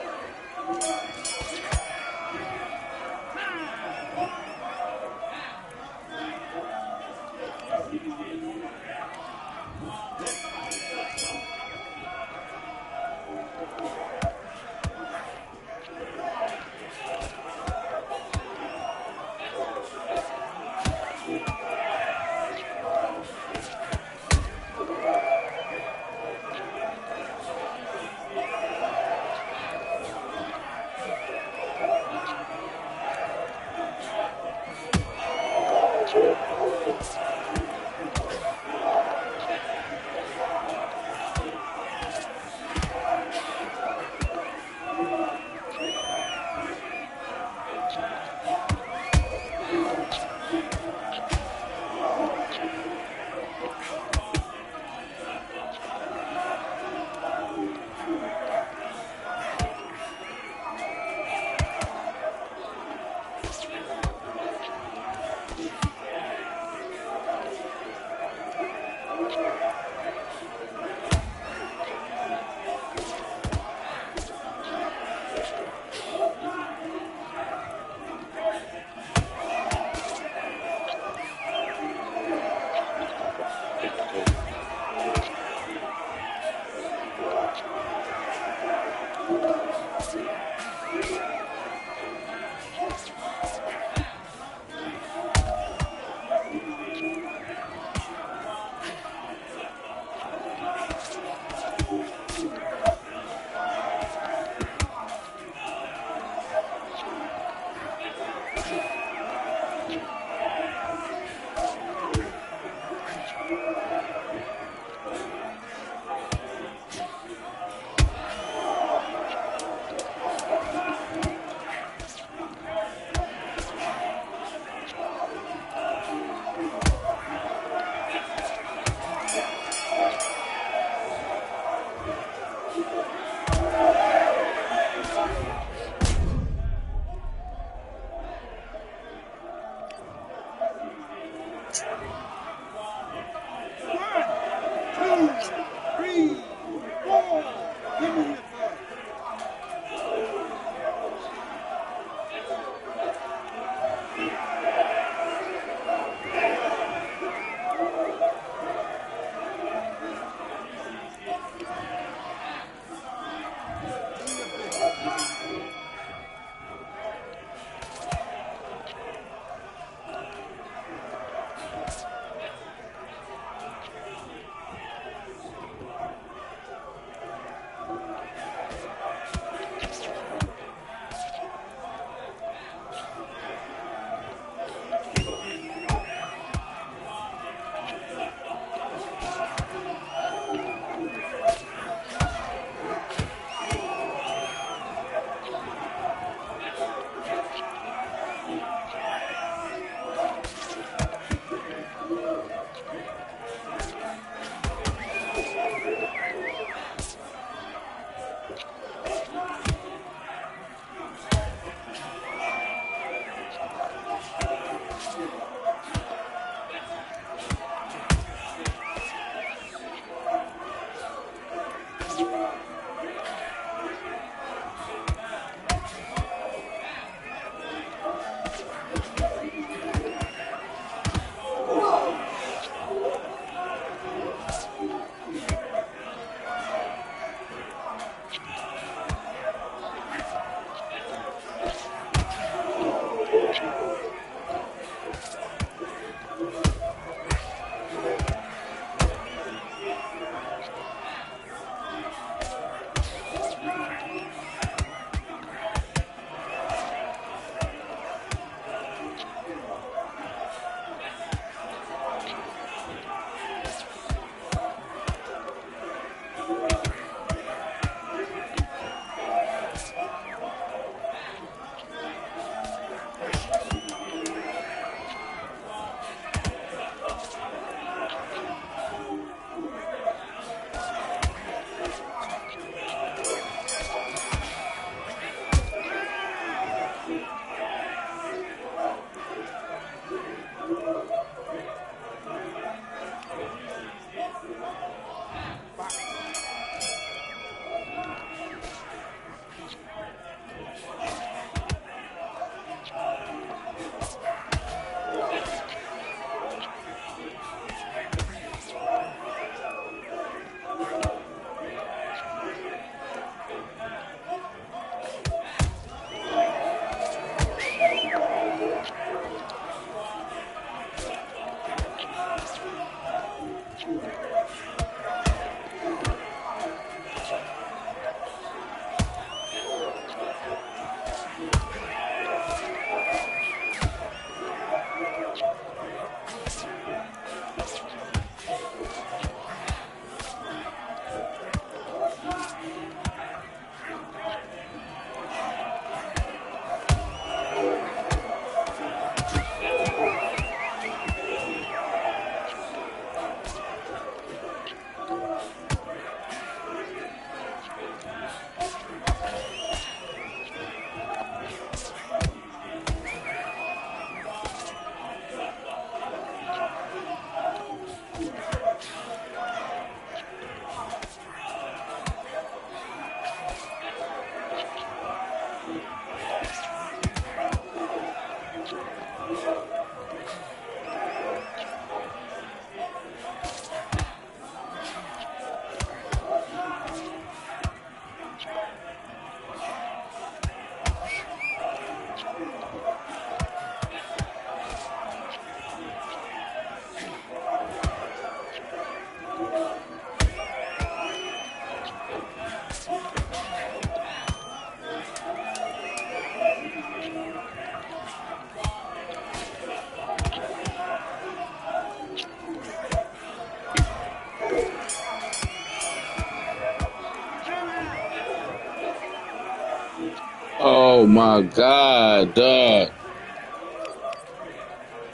Oh my God, dog.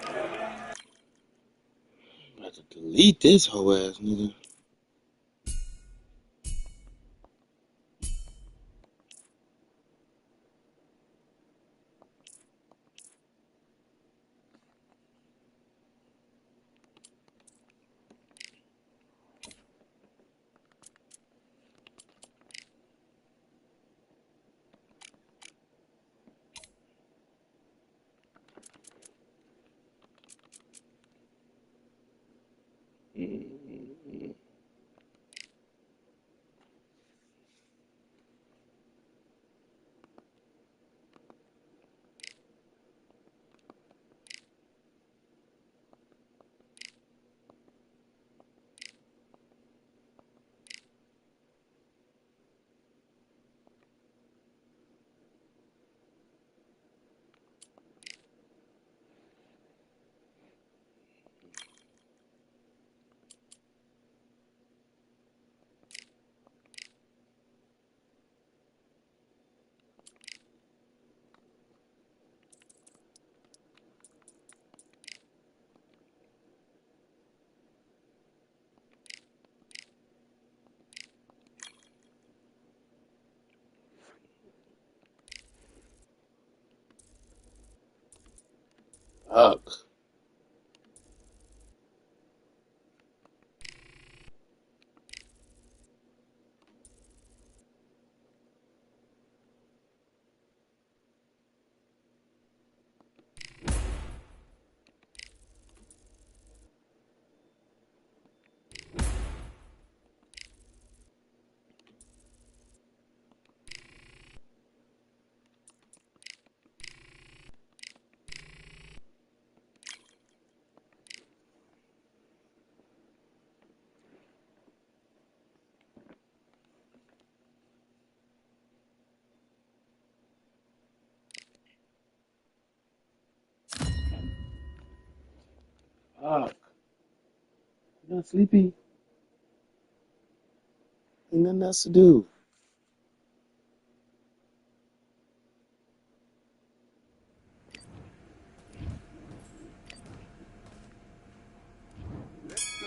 I'm about to delete this whole ass nigga. Fuck. Fuck. You not sleepy? Ain't nothing else to do. Let's go.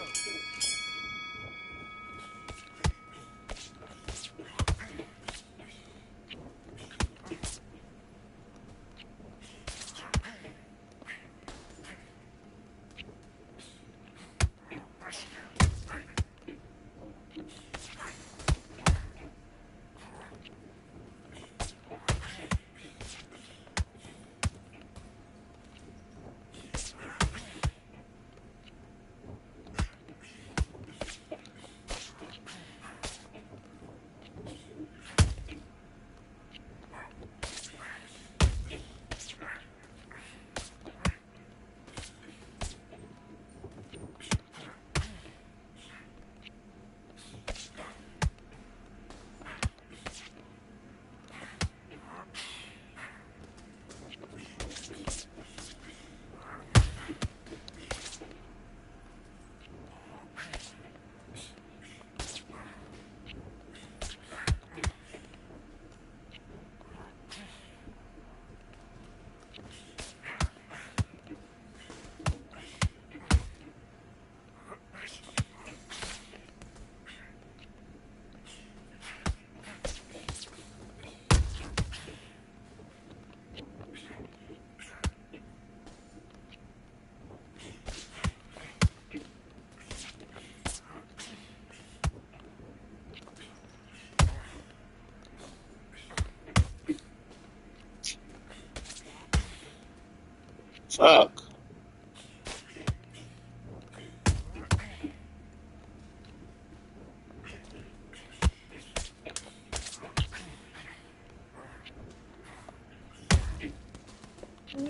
Fuck. And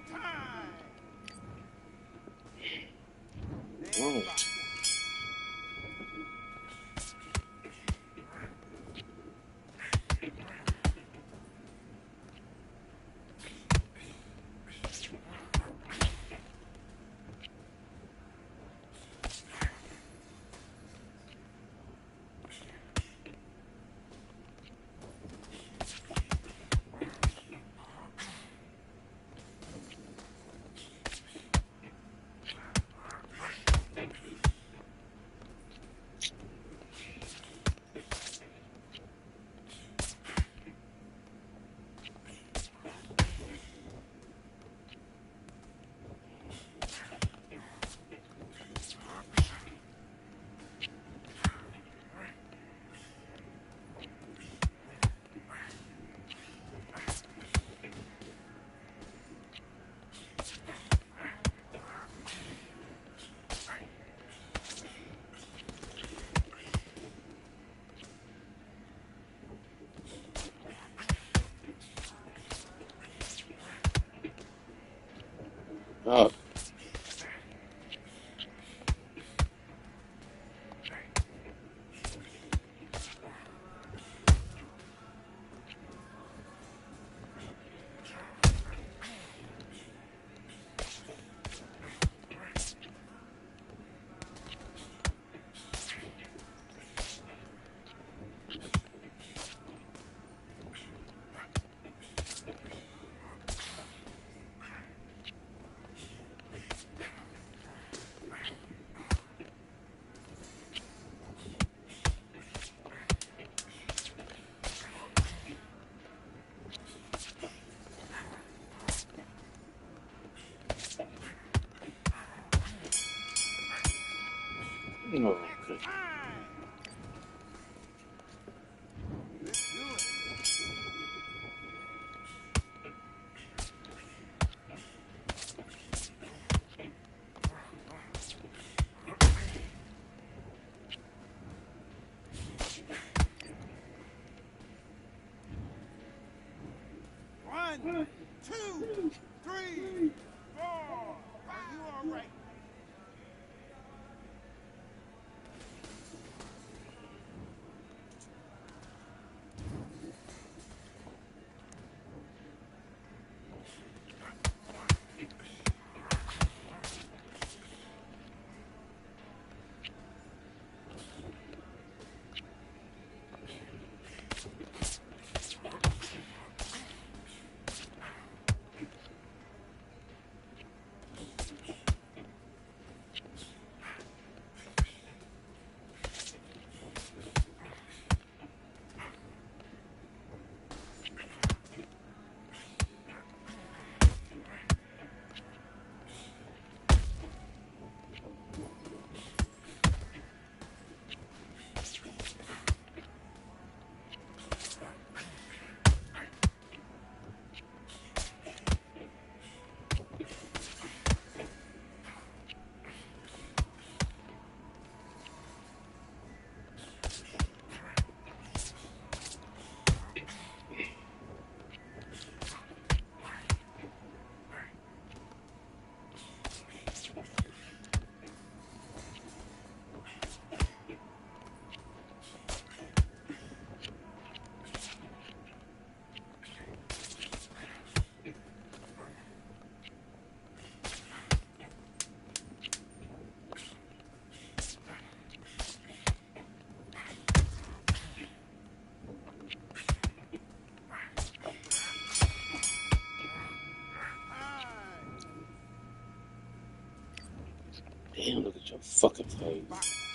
time. Oh. Stand by. Oh. Oh, okay. Let's do it. One, two, three, four. Are you all right? Damn, look at your fucking face.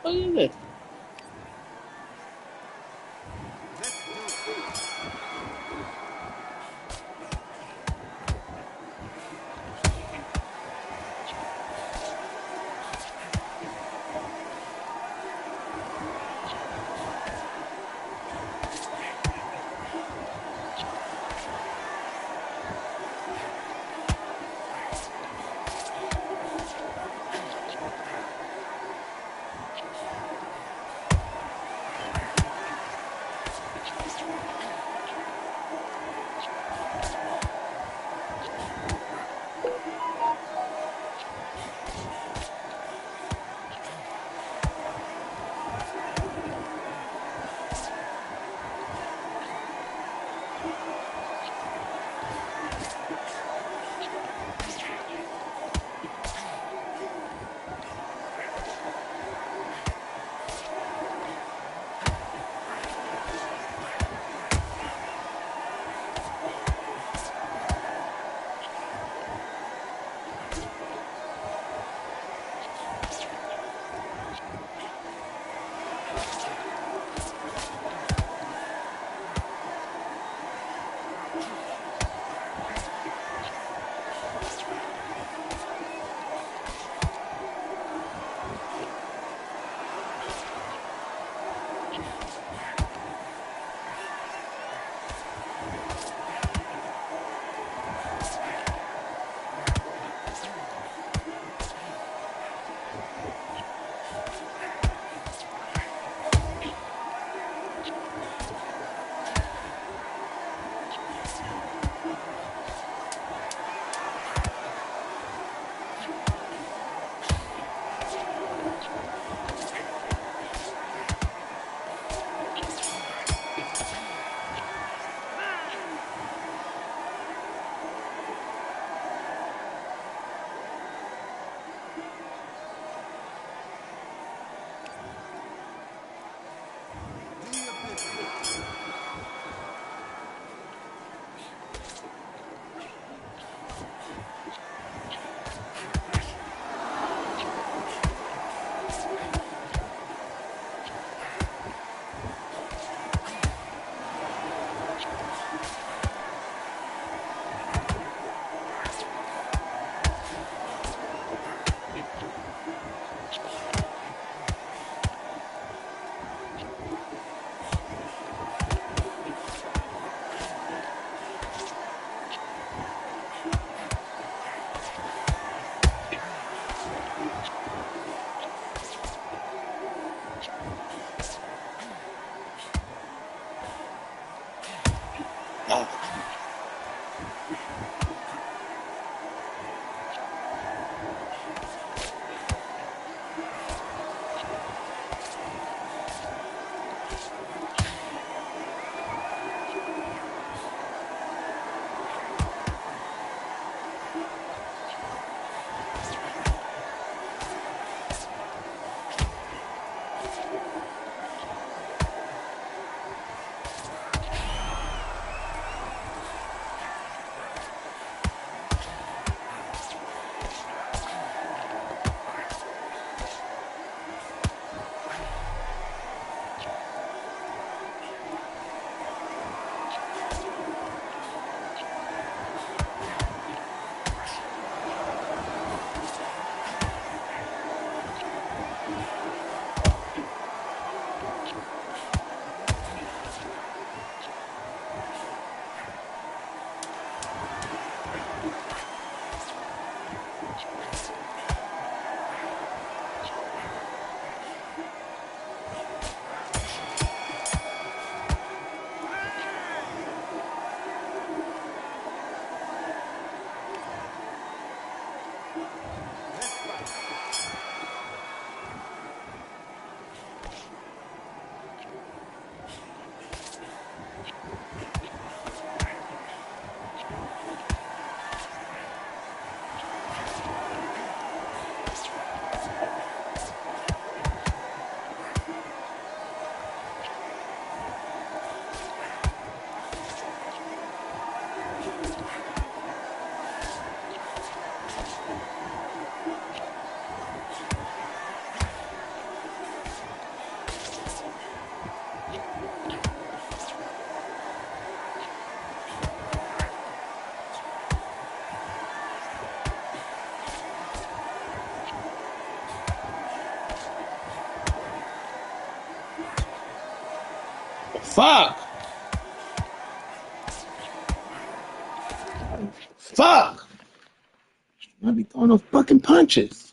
What is it? Fuck! Fuck! I be throwing those fucking punches.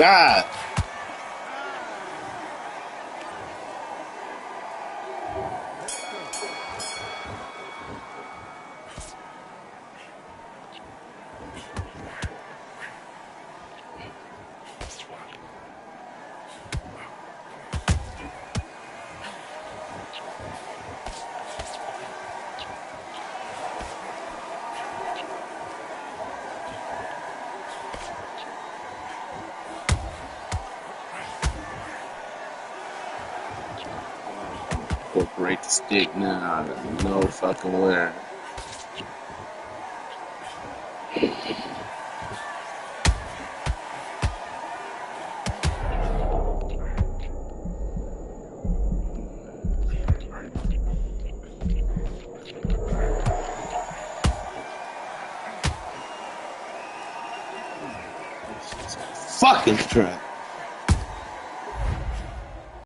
God. Incorporate the stick now. No fucking where. Fucking trap.